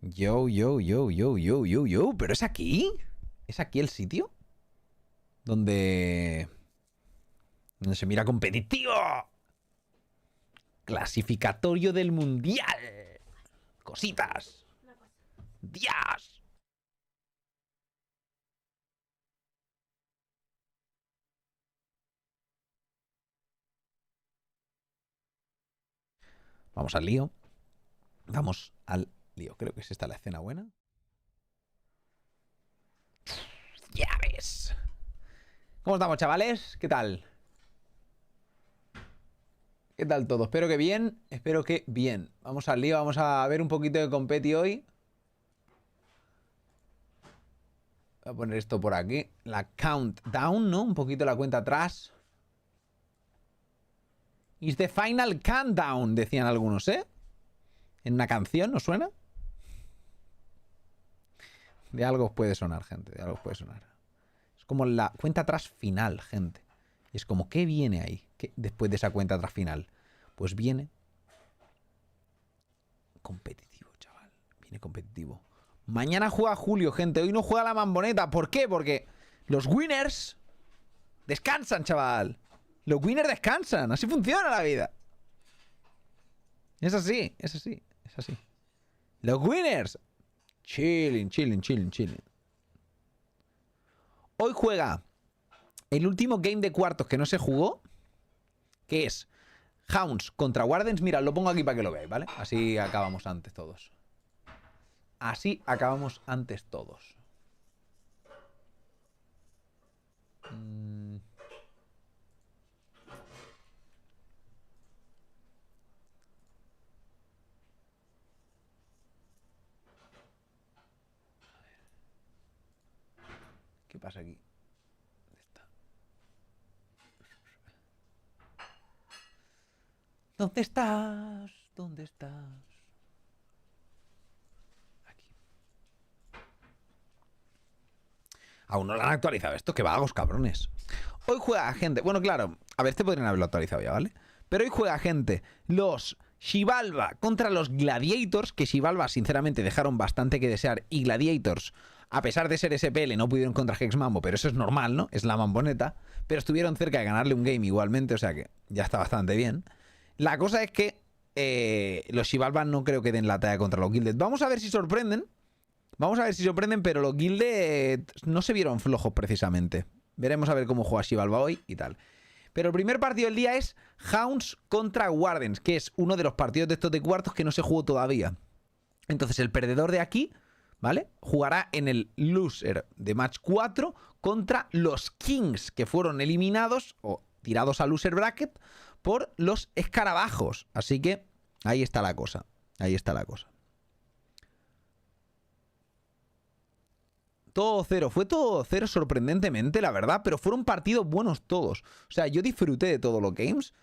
Yo. ¿Pero es aquí? ¿Es aquí el sitio? Donde se mira competitivo. Clasificatorio del mundial. Cositas. Días. Vamos al lío. Vamos al lío. Creo que es esta la escena buena. Ya ves. ¿Cómo estamos, chavales? ¿Qué tal? ¿Qué tal todo? Espero que bien. Espero que bien. Vamos al lío. Vamos a ver un poquito de competi hoy. Voy a poner esto por aquí. La countdown, ¿no? Un poquito la cuenta atrás. It's the final countdown, decían algunos, ¿eh? En una canción, ¿no suena? De algo puede sonar, gente. De algo puede sonar. Es como la cuenta atrás final, gente. Y es como, ¿qué viene ahí? ¿Qué después de esa cuenta atrás final? Pues viene competitivo, chaval. Viene competitivo. Mañana juega Julio, gente. Hoy no juega la Mamboneta. ¿Por qué? Porque los winners descansan, chaval. Los winners descansan. Así funciona la vida. Es así, es así, es así. Los winners chilling. Hoy juega el último game de cuartos que no se jugó, que es Hounds contra Wardens. Mira, lo pongo aquí para que lo veáis, ¿vale? Así acabamos antes todos. Así acabamos antes todos. ¿Qué pasa aquí? ¿Dónde estás? ¿Dónde estás? Aquí. Aún no lo han actualizado esto. ¡Qué vagos, cabrones! Hoy juega gente... Bueno, claro. A ver, este podrían haberlo actualizado ya, ¿vale? Pero hoy juega gente los Xibalba contra los Gladiators, que Xibalba, sinceramente, dejaron bastante que desear. Y Gladiators, a pesar de ser SPL, no pudieron contra Hex Mambo, pero eso es normal, ¿no? Es la Mamboneta. Pero estuvieron cerca de ganarle un game igualmente, o sea que ya está bastante bien. La cosa es que los Xibalba no creo que den la talla contra los Gilded. Vamos a ver si sorprenden. Vamos a ver si sorprenden, pero los Gilded no se vieron flojos precisamente. Veremos a ver cómo juega Xibalba hoy y tal. Pero el primer partido del día es Hounds contra Wardens, que es uno de los partidos de estos de cuartos que no se jugó todavía. Entonces el perdedor de aquí, ¿vale? Jugará en el loser de match 4 contra los Kings, que fueron eliminados o tirados a loser bracket por los escarabajos. Así que ahí está la cosa. Ahí está la cosa. Todo cero. Fue todo cero sorprendentemente, la verdad. Pero fueron partidos buenos todos. O sea, yo disfruté de todos los games.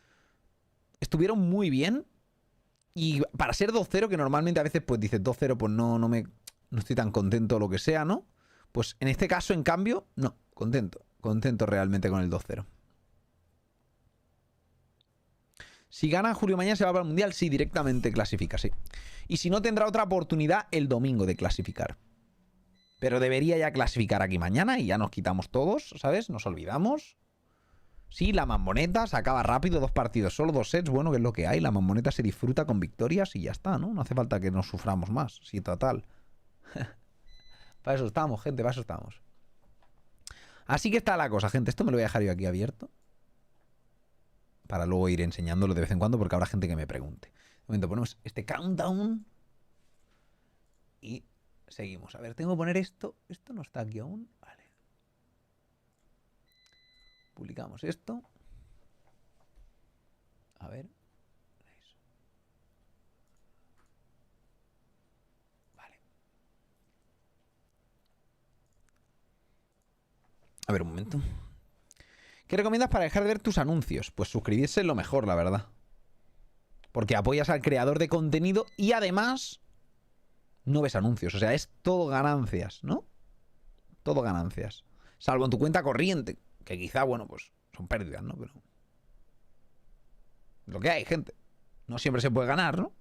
Estuvieron muy bien. Y para ser 2-0, que normalmente a veces pues dices 2-0, pues no estoy tan contento o lo que sea, ¿no? Pues en este caso, en cambio, no. Contento. Contento realmente con el 2-0. Si gana Julio mañana se va para el Mundial, sí, directamente clasifica, sí. Y si no, tendrá otra oportunidad el domingo de clasificar. Pero debería ya clasificar aquí mañana y ya nos quitamos todos, ¿sabes? Nos olvidamos. Sí, la Mamboneta se acaba rápido, 2 partidos, solo 2 sets, bueno, que es lo que hay. La Mamboneta se disfruta con victorias y ya está, ¿no? No hace falta que nos suframos más, sí, total. Para eso estamos, gente, para eso estamos. Así que está la cosa, gente. Esto me lo voy a dejar yo aquí abierto. Para luego ir enseñándolo de vez en cuando, porque habrá gente que me pregunte. De momento ponemos este countdown. Y seguimos. A ver, tengo que poner esto. Esto no está aquí aún. Vale. Publicamos esto. A ver. Vale. A ver, un momento. ¿Qué recomiendas para dejar de ver tus anuncios? Pues suscribirse es lo mejor, la verdad. Porque apoyas al creador de contenido y además no ves anuncios. O sea, es todo ganancias, ¿no? Todo ganancias. Salvo en tu cuenta corriente, que quizá, bueno, pues son pérdidas, ¿no? Pero lo que hay, gente. No siempre se puede ganar, ¿no?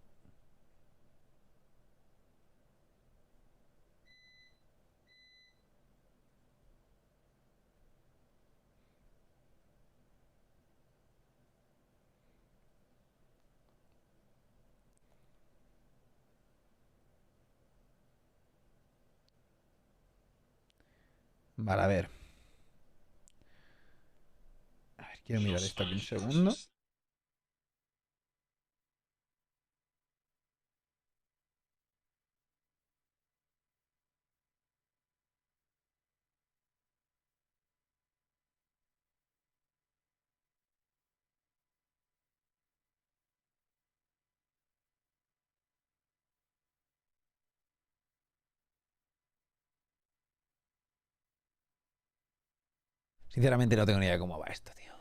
Vale, a ver. A ver, quiero mirar esto aquí un segundo. Sinceramente no tengo ni idea de cómo va esto, tío.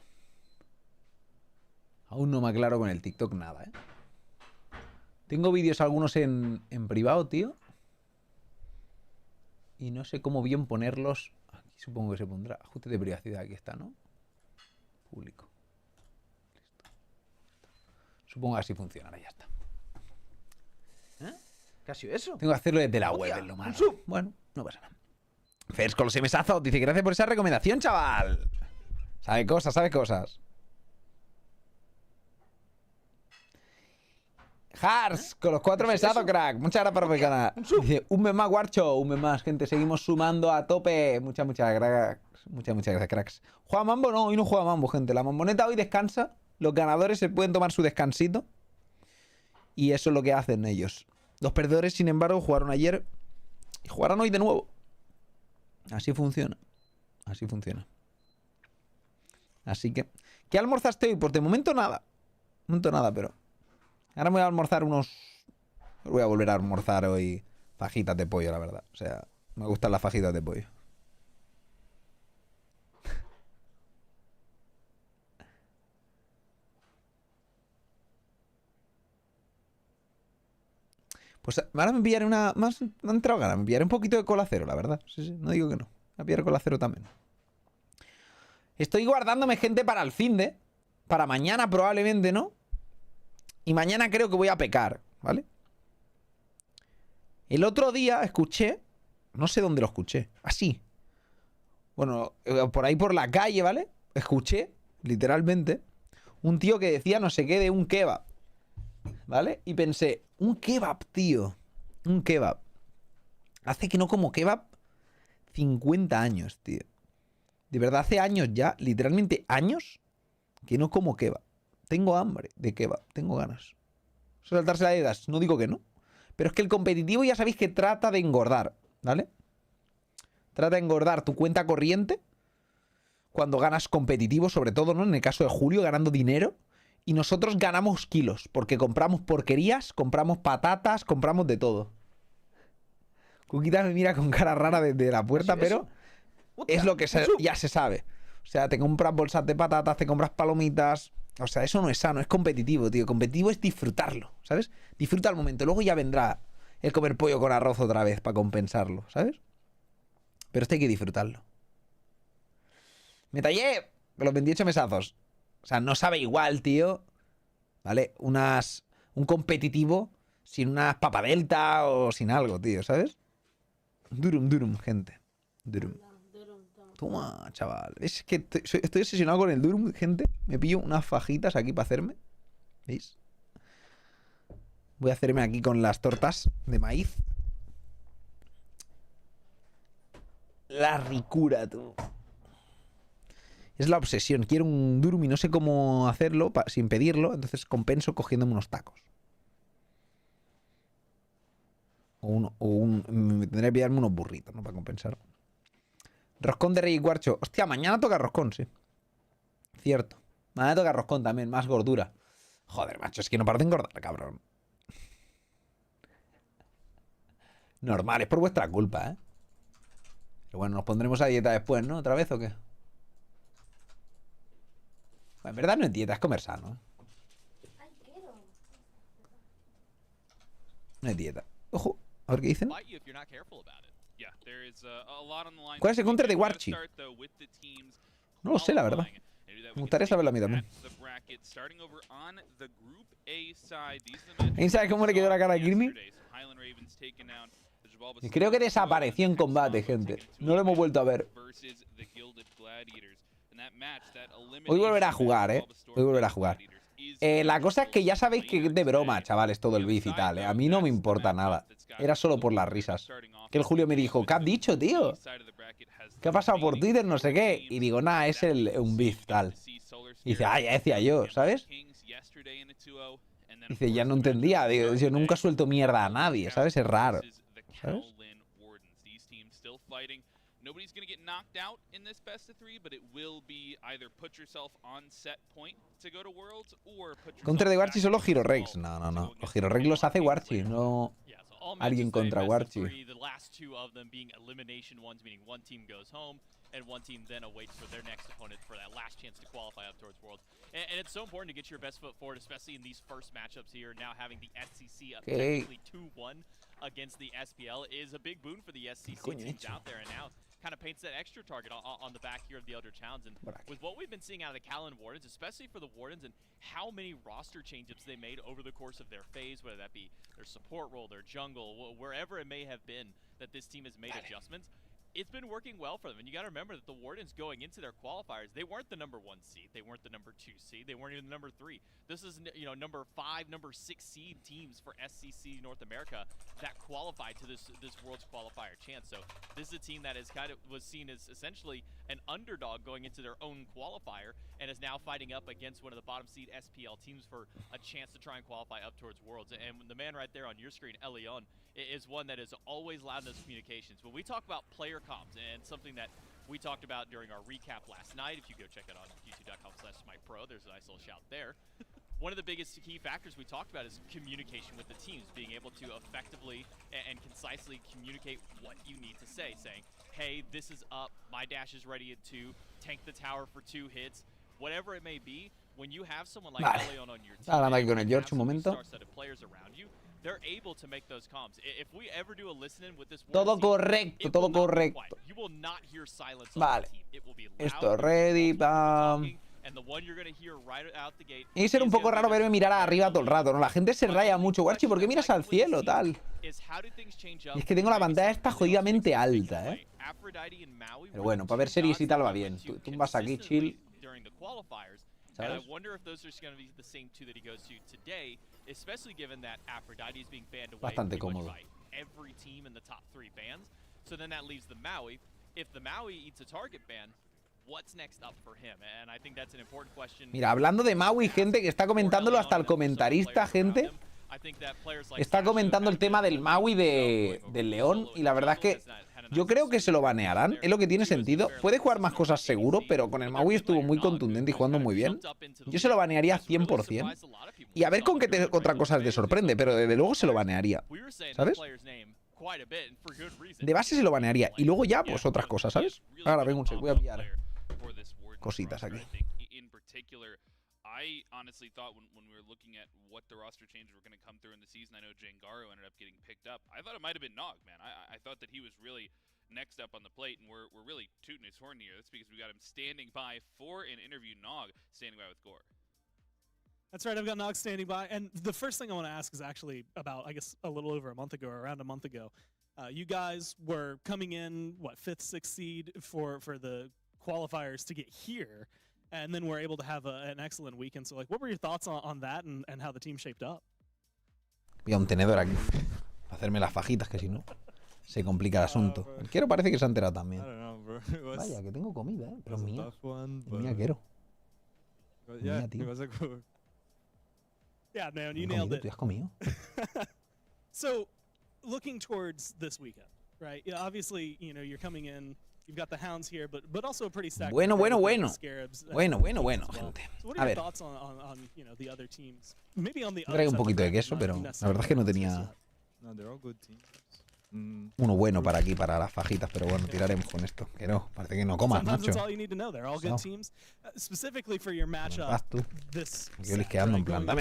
Aún no me aclaro con el TikTok nada, ¿eh? Tengo vídeos algunos en privado, tío. Y no sé cómo bien ponerlos. Aquí supongo que se pondrá. Ajuste de privacidad, aquí está, ¿no? Público. Listo. Supongo que así funcionará, ya está. ¿Eh? ¿Qué ha sido eso? Tengo que hacerlo desde la web, es lo malo. Bueno, no pasa nada. Fers con los mesazos dice, gracias por esa recomendación, chaval. Sabe cosas, sabe cosas. Hars, con los 4 mesazos, crack. Muchas gracias por el canal. Dice, un mes más, Warcho. Un mes más, gente. Seguimos sumando a tope. Muchas gracias. Muchas gracias, cracks. ¿Juega Mambo? No, hoy no juega Mambo, gente. La Mamboneta hoy descansa. Los ganadores se pueden tomar su descansito. Y eso es lo que hacen ellos. Los perdedores, sin embargo, jugaron ayer. Y jugarán hoy de nuevo. Así funciona. Así funciona. Así que... ¿Qué almorzaste hoy? Pues de momento nada. De momento nada, pero... Ahora me voy a almorzar unos... Voy a volver a almorzar hoy fajitas de pollo, la verdad. O sea, me gustan las fajitas de pollo. Pues ahora me pillaré una... Más... Me han entrado ganas. Me pillaré un poquito de cola cero, la verdad. Sí, sí, no digo que no. Me pillaré cola cero también. Estoy guardándome gente para el finde. Para mañana probablemente, ¿no? Y mañana creo que voy a pecar, ¿vale? El otro día escuché... No sé dónde lo escuché. Así. Bueno, por ahí por la calle, ¿vale? Escuché, literalmente, un tío que decía no sé qué de un kebab. ¿Vale? Y pensé, un kebab, tío. Un kebab. Hace que no como kebab 50 años, tío. De verdad, hace años ya, literalmente años, que no como kebab. Tengo hambre de kebab, tengo ganas. Saltarse las ideas, no digo que no. Pero es que el competitivo ya sabéis que trata de engordar, ¿vale? Trata de engordar tu cuenta corriente cuando ganas competitivo, sobre todo, ¿no? En el caso de Julio, ganando dinero. Y nosotros ganamos kilos, porque compramos porquerías, compramos patatas, compramos de todo. Cuquita me mira con cara rara desde la puerta, pero es lo que ya se sabe. O sea, te compras bolsas de patatas, te compras palomitas. O sea, eso no es sano, es competitivo, tío. Competitivo es disfrutarlo, ¿sabes? Disfruta el momento. Luego ya vendrá el comer pollo con arroz otra vez para compensarlo, ¿sabes? Pero esto hay que disfrutarlo. Me tallé los 28 mesazos. O sea, no sabe igual, tío. ¿Vale? Un competitivo sin unas papadelta o sin algo, tío, ¿sabes? Durum, gente. Durum. Toma, chaval. Es que estoy obsesionado con el durum, gente. Me pillo unas fajitas aquí para hacerme. ¿Veis? Voy a hacerme aquí con las tortas de maíz. La ricura, tú. Es la obsesión. Quiero un durum y no sé cómo hacerlo sin pedirlo. Entonces compenso cogiéndome unos tacos. Me tendré que pillarme unos burritos, ¿no? Para compensar. Roscón de Rey y Guarcho. Hostia, mañana toca roscón, sí. Cierto. Mañana toca roscón también, más gordura. Joder, macho, es que no paro de engordar, cabrón. Normal, es por vuestra culpa, ¿eh? Pero bueno, nos pondremos a dieta después, ¿no? ¿Otra vez o qué? En verdad no es dieta, es comer sano. No es dieta. Ojo, a ver qué dicen. ¿Cuál es el counter de Warchi? No lo sé, la verdad. Me gustaría saberlo a mí también. ¿Alguien sabe cómo le quedó la cara a Kirby? Creo que desapareció en combate, gente. No lo hemos vuelto a ver. Hoy volverá a jugar, ¿eh? Hoy volverá a jugar. La cosa es que ya sabéis que es de broma, chavales, todo el beef y tal. A mí no me importa nada. Era solo por las risas. Que el Julio me dijo, ¿qué has dicho, tío? ¿Qué ha pasado por Twitter? No sé qué. Y digo, nada, es un beef tal. Y dice, ya decía yo, ¿sabes? Dice, ya no entendía. Digo, yo nunca suelto mierda a nadie, ¿sabes? Es raro. ¿Sabes? Nobody's going to get knocked out in this best of 3, but it will be either put yourself on set point to go to Worlds or put yourself Contra de Warchi solo hi-rez. No, no, no. Los hi-rez los hace Warchi, no alguien contra Warchi. The last two of them being elimination ones, meaning one team goes home and one team then awaits for their next opponent for that last chance to qualify up towards Worlds. And it's so important to get your best foot forward, especially in these first matchups here. Now having the SCC up technically 2-1 against the SPL is a big boon for the SCC teams out there, and now kind of paints that extra target on the back here of the Elder Challenge. And with what we've been seeing out of the Callan Wardens, especially for the Wardens and how many roster change-ups they made over the course of their phase, whether that be their support role, their jungle, wherever it may have been that this team has made adjustments, it's been working well for them. And you got to remember that the Wardens going into their qualifiers, they weren't the number 1 seed, they weren't the number 2 seed, they weren't even the number 3. This is, you know, number 5, number 6 seed teams for SCC North America that qualified to this World's qualifier chance. So this is a team that is was seen as essentially an underdog going into their own qualifier and is now fighting up against one of the bottom seed SPL teams for a chance to try and qualify up towards Worlds. And the man right there on your screen, Elion, is one that is always loud in those communications. When we talk about player comms, and something that we talked about during our recap last night, if you go check it on youtube.com/SmitePro, there's a nice little shout there. One of the biggest key factors we talked about is communication with the teams, being able to effectively and concisely communicate what you need to say, saying, hey, this is up, my dash is ready at 2, tank the tower for 2 hits, whatever it may be. When you have someone like Leon on your team, hablando aquí con el George un momento. they're able to make those comms. If we ever do a listen-in with this todo correcto, todo correcto. You will not hear silence on vale. the team. It will be loud, esto ready, pam. and the one you're going to hear right out the gate. Y ser un poco raro verme mirar arriba todo el rato, ¿no? La gente se raya mucho. Warchi, ¿por qué miras al cielo, tal? Y es que tengo la pantalla esta jodidamente alta, ¿eh? Pero bueno, para ver series y tal va bien. Tú vas aquí, chill. ¿Sabes? Bastante cómodo. Mira, hablando de Maui, gente que está comentándolo, hasta el comentarista, gente, está comentando el tema del Maui del León. Y la verdad es que yo creo que se lo banearán. Es lo que tiene sentido. Puede jugar más cosas seguro, pero con el Maui estuvo muy contundente y jugando muy bien. Yo se lo banearía 100%. Y a ver con qué otra cosa te sorprende, pero desde luego se lo banearía. ¿Sabes? De base se lo banearía. Y luego ya, pues otras cosas, ¿sabes? Ahora vengo un segundo, voy a pillar cositas aquí. I honestly thought when we were looking at what the roster changes were going to come through in the season, I know Jangaro ended up getting picked up. I thought it might have been Nog, man. I thought that he was really next up on the plate, and we're really tooting his horn here. That's because we got him standing by for an interview. Nog standing by with Gore. That's right, I've got Nog standing by. And the first thing I want to ask is actually about, I guess, a little over a month ago, or around a month ago. You guys were coming in, what, 5th, 6th seed for the qualifiers to get here, and then we're able to have an excellent weekend. So, like, what were your thoughts on that and how the team shaped up? Voy a un tenedor aquí. Para hacerme las fajitas, que si no, se complica el asunto. El Quiero parece que se ha enterado también. Vaya, que tengo comida, ¿eh? Pero es mía. Es mía, Quiero. Yeah, Mía, tío. Yeah, man, you nailed it. ¿Tú has comido? So, looking towards this weekend, right? Yeah, obviously, you know, you're coming in. You've got the hounds here, but also a pretty stacked. Bueno, Scarabs, bueno, gente. So what A are ver. your thoughts on you know, the other teams? Maybe on the Traigo un other poquito de side, queso, not pero la necessarily verdad es que no on the tenía side. No, they're all good teams. uno bueno para aquí, para las fajitas, pero bueno, tiraremos con esto. Que no, parece que no comas, Sometimes macho. that's all you need to know. They're all good So. teams. Specifically for your matchup Vas tú. this Yo lisqueando en plan, dame,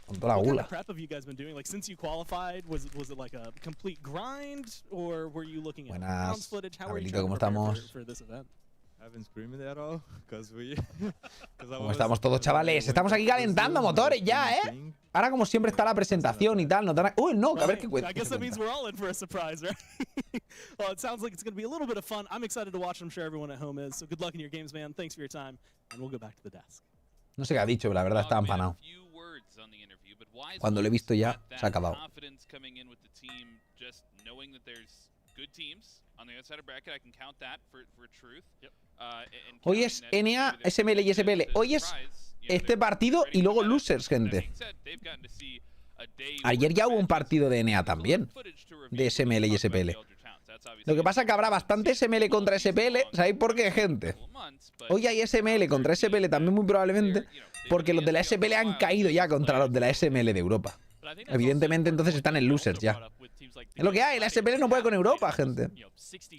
con toda la What kind gula. of prep have you guys been doing? Like, since you qualified, was it like a complete grind, or were you looking at Buenas, rounds footage? How are you Abelito, trying ¿cómo to prepare estamos? for this event? I haven't screamed at all because we. ¿Cómo estamos todos, chavales? Estamos aquí calentando motores ya, ¿eh? Ahora, como siempre, está la presentación y tal. Uy, no, a ver qué cuenta. I guess that means we're all in for a surprise, right? Well, it sounds like it's going to be a little bit of fun. I'm excited to watch. I'm sure everyone at home is. So good luck in your games, man. Thanks for your time, and we'll go back to the desk. No sé qué ha dicho, pero la verdad estaba empanado. Cuando lo he visto ya, se ha acabado. Hoy es NA, SML y SPL. Hoy es este partido y luego losers, gente. Ayer ya hubo un partido de NA también, de SML y SPL. Lo que pasa es que habrá bastante SML contra SPL. ¿Sabéis por qué, gente? Hoy hay SML contra SPL también muy probablemente, porque los de la SPL han caído ya contra los de la SML de Europa. Evidentemente entonces están en losers ya. Es lo que hay, la SPL no puede con Europa, gente.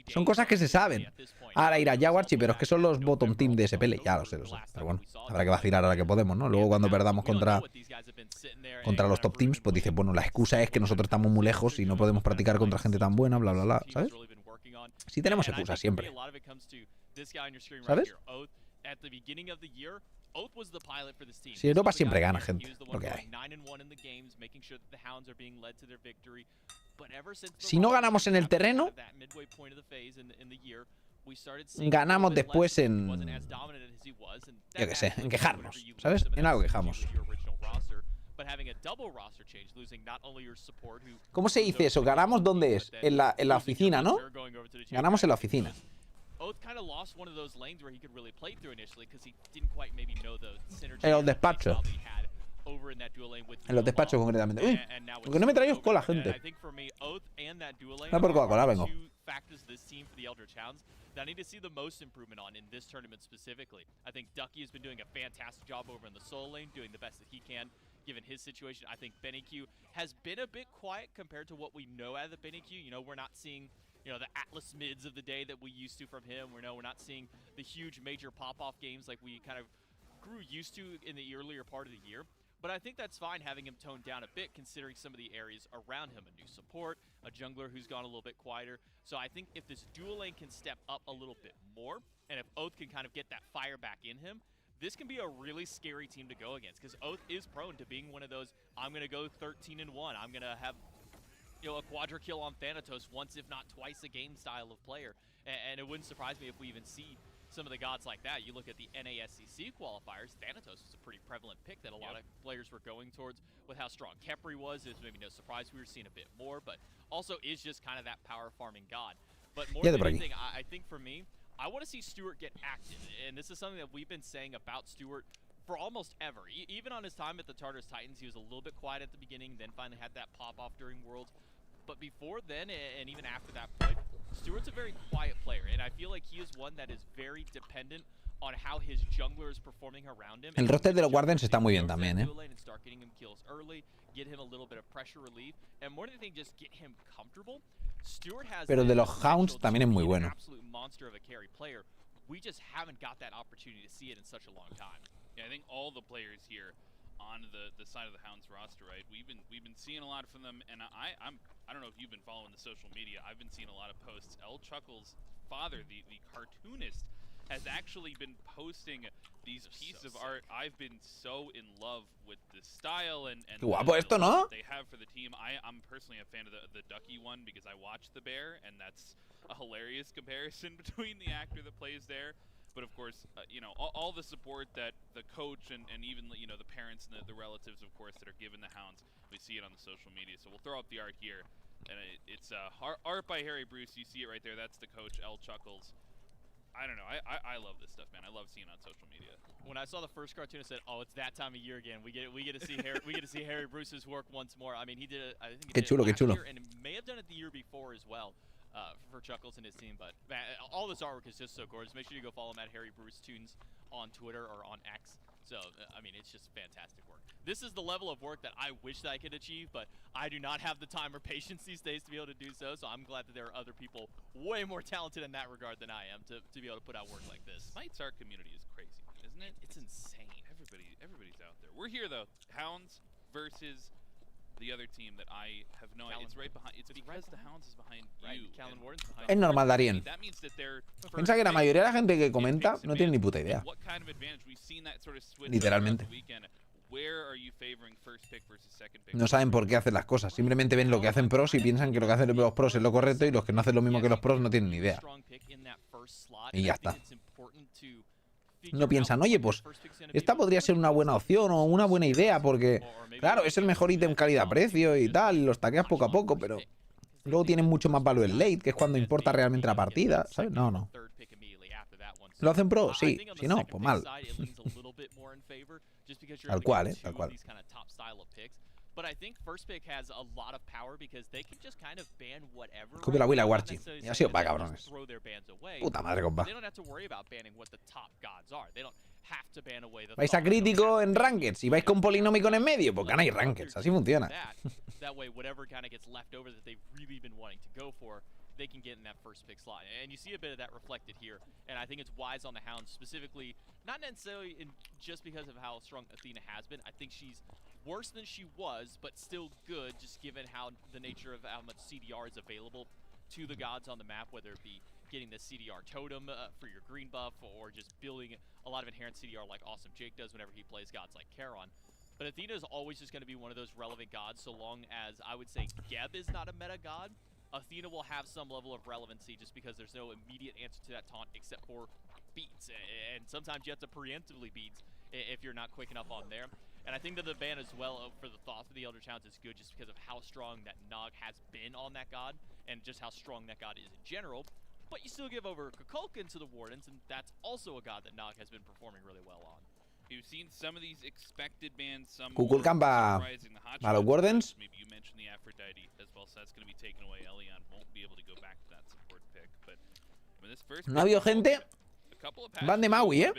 Son cosas que se saben. Ahora irá ya Warchi, pero es que son los bottom team de SPL. Ya lo sé, lo sé. Pero bueno, habrá que vacilar ahora que podemos, ¿no? Luego cuando perdamos contra los top teams, pues dice, bueno, la excusa es que nosotros estamos muy lejos y no podemos practicar contra gente tan buena, bla, bla, bla, ¿sabes? Sí tenemos excusas siempre. ¿Sabes? Si Europa siempre gana, gente, lo que hay. Si no ganamos en el terreno, ganamos después en... yo qué sé, en quejarnos, ¿sabes? En algo quejamos. ¿Cómo se dice eso? ¿Ganamos dónde es? En la oficina, ¿no? Ganamos en la oficina. En los despachos. En los despachos concretamente. Uy, lo que no me traigo es cola, gente. No por Coca-Cola, vengo. That I need to see the most improvement on in this tournament specifically. I think Ducky has been doing a fantastic job over in the solo lane, doing the best that he can, given his situation. I think BennyQ has been a bit quiet compared to what we know out of the BennyQ. You know, we're not seeing, you know, the Atlas mids of the day that we used to from him. We're not seeing the huge major pop-off games like we kind of grew used to in the earlier part of the year. But I think that's fine having him toned down a bit considering some of the areas around him. A new support, a jungler who's gone a little bit quieter. So I think if this dual lane can step up a little bit more, and if Oath can kind of get that fire back in him, this can be a really scary team to go against. Because Oath is prone to being one of those, I'm going to go 13-1. I'm going to have, you know, a quadra kill on Thanatos once, if not twice a game style of player. And it wouldn't surprise me if we even see some of the gods like that. You look at the SWC Qualifiers, Thanatos was a pretty prevalent pick that a lot of players were going towards. With how strong Khepri was, it's maybe no surprise we were seeing a bit more, but also is just kind of that power farming god. But more than anything, I think for me, I want to see Stuart get active, and this is something that we've been saying about Stuart for almost ever. Even on his time at the Tartarus Titans, he was a little bit quiet at the beginning, then finally had that pop-off during Worlds. But before then, and even after that point, Stuart's a very quiet player, and I feel like he is one that is very dependent on how his jungler is performing around him. El roster de los Wardens está muy bien también, ¿eh? Pero de los Hounds también es muy bueno. We just haven't got that opportunity to see it in such a long time. Yeah, I think all the players here on the side of the Hounds roster, right? We've been seeing a lot from them, and I don't know if you've been following the social media. I've been seeing a lot of posts. L Chuckle's father, the cartoonist, has actually been posting these pieces of art. I've been so in love with the style and guapo esto, ¿no? they have for the team. I'm personally a fan of the Ducky one because I watched the bear, and that's a hilarious comparison between the actor that plays there. But of course, you know, all the support that the coach and even, you know, the parents and the relatives, of course, that are giving the Hounds, we see it on the social media. So we'll throw up the art here. And it's art by Harry Bruce. You see it right there. That's the coach, L Chuckles. I don't know. I love this stuff, man. I love seeing it on social media. When I saw the first cartoon, I said, "Oh, it's that time of year again. We get to see Harry Bruce's work once more." I mean, he did it. I think he did it last year, and may have done it the year before as well. For Chuckles and his team, but man, all this artwork is just so gorgeous. Make sure you go follow him at Harry Bruce Tunes on Twitter or on X. So, I mean, it's just fantastic work. This is the level of work that I wish that I could achieve, but I do not have the time or patience these days to be able to do so, so I'm glad that there are other people way more talented in that regard than I am to be able to put out work like this. Smite's art community is crazy, isn't it? It's insane. Everybody's out there. We're here, though. Hounds versus the other team that I have no idea. It's right behind. It's because the Hounds is behind you. Es normal, Darien. Piensa que la mayoría de la gente que comenta no tiene ni puta idea. Literalmente. No saben por qué hacen las cosas. Simplemente ven lo que hacen pros y piensan que lo que hacen los pros es lo correcto y los que no hacen lo mismo que los pros no tienen ni idea. Y ya está. no piensan, oye, pues esta podría ser una buena opción o una buena idea porque, claro, es el mejor ítem calidad-precio y tal, y los taqueas poco a poco, pero luego tienen mucho más valor en late, que es cuando importa realmente la partida, ¿sabes? No, no. ¿Lo hacen pro? Sí. Si no, pues mal. Tal cual, tal cual. Copio la Willa Warchi. Y ha sido para cabrones. Puta madre, compa. Vais a crítico en ranked. Si vais con polinómico en medio, pues ganáis rankeds. Así funciona. They can get in that first pick slot. And you see a bit of that reflected here. And I think it's wise on the Hound specifically, not necessarily just because of how strong Athena has been. I think she's worse than she was, but still good, just given how the nature of how much CDR is available to the gods on the map, whether it be getting the CDR totem for your green buff, or just building a lot of inherent CDR like Awesome Jake does whenever he plays gods like Charon. But Athena is always just going to be one of those relevant gods, so long as, I would say, Geb is not a meta god. Athena will have some level of relevancy just because there's no immediate answer to that taunt except for beats. And sometimes you have to preemptively beats if you're not quick enough on there. And I think that the ban as well for the thoughts of the Elder Challenge is good just because of how strong that Nog has been on that god and just how strong that god is in general. But you still give over Kukulkan to the Wardens, and that's also a god that Nog has been performing really well on. You've seen some of these expected bans, some Kukulkan va a los Wardens. Maybe you mentioned the Aphrodite as well, so that's going to be taken away. Elion won't be able to go back to that support pick, but I mean, this first no ha habido gente. Van de Maui, ¿eh?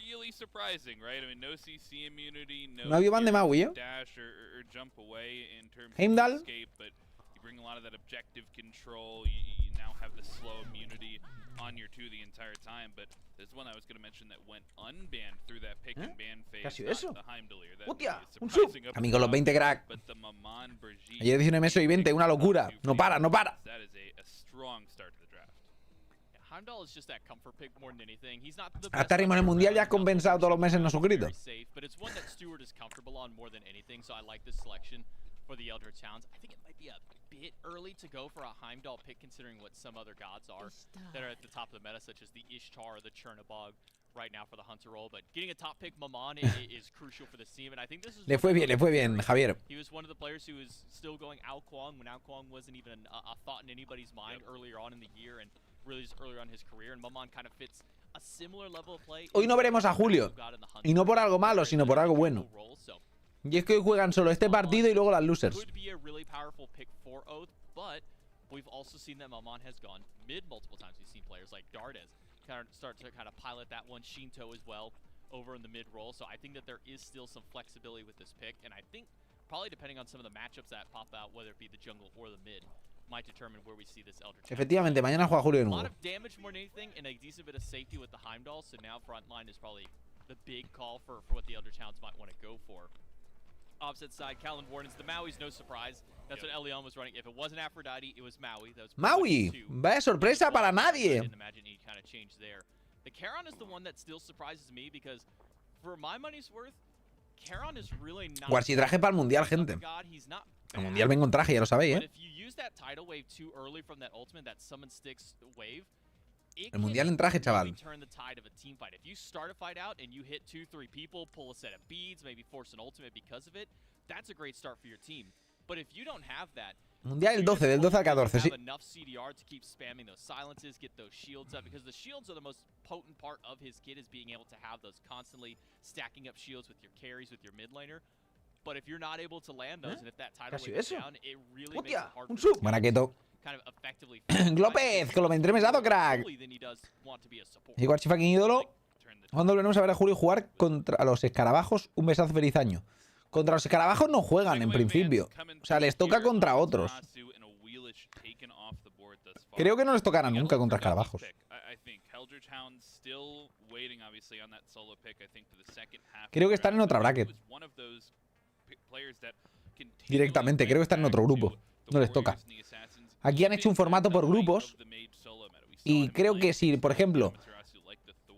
Really surprising, right? I mean, no CC immunity, no ha habido van de Maui, ¿eh? Dash or jump away in terms Heimdall. of escape, but you bring a lot of that objective control. You now have the slow immunity on your 2 the entire time, but there's one I was going to mention that went unbanned through that pick and ban phase. ¿Qué ha sido eso? ¡Hostia! ¡Un sub! Amigos, los 20 crack. Ayer 19 meso y 20, una locura. No para, no para. Hasta ritmo en el mundial ya has compensado todos los meses no suscrito. For the Eldritch Hounds, I think it might be a bit early to go for a Heimdall pick considering what some other gods are that are at the top of the meta, such as the Ishtar or the Chernobog right now for the Hunter role. But getting a top pick Mammon is crucial for this team, and I think this is... Le fue bien, Javier. He was one of the players who was still going Ao Kuang when Ao Kuang wasn't even a thought in anybody's mind earlier on in the year, and really just earlier on in his career, and Mammon kind of fits a similar level of play. Hoy no veremos a Julio, y no por algo malo, sino por algo bueno. Y es que hoy juegan solo este partido y luego las losers. We've also seen that Mammon has gone mid multiple times. We've seen players like Dardes start to kind of pilot that one, Shinto as well, over in the mid role. So I think that there is still some flexibility with this pick, and I think probably depending on some of the matchups that pop out, whether it be the jungle or the mid, might determine where we see this Elder. Efectivamente, mañana juega Julio de nuevo. A lot of damage more than anything, and a decent bit of safety with the Heimdall. So now frontline is probably the big call for what the Elder Challenge might want to go for. Opposite side, Callan Wardens. The Maui's no surprise. That's what Elion was running. If it wasn't Aphrodite, it was Maui. That was Maui, vaya sorpresa para nadie. I didn't imagine he kind of changed there. The Charon is the one that still surprises me because, for my money's worth, Charon is really not. Warchi traje para el mundial, gente. El mundial vengo en traje, ya lo sabéis, But if you use that tidal wave too early from that ultimate, that summon sticks wave. El mundial en traje, chaval. If you start a fight out and you hit 2-3 people, pull a set of beads, maybe force an ultimate because of it, that's a great start for your team. But if you don't have that, mundial el 12, del 12 al 14, sí. Enough CDR to keep spamming those silences, get those shields up, because the shields are the most potent part of his kit, is being able to have those constantly stacking up shields with your carries, with your mid laner. But if you're not able to land those, and if that tidal wave is down, it really makes it hard for Buena Keto. kind of effectively Glópez, que lo me entremesado, crack. Y Warchi fucking ídolo. ¿Cuándo volveremos a ver a Julio jugar contra los escarabajos? Un besazo, feliz año. Contra los escarabajos no juegan en principio. O sea, les toca contra otros. Creo que no les tocará nunca contra escarabajos. Creo que están en otra bracket. Directamente, creo que están en otro grupo. No les toca. Aquí han hecho un formato por grupos. Y creo que si, por ejemplo,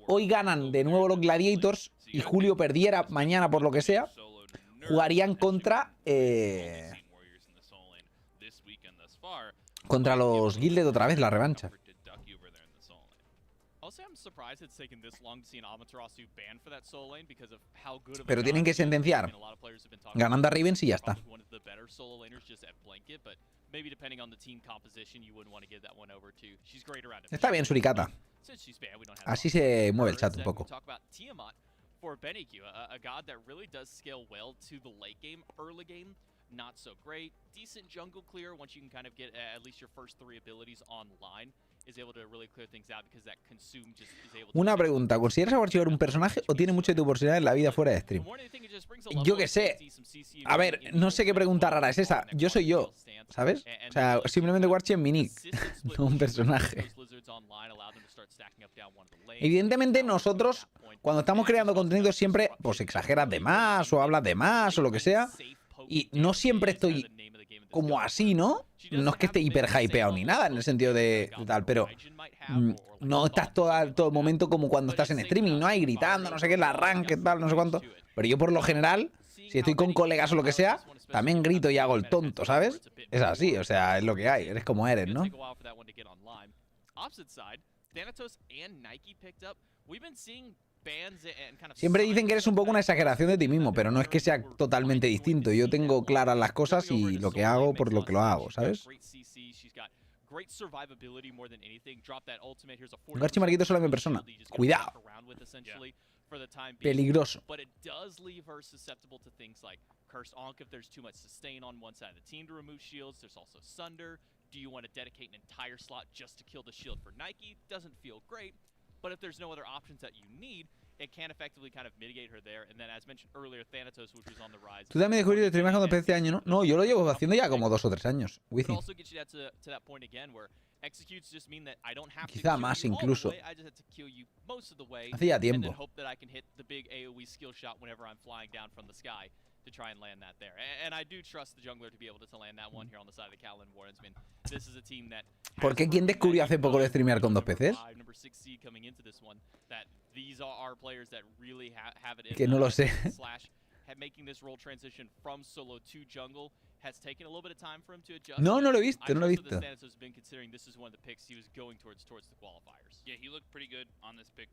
hoy ganan de nuevo los Gladiators y Julio perdiera mañana por lo que sea, jugarían contra contra los Gilded otra vez, la revancha. Pero tienen que sentenciar ganando a Ravens y ya está. Está bien, Suricata. Así se mueve el chat un poco. For Beneq, a god that really does scale well to the late game. Early game, not so great. Decent jungle clear once you can kind of get at least your first 3 abilities online. Is able to really clear things out because that consume just is able to... Una pregunta, ¿consideras a Warchiwar un personaje o tiene mucho de tu personalidad en la vida fuera de stream? Yo qué sé. A ver, no sé qué pregunta rara es esa. Yo soy yo, ¿sabes? O sea, simplemente Warchi en mi nick, no un personaje. Evidentemente nosotros, cuando estamos creando contenido, siempre pues exageras de más o hablas de más o lo que sea. Y no siempre estoy como así, ¿no? No es que esté hiper hypeado ni nada, en el sentido de tal, pero no estás todo el momento como cuando estás en streaming, ¿no? Ahí gritando, no sé qué, el arranque, tal, no sé cuánto. Pero yo por lo general, si estoy con colegas o lo que sea, también grito y hago el tonto, ¿sabes? Es así, o sea, es lo que hay, eres como eres, ¿no? Siempre dicen que eres un poco una exageración de ti mismo, pero no es que sea totalmente distinto. Yo tengo claras las cosas y lo que hago por lo que lo hago, ¿sabes? Un Warchi Marquito solo a mi persona. Cuidado. Peligroso. But if there's no other options that you need, it can effectively kind of mitigate her there. And then, as mentioned earlier, Thanatos, which was on the rise. Tú también descubriste streamar cuando empecé este año, ¿no? No, yo lo llevo haciendo ya como 2 o 3 años. But also gets you to that point again where executes just mean that I don't have to Quizá más incluso. I just have to kill you most of the way. Hacía And then tiempo. hope that I can hit the big AoE skill shot whenever I'm flying down from the sky to try and land that there. And I do trust the jungler to be able to land that one here on the side of the Callan Wardens. I mean, this is a team that... ¿Por qué quién descubrió hace poco de streamear con 2 PCs? Que no lo sé. No, no lo he visto, no lo he visto. Yeah, he looked pretty good on this pick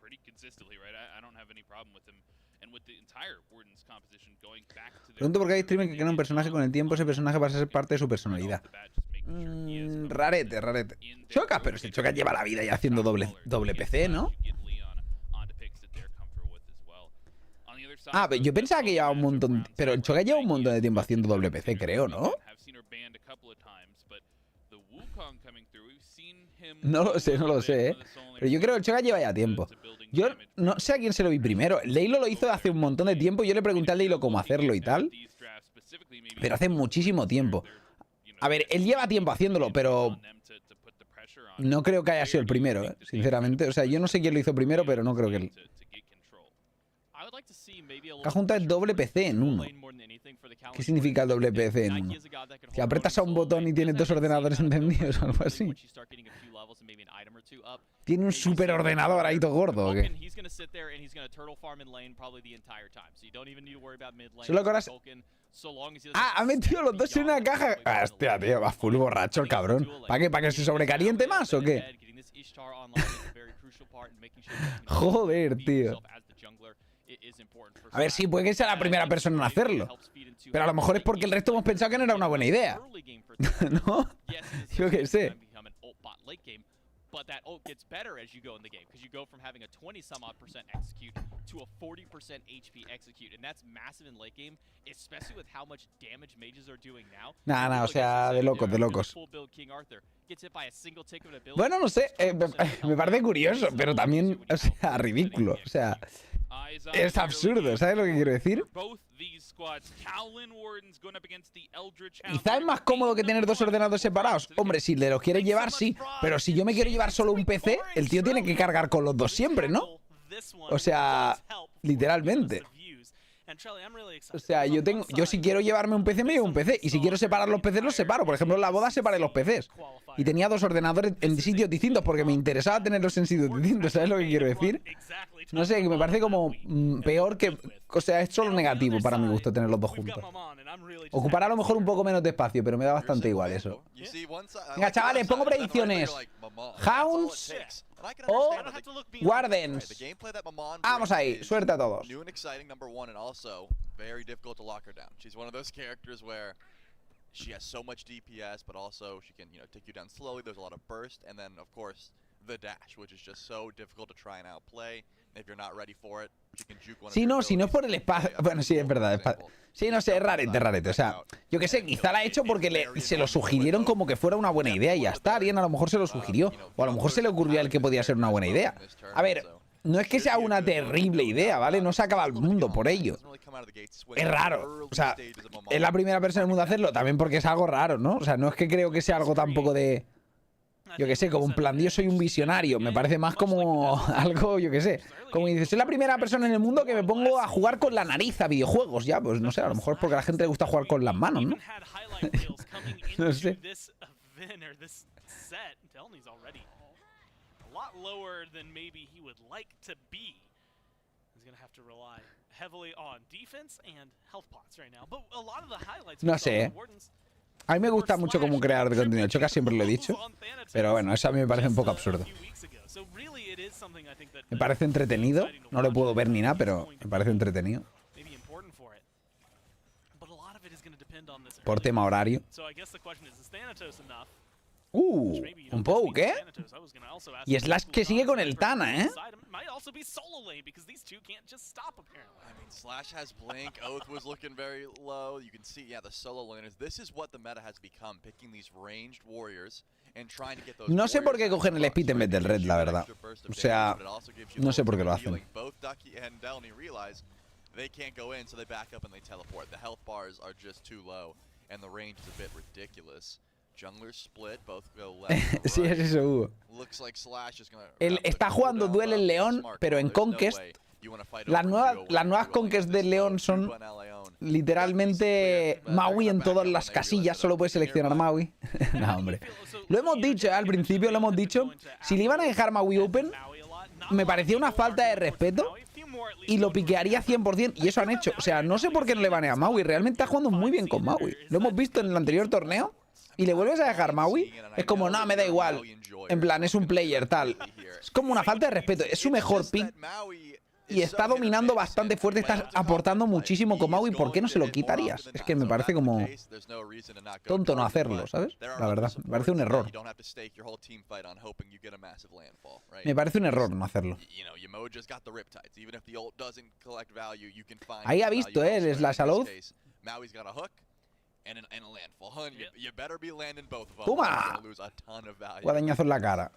pretty consistently, right? I don't have any problem with him. And with the entire Warden's composition going back to the... Pregunto por qué hay streamers que crean un personaje con el tiempo, ese personaje va a ser parte de su personalidad. Rarete, rarete. Chocas, pero si Chocas lleva la vida ya haciendo doble PC, ¿no? Ah, pero yo pensaba que llevaba un montón... Pero el Chocas lleva un montón de tiempo haciendo doble PC, creo, ¿no? No lo sé, no lo sé, ¿eh? Pero yo creo que el Chocas lleva ya tiempo. Yo no sé a quién se lo vi primero. Leilo lo hizo hace un montón de tiempo. Yo le pregunté a Leilo cómo hacerlo y tal. Pero hace muchísimo tiempo. A ver, él lleva tiempo haciéndolo, pero... No creo que haya sido el primero, ¿eh? Sinceramente. O sea, yo no sé quién lo hizo primero, pero no creo que él... La junta es doble PC en uno. ¿Qué significa el doble PC en uno? Si apretas a un botón y tienes 2 ordenadores encendidos o algo así. ¿Tiene un superordenador ahí todo gordo o qué? Solo que ahora... Ah, ha metido los 2 en una caja. Ah, hostia, tío, va full borracho el cabrón. ¿Para qué? ¿Para que se sobrecaliente más o qué? Joder, tío. A ver, sí, puede que sea la primera persona en hacerlo. Pero a lo mejor es porque el resto hemos pensado que no era una buena idea. ¿No? Yo qué sé. But that ult gets better as you go in the game because you go from having a 20-some-odd% execute to a 40% HP execute, and that's massive in late game, especially with how much damage mages are doing now. Nah, o sea, de locos, de locos. Bueno, no sé, me parece curioso, pero también, o sea, ridículo, o sea, es absurdo, ¿sabes lo que quiero decir? Quizá es más cómodo que tener 2 ordenadores separados. Hombre, si le los quieres llevar, sí. Pero si yo me quiero llevar solo un PC, el tío tiene que cargar con los 2 siempre, ¿no? O sea, literalmente. O sea, yo si quiero llevarme un PC, me llevo un PC. Y si quiero separar los PCs, los separo. Por ejemplo, en la boda separé los PCs. Y tenía 2 ordenadores en sitios distintos porque me interesaba tenerlos en sitios distintos. ¿Sabes lo que quiero decir? No sé, que me parece como peor que... O sea, es solo negativo para mi gusto tener los 2 juntos. Ocupará a lo mejor un poco menos de espacio, pero me da bastante igual eso. Venga, chavales, pongo predicciones. Hounds O Wardens. Vamos ahí, suerte a todos. New and exciting, number one, and also very difficult to lock her down. She's one of those characters where she has so much DPS, but also she can, take you down slowly. There's a lot of burst, and then of course the dash, which is just so difficult to try and outplay. If you're not ready for it, she can juke one of Si your no es por el espacio. abilities. Bueno, sí, es verdad. Sí, no sé, es rarete, rarete. O sea, yo qué sé, quizá la ha hecho porque se lo sugirieron como que fuera una buena idea y ya está. Alguien a lo mejor se lo sugirió. O a lo mejor se le ocurrió a él que podía ser una buena idea. A ver, no es que sea una terrible idea, ¿vale? No se acaba el mundo por ello. Es raro. O sea, es la primera persona del mundo a hacerlo, también porque es algo raro, ¿no? O sea, no es que creo que sea algo tampoco de... Yo qué sé, como en plan, yo soy un visionario. Me parece más como algo, yo qué sé. Como dices, soy la primera persona en el mundo que me pongo a jugar con la nariz a videojuegos. Ya, pues no sé, a lo mejor es porque a la gente le gusta jugar con las manos, ¿no? No sé. No sé, ¿eh? A mí me gusta mucho como creador de contenido. Choca siempre lo he dicho. Pero bueno, eso a mí me parece un poco absurdo. Me parece entretenido. No lo puedo ver ni nada, pero me parece entretenido. Por tema horario. Un poke, ¿eh? Y Slash que sigue con el Tana, ¿eh? Slash has Blink, Oath was looking very low. You can see, the solo laners. This is what the meta has become, picking these ranged warriors and trying to get those. No sé por qué cogen el speed en vez del red, la verdad. O sea, no sé por qué lo hacen. Both Ducky and Delny realize they can't go in, so they back up and they teleport. The health bars are just too low, and the range is a bit ridiculous. Junglers split, both go left. Sí, es eso, Hugo. Looks like Slash is gonna. Él está jugando Duel en León, pero en Conquest. Las nuevas Conquest del León son literalmente Maui en todas las casillas. Solo puedes seleccionar Maui. No, hombre. Lo hemos dicho, al principio lo hemos dicho. Si le iban a dejar Maui Open, me parecía una falta de respeto y lo piquearía 100%. Y eso han hecho. O sea, no sé por qué no le van a Maui. Realmente está jugando muy bien con Maui. Lo hemos visto en el anterior torneo. Y le vuelves a dejar Maui, es como, no, me da igual. En plan, es un player, tal. Es como una falta de respeto. Es su mejor pick. Y está dominando bastante fuerte, está aportando muchísimo con Maui. ¿Por qué no se lo quitarías? Es que me parece como tonto no hacerlo, ¿sabes? La verdad, me parece un error. Me parece un error no hacerlo. Ahí ha visto, el Slash Allow. ¡Toma! Guadañazo en la cara.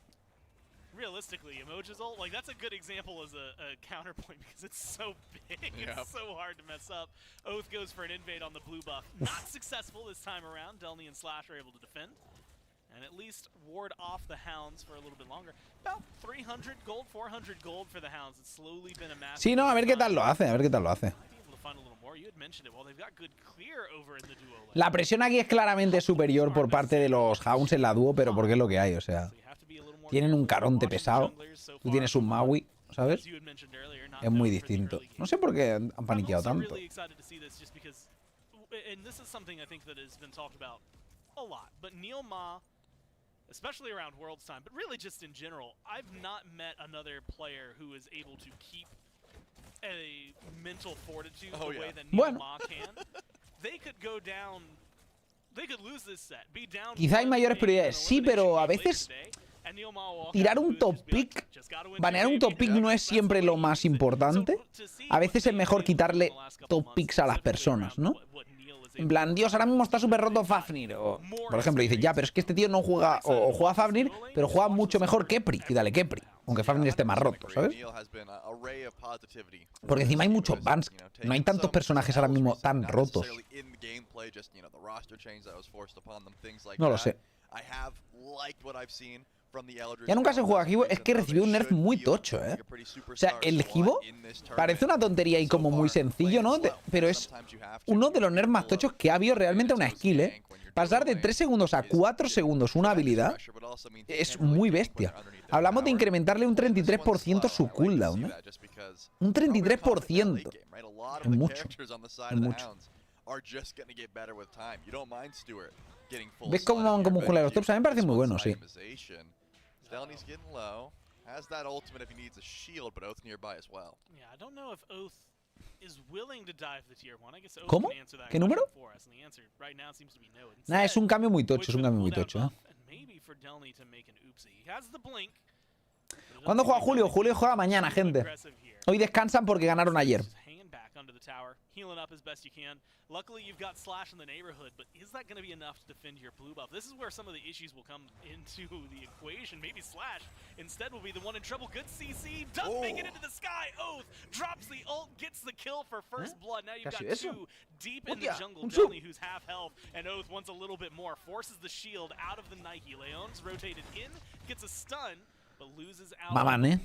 Realistically, Emoji's ult, like, that's a good example as a counterpoint because it's so big, it's so hard to mess up. Oath goes for an invade on the blue buff. Not successful this time around. Delny and Slash are able to defend and at least ward off the Hounds for a little bit longer. About 300 gold, 400 gold for the Hounds. It's slowly been a massive. Sí, no, a ver qué tal lo hace, a ver qué tal lo hace. La presión aquí es claramente superior por parte de los Hounds en la dúo, pero porque es lo que hay, o sea. Tienen un Caronte pesado, tú tienes un Maui, ¿sabes? Es muy distinto. No sé por qué han paniqueado tanto. Especially around Worlds time, but really just in general, I've not met another player who is able to keep a mental fortitude the way that Neil Ma can. They could go down, they could lose this set, be down. Quizá hay mayores prioridades, sí, pero a veces tirar un top pick, banear un top pick no es siempre lo más importante. A veces es mejor quitarle top picks a las personas, ¿no? En plan, Dios, ahora mismo está súper roto Fafnir. O, por ejemplo, dices, ya, pero es que este tío no juega, o juega Fafnir, pero juega mucho mejor Kepri. Y dale Kepri, aunque Fafnir esté más roto, ¿sabes? Porque encima hay muchos bans. No hay tantos personajes ahora mismo tan rotos. No lo sé. Ya nunca se juega Hivo, es que recibió un nerf muy tocho, ¿eh? O sea, el Hivo parece una tontería y como muy sencillo, ¿no? Pero es uno de los nerfs más tochos que ha habido realmente a una skill, ¿eh? Pasar de 3 segundos a 4 segundos una habilidad es muy bestia. Hablamos de incrementarle un 33% su cooldown, ¿eh? Un 33%. Es mucho. Es mucho. ¿Ves cómo juegan los tops? A mí me parece muy bueno, sí. Delny's getting low. Has that ultimate if he needs a shield, but Oath nearby as well. Yeah, I don't know if Oath is willing to dive the tier 1. I guess Oath ¿Cómo? can answer that ¿Qué número? question for us, and the answer right now seems to be no. Nah, es un Instead, cambio muy tocho, wait es un for the cambio muy cooldown tocho, ¿eh? buff, and maybe for Delny to make an oopsie. He has the blink. but it doesn't ¿Cuándo juega seem Julio? like Julio he's juega mañana, too gente. aggressive here. Hoy descansan porque ganaron ayer. Just hanging back under the tower, healing up as best you can. Luckily, you've got Slash in the neighborhood, but is that going to be enough to defend your blue buff? This is where some of the issues will come into the equation. Maybe Slash instead will be the one in trouble. Good CC, does make it into the sky. Oath drops the ult, gets the kill for first blood. Now you've got Casi eso. two deep in the Hostia, jungle. un sub. Delny, who's half health, and Oath wants a little bit more. Forces the shield out of the Nike. Leon's rotated in, gets a stun. Maman,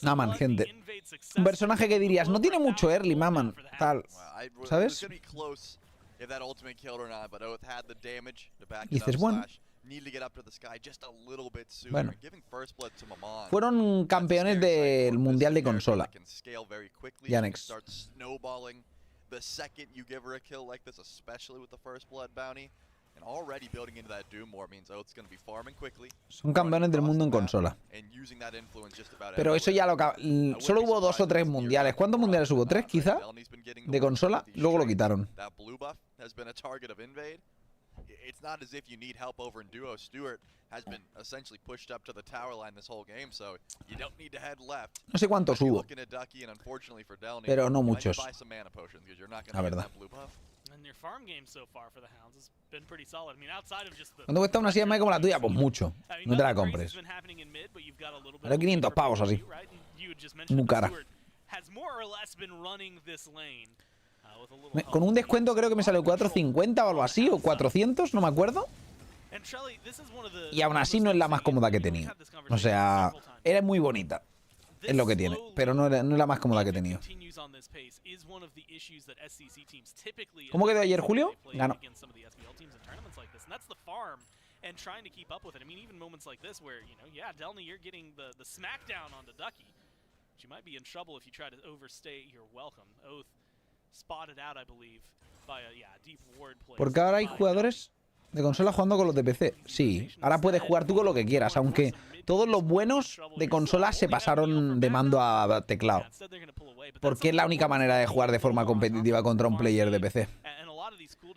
Maman, gente. Un personaje que dirías, no tiene mucho early, Maman. Tal. ¿Sabes? Dices, bueno. Bueno. Fueron campeones del Mundial de Consola. Yanex. Son campeones del mundo en consola. Pero eso ya lo... Solo hubo 2 o 3 mundiales. ¿Cuántos mundiales hubo? ¿3 quizá? De consola. Luego lo quitaron. It's not as if you need help over in duo. Stewart has been essentially pushed up to the tower line this whole game, so you don't need to head left. No sé cuántos hubo, pero no muchos. La verdad. ¿Cuánto cuesta una silla de como la tuya? Pues mucho. No te la compres. Vale 500 pavos así. Muy cara. Con un descuento creo que me salió 450 o algo así, o 400, no me acuerdo. Y aún así no es la más cómoda que he tenido. O sea, era muy bonita. Es lo que tiene, pero no es la más cómoda que he tenido. ¿Cómo quedó ayer, Julio? Ganó. And trying to keep up with it. I mean, even moments like this where, you know, yeah, Delny, you're getting the smackdown on the Ducky. But you might be in trouble if you try to overstay your welcome. Oath spotted out, I believe, by a deep ward play. Porque ahora hay jugadores de consola jugando con los de PC. Sí, ahora puedes jugar tú con lo que quieras, aunque todos los buenos de consola se pasaron de mando a teclado. Porque es la única manera de jugar de forma competitiva contra un player de PC.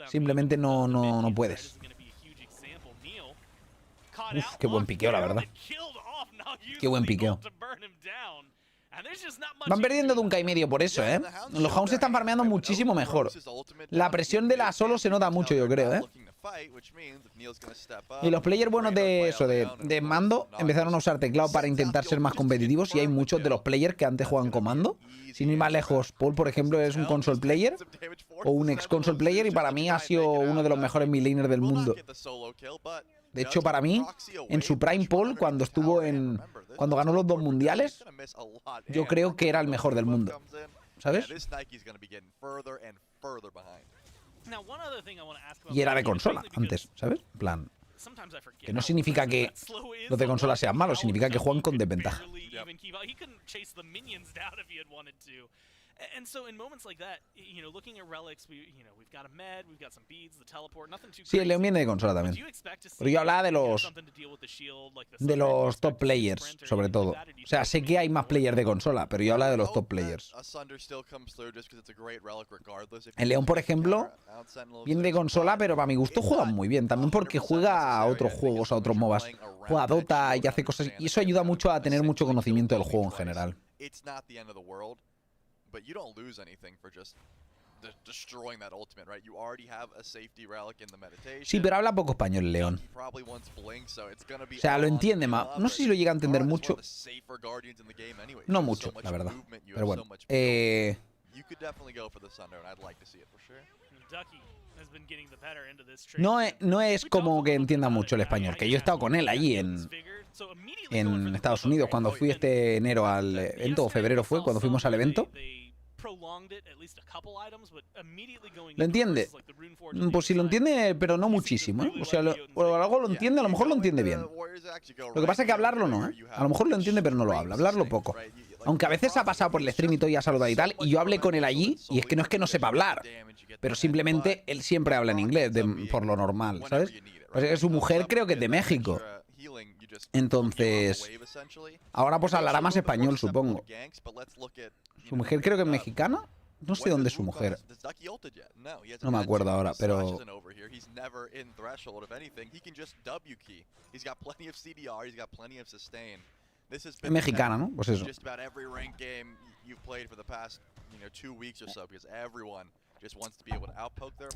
Simplemente no puedes. Uf, qué buen piqueo, la verdad. Qué buen piqueo. Van perdiendo de 1K y medio por eso, ¿eh? Los Hounds están farmeando muchísimo mejor. La presión de la solo se nota mucho, yo creo, ¿eh? Y los players buenos de eso, de mando, empezaron a usar teclado para intentar ser más competitivos. Y hay muchos de los players que antes juegan con mando. Sin ir más lejos, Paul, por ejemplo, es un console player o un ex console player y para mí ha sido uno de los mejores midlaners del mundo. De hecho, para mí, en su prime Paul, cuando ganó los 2 mundiales, yo creo que era el mejor del mundo. ¿Sabes? Y era de consola antes, ¿sabes? En plan, que no significa que los de consola sean malos, significa que juegan con desventaja. Sí, el León viene de consola también. Pero yo hablaba de los top players, sobre todo. O sea, sé que hay más players de consola, pero yo hablaba de los top players. El León, por ejemplo, viene de consola, pero para mi gusto juega muy bien. También porque juega a otros juegos, a otros MOBAs. Juega a Dota y hace cosas. Y eso ayuda mucho a tener mucho conocimiento del juego en general. But you don't lose anything for just destroying that ultimate, right? You already have a safety relic in the meditation. Sí, pero habla poco español, León. O sea, lo entiende más. No sé si lo llega a entender mucho. No mucho, la verdad. Pero bueno. No es como que entienda mucho el español, que yo he estado con él allí en Estados Unidos cuando fui este enero al evento, o febrero fue, cuando fuimos al evento. ¿Lo entiende? Pues sí lo entiende, pero no muchísimo, ¿eh? O sea, algo lo entiende, a lo mejor lo entiende bien. Lo que pasa es que hablarlo no, ¿eh? A lo mejor lo entiende, pero no lo habla. Hablarlo poco. Aunque a veces ha pasado por el stream y todo y ha saludado y tal, y yo hablé con él allí, y es que no sepa hablar. Pero simplemente él siempre habla en inglés, por lo normal, ¿sabes? Pues es que su mujer creo que es de México. Entonces, ahora pues hablará más español, supongo. Su mujer creo que es mexicana. No sé dónde es su mujer. No me acuerdo ahora, pero... Es mexicana, ¿no? Pues eso.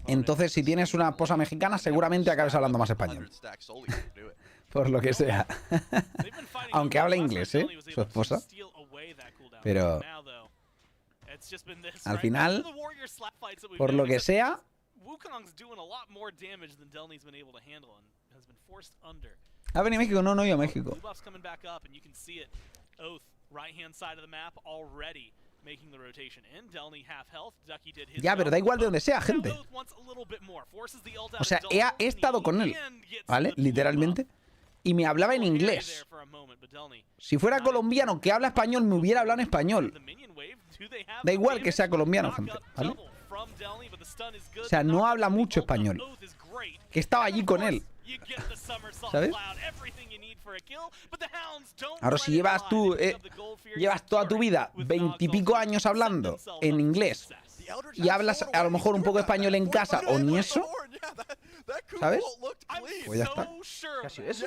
Entonces, si tienes una esposa mexicana, seguramente acabes hablando más español. Por lo que sea. Aunque habla inglés, ¿eh? Su esposa. Pero... al final, por lo que sea... ¿Ha venido a México? No, no he ido a México. Ya, pero da igual de donde sea, gente. O sea, he estado con él, ¿vale? Literalmente. Y me hablaba en inglés. Si fuera colombiano que habla español, me hubiera hablado en español. Da igual que sea colombiano, gente, ¿vale? O sea, no habla mucho español. Que estaba allí con él. ¿Sabes? Ahora, si llevas tú... llevas toda tu vida 20 y pico años hablando en inglés y hablas a lo mejor un poco español en casa o ni eso, ¿sabes? Pues ya está. Casi eso.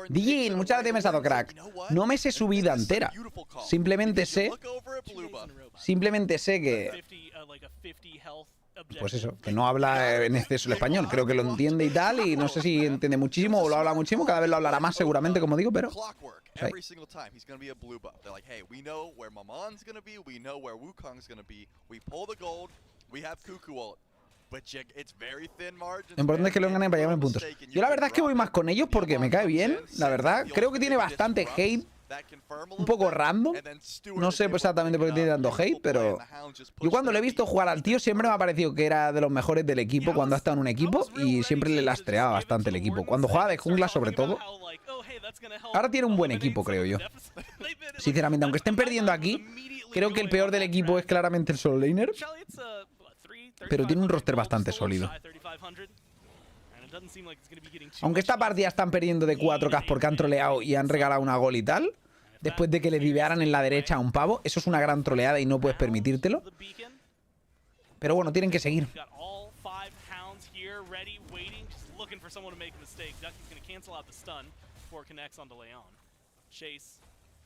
DJ, muchas gracias, mesado, crack. No me sé su vida entera. Simplemente sé que... pues eso, que no habla en exceso el español. Creo que lo entiende y tal, y no sé si entiende muchísimo o lo habla muchísimo. Cada vez lo hablará más seguramente, como digo, pero... ahí. Lo importante es que lo ganen para llevarme en puntos. Yo la verdad es que voy más con ellos porque me cae bien, la verdad. Creo que tiene bastante hate. Un poco random. No sé exactamente por qué tiene tanto hate, pero... yo cuando le he visto jugar al tío siempre me ha parecido que era de los mejores del equipo cuando ha estado en un equipo, y siempre le lastreaba bastante el equipo. Cuando juega de jungla, sobre todo. Ahora tiene un buen equipo, creo yo. Sinceramente, aunque estén perdiendo aquí, creo que el peor del equipo es claramente el solo laner. Pero tiene un roster bastante sólido. Aunque esta partida están perdiendo de 4K porque han troleado y han regalado una gol y tal, después de que le divearan en la derecha a un pavo, eso es una gran troleada y no puedes permitírtelo. Pero bueno, tienen que seguir.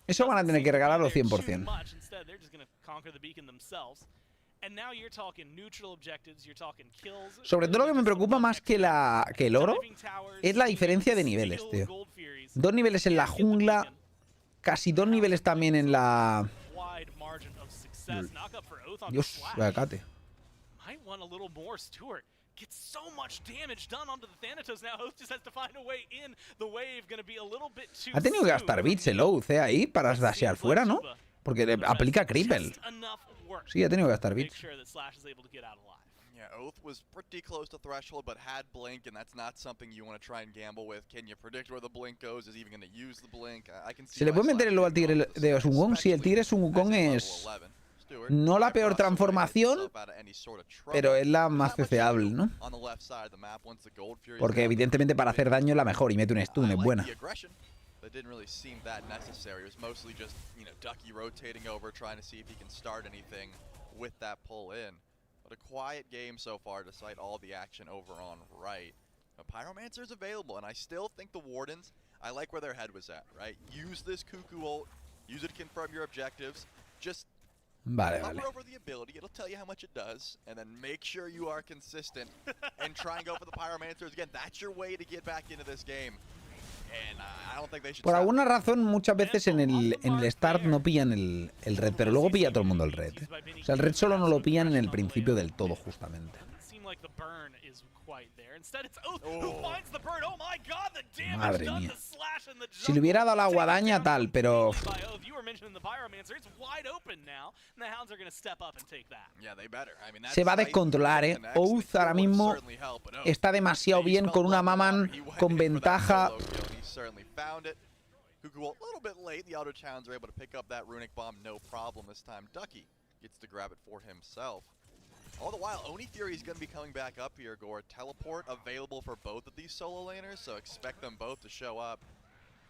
Eso van a tener que regalarlo 100%. Sobre todo lo que me preocupa más que el oro es la diferencia de niveles, tío. 2 niveles en la jungla, casi 2 niveles también en la... Dios, vacate. Ha tenido que gastar bits el Oath ahí para dashear fuera, ¿no? Porque le aplica cripple. Sí, ha tenido que gastar bits. Oath was pretty close to threshold, but had blink, and that's not something you want to try and gamble with. Can you predict where the blink goes? Is even going to use the blink? I can see. ¿Se le puede meter el lobo al tigre de Sun Wukong? Sí, el tigre Sun Wukong es no la peor transformación, pero es la más ceceable, ¿no? Porque evidentemente para hacer daño es la mejor y mete un stun, es buena. That didn't really seem that necessary. It was mostly just, you know, Ducky rotating over, trying to see if he can start anything with that pull in. But a quiet game so far, despite all the action over on right. A Pyromancer is available, and I still think the Wardens, I like where their head was at, right? Use this Cuckoo ult, use it to confirm your objectives. Just hover over the ability, it'll tell you how much it does, and then make sure you are consistent and try and go for the Pyromancers. Again, that's your way to get back into this game. Por alguna razón, muchas veces en el start no pillan el red, pero luego pilla todo el mundo el red. O sea, el red solo no lo pillan en el principio del todo, justamente. Madre mía. Si le hubiera dado la guadaña, tal, pero... se va a descontrolar, ¿eh? Oath ahora mismo está demasiado bien con una Maman con ventaja. All the while, Oni Fury is going to be coming back up here, Gore. Teleport available for both of these solo laners, so expect them both to show up.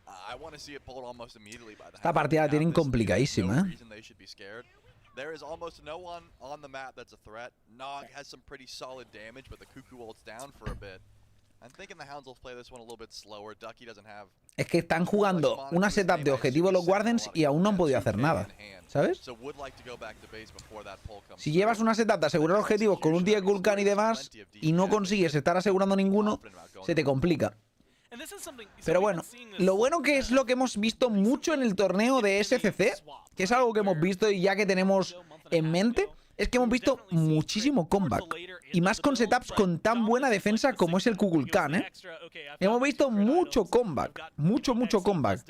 I want to see it pulled almost immediately by the Esta partida la tienen complicadísima, no ¿eh? reason they should be scared. There is almost no one on the map that's a threat. Nog has some pretty solid damage, but the Cuckoo ult's down for a bit. I'm thinking the Hounds will play this one a little bit slower. Ducky doesn't have... Es que están jugando una setup de objetivo los Wardens y aún no han podido hacer nada, ¿sabes? Si llevas una setup de asegurar objetivos con un TIE Kulkan y demás y no consigues estar asegurando ninguno, se te complica. Pero bueno, lo bueno que es lo que hemos visto mucho en el torneo de SCC, que es algo que hemos visto y ya que tenemos en mente, es que hemos visto muchísimo comeback. Y más con setups con tan buena defensa como es el Kukulkan, ¿eh? Hemos visto mucho comeback. Mucho comeback.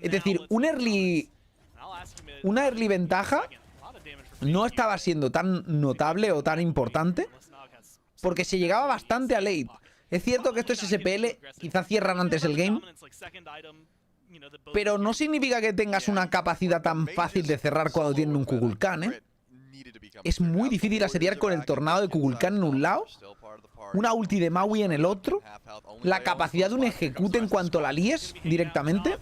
Es decir, una early ventaja no estaba siendo tan notable o tan importante porque se llegaba bastante a late. Es cierto que esto es SPL, quizá cierran antes el game, pero no significa que tengas una capacidad tan fácil de cerrar cuando tienen un Kukulkan, ¿eh? Es muy difícil asediar con el tornado de Kukulkan en un lado, una ulti de Maui en el otro, la capacidad de un ejecute en cuanto la líes directamente.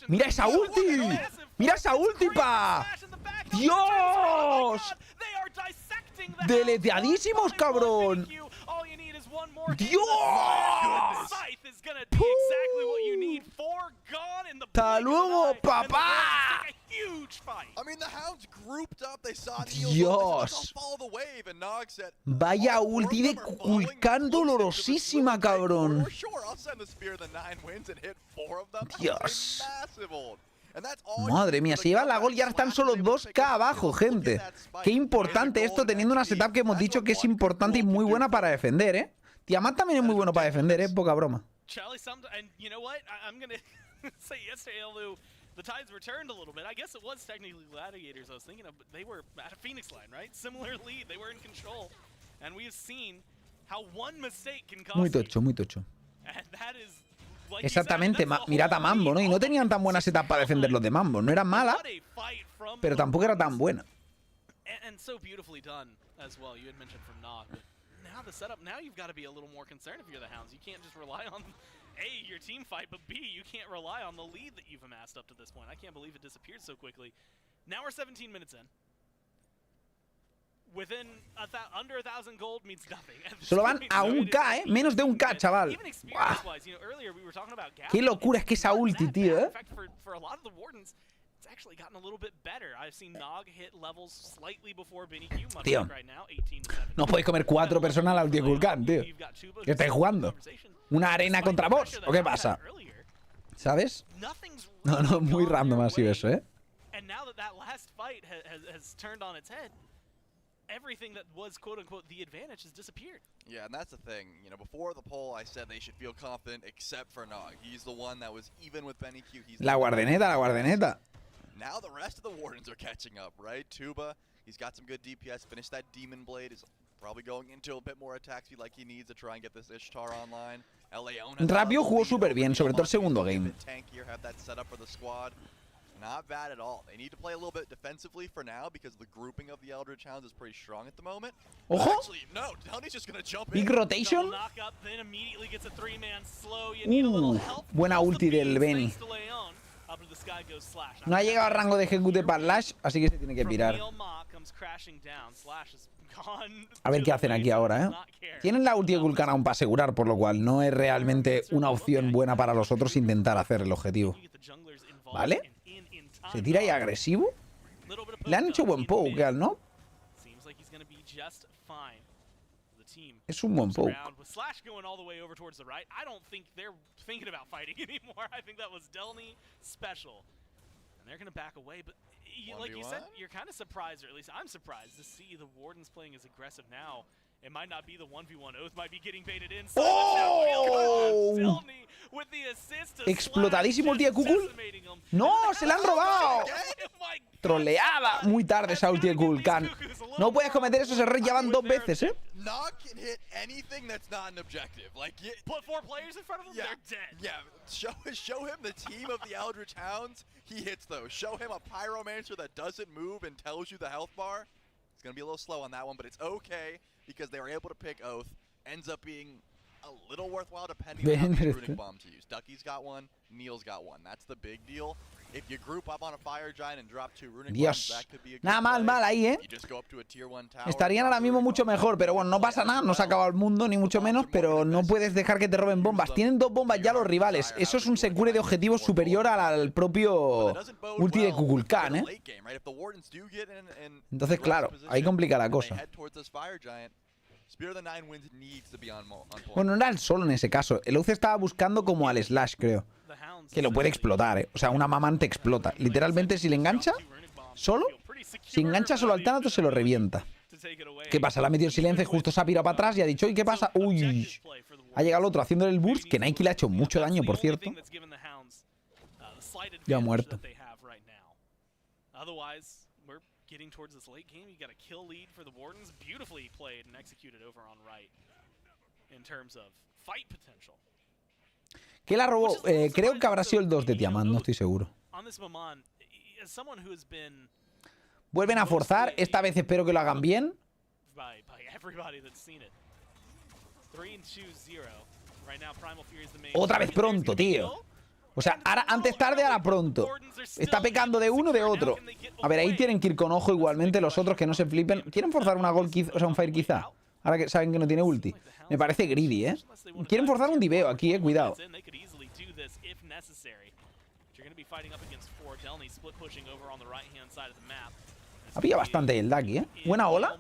¡Mira esa ulti! ¡Mira esa ulti, pa! ¡Dios! ¡Deleteadísimos, cabrón! ¡Dios! ¡Hasta luego, papá! Dios. Vaya ulti de Kukulkan dolorosísima, cabrón. Dios. Madre mía, se lleva la gol y ahora están solo 2K abajo, gente. Qué importante esto teniendo una setup que hemos dicho que es importante y muy buena para defender, ¿eh? Tiamat también es muy bueno para defender, ¿eh? Poca broma. The tides returned a little bit. I guess it was technically Gladiators I was thinking of, but they were at a Phoenix line, right? Similar lead, they were in control. And we have seen how one mistake can cost Muy tocho, muy tocho. And that is, like exactamente, mirad a Mambo, ¿no? Y no tenían tan buena setup para defender los de Mambo. No era mala, pero tampoco era tan buena. And so beautifully done as well. You had mentioned from Nog, but now the setup, now you've got to be a little more concerned if you're the Hounds. You can't just rely on A, your team fight, but B, you can't rely on the lead that you've amassed up to this point. I can't believe it disappeared so quickly. Now we're 17 minutes in. Within under 1,000 gold means nothing. Solo van a 1K, ¿eh? Menos de 1K, chaval. Buah. Qué locura es que esa ulti, tío, ¿eh? Tío, no podéis comer 4 personas a la ulti de Kukulkan, tío. ¿Qué estáis jugando? ¿Una arena contra vos? ¿O qué pasa? ¿Sabes? No, muy random ha sido eso, ¿eh? Everything that was quote-unquote the advantage has disappeared. Yeah, and that's the thing. You know, before the poll, I said they should feel confident, except for Nog. He's the one that was even with Benny Q. La guardeneta. Now the rest of the Wardens are catching up, right? Tuba, he's got some good DPS. Finished that Demon Blade. Is probably going into a bit more attack speed like he needs to try and get this Ishtar online. Rabio jugó súper bien, sobre todo el segundo game. Have that set up for the squad. Not bad at all. They need to play a little bit defensively for now because the grouping of the Eldritch Hounds is pretty strong at the moment. Ojo! Actually, no, Tony's just gonna jump Big in. rotation. Buena ulti del Benny. No ha llegado a rango de ejecute para Lash, así que se tiene que pirar. A ver qué hacen aquí ahora, ¿eh? Tienen la ulti de Kukulkan aún para asegurar, por lo cual no es realmente una opción buena para los otros intentar hacer el objetivo. ¿Vale? Se tira ahí agresivo. Le han hecho buen poke al no. Es un buen poke. Like you said, you're kind of surprised, or at least I'm surprised to see the Wardens playing as aggressive now. It might not be the 1v1 Oath, might be getting baited in. ¡Oh! Explotadísimo el tío Kukul. ¡No! ¡Se la han robado! Troleada. Muy tarde esa ulti de Kukulkan. No puedes cometer esos errores, ya van 2 veces, ¿eh? Nog can hit anything that's not an objective. Like, put 4 players in front of him, they're dead. Yeah, show him the team of the Eldritch Hounds, he hits those. Show him a Pyromancer that doesn't move and tells you the health bar, It's going to be a little slow on that one, but it's okay because they were able to pick Oath. Ends up being a little worthwhile depending on which runic bomb to use. Ducky's got one, Neil's got one. That's the big deal. If you group up on a Fire Giant and drop 2 runic bombs, that could be a good Nada mal, play. mal ahí, You just go up to a tier 1 tower, Estarían ahora mismo mucho mejor, pero bueno, no pasa nada, no se ha acabado el mundo, ni mucho menos, pero no puedes dejar que te roben bombas. Tienen 2 bombas ya los rivales. Eso es un secure de objetivo superior al propio ulti de Kukulkan, ¿eh? Entonces, claro, ahí complica la cosa. Bueno, no era el solo en ese caso. El Oath estaba buscando como al Slash, creo. Que lo puede explotar, ¿eh? O sea, una mamán te explota. Literalmente, si le engancha solo, si engancha solo al Thanatos, se lo revienta. ¿Qué pasa? Le ha metido en silencio y justo se ha pirado para atrás y ha dicho, ¿y qué pasa? Uy. Ha llegado el otro haciéndole el burst, que Nike le ha hecho mucho daño, por cierto. Ya ha muerto. Getting towards this late game, you got a kill lead for the Wardens. Beautifully played and executed over on right in terms of fight potential. ¿Qué la robó? Creo que habrá sido el 2 de Tiamat, no estoy seguro. On this moment, as someone who has been Vuelven a forzar, esta vez espero que lo hagan bien. by everybody that's seen it. 3-2-0. Right now Primal Fury is the main. Otra vez pronto, tío. O sea, ahora, antes tarde, ahora pronto. Está pecando de uno de otro. A ver, ahí tienen que ir con ojo igualmente los otros que no se flipen. ¿Quieren forzar una Gold, o sea, un Fire quizá? Ahora que saben que no tiene ulti. Me parece greedy, ¿eh? Quieren forzar un diveo aquí, cuidado. Había bastante el Ducky, ¿eh? Buena ola.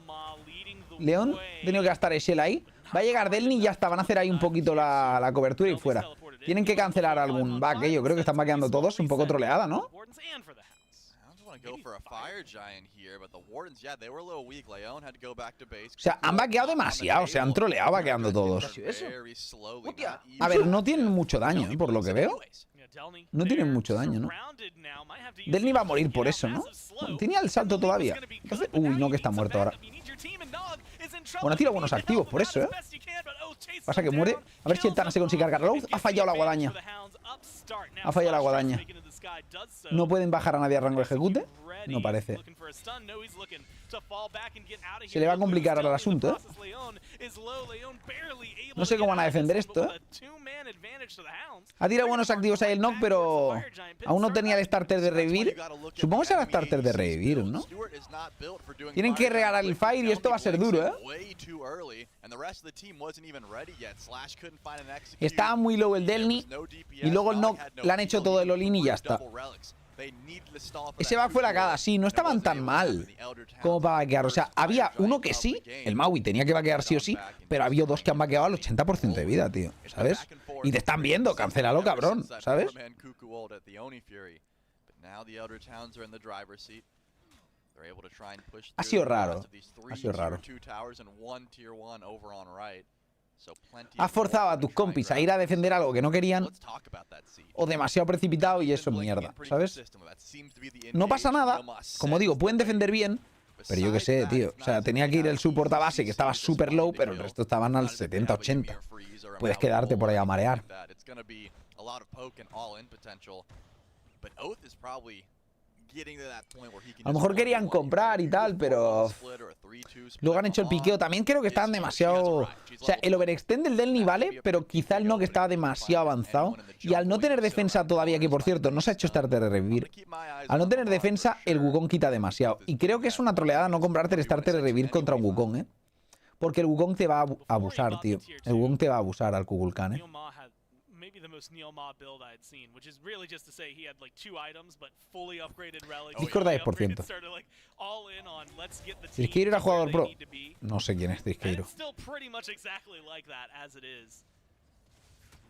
León, ha tenido que gastar Shell ahí. Va a llegar Delny y ya está. Van a hacer ahí un poquito la cobertura y fuera. Tienen que cancelar algún back, ¿eh? Yo creo que están vaqueando todos. Un poco troleada, ¿no? O sea, han vaqueado demasiado. Se han troleado vaqueando todos. A ver, no tienen mucho daño, ¿eh? Por lo que veo. No tienen mucho daño, ¿no? Delny va a morir por eso, ¿no? Bueno, tenía el salto todavía. Entonces, uy, no, que está muerto ahora. Bueno, ha tirado buenos activos por eso, ¿eh? Pasa que muere. A ver si el Tana se consigue cargar. Ha fallado la guadaña. Ha fallado la guadaña. ¿No pueden bajar a nadie a rango ejecute? No parece. Se le va a complicar ahora el asunto, ¿eh? No sé cómo van a defender esto, ¿eh? Ha tirado buenos activos ahí el knock, pero aún no tenía el starter de revivir. Supongo que será el starter de revivir, ¿no? Tienen que regalar el fire y esto va a ser duro, ¿eh? Estaba muy low el Delny y luego el knock le han hecho todo el all-in y ya está. Ese back fue la cagada, sí, no estaban tan mal como para vaquear. O sea, había uno que sí, el Maui tenía que vaquear sí o sí, pero había dos que han vaqueado al 80% de vida, tío, ¿sabes? Y te están viendo, cancélalo, cabrón, ¿sabes? Ha sido raro, ha sido raro. Has forzado a tus compis a ir a defender algo que no querían o demasiado precipitado y eso es mierda, ¿sabes? No pasa nada, como digo, pueden defender bien, pero yo qué sé, tío. O sea, tenía que ir el support a base que estaba súper low, pero el resto estaban al 70-80. Puedes quedarte por ahí a marear. A lo mejor querían comprar y tal, pero luego han hecho el piqueo. También creo que estaban demasiado... O sea, el overextend del Delny vale, pero quizá el no que estaba demasiado avanzado. Y al no tener defensa todavía, que por cierto no se ha hecho starter de revivir, al no tener defensa, el Wukong quita demasiado. Y creo que es una troleada no comprarte el starter de revivir contra un Wukong, ¿eh? Porque el Wukong te va a abusar, tío. El Wukong te va a abusar al Kukulkan, ¿eh? Maybe the most Neil Ma build I had seen, which is really just to say he had like 2 items, but fully upgraded relics. Discord 10%. Triskeiro era jugador pro. No sé quién es Triskeiro. Still pretty much exactly like that as it is.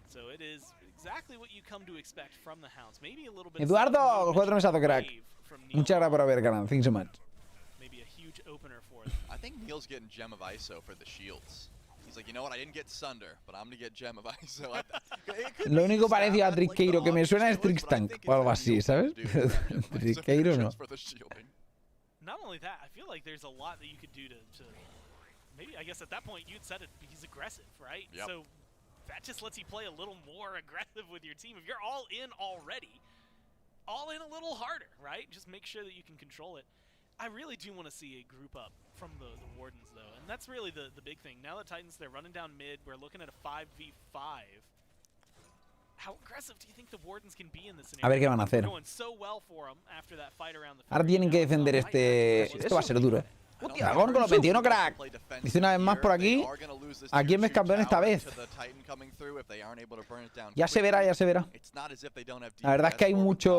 So it is exactly what you come to expect from the Hounds. Maybe a little bit. Eduardo, 4 mesazo, crack. Muchas gracias por haber ganado. Thanks so much. Maybe a huge opener for them. I think Neil's getting Gem of ISO for the shields. He's like, you know what, I didn't get Sunder, but I'm gonna get Gem of ISO. Lo único parecido a Triskeiro que me suena es Trixtank o algo así, ¿sabes? Triskeiro no. Not only that, I feel like there's a lot that you could do to maybe, I guess at that point you'd said it, he's aggressive, right? Yep. So that just lets you play a little more aggressive with your team. If you're all in already, all in a little harder, right? Just make sure that you can control it. I really do want to see a group up from the Wardens, though, and that's really the big thing. Now that Titans, they're running down mid, we're looking at a 5v5. How aggressive do you think the Wardens can be in this scenario? A ver qué van a hacer. Going so well for them after that fight around the Ahora tienen que defender este... Esto va a ser duro, Dragón con los 21 crack. Dice una vez más por aquí. ¿A quién ves campeón esta vez? Ya se verá, ya se verá. La verdad es que hay mucha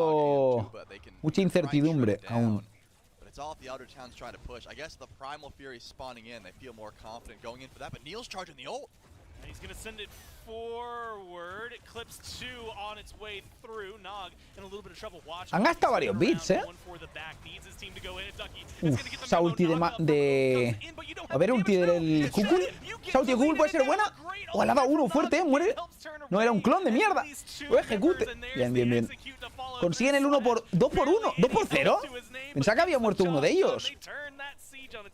incertidumbre aún. It's all if the outer towns try to push. I guess the Primal Fury spawning in, they feel more confident going in for that, but Neil's charging the ult. He's going to send it forward. It clips 2 on its way through. Nog in a little bit of trouble. Watch. Han gastado varios bits, Esa ulti de... A ver, ulti del Kukul. Esa ulti de Kukul puede ser buena. Oh, le ha dado uno fuerte, muere. No, era un clon de mierda. Lo ejecute. Bien, bien, bien. Consiguen el 1 por 2 por 1, 2 por 0. Pensaba que había muerto uno de ellos.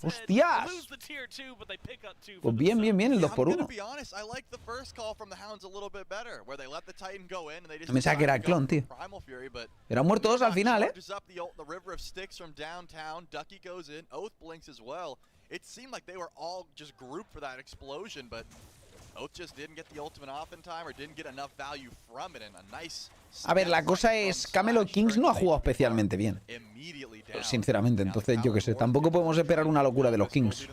¡Hostias! Pues bien, bien, bien, el 2 por 1. Pensaba que era el clon, tío. Pero han muerto dos al final, A ver, la cosa es, Camelot Kings no ha jugado especialmente bien, sinceramente, entonces yo qué sé, tampoco podemos esperar una locura de los Kings.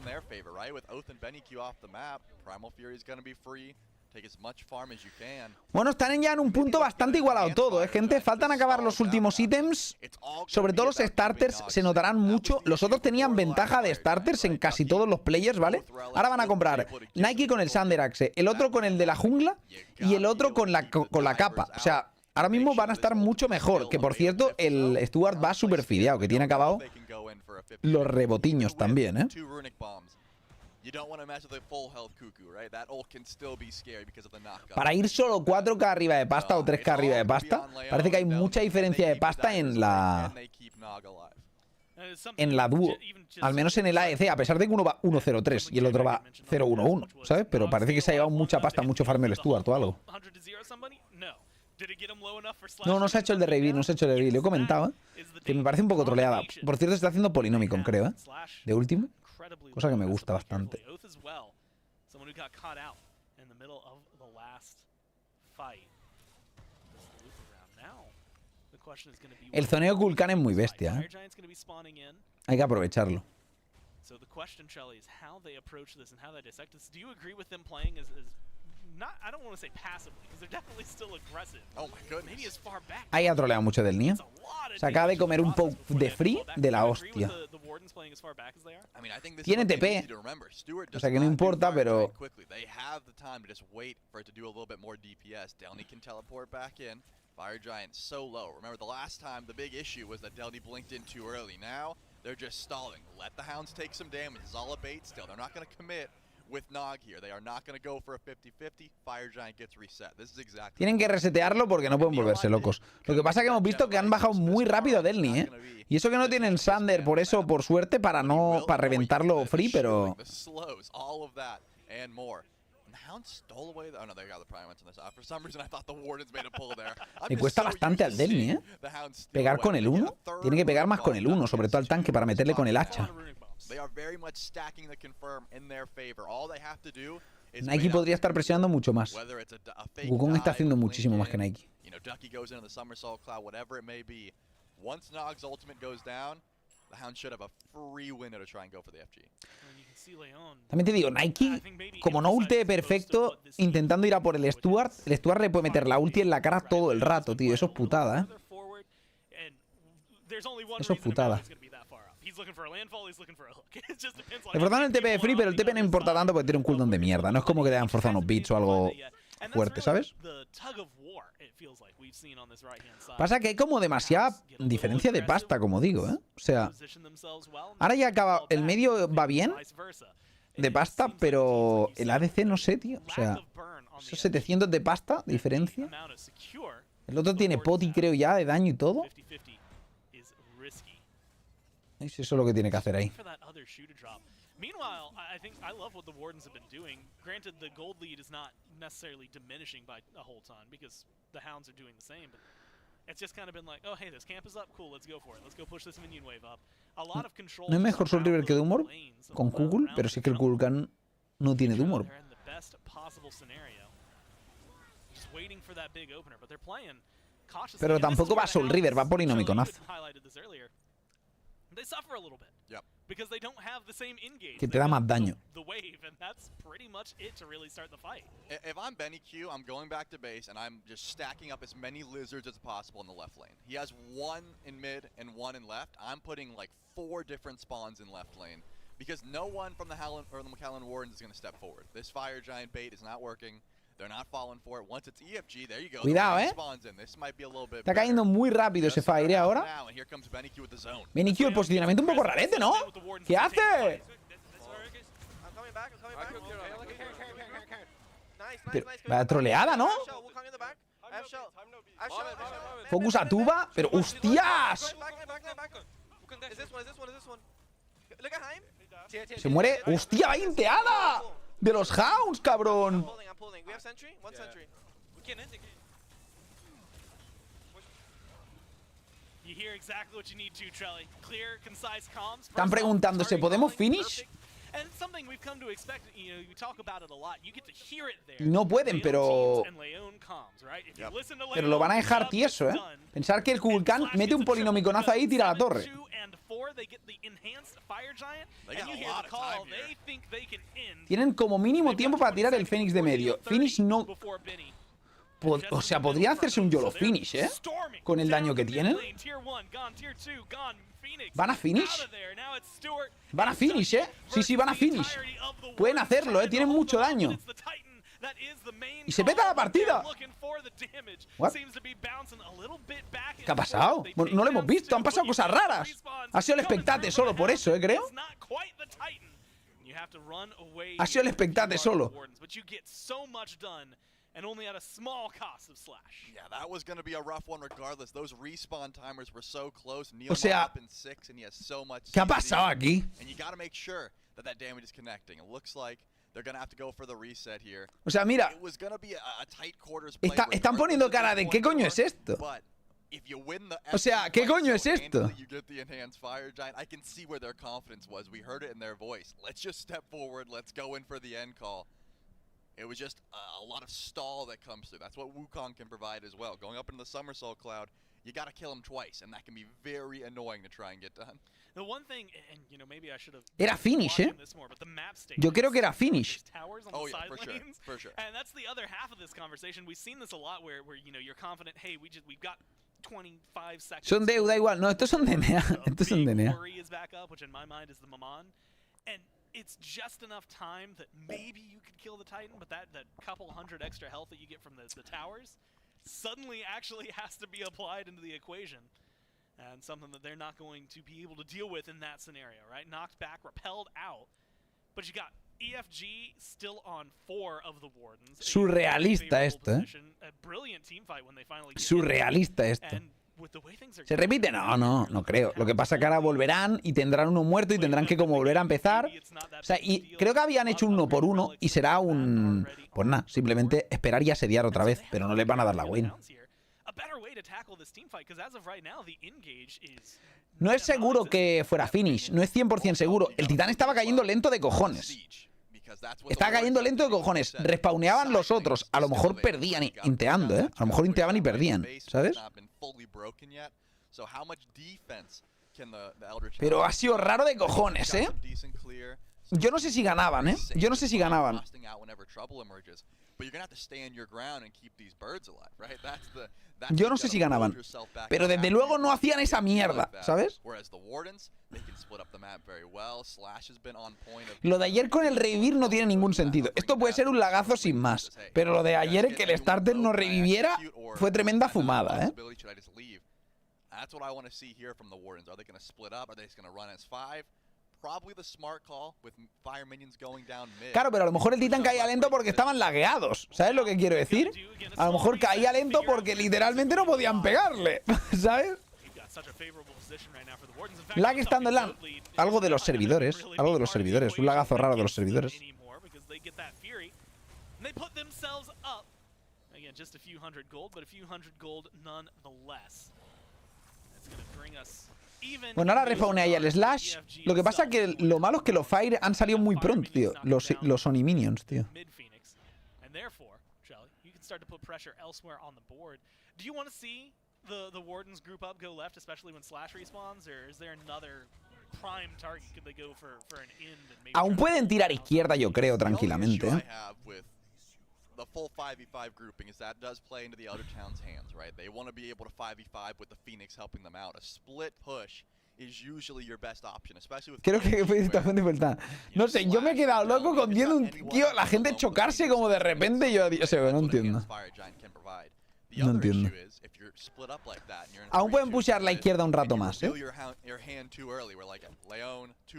Bueno, están ya en un punto bastante igualado todo, gente. Faltan acabar los últimos ítems. Sobre todo los starters se notarán mucho. Los otros tenían ventaja de starters en casi todos los players, ¿vale? Ahora van a comprar Nike con el Sander Axe, el otro con el de la jungla y el otro con la capa. O sea, ahora mismo van a estar mucho mejor. Que por cierto, el Stuart va súper fideado, que tiene acabado los rebotiños también, Para ir solo 4K arriba de pasta o 3K arriba de pasta, parece que hay mucha diferencia de pasta en la dúo. Al menos en el AEC, a pesar de que uno va 1-0-3 y el otro va 0-1-1, ¿sabes? Pero parece que se ha llevado mucha pasta, mucho farmeo el Stuart o algo. No, no se ha hecho el de revivir, no se ha hecho el de revivir. Lo he comentado, que me parece un poco troleada. Por cierto, se está haciendo Polynomicon, creo, de último. Cosa que me gusta bastante. El zoneo Kulkan es muy bestia, Hay que aprovecharlo. Ahí ha troleado mucho del Nia. Se acaba de comer un poke de free de la hostia. Tiene TP, o sea que no importa, pero... Fire Giant so low. Remember the last time the big issue was that Delny blinked in too early. Now they're just stalling. Let the Hounds take some damage. It's all a bait still. They're not going to commit with Nog here. They are not going to go for a 50-50. Fire Giant gets reset. This is exactly. Tienen que resetearlo porque no pueden volverse locos. Lo que pasa es que hemos visto que han bajado muy rápido a Delny, Y eso que no tienen Sander, por eso, por suerte, para reventarlo free, pero... Le cuesta bastante al Delny, Pegar con el 1. Tiene que pegar más con el 1, sobre todo al tanque, para meterle con el hacha. Nike podría estar presionando mucho más. Wukong está haciendo muchísimo más que Nike. También te digo, Nike, como no ulte perfecto, intentando ir a por el Stuart le puede meter la ulti en la cara todo el rato, tío. Eso es putada, Eso es putada. Le forzaron el TP de free, pero el TP no importa tanto porque tiene un cooldown de mierda. No es como que te hayan forzado unos beats o algo fuerte, ¿sabes? Pasa que hay como demasiada diferencia de pasta, como digo, O sea, ahora ya acaba... El medio va bien de pasta, pero el ADC no sé, tío. O sea, esos 700 de pasta, de diferencia. El otro tiene poti, creo ya, de daño y todo. Es eso lo que tiene que hacer ahí. Meanwhile, I love what the Wardens have been doing. Granted, the gold lead is not necessarily diminishing by a whole ton because the Hounds are doing the same, but it's just kind of been like, oh, hey, this camp is up, cool, let's go for it. Let's go push this minion wave up. A lot of control No es mejor Soul River que Dumor lanes con Kugul, pero sí que el Kulkan no tiene Dumor. They're in the best possible scenario. Just waiting for that big opener, but they're playing cautiously. Pero And this is tampoco va where the Soul River, va Hounds, Polinómiconazo. Charlie, you highlighted this earlier. They suffer a little bit. Yep. Because they don't have the same engage. Que te They've da got más daño. The wave, and that's pretty much it to really start the fight. If I'm Benny Q, I'm going back to base and I'm just stacking up as many lizards as possible in the left lane. He has one in mid and one in left. I'm putting like 4 different spawns in left lane because no one from the McAllen Wardens is going to step forward. This fire giant bait is not working. They're not falling for it. Once it's EFG, there you go. Cuidado, Spawns in. This might be a little bit Está cayendo muy rápido ese Fire ahora. now, and here comes Benny Q with the zone. Benny Q, el posicionamiento un poco rarete, ¿no? ¿Qué hace? I'm coming back. Pero, vaya troleada, ¿no? Focus a tuba, pero ¡hostias! Se muere. ¡Hostia, va inteada! De los Hounds, cabrón. You hear exactly what you need to, Trelly. Clear, concise comms. Están preguntándose, ¿podemos finish? And something we've come to expect, you know, you talk about it a lot. You get to hear it there. No pueden, pero... Pero lo van a dejar tieso, ¿eh? Pensar que el Kulkan mete un polinómiconazo ahí y tira a la torre. Tienen como mínimo tiempo para tirar el Fénix de medio. Fénix no... O sea, podría hacerse un YOLO finish, ¿eh? Con el daño que tienen. ¿Van a finish? Van a finish, ¿eh? Sí, van a finish. Pueden hacerlo, ¿eh? Tienen mucho daño. Y se peta la partida. What? ¿Qué ha pasado? Bueno, no lo hemos visto. Han pasado cosas raras. Ha sido el espectate solo por eso, creo. Ha sido el espectate solo. And only at a small cost of Slash. Yeah, that was going to be a rough one regardless. Those respawn timers were so close. O sea, up in 6 and he has so much ¿qué ha pasado aquí? And you got to make sure that that damage is connecting. It looks like they're going to have to go for the reset here. O sea, mira, It was going to be a tight quarters play. están poniendo cara de ¿qué coño es esto? But if you win the O sea, ¿qué coño es esto? You get the enhanced fire giant. I can see where their confidence was. We heard it in their voice. Let's just step forward. Let's go in for the end call. It was just a lot of stall that comes through. That's what Wukong can provide as well. Going up into the Somersault Cloud, you got to kill him twice, and that can be very annoying to try and get done. The one thing, and you know, maybe I should have Era finish, ¿eh? Yo creo que era finish. Oh yeah, for sure. And that's the other half of this conversation. We've seen this a lot where you know, you're confident, hey, we've got 25 seconds. Son deuda igual. No, estos son DNA. Estos son DNA. Is back up, which in my mind is the Maman. And it's just enough time that maybe you could kill the Titan, but that couple hundred extra health that you get from the towers suddenly actually has to be applied into the equation. And something that they're not going to be able to deal with in that scenario, right? Knocked back, repelled out. But you got EFG still on 4 of the Wardens. Surrealista esto, ¿eh? A brilliant team fight when they finally get Surrealista esto. ¿Se repite? No creo. Lo que pasa es que ahora volverán y tendrán uno muerto y tendrán que como volver a empezar. O sea, y creo que habían hecho un 1 por 1 y será un... Pues nada, simplemente esperar y asediar otra vez, pero no les van a dar la win. No es seguro que fuera finish, no es 100% seguro. El titán estaba cayendo lento de cojones. Estaba cayendo lento de cojones. Respawneaban los otros. A lo mejor perdían inteando, ¿eh? A lo mejor inteaban y perdían, ¿sabes? Pero ha sido raro de cojones, ¿eh? Yo no sé si ganaban, ¿eh? Yo no sé si ganaban. Yo no sé si ganaban. Pero desde luego no hacían esa mierda, ¿sabes? Lo de ayer con el revivir no tiene ningún sentido. Esto puede ser un lagazo sin más. Pero lo de ayer que el starter no reviviera fue tremenda fumada, ¿eh? Claro, pero a lo mejor el titán caía lento porque estaban lagueados. ¿Sabes lo que quiero decir? A lo mejor caía lento porque literalmente no podían pegarle. ¿Sabes? Lag estando en LAN. Algo de los servidores. Algo de los servidores. Un lagazo raro de los servidores. Just a few hundred gold, but a few hundred gold nonetheless. That's going to bring us Bueno, ahora respawnea ahí el Slash. Lo que pasa es que lo malo es que los Fire han salido muy pronto, tío. Los Sony Minions, tío. Do you want to see the Wardens group up go left, especially when Slash respawns, or is there another prime target? Could they go for an end and maybe Aún pueden tirar izquierda, yo creo, tranquilamente, ¿eh? The full 5v5 grouping is that does play into the Elder Town's hands, right? They want to be able to 5v5 with the Phoenix helping them out. A split push is usually your best option, especially with Creo que fue directamente vuelta. No sé, yo me he quedado loco con viendo un tío, la gente chocarse como de repente y yo, o sea, no entiendo. No entiendo. Aún pueden pushear la izquierda un rato más, ¿eh?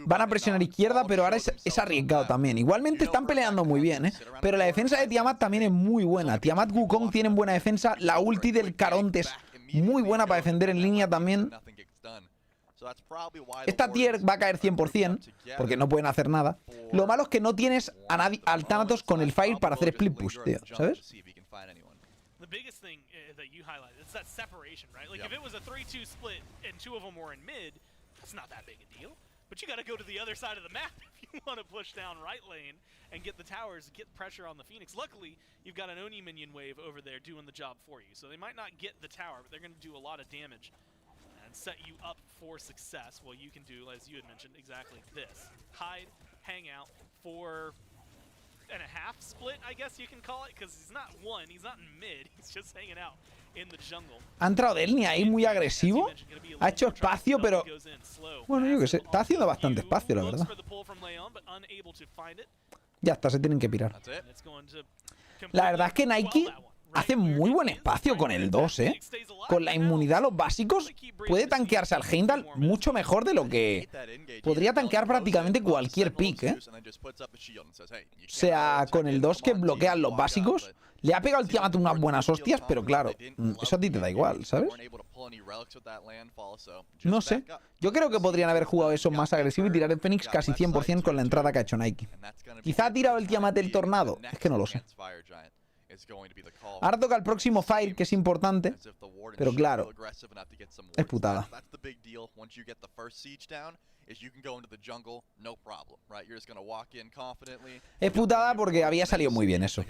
Van a presionar izquierda, pero ahora es arriesgado también. Igualmente están peleando muy bien, ¿eh? Pero la defensa de Tiamat también es muy buena. Tiamat Wukong tienen buena defensa. La ulti del Caronte es muy buena para defender en línea también. Esta tier va a caer 100%, porque no pueden hacer nada. Lo malo es que no tienes a nadie, al Thanatos con el Fire para hacer split push, tío, ¿sabes? The biggest thing that you highlighted, it's that separation, right? Like if it was a 3-2 split and two of them were in mid, that's not that big a deal. But you got to go to the other side of the map if you want to push down right lane and get the towers, get pressure on the Phoenix. Luckily, you've got an Oni minion wave over there doing the job for you. So they might not get the tower, but they're going to do a lot of damage and set you up for success. Well, you can do, as you had mentioned, exactly this. Hide, hang out for and a half split, I guess you can call it, because he's not one, he's not in mid, he's just hanging out in the jungle. Ha entrado Delny ahí muy agresivo. Ha hecho espacio, pero bueno, yo qué sé. Está haciendo bastante espacio, la verdad. Ya está, se tienen que pirar. La verdad es que Nike hace muy buen espacio con el 2, ¿eh? Con la inmunidad a los básicos, puede tanquearse al Heimdall mucho mejor de lo que podría tanquear prácticamente cualquier pick, ¿eh? O sea, con el 2 que bloquean los básicos, le ha pegado el Tiamat unas buenas hostias, pero claro, eso a ti te da igual, ¿sabes? No sé. Yo creo que podrían haber jugado eso más agresivo y tirar el Fénix casi 100% con la entrada que ha hecho Nike. Quizá ha tirado el Tiamat del Tornado, es que no lo sé. Ahora toca el próximo Fire, que es importante, pero claro, es putada. Es putada porque había salido muy bien eso.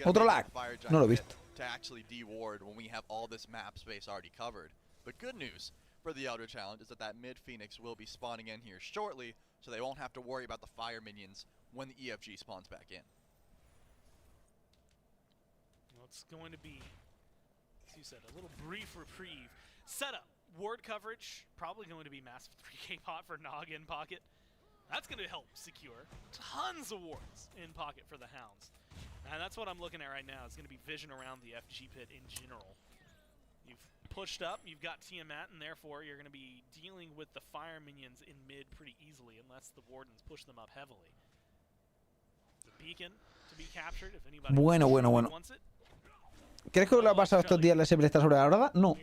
Otro lag, no lo he visto. For the Elder Challenge is that mid Phoenix will be spawning in here shortly, so they won't have to worry about the fire minions when the EFG spawns back in. It's going to be, as you said, a little brief reprieve. Setup, ward coverage, probably going to be massive 3k pot for Nog in pocket. That's going to help secure tons of wards in pocket for the Hounds. And that's what I'm looking at right now. It's going to be vision around the FG pit in general. You've pushed up, you've got Tiamat, and therefore you're going to be dealing with the fire minions in mid pretty easily unless the Wardens push them up heavily. The beacon to be captured if anybody wants it. ¿Crees que lo que ha pasado estos días la SWC está sobre la hora? No.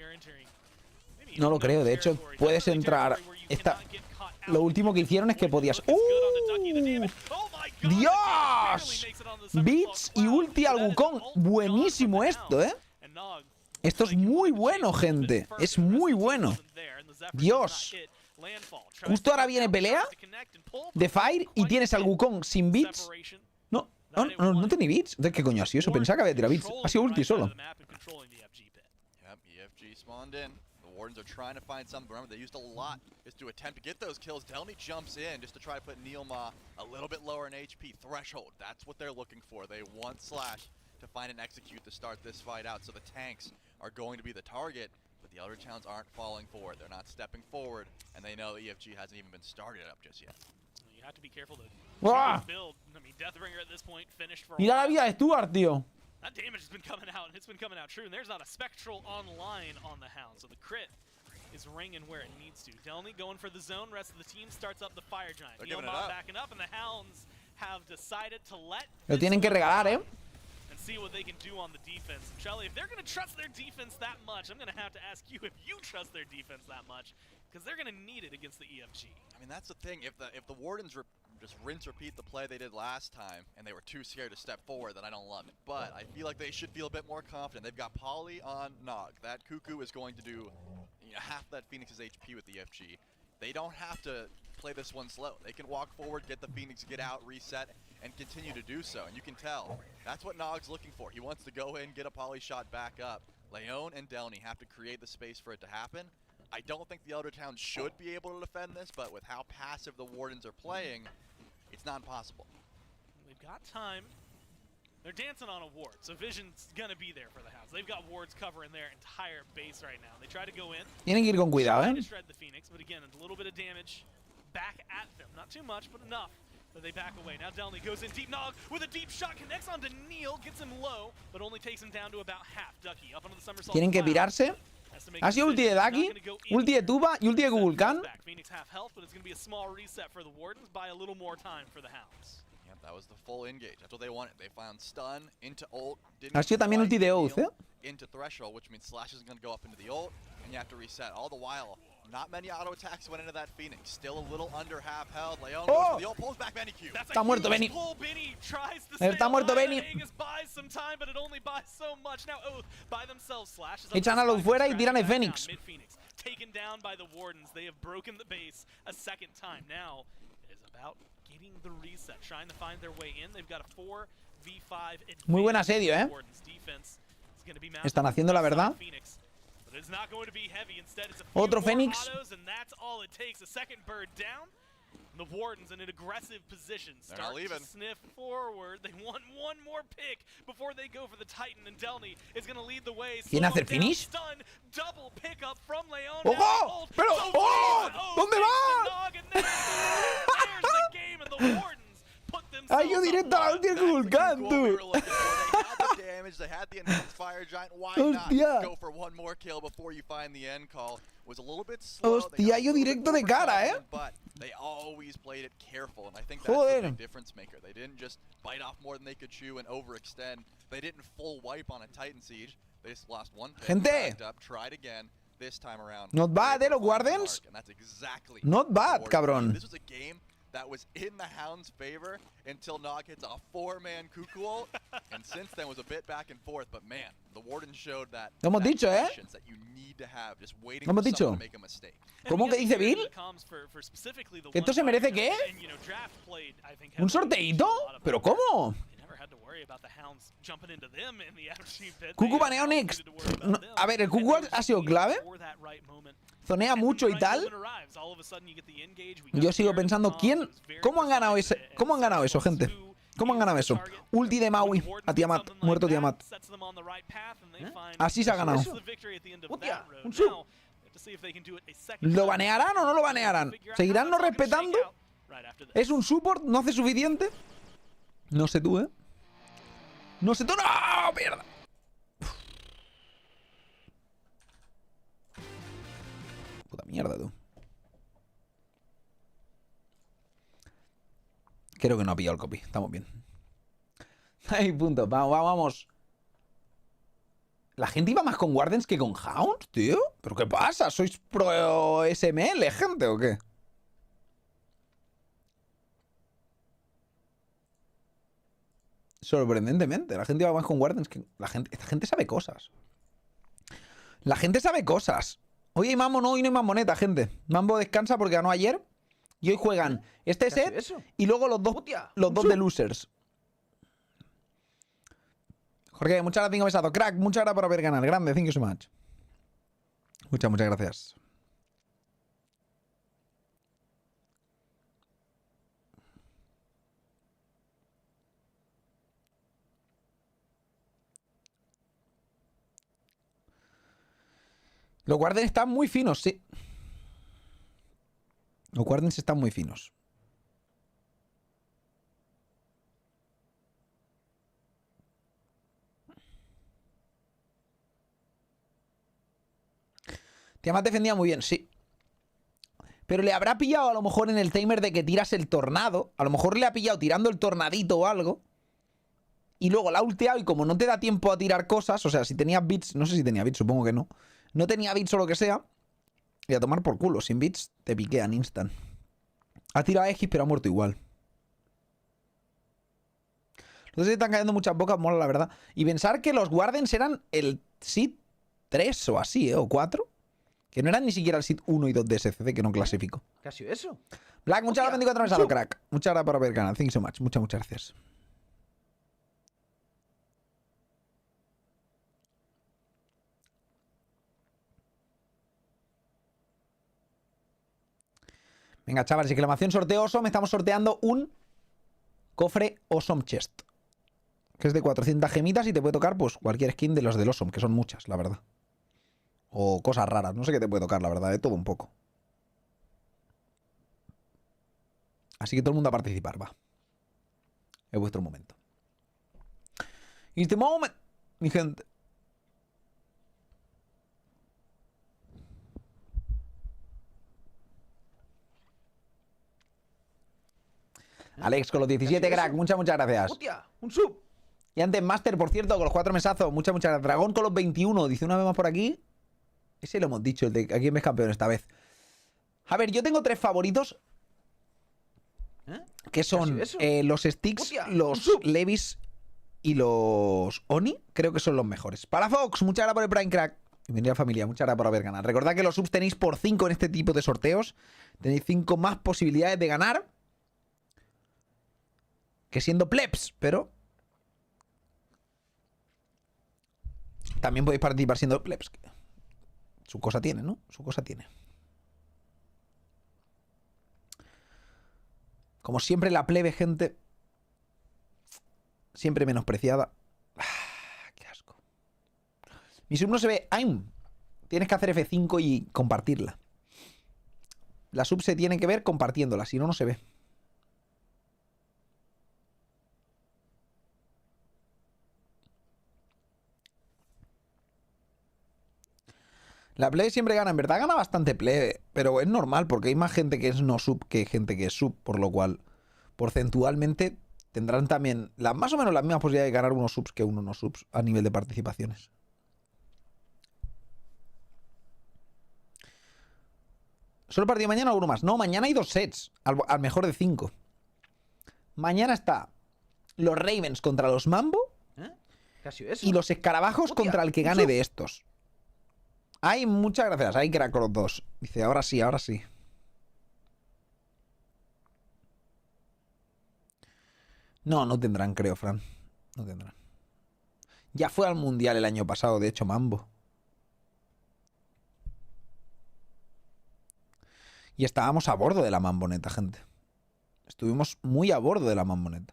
No lo creo. De hecho, puedes entrar. Lo último que hicieron es que podías. ¡Dios! Beats y ulti al Wukong. Buenísimo esto, ¿eh? Esto es muy bueno, gente. Es muy bueno. Dios. Justo ahora viene pelea de Fire y tienes al Wukong sin Beats. No tiene Beats. ¿Qué coño ha sido eso? Pensaba que había tirado Beats. Ha sido ulti solo. Wardens are trying to find something. Remember, they used a lot is to attempt to get those kills. Delny jumps in just to try to put Neilma a little bit lower in HP. Threshold, that's what they're looking for. They want Slash to find and execute to start this fight out. So the tanks are going to be the target, but the Elder Towns aren't falling forward. They're not stepping forward, and they know EFG hasn't even been started up just yet. You have to be careful to build. I mean, Deathbringer at this point finished for a Mira la vida de Stuart, tío. That damage has been coming out, and it's been coming out true, and there's not a Spectral online on the Hound, so the crit is ringing where it needs to. Delny going for the zone, rest of the team starts up the Fire Giant. Neilma backing up, and the Hounds have decided to let Lo tienen que regalar, ¿eh? And see what they can do on the defense. And Shelly, if they're going to trust their defense that much, I'm going to have to ask you if you trust their defense that much, because they're going to need it against the EFG. I mean, that's the thing. If the Wardens just rinse repeat the play they did last time and they were too scared to step forward, then I don't love it. But I feel like they should feel a bit more confident. They've got Polly on Nog. That Cuckoo is going to do you know, half that Phoenix's HP with the FG. They don't have to play this one slow. They can walk forward, get the Phoenix, get out, reset, and continue to do so. And you can tell that's what Nog's looking for. He wants to go in, get a poly shot back up. Leon and Delny have to create the space for it to happen. I don't think the Elder Town should be able to defend this, but with how passive the Wardens are playing, it's not impossible. They've got time. They're dancing on a ward, so Vision's gonna be there for the house. They've got wards covering their entire base right now. They try to go in. Tienen que ir con cuidado, Trying ¿eh? to shred the Phoenix, but again, a little bit of damage back at them. Not too much, but enough that they back away. Now Delny goes in deep. Nog with a deep shot, connects onto Neil, gets him low, but only takes him down to about half. Ducky up onto the somersault. Tienen que pirarse. Ha sido ulti de Ducky, ulti de Tuba y ulti de Kukulkan. Phoenix half health, but it's going to be a small reset for the Wardens. Buy a little more time for the Hounds. Yep, that was the full engage. That's what they wanted. They found stun into ult. Ha sido también ulti de Oath, ¿eh? Into threshold, which means Slash isn't going to go up into the ult, and you have to reset. All the while, not many auto attacks went into that Phoenix. Still a little under half held. Leon goes for the ult, pulls back Benny Q. Está muerto Benny. Está muerto Benny. Buys some time, but it only buys so much. Now Oath by themselves. Slash is Echan a los fuera y tiran el Fénix. Mid-Phoenix taken down by the Wardens. They have broken the base a second time. Now it is about getting the reset, trying to find their way in. They've got a 4v5 advantage. Muy buen asedio, ¿eh? Wardens defense is going to be Están haciendo la verdad. Phoenix. But it's not going to be heavy. Instead, it's a Otro few more Fénix. autos, and that's all it takes. A second bird down. The Wardens in an aggressive position They're not start leaving. to sniff forward. They want one more pick before they go for the Titan, and Delny is going to lead the way. ¿Quién hace el Slow down, finish? Stun, double pickup from Leon. ¡Ojo! ¡Pero! ¡Oh! ¿Dónde va? There's the game, and the Wardens put themselves ¡Ay, yo directo a la ulti de Kukulkan, What we were tú! looking for. They had the damage, they had the enhanced fire giant. Why not Hostia. go for one more kill before you find the end call? Was a little bit slow. They Hostia, got a yo little bit directo de cara, overconfident, But they always played it careful, and I think that's Joder. the big difference maker. They didn't just bite off more than they could chew and overextend. They didn't full wipe on a Titan siege. They just lost one pick, Gente. backed up, tried again. This time around. Not bad, they were los able to find the Wardens. mark, and that's exactly Not what bad, the Wardens cabrón. did. This was a game that was in the Hound's favor until Nog hits a 4-man cuckoo ult, and since then was a bit back and forth. But man, the Wardens showed that, Lo hemos that dicho, ¿eh? patience that you need to have, just waiting Lo for hemos someone dicho. to make a mistake. ¿Cómo que dice Bill? ¿Esto se merece qué? ¿Un sorteíto? ¿Pero cómo? Cucu baneado Next. No, a ver, el Cucu ha sido clave. Zonea mucho y tal. Yo sigo pensando, ¿cómo han ganado eso, gente? ¿Cómo han ganado eso? Ulti de Maui a Tiamat, muerto Tiamat. Así se ha ganado. Hostia, un sub. ¿Lo banearán o no lo banearán? ¿Seguirán no respetando? ¿Es un support? ¿No hace suficiente? No sé tú, ¿eh? No sé tú. ¡No! ¡Mierda! Puta mierda, tú. Creo que no ha pillado el copy. Estamos bien. Ay, punto. Vamos. ¿La gente iba más con Wardens que con Hounds, tío? ¿Pero qué pasa? ¿Sois pro SML, gente, o qué? Sorprendentemente, la gente iba más con Wardens que... Esta gente sabe cosas. La gente sabe cosas. Hoy hay Mambo, no, hoy no hay Mamboneta, gente. Mambo descansa porque ganó ayer. Y hoy juegan este ¿Qué hace set eso? y luego los dos Hostia, de losers. Jorge, muchas gracias, 5 besados. Crack, muchas gracias por haber ganado. Grande, thank you so much. Muchas gracias. Los Wardens están muy finos, sí. Los Wardens están muy finos. Tiamat defendía muy bien, sí. Pero le habrá pillado a lo mejor en el timer de que tiras el tornado. A lo mejor le ha pillado tirando el tornadito o algo. Y luego la ha ulteado y como no te da tiempo a tirar cosas, o sea, si tenía bits, no sé si tenía bits, supongo que no. No tenía bits o lo que sea. Y a tomar por culo, sin bits te piquean instant. Ha tirado a X pero ha muerto igual. Entonces están cayendo muchas bocas, mola la verdad. Y pensar que los Wardens eran el SID 3 o así, o 4. Que no eran ni siquiera el SID 1 y 2 de SCC, que no clasifico. ¿Qué ha sido eso? Black, muchas gracias 24 meses a lo crack. Muchas gracias por ver el canal. Thank you so much. Muchas gracias. Venga, chavales, exclamación sorteo Awesome. Estamos sorteando un cofre Awesome Chest. Que es de 400 gemitas y te puede tocar pues cualquier skin de los del Awesome, que son muchas, la verdad. O cosas raras. No sé qué te puede tocar, la verdad. De todo un poco. Así que todo el mundo a participar, va. Es vuestro momento. It's the moment, mi gente. Alex con los 17, crack. Muchas gracias. ¡Hostia! ¡Un sub! Y antes Master, por cierto, con los 4 mesazos. Muchas gracias. Dragón con los 21. Dice una vez más por aquí. Ese lo hemos dicho, el de aquí en Mes Campeón esta vez. A ver, yo tengo 3 favoritos. Que son los Sticks, ¡Hostia! los Levis y los Oni. Creo que son los mejores. Para Fox, muchas gracias por el Prime, crack. Bienvenida familia, muchas gracias por haber ganado. Recordad que los subs tenéis por 5 en este tipo de sorteos. Tenéis 5 más posibilidades de ganar. Que siendo plebs, pero también podéis participar siendo plebs. Su cosa tiene, ¿no? Su cosa tiene. Como siempre la plebe, gente. Siempre menospreciada. Qué asco. Mi sub no se ve. ¡Aim! Tienes que hacer F5 y compartirla. La sub se tiene que ver compartiéndola, si no, no se ve. La plebe siempre gana, en verdad gana bastante plebe, pero es normal porque hay más gente que es no sub que gente que es sub, por lo cual porcentualmente tendrán también más o menos las mismas posibilidades de ganar unos subs que unos no subs a nivel de participaciones. ¿Solo partido mañana o uno más? No, mañana hay 2 sets, al mejor de 5. Mañana está los Ravens contra los Mambo y los Escarabajos contra el que gane de estos. Ay, muchas gracias. Ay, crack los 2. Dice, ahora sí, ahora sí. No, no tendrán, creo, Fran. No tendrán. Ya fue al Mundial el año pasado, de hecho, Mambo. Y estábamos a bordo de la Mamboneta, gente. Estuvimos muy a bordo de la Mamboneta.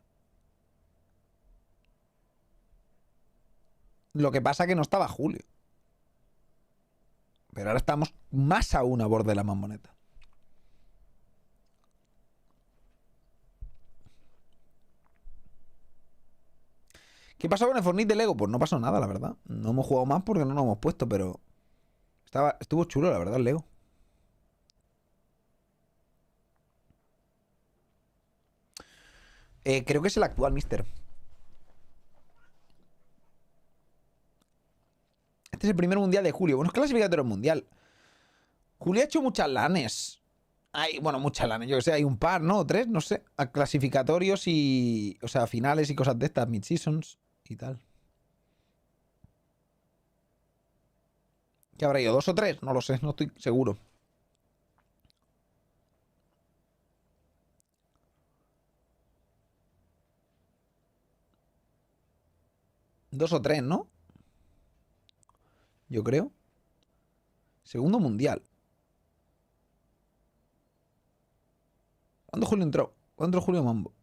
Lo que pasa que no estaba Julio. Pero ahora estamos más aún a bordo de la Mamboneta. ¿Qué pasó con el Fortnite de Lego? Pues no pasó nada, la verdad. No hemos jugado más porque no nos hemos puesto, pero estuvo chulo, la verdad, el Lego. Creo que es el actual, mister. Este es el primer mundial de Julio. Bueno, es clasificatorio mundial. Julio ha hecho muchas lanes. Bueno, muchas lanes. Yo que sé, hay un par, ¿no? 3, no sé. A clasificatorios y... O sea, finales y cosas de estas. Mid-seasons y tal. ¿Qué habrá ido? ¿2 o 3? No lo sé, no estoy seguro. ¿2 o 3, no? Yo creo. Segundo mundial. ¿Cuándo Julio entró? ¿Cuándo entró Julio Mambo?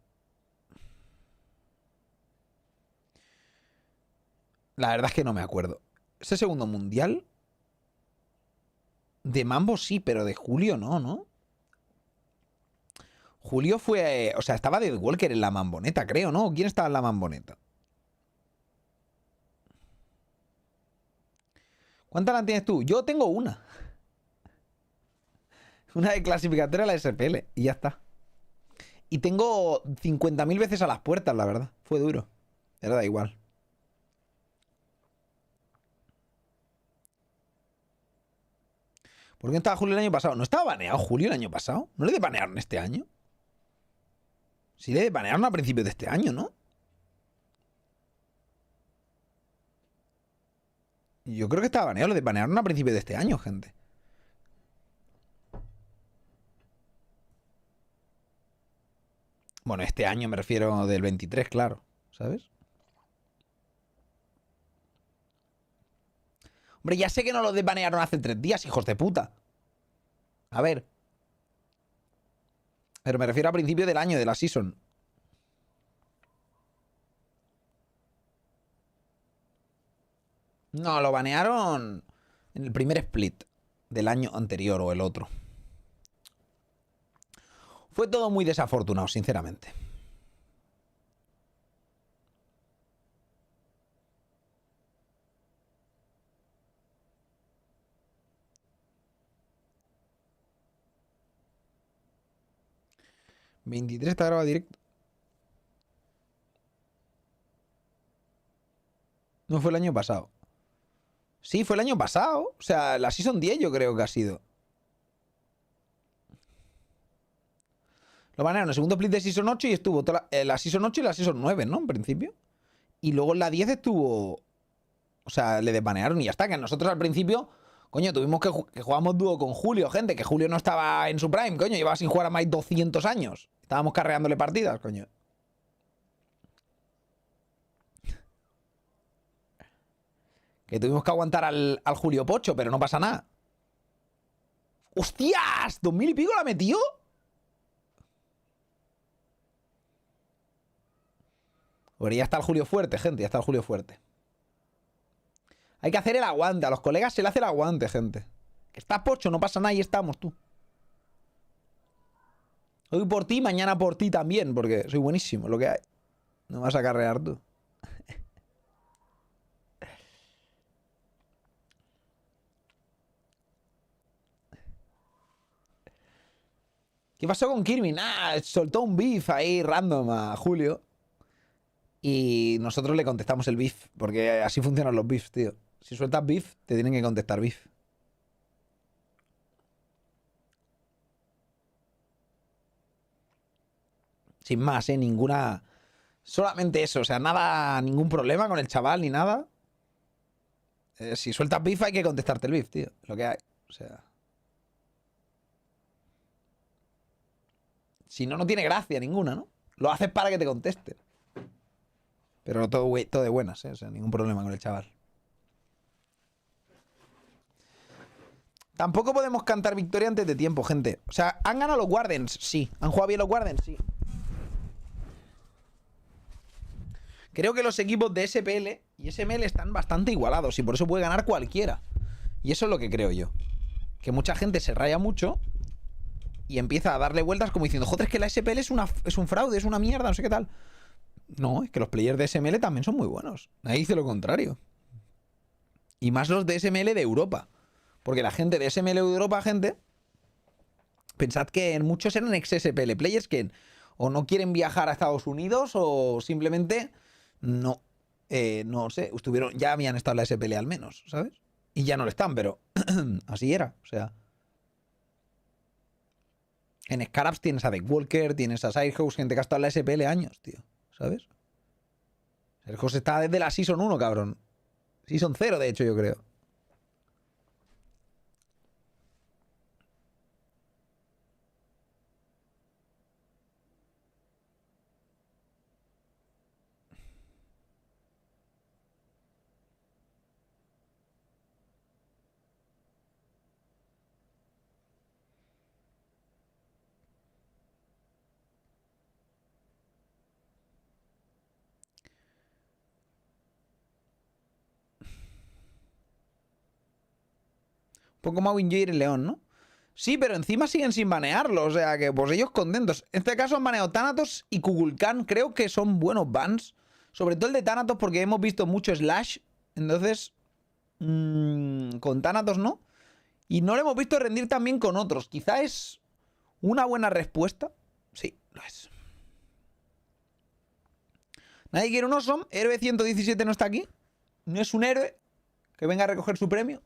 La verdad es que no me acuerdo. ¿Ese segundo mundial? De Mambo sí, pero de Julio no, ¿no? Julio fue... O sea, estaba Dead Walker en la Mamboneta, creo, ¿no? ¿Quién estaba en la Mamboneta? ¿Cuántas la tienes tú? Yo tengo una. Una de clasificatoria a la SPL. Y ya está. Y tengo 50.000 veces a las puertas, la verdad. Fue duro. Pero da igual. ¿Por qué no estaba Julio el año pasado? ¿No estaba baneado Julio el año pasado? ¿No le banearon este año? Sí le banearon a principios de este año, ¿no? Yo creo que estaba baneado. Lo banearon a principios de este año, gente. Bueno, este año me refiero del 23, claro. ¿Sabes? Hombre, ya sé que no lo desbanearon hace 3 días, hijos de puta. A ver. Pero me refiero a principio del año, de la season. No, lo banearon en el primer split del año anterior o el otro. Fue todo muy desafortunado, sinceramente. ¿23 está grabado directo? No fue el año pasado. Sí, fue el año pasado. O sea, la Season 10 yo creo que ha sido. Lo banearon en el segundo split de Season 8 y estuvo toda la Season 8 y la Season 9, ¿no? En principio. Y luego en la 10 estuvo... O sea, le desbanearon y ya está. Que nosotros al principio... Coño, tuvimos que jugamos dúo con Julio, gente. Que Julio no estaba en su prime, coño. Llevaba sin jugar a más de 200 años. Estábamos carreándole partidas, coño. Que tuvimos que aguantar al Julio Pocho, pero no pasa nada. ¡Hostias! ¿2000 y pico la metió? Bueno, ya está el Julio fuerte, gente. Ya está el Julio fuerte. Hay que hacer el aguante. A los colegas se le hace el aguante, gente. Que está Pocho, no pasa nada y estamos, tú. Hoy por ti, mañana por ti también, porque soy buenísimo, lo que hay. No vas a carrear tú. ¿Qué pasó con Kirby? Nah, soltó un beef ahí random a Julio. Y nosotros le contestamos el beef, porque así funcionan los beefs, tío. Si sueltas beef, te tienen que contestar beef. Sin más, ninguna... Solamente eso, o sea, nada, ningún problema con el chaval ni nada. Si sueltas beef hay que contestarte el beef, tío. Lo que hay, o sea... Si no, no tiene gracia ninguna, ¿no? Lo haces para que te contesten. Pero todo de buenas, ¿eh? O sea, ningún problema con el chaval. Tampoco podemos cantar victoria antes de tiempo, gente. O sea, ¿han ganado los Wardens? Sí. ¿Han jugado bien los Wardens? Sí. Creo que los equipos de SPL y SML están bastante igualados y por eso puede ganar cualquiera. Y eso es lo que creo yo. Que mucha gente se raya mucho y empieza a darle vueltas como diciendo, joder, es que la SPL es un fraude, es una mierda, no sé qué tal. No, es que los players de SML también son muy buenos. Ahí dice lo contrario. Y más los de SML de Europa. Porque la gente de SML de Europa, gente, pensad que en muchos eran ex-SPL players que o no quieren viajar a Estados Unidos o simplemente no sé, ya habían estado en la SPL al menos, ¿sabes? Y ya no lo están, pero así era, o sea. En Scarabs tienes a Deckwalker, tienes a Sidehouse, gente que ha estado en la SPL años, tío, ¿sabes? Sidehouse está desde la Season 1, cabrón. Season 0, de hecho, yo creo. Un poco más Winjoy el León, ¿no? Sí, pero encima siguen sin banearlo. O sea que, pues ellos contentos. En este caso han baneado Thanatos y Kukulkan. Creo que son buenos bans. Sobre todo el de Thanatos porque hemos visto mucho Slash. Entonces, con Thanatos no. Y no lo hemos visto rendir también con otros. Quizá es una buena respuesta. Sí, lo es. Nadie quiere un Awesome. Héroe 117 no está aquí. No es un héroe que venga a recoger su premio.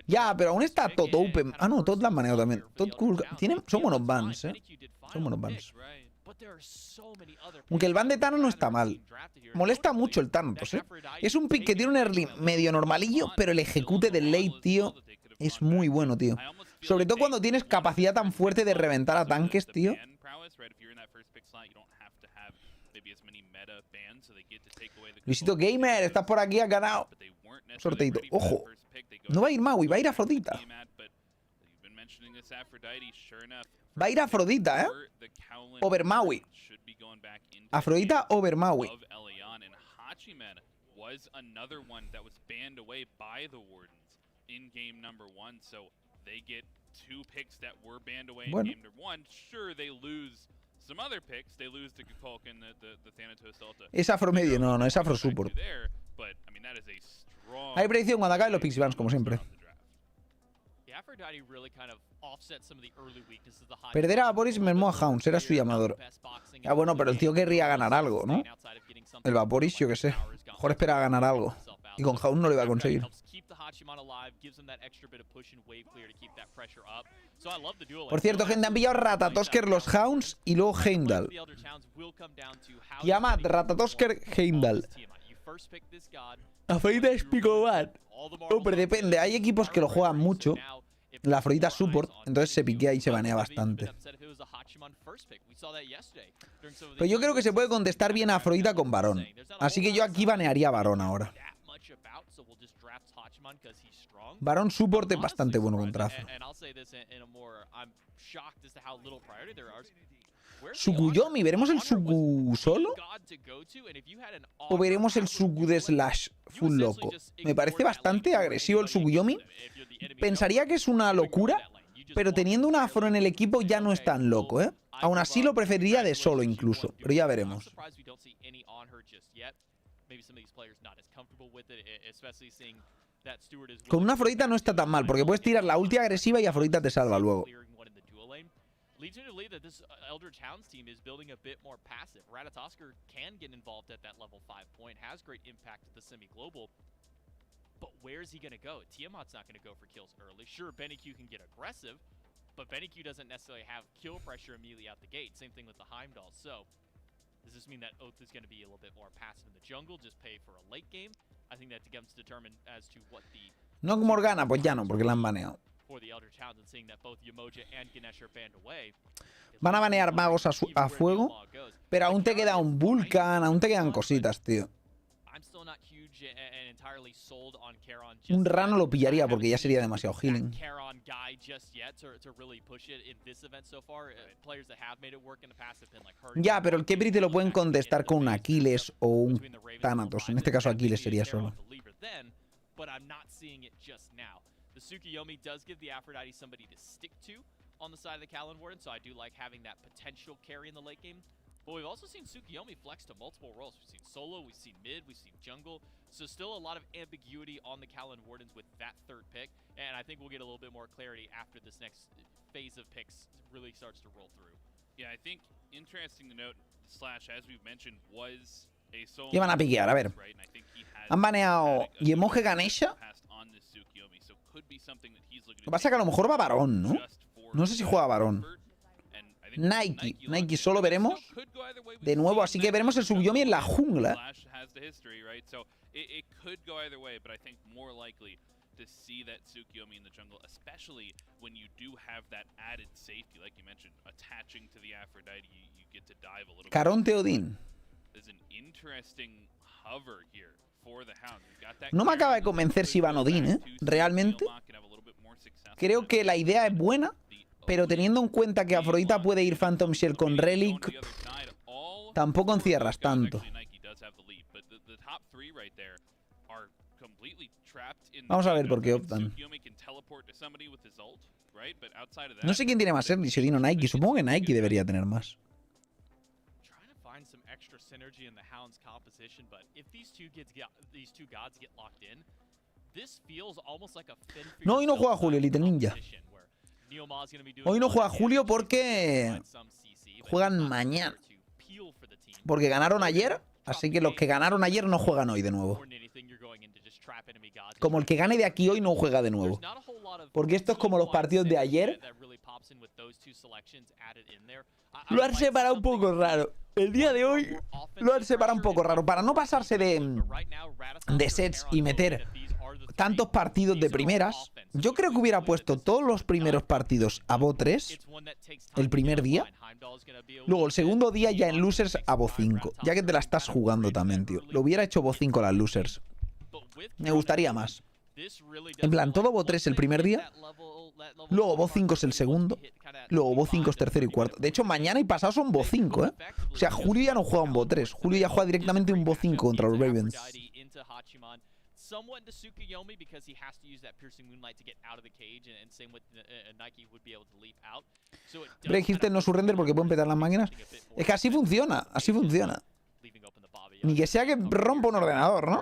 Ya, pero aún está Todd Open. Ah, no, Todd la han manejado también. Todd Cool. Son buenos bans, Son buenos bans. Aunque el ban de Thanos no está mal. Molesta mucho el Thanatos, Es un pick que tiene un early medio normalillo, pero el ejecute del late, tío. Es muy bueno, tío. Sobre todo cuando tienes capacidad tan fuerte de reventar a tanques, tío. Luisito Gamer, estás por aquí, has ganado. Sorteito. Ojo. No va a ir Maui, va a ir Afrodita. Va a ir Afrodita, ¿eh? Over Maui. Afrodita over Maui. Was another one that was banned away by the Wardens in game number 1, so they get 2 picks that were banned away in game number 1. Sure, they lose some other picks. They lose the Kukulkan, the Thanatos Delta. Es afro medio, no, es afro support. Hay predicción cuando acaben los Pixie Vans, como siempre. Perder a Vaporis mermó a Hounds, era su llamador. Ah, bueno, pero el tío querría ganar algo, ¿no? El Vaporis, yo qué sé. Mejor esperaba ganar algo. Y con Hounds no lo iba a conseguir. Por cierto, gente, han pillado Ratatosker los Hounds y luego Heimdall. Tiamat, Ratatosker, Heimdall. Afrodita es Picobat. No, pero depende. Hay equipos que lo juegan mucho. La Afrodita support, entonces se piquea y se banea bastante. Pero yo creo que se puede contestar bien a Afrodita con Varón. Así que yo aquí banearía a Varón ahora. Varón support es bastante bueno contra Afro. Sukuyomi, ¿veremos el Suku solo? ¿O veremos el Suku de Slash full loco? Me parece bastante agresivo el Sukuyomi. Pensaría que es una locura, pero teniendo una Afro en el equipo ya no es tan loco, ¿eh? Aún así lo preferiría de solo incluso, pero ya veremos. Con una Afrodita no está tan mal, porque puedes tirar la ulti agresiva y Afrodita te salva luego. Leads me to believe that this Eldritch Hounds team is building a bit more passive. Ratatosker can get involved at that level 5 point, has great impact at the semi-global, but where is he going to go? Tiamat's not going to go for kills early. Sure, BennyQ can get aggressive, but BennyQ doesn't necessarily have kill pressure immediately out the gate. Same thing with the Heimdall. So, does this mean that Oath is going to be a little bit more passive in the jungle, just pay for a late game? I think that becomes determined as to what the... No Morgana, pues ya no, porque la han baneado. Van a banear magos a fuego, pero aún te queda un Vulcan, aún te quedan cositas, tío. Un Rano lo pillaría porque ya sería demasiado healing. Ya, pero el Kepri te lo pueden contestar con un Aquiles o un Thanatos. En este caso Aquiles sería solo. The Tsukuyomi does give the Aphrodite somebody to stick to on the side of the Callan Warden, so I do like having that potential carry in the late game. But we've also seen Tsukuyomi flex to multiple roles. We've seen solo, we've seen mid, we've seen jungle. So still a lot of ambiguity on the Callan Wardens with that third pick. And I think we'll get a little bit more clarity after this next phase of picks really starts to roll through. Yeah, I think interesting to note, Slash, as we've mentioned, was a solo. ¿Qué van a piquear? A ver. Han baneado Yemoje Ganesha. Lo que pasa es que a lo mejor va Varón, ¿no? No sé si juega Varón. Nike solo veremos de nuevo, así que veremos el Tsukuyomi en la jungla. Caronte Odín. No me acaba de convencer si van Odín, ¿eh? Realmente. Creo que la idea es buena, pero teniendo en cuenta que Afrodita puede ir Phantom Shell con Relic, tampoco encierras tanto. Vamos a ver por qué optan. No sé quién tiene más early, si Odín o Nike. Supongo que Nike debería tener más. No, hoy no juega Julio, Little Ninja. Hoy no juega Julio porque juegan mañana. Porque ganaron ayer, así que los que ganaron ayer no juegan hoy de nuevo. Como el que gane de aquí hoy no juega de nuevo. Porque esto es como los partidos de ayer. Lo han separado un poco raro. El día de hoy lo han separado un poco raro. Para no pasarse de sets y meter tantos partidos de primeras. Yo creo que hubiera puesto todos los primeros partidos a Bo 3 el primer día. Luego el segundo día ya en losers a Bo 5. Ya que te la estás jugando también, tío. Lo hubiera hecho Bo 5 a las losers. Me gustaría más. En plan, todo Bo 3 el primer día. Luego Bo 5 es el segundo. Luego Bo 5 es tercero y cuarto. De hecho, mañana y pasado son Bo 5, ¿eh? O sea, Julio ya no juega un Bo 3. Julio ya juega directamente un Bo 5 contra los Ravens. Somewhat into Tsukuyomi because he has to use that piercing moonlight to get out of the cage, and same with Nike would be able to leap out. So it does Break Hifter no surrender porque pueden petar las máquinas. Es que así funciona, así funciona. Ni que sea que rompa un ordenador, ¿no?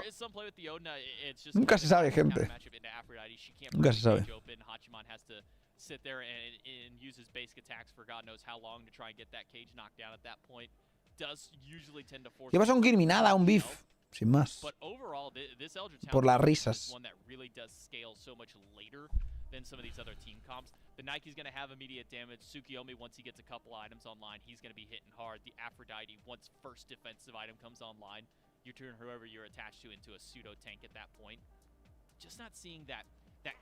Nunca se sabe, gente. Nunca se sabe. Sit there and use his basic attacks for God knows how long to try and get that cage knocked down at that point. Does usually tend to force. Llevas a un Kirby, nada, un beef. Sin más. But overall, this Eldritch Por Town las is risas. one that really does scale so much later than some of these other team comps. The Nike's going to have immediate damage. Tsukuyomi, once he gets a couple items online, he's going to be hitting hard. The Aphrodite, once first defensive item comes online, you turn whoever you're attached to into a pseudo tank at that point. Just not seeing that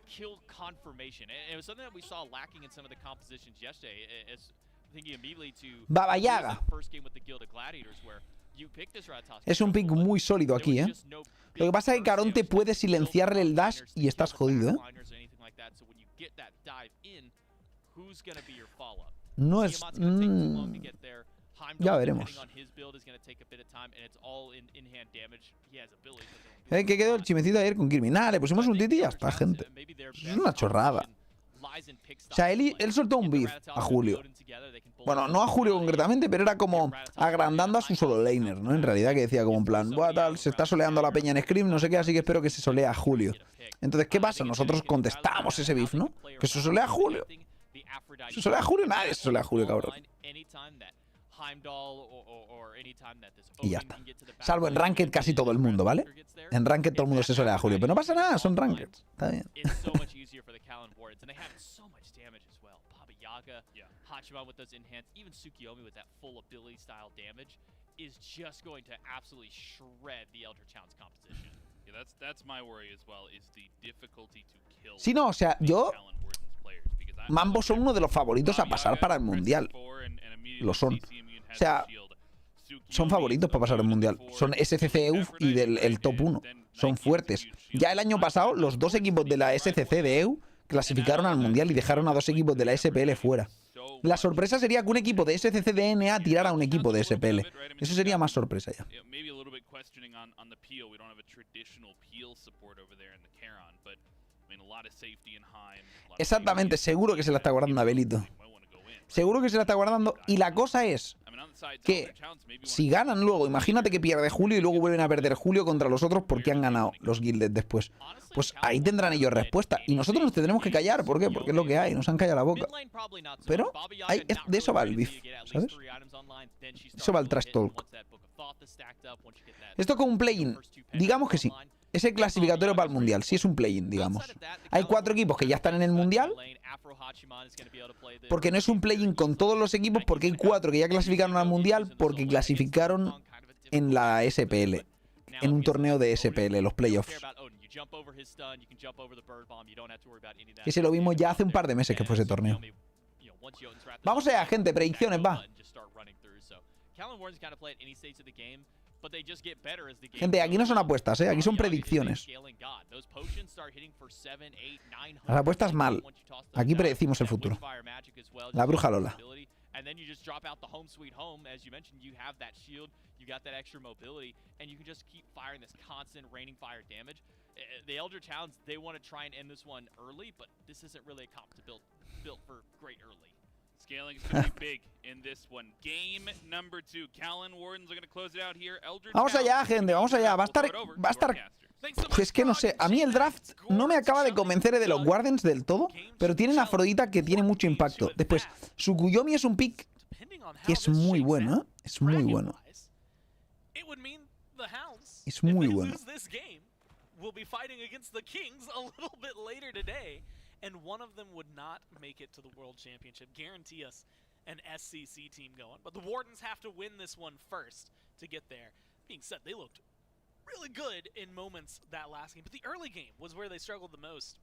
kill confirmation. And it was something that we saw lacking in some of the compositions yesterday. It's thinking immediately to Baba Yaga. the first game with the Guild of Gladiators where you pick this Ratatosk. Es un pick muy sólido aquí, ¿eh? Lo que pasa es que Caronte puede silenciarle el dash y estás jodido, ¿eh? No es... ya veremos. ¿Qué quedó el chimecito ayer con Kirby? Nada, le pusimos un titi y ya está, gente. Es una chorrada. O sea, él soltó un beef a Julio. Bueno, no a Julio concretamente, pero era como agrandando a su solo laner, ¿no? En realidad, que decía como en plan, buah, tal, se está soleando la peña en Scream, no sé qué, así que espero que se solea a Julio. Entonces, ¿qué pasa? Nosotros contestamos ese beef, ¿no? Que se solea a Julio. Se solea a Julio, nadie se solea a Julio, cabrón. Y ya está. Salvo en Ranked casi todo el mundo, ¿vale? En Ranked todo el mundo se solea a Julio, pero no pasa nada, son Rankeds. Está bien. Hachiman with those enhanced, even Tsukuyomi with that full ability style damage is just going to absolutely shred the Eldritch Hound's composition. Yeah, that's my worry as well, is the difficulty to kill. Sí, no, o sea, yo... Mambo son uno de los favoritos a pasar para el Mundial. Lo son. O sea, son favoritos para pasar el Mundial. Son SCC EUF y del top 1. Son fuertes. Ya el año pasado, los dos equipos de la SCC de EU clasificaron al Mundial y dejaron a dos equipos de la SPL fuera. La sorpresa sería que un equipo de SCC de NA tirara a un equipo de SPL. Eso sería más sorpresa ya. Exactamente, seguro que se la está guardando Abelito. Seguro que se la está guardando. Y la cosa es que si ganan luego, imagínate que pierde Julio y luego vuelven a perder Julio contra los otros porque han ganado los guildes después. Pues ahí tendrán ellos respuesta. Y nosotros nos tendremos que callar. ¿Por qué? Porque es lo que hay. Nos han callado la boca. Pero de eso va el beef, ¿sabes? Eso va el trash talk. Esto con un play-in. Digamos que sí. Es el clasificatorio para el Mundial. Sí es un play-in, digamos. Hay 4 equipos que ya están en el Mundial. Porque no es un play-in con todos los equipos. Porque hay 4 que ya clasificaron al Mundial. Porque clasificaron en la SPL. En un torneo de SPL, los playoffs. Ese lo vimos ya hace un par de meses que fue ese torneo. Vamos allá, gente. Predicciones, va. Gente, aquí no son apuestas, ¿eh? Aquí son predicciones. Las apuestas mal. Aquí predecimos el futuro. La bruja Lola. And then you just drop out the home sweet home. As you mentioned, you have that shield, you got that extra mobility, and you can just keep firing this constant raining fire damage. The Eldritch Hounds, they want to try and end this one early, but this isn't really a comp to built for great early. Scaling is going to be big in this one. Game number 2. Callan Wardens are going to close it out here. Eldritch vamos allá, gente, vamos allá. Va a estar... Pues que no sé, a mí el draft no me acaba de convencer de los Wardens del todo, pero tienen a Afrodita que tiene mucho impacto. Después, Tsukuyomi es un pick que es muy bueno, ¿eh? Es muy bueno. Es muy bueno. Will be fighting against the Kings a little bit later today, and one of them would not make it to the World Championship. Guarantee us an SCC team going, but the Wardens have to win this one first to get there. Being said, they looked really good in moments that last game, but the early game was where they struggled the most.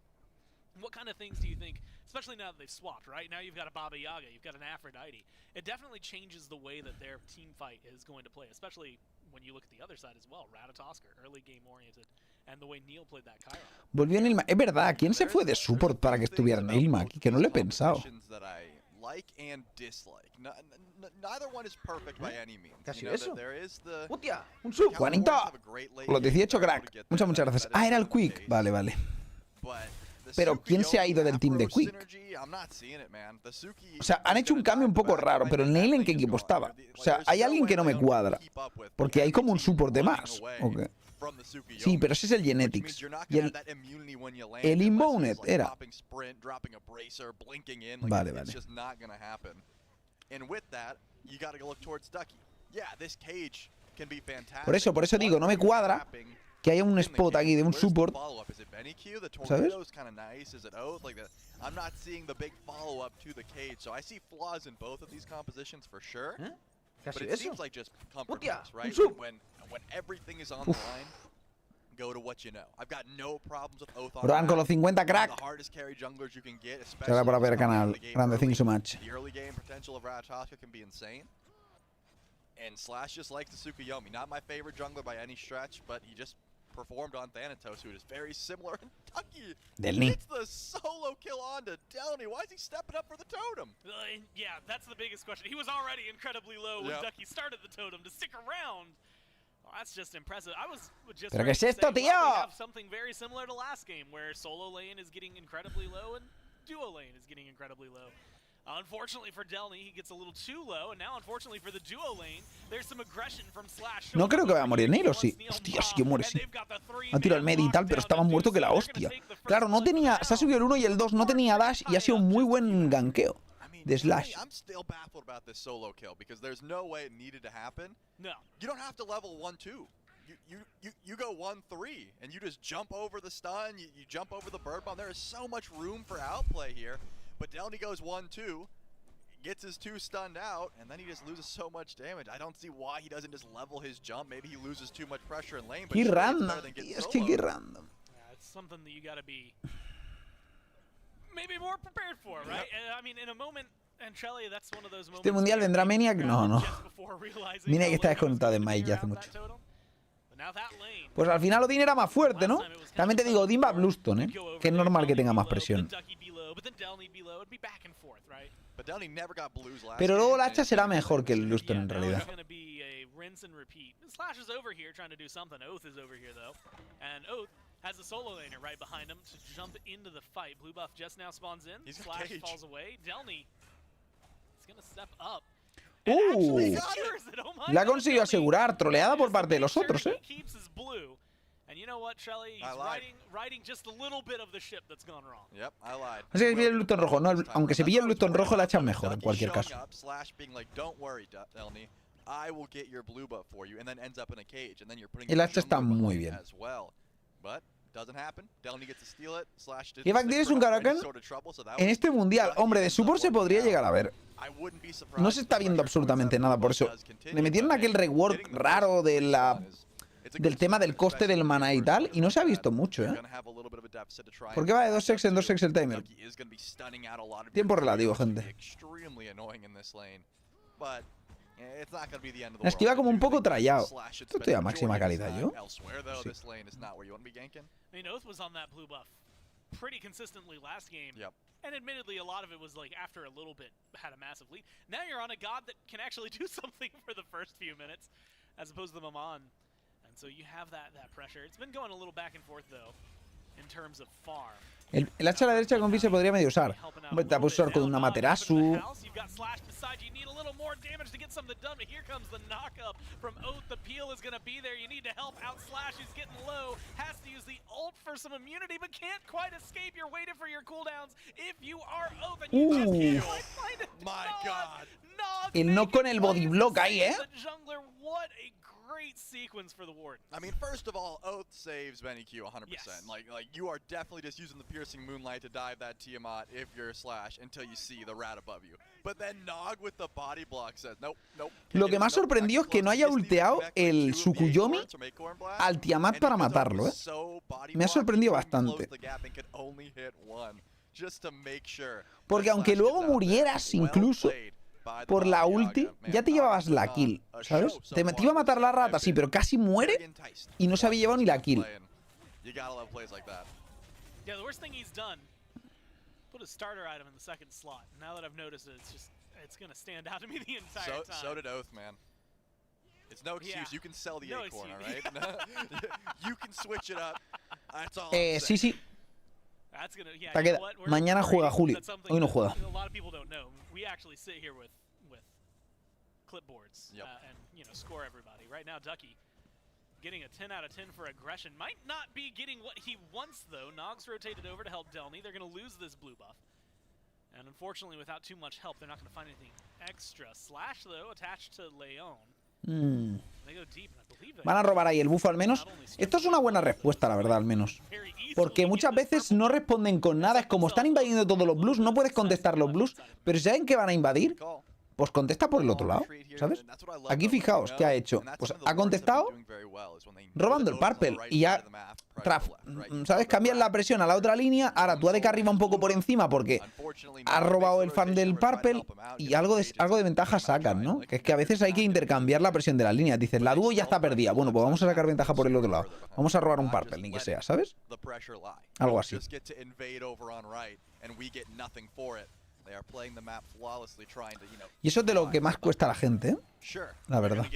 What kind of things do you think, especially now that they've swapped, right? Now you've got a Baba Yaga, you've got an Aphrodite. It definitely changes the way that their team fight is going to play, especially when you look at the other side as well. Ratatosker, early game oriented, and the way Neil played that Chiron. Volvió Nilma. Es verdad, ¿quién se fue de support para que estuviera Nilma aquí? Que no lo he pensado. ¿Qué ha sido eso? ¡Hostia! ¡Un sub! ¡Juanito! Los 18, crack. Muchas gracias. Ah, era el Quick. Vale, vale. Pero ¿quién se ha ido del team de Quick? O sea, han hecho un cambio un poco raro, pero el Neil ¿en qué equipo estaba? O sea, hay alguien que no me cuadra. Porque hay como un support de más. Okay. Sí, pero ese es el Genetics. Y el Inbound era. Vale, vale. Por eso digo, no me cuadra que haya un spot aquí de un support, ¿sabes? ¿Qué ha sido eso? ¡Hostia! ¡Un sub! Bro, con los 50, crack. Gracias por ver el canal. Grande, thank you so much. And Slash just likes the Tsukuyomi. Not my favorite jungler by any stretch, but he just performed on Thanatos, who is very similar. And Ducky gets the solo kill onto Delny. Why is he stepping up for the totem? Yeah, that's the biggest question. He was already incredibly low when Ducky started the totem. To stick around, well, that's just impressive. I was just ¿Pero qué es esto, tío? We have something very similar to last game, where solo lane is getting incredibly low and duo lane is getting incredibly low. Unfortunately for Delny, he gets a little too low, and now unfortunately for the duo lane, there's some aggression from Slash. No creo que vaya a morir Neil, ¿o sí? Hostia, sí que muere, sí. Ha tirado el medi y tal, pero estaba más muerto que la hostia. Claro, no tenía... Se ha subido el 1 y el 2, no tenía dash y ha sido un muy buen ganqueo de Slash. I'm still baffled about this solo kill, because there's no way it needed to happen. No. You don't have to level 1-2. You go 1-3, and you just jump over the stun, you jump over the bird bomb. There is so much room for outplay here. But Delny goes 1-2, gets his 2 stunned out, and then he just loses so much damage. I don't see why he doesn't just level his jump. Maybe he loses too much pressure in lane, but qué random, tío, es que random. Yeah, it's something that you gotta be maybe more prepared for, right? I mean, in a moment, and Trelly, that's one of those moments. ¿Este mundial vendrá Maniac? No, no. Maniac está desconectado de Mike ya hace mucho. Pues al final Odin era más fuerte, ¿no? También te digo, Odin va a Bluestone, ¿eh? Que es normal que tenga más presión. Pero luego la hacha será mejor que el Bluestone en realidad. Has a solo laner right behind him to jump into the fight. Blue buff just now spawns in. Slash falls away. Delny is gonna step up. La ha conseguido asegurar, troleada por parte de los otros, ¿eh? Así que pilla el Bluestone rojo, no, aunque se pille el Bluestone rojo la echan mejor en cualquier caso. El hacha está muy bien. Y Factir es un Karakan en este mundial. Hombre, de support se podría llegar a ver. No se está viendo absolutamente nada, por eso le metieron aquel rework raro de del tema del coste del mana y tal, y no se ha visto mucho, ¿eh? ¿Por qué va de 2x en 2x el timer? Tiempo relativo, gente. La esquiva como un poco trallado. Esto estoy a máxima calidad, ¿yo? Sí. Pretty consistently last game. And admittedly, a lot of it was like after a little bit had a massive lead. Now you're on a god that can actually do something for the first few minutes, as opposed to the Maman. And so you have that pressure. It's been going a little back and forth though, in terms of farm. El hacha a la derecha con Fi se podría medio usar. Hombre, te puedes usar con una Materasu. El no con el body block ahí, ¿eh? great sequence for the Warden. I mean, first of all, Oath saves Benny Q 100%. Yes. Like you are definitely just using the piercing moonlight to dive that Tiamat if you're Slash until you see the rat above you. But then Nog with the body block says, nope, nope. Lo que me ha sorprendido es que no haya ulteado el Tsukuyomi al Tiamat para matarlo, ¿eh? Me ha sorprendido bastante. Porque aunque luego murieras incluso por la ulti, ya te llevabas la kill, ¿sabes? Te iba a matar la rata, sí, pero casi muere y no se había llevado ni la kill. Yeah, the worst thing he's done, put a starter item in the second slot. Now that I've noticed it, it's gonna stand out to me the entire time. So did Oath, man. It's no excuse. Yeah. You can sell the No acorn, excuse. alright? You can switch it up. That's all I'm Sí, saying. sí. That's gonna, yeah, Está you know queda- what? We're Mañana juega Julio. that's something Hoy no that juega. A lot of people don't know. We actually sit here with clipboards Yep. and score everybody. Right now, Ducky getting a 10 out of 10 for aggression. Might not be getting what he wants though. Nog's rotated over to help Delny. They're gonna lose this blue buff. And unfortunately, without too much help, they're not gonna find anything extra. Slash though, attached to Leon. They go deep, and I believe they Van a robar ahí el bufo al menos. Esto es una buena respuesta, la verdad, al menos. Porque muchas veces no responden con nada. Es como están invadiendo todos los blues, no puedes contestar los blues. Pero si saben que van a invadir, pues contesta por el otro lado, ¿sabes? Aquí fijaos, ¿qué ha hecho? Pues ha contestado robando el purple y ya, ¿sabes? Cambian la presión a la otra línea. Ahora tú a de que arriba un poco por encima porque has robado el farm del purple y algo de ventaja sacan, ¿no? Que es que a veces hay que intercambiar la presión de las líneas. Dices, la dúo ya está perdida. Bueno, pues vamos a sacar ventaja por el otro lado. Vamos a robar un purple, ni que sea, ¿sabes? Algo así. Y eso es de lo que más cuesta a la gente, ¿eh? La verdad.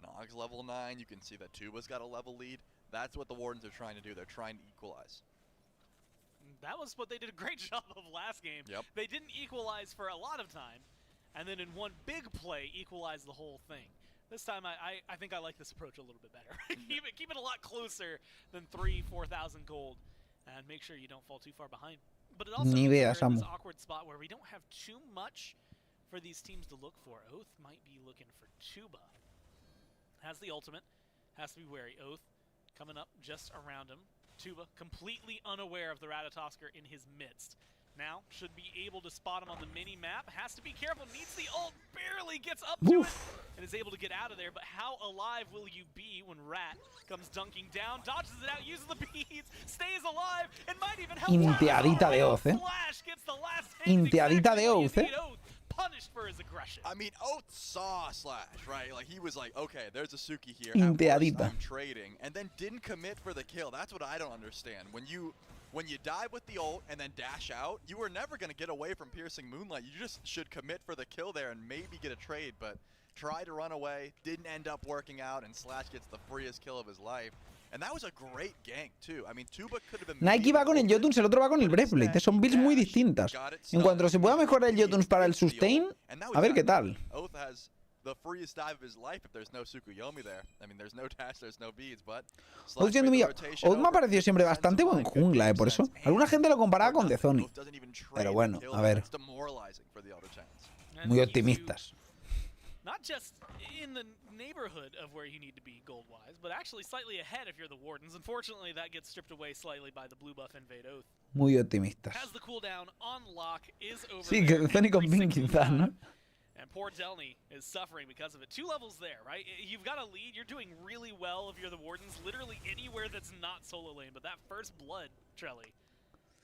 Nog's level 9, you can see that Tuba's got a level lead. That's what the Wardens are trying to do. They're trying to equalize. That was what they did a great job of last game. Yep. They didn't equalize for a lot of time, and then in one big play, equalize the whole thing. This time, I think I like this approach a little bit better. keep it a lot closer than 3,000-4,000 gold, and make sure you don't fall too far behind. But it also Ni means veas, we're in this amo. awkward spot where we don't have too much for these teams to look for. Oath might be looking for Tuba. Has the ultimate, has to be wary. Oath coming up just around him. Tuba completely unaware of the Ratatosker in his midst. Now should be able to spot him on the mini map. Has to be careful, needs the ult, barely gets up to it, and is able to get out of there. But how alive will you be when Rat comes dunking down, dodges it out, uses the beads, stays alive, and might even help. Inteadita de Oath, ¿eh? Flash gets the last hit. Inteadita de Oath, ¿eh? Punished for his aggression. I mean, Oath saw Slash, right? Like, he was like, okay, there's a Suki here. Inteadita. I'm trading. And then didn't commit for the kill. That's what I don't understand. When you dive with the ult and then dash out, you were never going to get away from Piercing Moonlight. You just should commit for the kill there and maybe get a trade. But tried to run away, didn't end up working out, and Slash gets the freest kill of his life. And that was a great gank, too. I mean, Tuba could have been... Nike va con el Jotuns, el otro va con el Breastplate. Son builds muy distintas. En cuanto se pueda mejorar el Jotuns para el sustain, a ver qué tal. Oath has the freest dive of his life if there's no Tsukuyomi there. I mean, there's no dash, there's no beads, but... Oath siendo mío. Oath me ha parecido siempre bastante buen jungla, por eso. Alguna gente lo comparaba con Dezoni. Pero bueno, a ver. Muy optimistas. Not just in the neighborhood of where you need to be gold-wise, but actually slightly ahead if you're the Wardens. Unfortunately, that gets stripped away slightly by the blue buff invade Oath. Muy optimistas. Has the cooldown on lock, is over Sí, que Dezoni con Ping quizás, ¿no? And poor Delny is suffering because of it. 2 levels there, right? You've got a lead. You're doing really well if you're the Wardens, literally anywhere that's not solo lane. But that first blood, Trelly,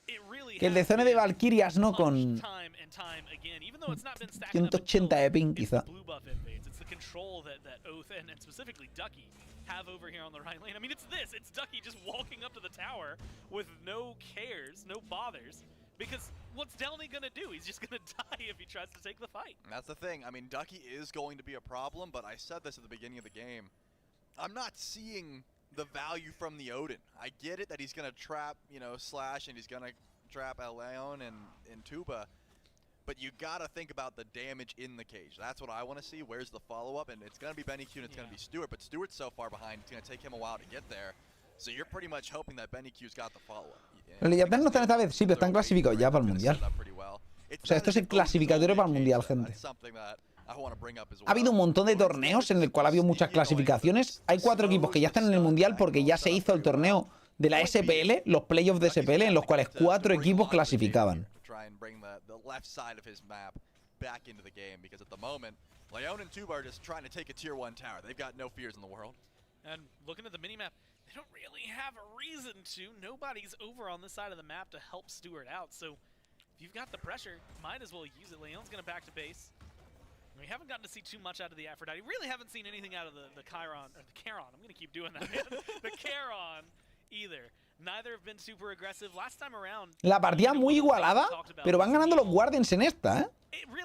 it really Que el de zona de Valkyrias, ¿no? Con time and time again, even though it's not been stacked 180 de ping, quizá. blue buff invades. It's the control that Oath and specifically Ducky have over here on the right lane. I mean, it's this. It's Ducky just walking up to the tower with no cares, no bothers. Because what's Delny gonna do? He's just gonna die if he tries to take the fight. And that's the thing. I mean, Ducky is going to be a problem, but I said this at the beginning of the game. I'm not seeing the value from the Odin. I get it that he's gonna trap, Slash, and he's gonna trap Leon and Tuba. But you gotta think about the damage in the cage. That's what I want to see. Where's the follow-up? And it's gonna be Benny Q and it's gonna be Stewart, but Stewart's so far behind, it's gonna take him a while to get there. So you're pretty much hoping that Benny Q's got the follow-up. Los Leviatán no están esta vez, sí, pero están clasificados ya para el Mundial. O sea, esto es el clasificatorio para el Mundial, gente. Ha habido un montón de torneos en el cual ha habido muchas clasificaciones. Hay 4 equipos que ya están en el Mundial porque ya se hizo el torneo de la SPL, los playoffs de SPL, en los cuales 4 equipos clasificaban. And looking at the minimap, they don't really have a reason to. Nobody's over on this side of the map to help Stewart out. So if you've got the pressure, might as well use it. Leon's going to back to base. We haven't gotten to see too much out of the Aphrodite. Really haven't seen anything out of the Chiron, or the Charon. I'm going to keep doing that, man. The Charon either. Neither have been super aggressive. Last time around, La partida muy igualada, pero van ganando los Guardians en esta, ¿eh?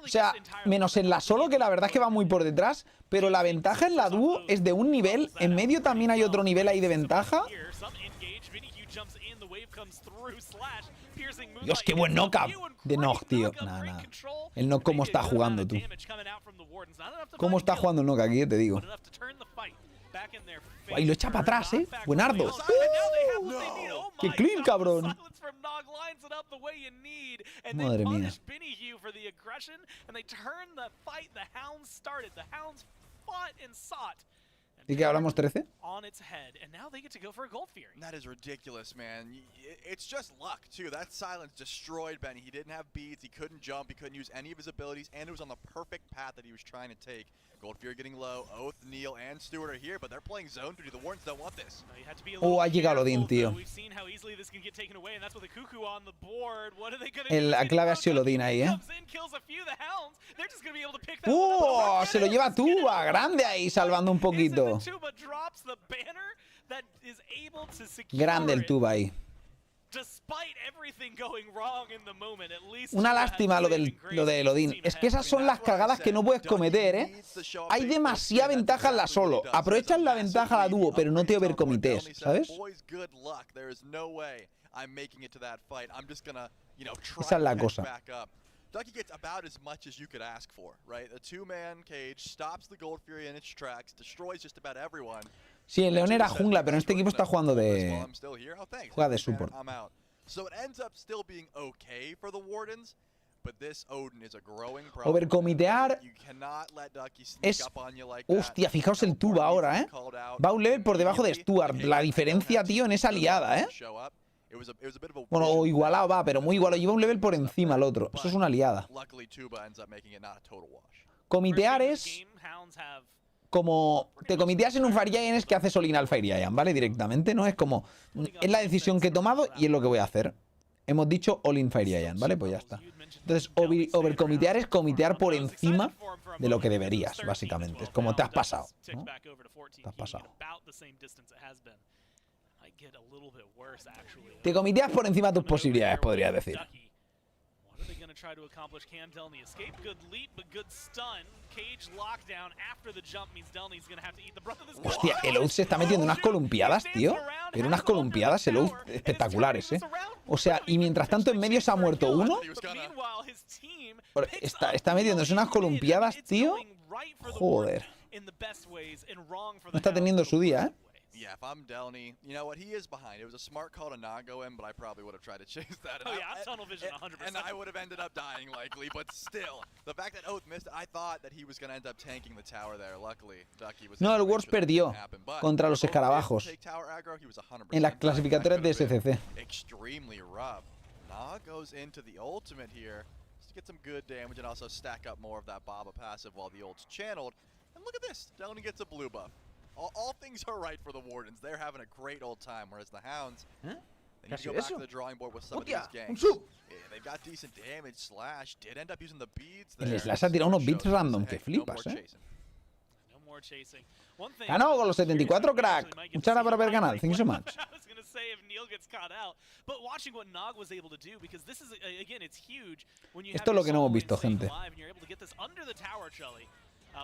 O sea, menos en la solo, que la verdad es que va muy por detrás, pero la ventaja en la dúo es de un nivel. En medio también hay otro nivel ahí de ventaja. Dios, qué buen knockup de Nog, tío. Nada. El Nog, cómo está jugando, tú. Cómo está jugando el Nog aquí, te digo. Guay, lo echa para atrás, ¿eh? Buenardo. ¡Qué clean, cabrón! Madre mía. ¿Y qué hablamos, 13? That is ridiculous, man. It's just luck, too. That silence destroyed Benny. He didn't have beads, he couldn't jump, he couldn't use any of his abilities, and it was on the perfect path that he was trying to take. Gold Fury getting low, Oath, Neil, and Stewart are here, but they're playing zone duty. The Wardens don't want this. Oh, ha llegado Odin, tío. La clave ha sido Odin ahí, ¿eh? Se lo lleva Tuba, grande ahí, salvando un poquito. Grande el Tuba ahí. Una lástima lo de Odin. Es que esas son las cagadas que no puedes cometer, ¿eh? Hay demasiada ventaja en la solo. Aprovechan la ventaja la dúo, pero no te overcomites, ¿sabes? Esa es la cosa. Ducky gets about as much as you could ask for, right? A two-man cage stops the Gold Fury in its tracks, destroys just about everyone. Sí, el León era jungla, pero en este equipo está jugando de... Juega de support. So it ends up still being okay for the Wardens, but this Odin is a growing problem. Overcomitear es... Hostia, fijaos el Tuba ahora, ¿eh? Va un level por debajo de Stuart. La diferencia, tío, en esa liada, ¿eh? Bueno, o igualado va, pero muy igualado. Lleva un level por encima al otro. Eso es una liada. Comitear es... Como te comiteas en un Fire Giant, es que haces all-in al Fire Giant, ¿vale? Directamente, ¿no? Es como... Es la decisión que he tomado y es lo que voy a hacer. Hemos dicho all-in Fire Giant, ¿vale? Pues ya está. Entonces, overcomitear es comitear por encima de lo que deberías, básicamente. Es como te has pasado, ¿no? Te has pasado. Te comiteas por encima de tus posibilidades, podría decir. Hostia, el Oath se está metiendo unas columpiadas, tío. Pero unas columpiadas, el Oath, espectaculares, ¿eh? O sea, y mientras tanto en medio se ha muerto uno. Está metiéndose unas columpiadas, tío. Joder. No está teniendo su día, ¿eh? Yeah, if I'm Delny, you know what? He is behind. It was a smart call to not go in, but I probably would have tried to chase that. Oh, yeah, I'm tunnel vision 100%. And I would have ended up dying likely, but still. The fact that Oath missed it, I thought that he was going to end up tanking the tower there. Luckily, Ducky was... No, el Wars perdió contra los escarabajos en las clasificatorias de SCC. Extremely rough. Nah goes into the ultimate here to get some good damage and also stack up more of that Baba passive while the ult's channeled. And look at this. Delny gets a blue buff. All things are right for the Wardens. They're having a great old time, whereas the Hounds, they need to go back to the drawing board with some of these ganks. Yeah, they've got decent damage. Slash did end up using the beads there. El Slash ha tirado unos beats random que flipas, ¿eh? Ganó con los 74, crack. Muchas gracias por haber ganado. Thank you so much. Esto es lo que no hemos visto, gente.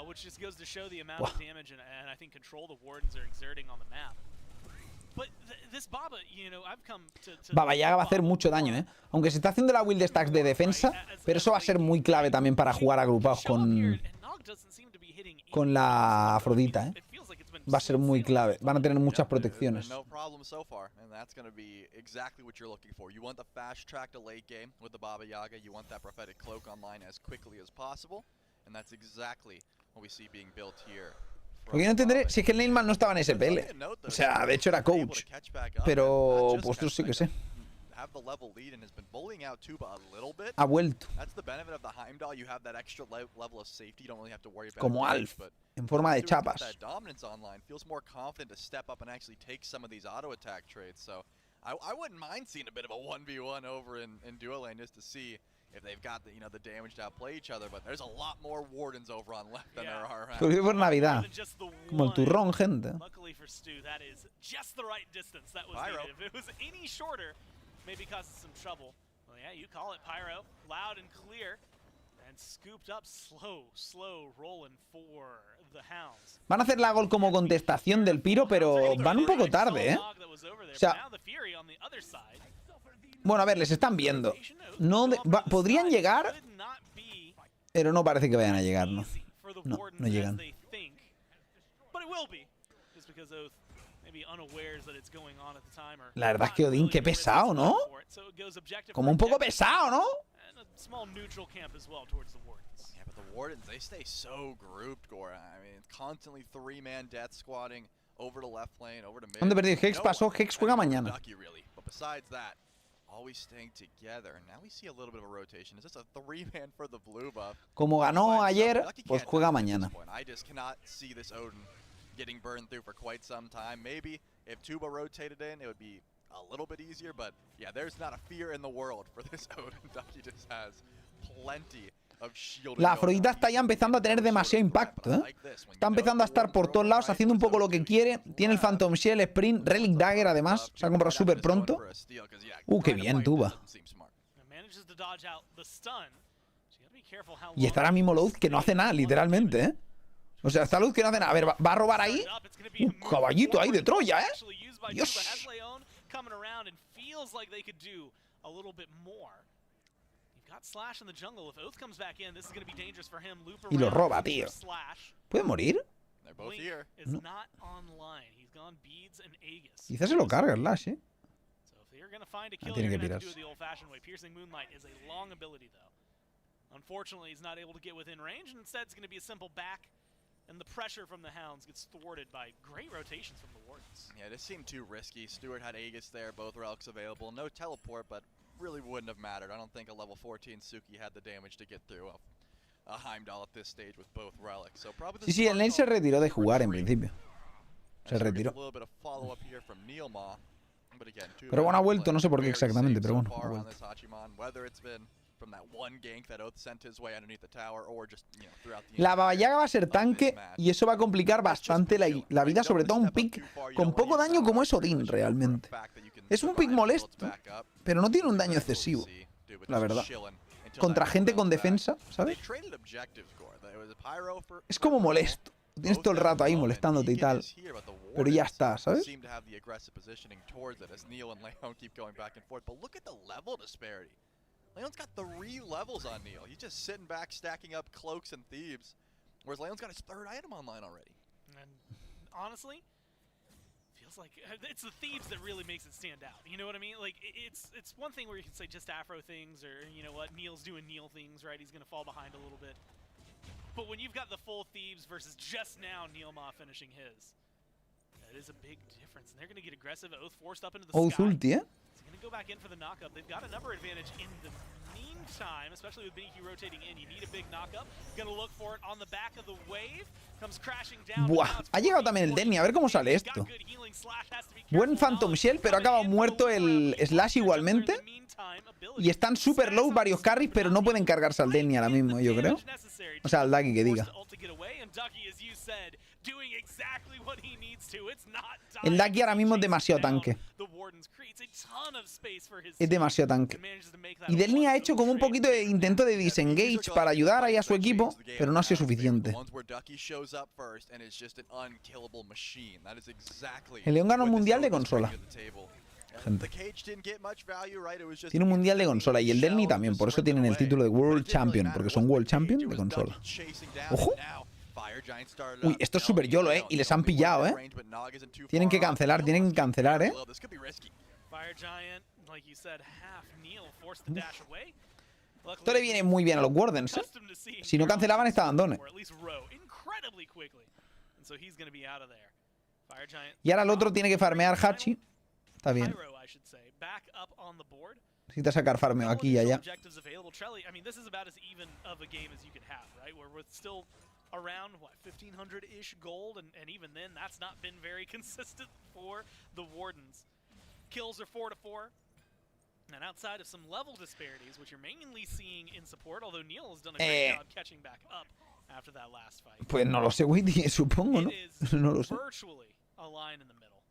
Which just goes to show the amount of damage and I think control the Wardens are exerting on the map. But this Baba, you know, I've come to Baba Yaga va a hacer mucho daño, ¿eh? Aunque se está haciendo la build de stacks de defensa, pero eso va a ser muy clave también para jugar agrupados con la Afrodita, ¿eh? Va a ser muy clave. Van a tener muchas protecciones. No problem so far, and that's going to be exactly what you're looking for. You want the fast track to late game with the Baba Yaga. You want that prophetic cloak online as quickly as possible. And that's exactly what we see being built here. Lo que no entenderé si es que el Neilman no estaba en SPL. O sea, de hecho era coach. Pero, pues no sé qué sé. Ha vuelto. Como Alf, en forma de chapas. I wouldn't mind seeing a bit of a 1v1 over in duo lane just to see if they've got the, the damage to outplay each other, but there's a lot more wardens over on left than there are around. Porque por Navidad. Como el turrón, gente. Luckily for Stu, that is just the right distance that was needed. If it was any shorter, maybe causes some trouble. Well, yeah, you call it Pyro, loud and clear, and scooped up slow rolling for the Hounds. Van a hacer la gol como contestación del Piro, pero van un poco tarde, ¿eh? O sea, bueno, a ver, les están viendo. No podrían llegar, pero no parece que vayan a llegar, ¿no? No llegan. La verdad es que Odin, qué pesado, ¿no? Como un poco pesado, ¿no? Yeah, but the Wardens, they stay so grouped, Gora. I mean, constantly 3-man death squatting over to left lane, over to mid. ¿Dónde perdí? Hex pasó, Hex juega mañana. But besides that, always staying together. Now we see a little bit of a rotation. Is this a 3-man for the blue buff? Como ganó ayer, pues juega mañana. I just cannot see this Odin getting burned through for quite some time. Maybe if Tuba rotated in, it would be a little bit easier, but yeah, there's not a fear in the world for this Odin. Ducky just has plenty. La Afrodita está ya empezando a tener demasiado impacto, ¿eh? Está empezando a estar por todos lados, haciendo un poco lo que quiere. Tiene el Phantom Shell, Sprint, Relic Dagger además. Se ha comprado súper pronto. Qué bien, Tuba. Y está ahora mismo Luz que no hace nada, literalmente, ¿eh? O sea, está Luz que no hace nada. A ver, ¿va a robar ahí? Un caballito ahí de Troya, ¿eh? Dios. Y lo roba, tío. ¿Puede morir? No. Quizás se lo carga el Lash, ¿eh? Tiene que pirarse. And the pressure from the Hounds gets thwarted by great rotations from the Wardens. Yeah, this seemed too risky. Stewart had Aegis there, both relics available. No teleport, but really wouldn't have mattered. I don't think a level 14 Suki had the damage to get through a Heimdall at this stage with both relics. So probably sí, el Neil se retiró de jugar en principio. Se retiró. Pero bueno, ha vuelto, no sé por qué exactamente, pero bueno, ha vuelto. La Baba Yaga va a ser tanque y eso va a complicar bastante la vida, sobre todo a un pick con poco daño como es Odin realmente. Es un pick molesto, pero no tiene un daño excesivo, la verdad. Contra gente con defensa, ¿sabes? Es como molesto. Tienes todo el rato ahí molestándote y tal, pero ya está, ¿sabes? Leon's got 3 levels on Neil. He's just sitting back, stacking up cloaks and thieves, whereas Leon's got his 3rd item online already. And honestly, feels like it's the thieves that really makes it stand out. You know what I mean? Like it's one thing where you can say just Afro things, or you know what, Neil's doing Neil things, right? He's gonna fall behind a little bit. But when you've got the full thieves versus just now Neilma finishing his, that is a big difference. And they're gonna get aggressive. Oath forced up into the sky. Ulti, ¿eh? Go back in for the knockup. They've got a number advantage in the meantime, especially with Binky rotating in. You need a big knockup. Gonna look for it on the back of the wave. Comes crashing down. Buah, ha llegado también el Denny, a ver cómo sale esto. Buen Phantom Shell, pero ha acabado muerto el Slash igualmente. Y están super low varios carries, pero no pueden cargarse al Denny ahora mismo, yo creo. O sea, al Ducky que diga. El Ducky ahora mismo es demasiado tanque. Es demasiado tanque. Y Delny ha hecho como un poquito de intento de disengage para ayudar ahí a su equipo, pero no ha sido suficiente. El León gana un mundial de consola. Gente. Tiene un mundial de consola y el Delny también, por eso tienen el título de World Champion, porque son World Champion de consola. ¡Ojo! Uy, esto es super YOLO, ¿eh? Y les han pillado, ¿eh? Tienen que cancelar, ¿eh? Esto le viene muy bien a los Wardens, ¿eh? Si no cancelaban esta abandone. Y ahora el otro tiene que farmear Hachi. Está bien. Necesita sacar farmeo aquí y allá. Around what 1500-ish gold, and even then, that's not been very consistent for the Wardens. Kills are 4 to 4, and outside of some level disparities, which you're mainly seeing in support, although Neil has done a great job catching back up after that last fight. Pues no lo sé, Witty, supongo, ¿no? No lo sé. Virtually a line in the middle.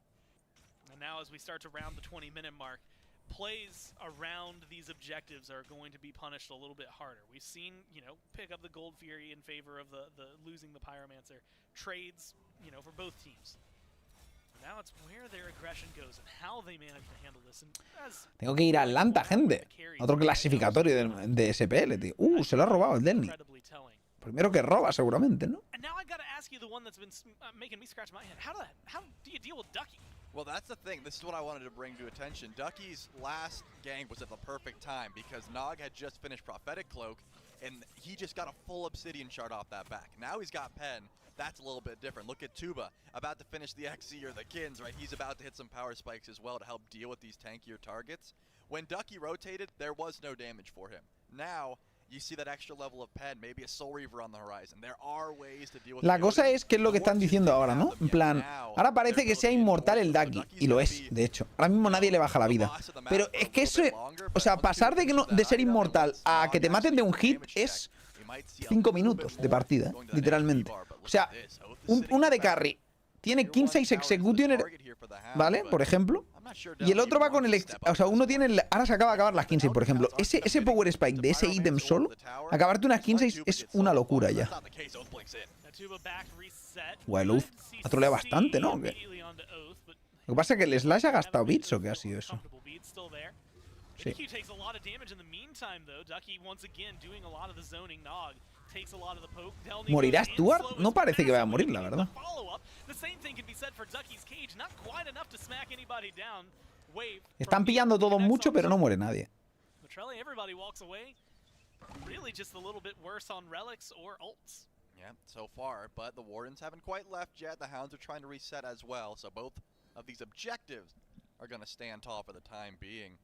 And now, as we start to round the 20-minute mark, plays around these objectives are going to be punished a little bit harder. We've seen, you know, pick up the Gold Fury in favor of the losing the Pyromancer trades, you know, for both teams. Now it's where their aggression goes and how they manage to handle this. And as Tengo que ir a Atlanta, gente. Otro clasificatorio de SPL, tío. Se lo ha robado el Delny. Primero que roba, seguramente, ¿no? And now I gotta ask you the one that's been making me scratch my head. How do you deal with Ducky? Well, that's the thing. This is what I wanted to bring to attention. Ducky's last gang was at the perfect time because Nog had just finished Prophetic Cloak, and he just got a full Obsidian shard off that back. Now he's got Pen. That's a little bit different. Look at Tuba, about to finish the XC or the Kins, right? He's about to hit some power spikes as well to help deal with these tankier targets. When Ducky rotated, there was no damage for him. Now, you see that extra level of pen, maybe a Soul Reaver on the horizon. There are ways to deal with La cosa es que es lo que están diciendo ahora, ¿no? En plan, ahora parece que sea inmortal el Ducky, y lo es, de hecho. Ahora mismo nadie le baja la vida. Pero es que eso, o sea, pasar de ser inmortal a que te maten de un hit es 5 minutos de partida, literalmente. O sea, una de carry tiene 15-6 Executioner, ¿vale? Por ejemplo. Y el otro va con el... O sea, uno tiene... Ahora se acaba de acabar las 15, por ejemplo. Ese Power Spike de ese ítem solo, acabarte unas 15 es una locura ya. Wild ha troleado bastante, ¿no? Lo que pasa es que el Slash ha gastado bits, ¿o qué ha sido eso? Sí. ¿Morirá Stuart? No parece que vaya a morir, la verdad. Están pillando todos mucho, pero no muere nadie. Yeah, so far, but the Wardens haven't quite left yet. The Hounds are trying to reset as well, so both of these objectives are going to stand tall for the time being.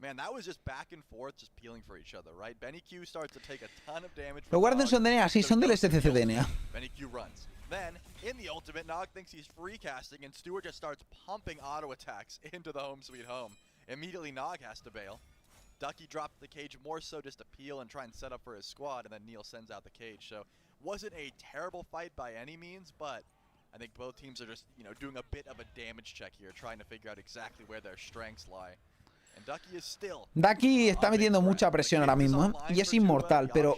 Man, that was just back and forth, just peeling for each other, right? Benny Q starts to take a ton of damage. Los Guardians son DNA, sí, son del SCC DNA. Benny Q runs. Then, in the ultimate, Nog thinks he's free casting, and Stewart just starts pumping auto attacks into the home sweet home. Immediately, Nog has to bail. Ducky dropped the cage more so just to peel and try and set up for his squad, and then Neil sends out the cage. So, wasn't a terrible fight by any means, but I think both teams are just, you know, doing a bit of a damage check here, trying to figure out exactly where their strengths lie. Ducky está metiendo mucha presión ahora mismo, ¿eh? Y es inmortal, pero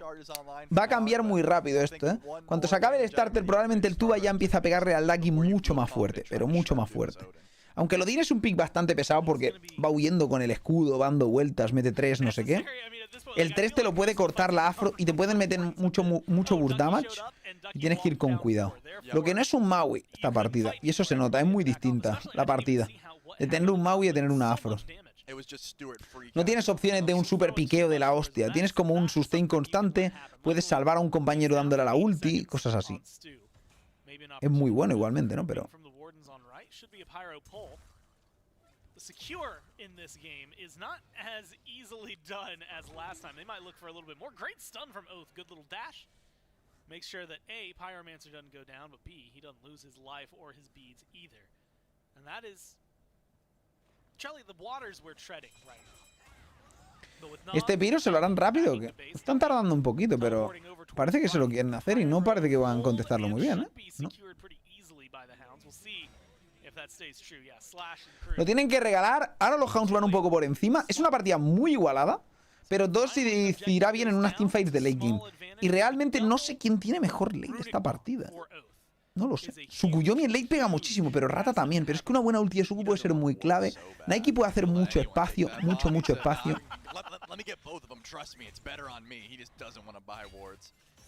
va a cambiar muy rápido esto, ¿eh? Cuando se acabe el starter, probablemente el Tuba ya empieza a pegarle al Ducky mucho más fuerte, pero mucho más fuerte. Aunque lo tiene es un pick bastante pesado porque va huyendo con el escudo, dando vueltas, mete 3, no sé qué. El 3 te lo puede cortar la afro y te pueden meter mucho burst damage y tienes que ir con cuidado. Lo que no es un Maui esta partida, y eso se nota, es muy distinta la partida. De tener un Maui y de tener una afro. No tienes opciones de un super piqueo de la hostia. Tienes como un sustain constante. Puedes salvar a un compañero dándole a la ulti. Cosas así. Es muy bueno igualmente, ¿no? Pero... Make sure that A, Pyromancer doesn't go down, but B, he doesn't lose his life or his beads either. And that is... Charlie, the waters we're treading right now. Este piro se lo harán rápido, que están tardando un poquito, pero parece que se lo quieren hacer y no parece que van a contestarlo muy bien, ¿eh? ¿No? Lo tienen que regalar. Ahora los Hounds van un poco por encima. Es una partida muy igualada, pero dos irá bien en unas teamfights de late game. Y realmente no sé quién tiene mejor late esta partida. No lo sé. Sukuyomi en late pega muchísimo, pero Rata también. Pero es que una buena ulti de Suku puede ser muy clave. Nike puede hacer mucho espacio, mucho espacio.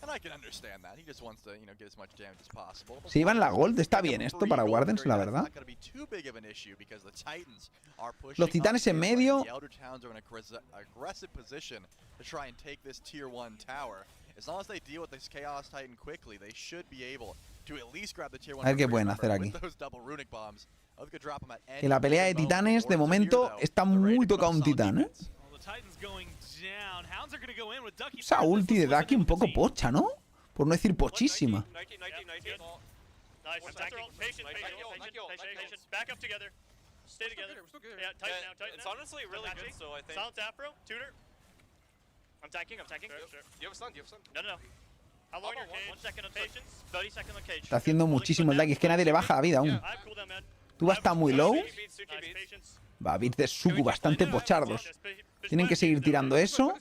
And I can understand that. He just wants to, you know, get as much damage as possible. Se llevan la gold. Está bien esto para Wardens, la verdad. Los titanes en medio. A ver qué pueden hacer aquí. Que la pelea de titanes, de momento, está muy tocado un titán, ¿eh? Esa ulti de Ducky un poco pocha, ¿no? Por no decir pochísima. Está haciendo muchísimo el Ducky. Es que nadie le baja la vida aún. Tú vas a estar muy low. Va, bits de Suku bastante pochardos. Tienen que seguir tirando eso.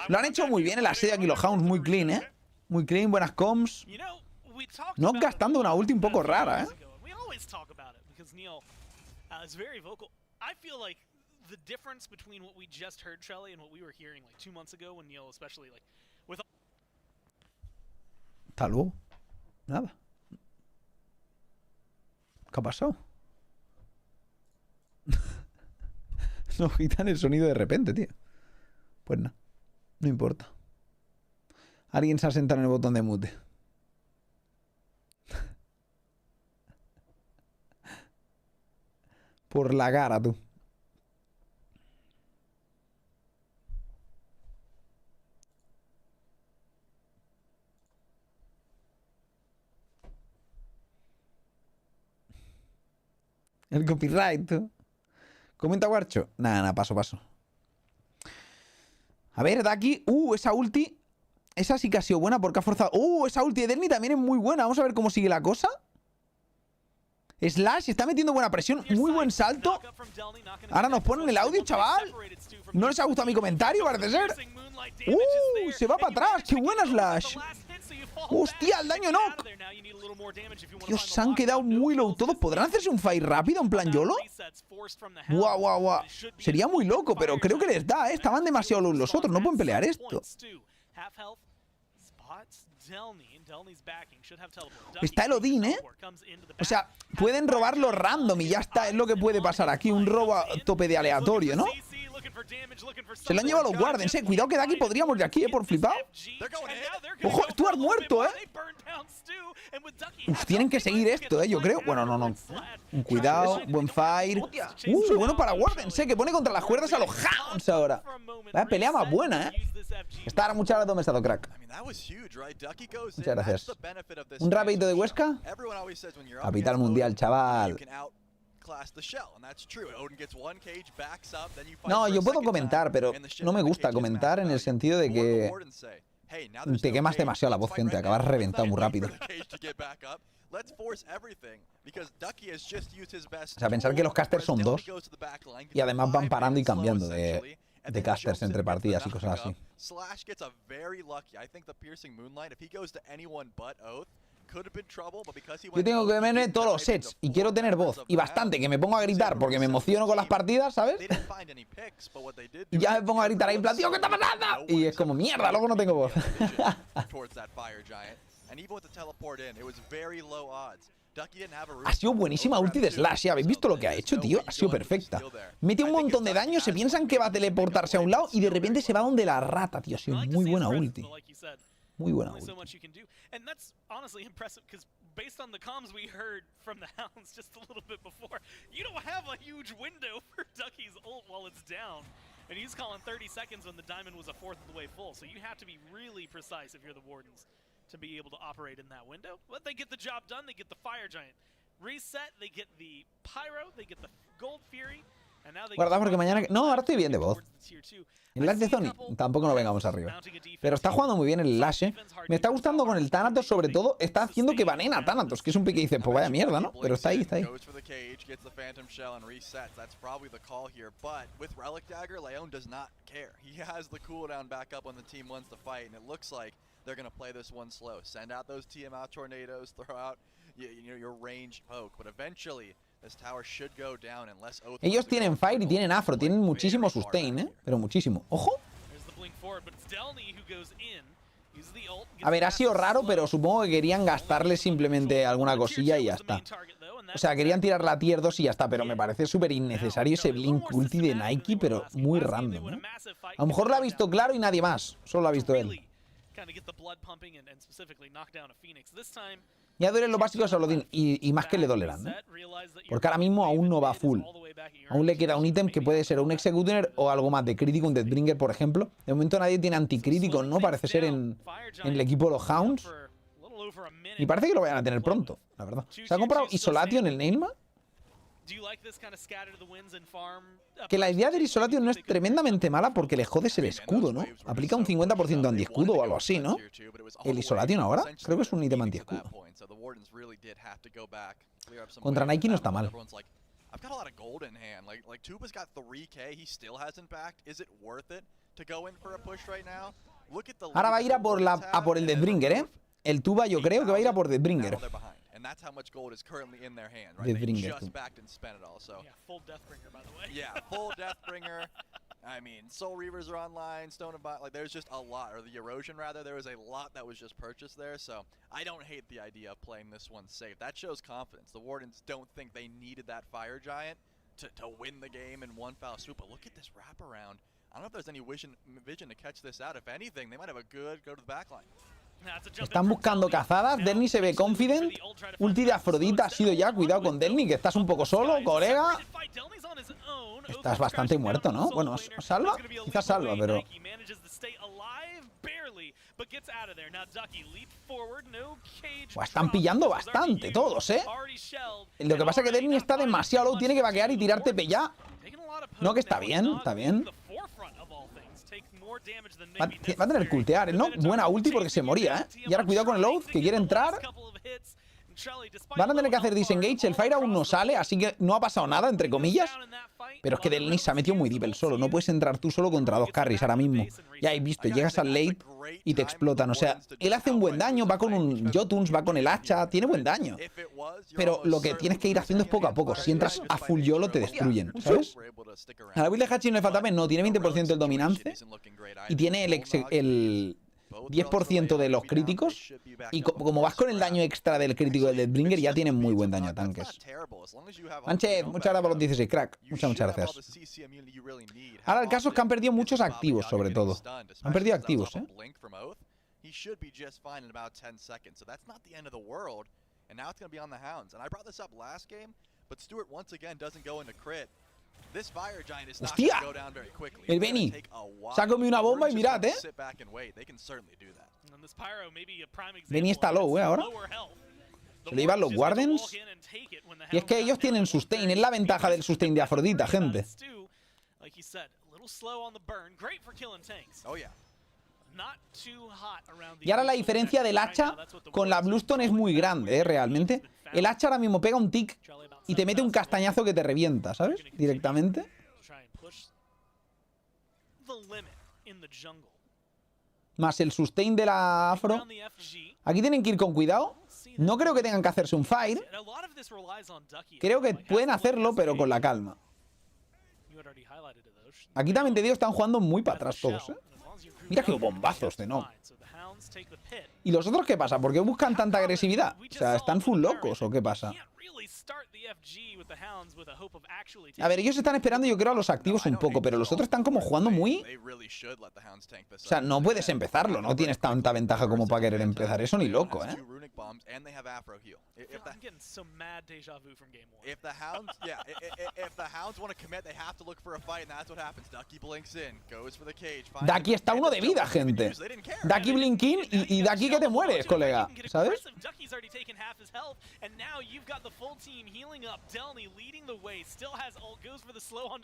Lo han hecho muy bien el asedio aquí los Hounds, muy clean, ¿eh? Muy clean, buenas comms. No gastando una ulti un poco rara, ¿eh? I feel like the difference between what we just heard, Trelly, and what we were hearing like 2 months ago when Neil, especially like with. Hasta luego. Nada. ¿Qué ha pasado? No quitan el sonido de repente, tío. Pues no. No importa. Alguien se ha sentado en el botón de mute. Por la cara, tú. El copyright, tú. Comenta Warcho. Nada, paso. A ver, Ducky. Esa ulti. Esa sí que ha sido buena porque ha forzado. Esa ulti de Delny también es muy buena. Vamos a ver cómo sigue la cosa. Slash está metiendo buena presión. Muy buen salto. Ahora nos ponen el audio, chaval. ¿No les ha gustado mi comentario? Parece ser. Se va para atrás. ¡Qué buena Slash! ¡Hostia, el daño knock! Dios, se han quedado muy low todos. ¿Podrán hacerse un fight rápido en plan YOLO? Guau. Sería muy loco, pero creo que les da, ¿eh? Estaban demasiado low los otros. No pueden pelear esto. Está el Odín, ¿eh? O sea, pueden robarlo random y ya está. Es lo que puede pasar aquí. Un robo a tope de aleatorio, ¿no? Se lo han llevado los Wardens, ¿eh? Cuidado que de aquí podría morir aquí, ¿eh? Por flipado. ¡Ojo! Stuart muerto, ¿eh? Uf, tienen que seguir esto, ¿eh? Yo creo. Bueno, no. Cuidado, buen fire. Bueno para Wardens, ¿eh? Que pone contra las cuerdas a los Hounds ahora. La pelea más buena, ¿eh? Está ahora muchas gracias, domestado, crack. Muchas gracias. ¿Un rapidito de Huesca? Capital mundial, chaval. No, yo puedo comentar, pero no me gusta comentar en el sentido de que te quemas demasiado la voz, gente. Acabas reventado muy rápido. O sea, pensar que los casters son 2 y además van parando y cambiando de casters entre partidas y cosas así. Yo tengo que verme todos los sets y quiero tener voz y bastante, que me pongo a gritar porque me emociono con las partidas, ¿sabes? Y ya me pongo a gritar ahí en plan, tío, ¿qué está pasando? Y es como, mierda, luego no tengo voz. Ha sido buenísima ulti de Slash, ¿eh? ¿Habéis visto lo que ha hecho, tío? Ha sido perfecta. Mete un montón de daño, se piensan que va a teleportarse a un lado y de repente se va donde la rata, tío. Ha sido muy buena ulti. Muy buena ulti. And that's honestly impressive because based on the comms we heard from the Hounds just a little bit before, you don't have a huge window for Ducky's ult while it's down. And he's calling 30 seconds when the diamond was a fourth of the way full. So you have to be really precise if you're the Wardens to be able to operate in that window. But they get the job done. They get the Fire Giant reset. They get the Pyro. They get the Gold Fury. Guarda porque mañana... No, ahora estoy bien de voz. El Lash de Zoni tampoco no vengamos arriba. Pero está jugando muy bien el Lash, ¿eh? Me está gustando con el Thanatos, sobre todo. Está haciendo que baneen a Thanatos, que es un pique que dice, pues vaya mierda, ¿no? Pero está ahí, está ahí. they're going to play this one slow. Send out those TM out tornadoes, throw out your ranged poke, but eventually this tower should go down unless Oath Ellos tienen Fire y tienen Afro, tienen muchísimo sustain, ¿eh? Pero muchísimo. ¡Ojo! A ver, ha sido raro, pero supongo que querían gastarle simplemente alguna cosilla y ya está. O sea, querían tirar la tier 2 y ya está, pero me parece súper innecesario ese Blink ulti de Nike, pero muy random, ¿eh? A lo mejor lo ha visto claro y nadie más, solo lo ha visto él. Ya duelen los básicos a Olodin y más que le dolerán, ¿eh? Porque ahora mismo aún no va full. Aún le queda un ítem que puede ser un Executioner o algo más de crítico, un Deathbringer, por ejemplo. De momento nadie tiene anticrítico, ¿no? Parece ser en el equipo de los Hounds. Y parece que lo vayan a tener pronto, la verdad. ¿Se ha comprado Isolation en el Neilma? Que la idea del Isolation no es tremendamente mala porque le jodes el escudo, ¿no? Aplica un 50% de anti-escudo o algo así, ¿no? ¿El Isolation ahora? Creo que es un ítem anti-escudo. Contra Nike no está mal. I've got a lot of gold in hand. Like Tuba's got 3k, he still hasn't backed. Is it worth it to go in for a push right now? Look at the Ahora va a ir a por el Deathbringer, ¿eh? El Tuba yo creo que va a ir a por Deathbringer. And that's how much gold is currently in their hand, right? They just backed and spent it all, so. Yeah, full Deathbringer, by the way. Yeah, full Deathbringer. I mean, Soul Reavers are online, Stone and Bot, like there's just a lot, or the Erosion rather, there was a lot that was just purchased there, so I don't hate the idea of playing this one safe. That shows confidence. The Wardens don't think they needed that Fire Giant to win the game in one foul swoop, but look at this wraparound. I don't know if there's any vision to catch this out. If anything, they might have a good go to the backline. Están buscando cazadas. Delny se ve confident. Ulti de Afrodita ha sido ya. Cuidado con Delny, que estás un poco solo, colega. Estás bastante muerto, ¿no? Bueno, salva. Quizás salva, pero... Buah, están pillando bastante todos, ¿eh? Lo que pasa es que Delny está demasiado low. Tiene que vaquear y tirar TP ya. No, que está bien, está bien. Va a tener que ultear, ¿no? Buena ulti porque se moría, ¿eh? Y ahora cuidado con el Oath, que quiere entrar. Van a tener que hacer disengage. El Fire aún no sale, así que no ha pasado nada, entre comillas. Pero es que Delny se ha metido muy deep el solo. No puedes entrar tú solo contra dos carries ahora mismo. Ya habéis visto, llegas al late y te explotan. O sea, él hace un buen daño, va con un Jotuns, va con el hacha, tiene buen daño. Pero lo que tienes que ir haciendo es poco a poco. Si entras a full YOLO te destruyen, ¿sabes? A la build de Hachi no le falta no, tiene 20% el dominance y tiene el 10% de los críticos. Y como vas con el daño extra del crítico del Deathbringer, ya tienen muy buen daño a tanques. Manche, muchas gracias por los 16, crack. Muchas gracias. Ahora el caso es que han perdido muchos activos, sobre todo. Han perdido activos, ¿eh? ¡Hostia! El Benny se ha comido una bomba y mirad, ¿eh? Benny está low, ¿eh? Ahora se lo llevan los Wardens. Y es que ellos tienen sustain. Es la ventaja del sustain de Afrodita, gente. Y ahora la diferencia del hacha con la Bluestone es muy grande, ¿eh? Realmente. El hacha ahora mismo pega un tick y te mete un castañazo que te revienta, ¿sabes? Directamente. Más el sustain de la Afro. Aquí tienen que ir con cuidado. No creo que tengan que hacerse un fire. Creo que pueden hacerlo, pero con la calma. Aquí también te digo, están jugando muy para atrás todos, ¿eh? Mira qué bombazos de no. ¿Y los otros qué pasa? ¿Por qué buscan tanta agresividad? O sea, ¿están full locos o qué pasa? A ver, ellos están esperando, yo creo, a los activos un poco, pero los otros están como jugando muy... O sea, no puedes empezarlo, no tienes tanta ventaja como para querer empezar eso ni loco, ¿eh? Ducky está uno de vida, gente. Ducky Blinkin y Ducky que te mueres, colega, ¿sabes?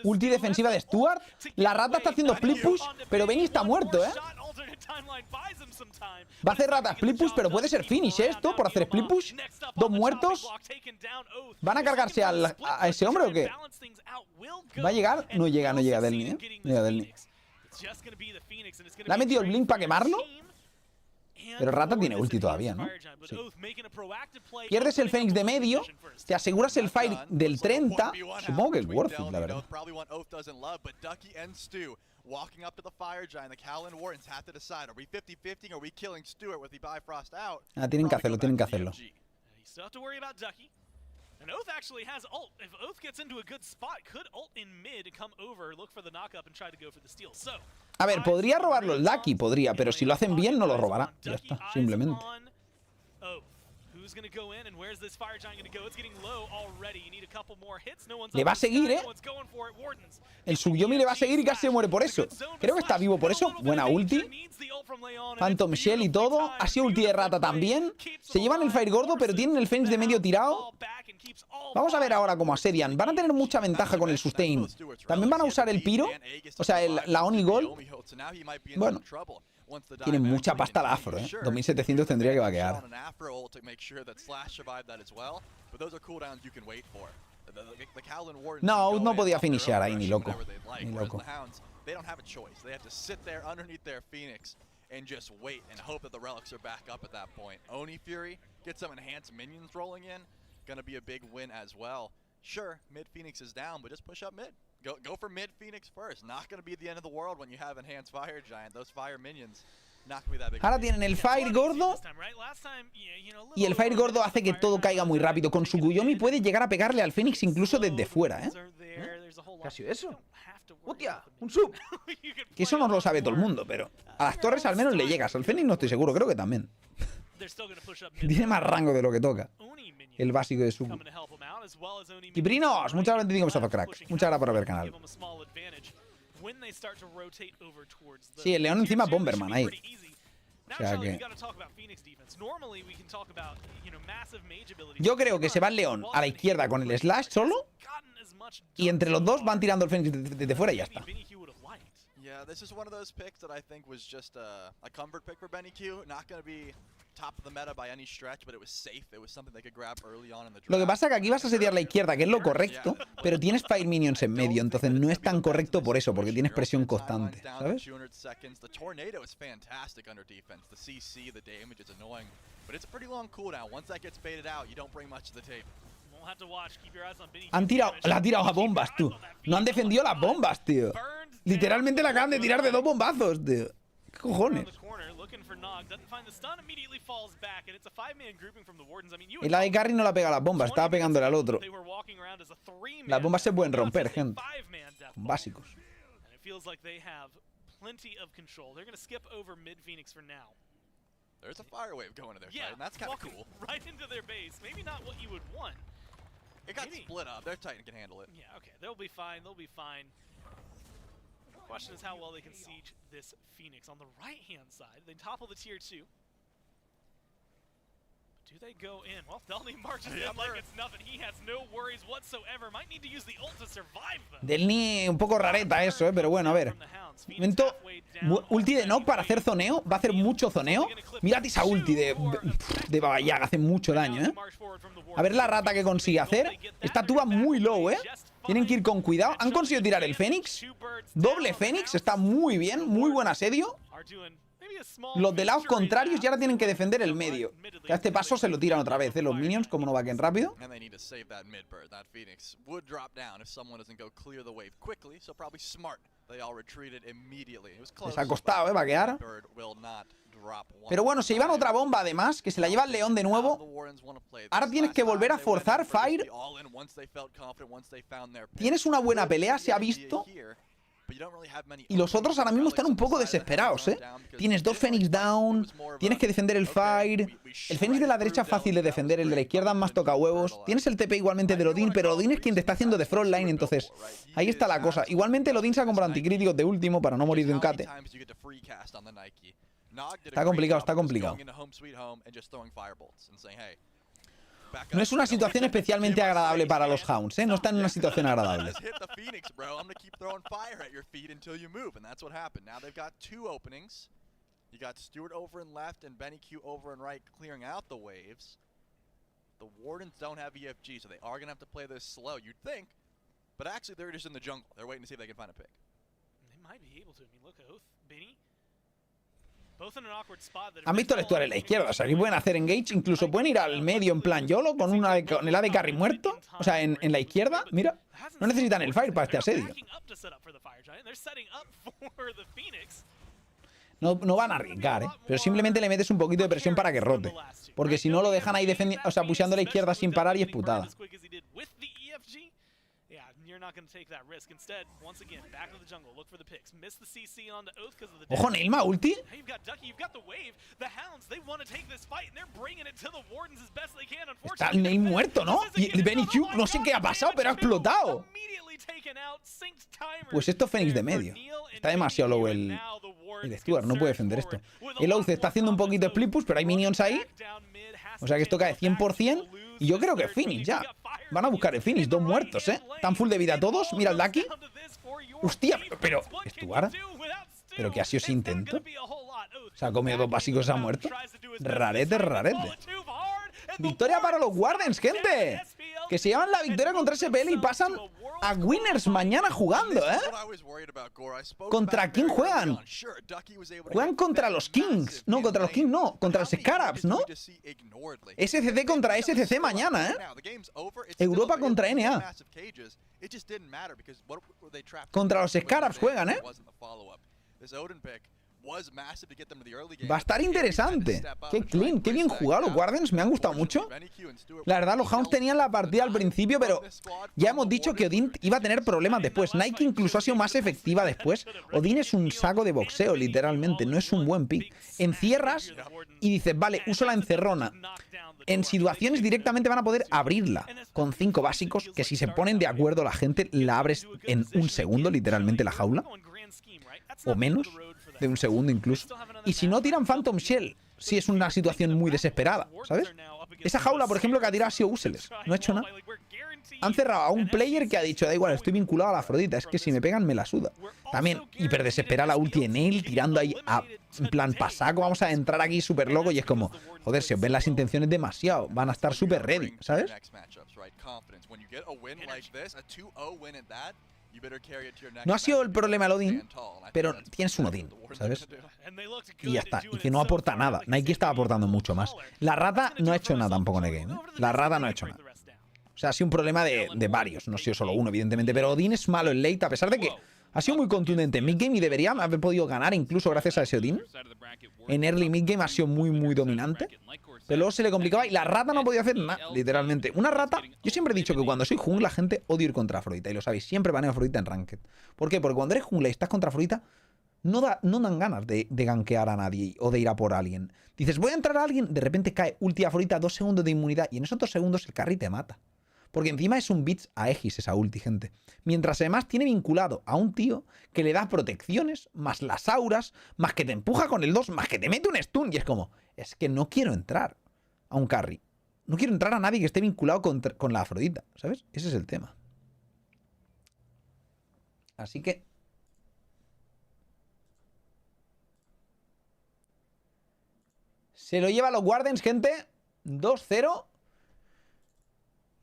Ulti defensiva de Stuart. La rata está haciendo split push, pero Benny está muerto, ¿eh? Va a hacer rata split push, pero puede ser finish esto por hacer split push. Dos muertos. ¿Van a cargarse a ese hombre o qué? ¿Va a llegar? No llega Delny, ¿eh? No llega Delny. ¿Le ha metido el blink para quemarlo? Pero Rata tiene ulti todavía, ¿no? Sí. Pierdes el Fénix de medio, te aseguras el Fire del 30. Supongo que es worth it, la verdad. Walking up to the Fire Giant, the Callan Wardens have to decide, are we 50-50 or are we killing Stuart with the Bifrost out? Ah, tienen que hacerlo, tienen que hacerlo. You still have to worry about Ducky. And Oath actually has ult. If Oath gets into a good spot, could ult in mid, come over, look for the knock-up and try to go for the steal. So, a ver, podría robarlo el Ducky, podría, pero si lo hacen bien no lo robará. Ya está, simplemente. Le va a seguir, ¿eh? El Suyomi le va a seguir y casi se muere por eso. Creo que está vivo por eso. Buena ulti. Phantom Shell y todo. Ha sido ulti de Rata también. Se llevan el Fire gordo, pero tienen el Fénix de medio tirado. Vamos a ver ahora cómo asedian. Van a tener mucha ventaja con el sustain. También van a usar el Piro. O sea, la Oni Gold. Bueno. Tiene mucha pasta la Afro, ¿eh? 2700 tendría que vaquear. No, no podía finishear ahí, ni loco. Ni loco. And just wait and hope that the relics are back up at that point. Oni Fury gets some enhanced minions rolling in. Gonna be a big win as well. Sure, mid Phoenix is down, but just push up mid. Go for mid Phoenix first. Not gonna be the end of the world when you have enhanced Fire Giant. Those Fire minions. Ahora tienen el Fire gordo. Y el Fire gordo hace que todo caiga muy rápido. Con su Guyomi puede llegar a pegarle al Fénix incluso desde fuera, ¿eh? ¿Qué ha sido eso? ¡Hostia! ¡Un sub! Que eso no lo sabe todo el mundo, pero a las torres al menos le llegas. Al Fénix no estoy seguro, creo que también. Tiene más rango de lo que toca. El básico de sub. Kiprinos, muchas gracias, 25 besazos, crack. Muchas gracias por ver el canal. Sí, el León encima Bomberman ahí. O sea que... Yo creo que se va el León a la izquierda con el Slash solo. Y entre los dos van tirando el Fénix desde fuera y ya está. Yeah, this is one of those picks that I think was just a comfort pick for Benny Q. Not going to be top of the meta by any stretch, but it was safe. It was something they could grab early on in the draft. Lo que pasa es que aquí vas a sediar la izquierda, que es lo correcto, pero tienes Fire Minions en medio, entonces no es tan correcto por eso, porque tienes presión constante, ¿sabes? The Tornado is fantastic under defense. The CC, the damage is annoying, but it's a pretty long cooldown. Once that gets baited out, you don't bring much to the table. Han tirado, la ha tirado a bombas, tú. No han defendido las bombas, tío. Literalmente la acaban de tirar de 2 bombazos, tío. ¿Qué cojones? Y la de Carry no la pega a las bombas, estaba pegándole al otro. Las bombas se pueden romper, gente. Con básicos. There's a fire wave going to their side, and that's kind of cool. Right into their base. Maybe not what you would want. It got split up. Their Titan can handle it. Yeah, okay. They'll be fine. They'll be fine. The question is how well they can siege this Phoenix. On the right-hand side, they topple the tier 2. Do they go in? Well, Delny marches in like it's nothing. He has no worries whatsoever. Might need to use the ult to survive them. Delny un poco rareta eso, pero bueno, a ver. Momento, ulti de knock para hacer zoneo. Va a hacer mucho zoneo. Mírate esa ulti de Baba Yaga, hace mucho daño, ¿eh? A ver la rata que consigue hacer. Esta tuba muy low, ¿eh? Tienen que ir con cuidado. Han conseguido tirar el Fénix. Doble Fénix, está muy bien. Muy buen asedio. Los de lados contrarios ya ahora tienen que defender el medio. Que a este paso se lo tiran otra vez, ¿eh? Los minions, como no vaquen rápido. Les ha costado, ¿eh? Vaquear. Pero bueno, se llevan otra bomba además, que se la lleva el León de nuevo. Ahora tienes que volver a forzar Fire. Tienes una buena pelea, se ha visto. Y los otros ahora mismo están un poco desesperados, ¿eh? Tienes 2 Fénix down, tienes que defender el Fire. El Fénix de la derecha es fácil de defender, el de la izquierda es más toca huevos. Tienes el TP igualmente de Odin, pero Odin es quien te está haciendo de frontline, entonces ahí está la cosa. Igualmente el Odin se ha comprado anticríticos de último para no morir de un cate. Está complicado, está complicado. No es una situación especialmente agradable para los Hounds, ¿eh? No están en una situación agradable. You got Stuart over in left and Benny Q over in right clearing out the waves. The Wardens don't have EFG, so they are going to have to play this slow, you'd think. But actually, they're just in the jungle. They're waiting to see if they can find a pick. They might be able to. I mean, look, Oath, Benny. Han visto el estuar en la izquierda. O sea, aquí pueden hacer engage. Incluso pueden ir al medio en plan YOLO con el AD carry muerto. O sea, en la izquierda, mira. No necesitan el fire para este asedio. No van a arriesgar, Pero simplemente le metes un poquito de presión para que rote. Porque si no lo dejan ahí defendiendo, o sea, pusheando a la izquierda sin parar y es putada. Ojo, Neilma, ulti. Está el Neil muerto, ¿no? Y el Benny Q, no sé qué ha pasado, pero ha explotado. Pues esto es Fénix de medio. Está demasiado low el Stuart, no puede defender esto. El Oath está haciendo un poquito de split push, pero hay minions ahí. O sea que esto cae 100%. Y yo creo que es finish ya. Van a buscar el finish, 2 muertos, Están full de vida todos. Mira el Ducky. Hostia, pero Stuart. ¿Pero qué ha sido ese intento? Se ha comido 2 básicos y se ha muerto. Rarete, rarete. Victoria para los Wardens, gente. Que se llevan la victoria contra SPL y pasan a Winners mañana jugando, ¿Contra quién juegan? Juegan contra los Kings. No, contra los Kings no. Contra los Scarabs, ¿no? SCC contra SCC mañana, Europa contra NA. Contra los Scarabs juegan, Va a estar interesante. Qué clean, qué bien jugado los Wardens, me han gustado mucho. La verdad, los Hounds tenían la partida al principio, pero ya hemos dicho que Odin iba a tener problemas después. Nike incluso ha sido más efectiva después. Odin es un saco de boxeo, literalmente, no es un buen pick. Encierras y dices, vale, uso la encerrona. En situaciones directamente van a poder abrirla con 5 básicos, que si se ponen de acuerdo la gente, la abres en un segundo, literalmente, la jaula. O menos de un segundo incluso. Y si no, tiran Phantom Shell, si es una situación muy desesperada, ¿sabes? Esa jaula, por ejemplo, que ha tirado ha sido useless. No ha hecho nada. Han cerrado a un player que ha dicho, da igual, estoy vinculado a la Afrodita, es que si me pegan me la suda. También hiper desesperada la ulti de Nail, tirando ahí en plan pasaco, vamos a entrar aquí súper loco y es como, joder, se os ven las intenciones demasiado, van a estar súper ready, ¿sabes? No ha sido el problema el Odin, pero tienes un Odin, ¿sabes? Y ya está. Y que no aporta nada. Nike estaba aportando mucho más. La rata no ha hecho nada tampoco en el game, La rata no ha hecho nada. O sea, ha sido un problema de varios. No ha sido solo uno, evidentemente. Pero Odin es malo en late, a pesar de que ha sido muy contundente en mid-game y debería haber podido ganar incluso gracias a ese Odin. En early mid-game ha sido muy, muy dominante. Pero luego se le complicaba y la rata no podía hacer nada, literalmente. Una rata, yo siempre he dicho que cuando soy jungla, gente, odio ir contra Afrodita. Y lo sabéis, siempre baneo Afrodita en Ranked. ¿Por qué? Porque cuando eres jungla y estás contra Afrodita, no dan ganas de gankear a nadie o de ir a por alguien. Dices, voy a entrar a alguien, de repente cae ulti Afrodita, 2 segundos de inmunidad. Y en esos 2 segundos el carry te mata. Porque encima es un bits a Aegis esa ulti, gente. Mientras además tiene vinculado a un tío que le da protecciones, más las auras, más que te empuja con el 2, más que te mete un stun. Y es como, es que no quiero entrar a un carry. No quiero entrar a nadie que esté vinculado con la Afrodita, ¿sabes? Ese es el tema. Así que... se lo lleva los Wardens, gente. 2-0.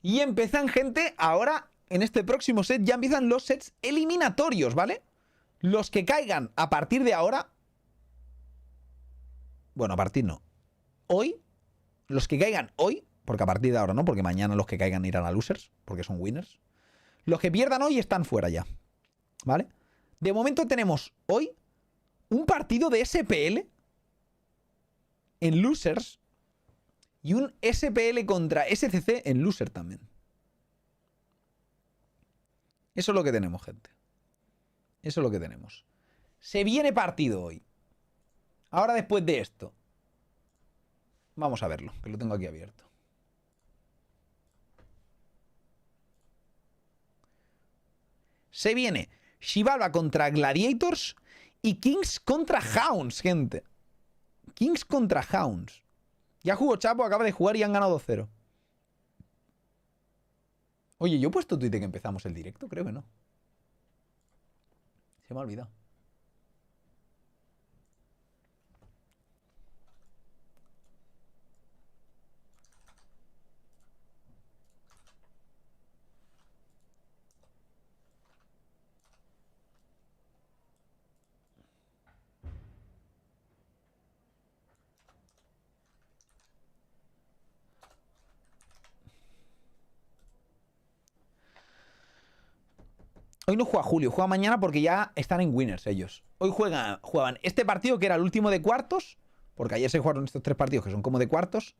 Y empiezan, gente, ahora, en este próximo set, ya empiezan los sets eliminatorios, ¿vale? Los que caigan a partir de ahora... bueno, a partir no. Hoy, los que caigan hoy, porque a partir de ahora no, porque mañana los que caigan irán a losers, porque son winners. Los que pierdan hoy están fuera ya, ¿vale? De momento tenemos hoy un partido de SPL en losers y un SPL contra SCC en loser también. Eso es lo que tenemos, gente. Eso es lo que tenemos. Se viene partido hoy. Ahora, después de esto, vamos a verlo, que lo tengo aquí abierto. Se viene Shivalba contra Gladiators y Kings contra Hounds, gente. Kings contra Hounds. Ya jugó Chapo, acaba de jugar y han ganado 2-0. Oye, ¿yo he puesto tuit de que empezamos el directo? Creo que no. Se me ha olvidado. Hoy no juega Julio, juega mañana porque ya están en winners ellos. Hoy juegan este partido que era el último de cuartos, porque ayer se jugaron estos 3 partidos que son como de cuartos.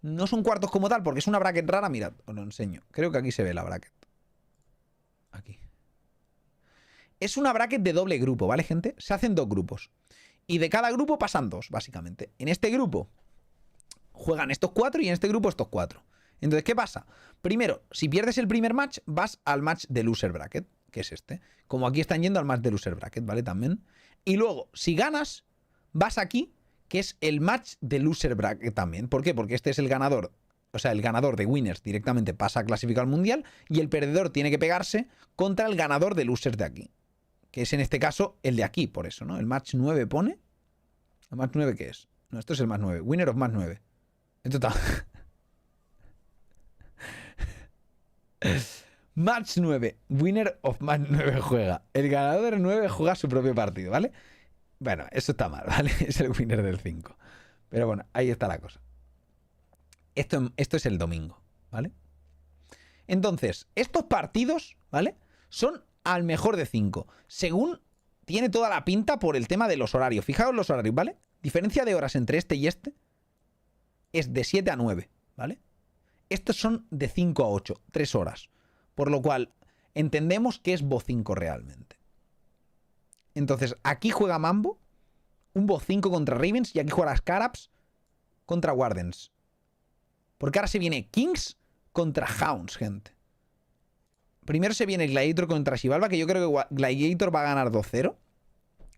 No son cuartos como tal, porque es una bracket rara. Mirad, os lo enseño. Creo que aquí se ve la bracket. Aquí. Es una bracket de doble grupo, ¿vale, gente? Se hacen 2 grupos. Y de cada grupo pasan 2, básicamente. En este grupo juegan estos 4 y en este grupo estos 4. Entonces, ¿qué pasa? Primero, si pierdes el primer match, vas al match de loser bracket, que es este. Como aquí están yendo al match de loser bracket, ¿vale? También. Y luego, si ganas, vas aquí, que es el match de loser bracket también. ¿Por qué? Porque este es el ganador. O sea, el ganador de winners directamente pasa a clasificar al mundial y el perdedor tiene que pegarse contra el ganador de losers de aquí. Que es en este caso el de aquí, por eso, ¿no? El match 9 pone. ¿El match 9 qué es? No, esto es el match 9. Winner of match 9. Esto está... Match 9. Winner of match 9 juega. El ganador del 9 juega su propio partido, ¿vale? Bueno, eso está mal, ¿vale? Es el winner del 5. Pero bueno, ahí está la cosa. Esto es el domingo, ¿vale? Entonces, estos partidos, ¿vale? Son al mejor de 5. Según tiene toda la pinta por el tema de los horarios. Fijaos los horarios, ¿vale? Diferencia de horas entre este y este es de 7 a 9, ¿vale? Estos son de 5 a 8, 3 horas. Por lo cual, entendemos que es Bo5 realmente. Entonces, aquí juega Mambo, un Bo5 contra Ravens, y aquí juega Scarabs contra Wardens. Porque ahora se viene Kings contra Hounds, gente. Primero se viene Gladiator contra Xibalba, que yo creo que Gladiator va a ganar 2-0.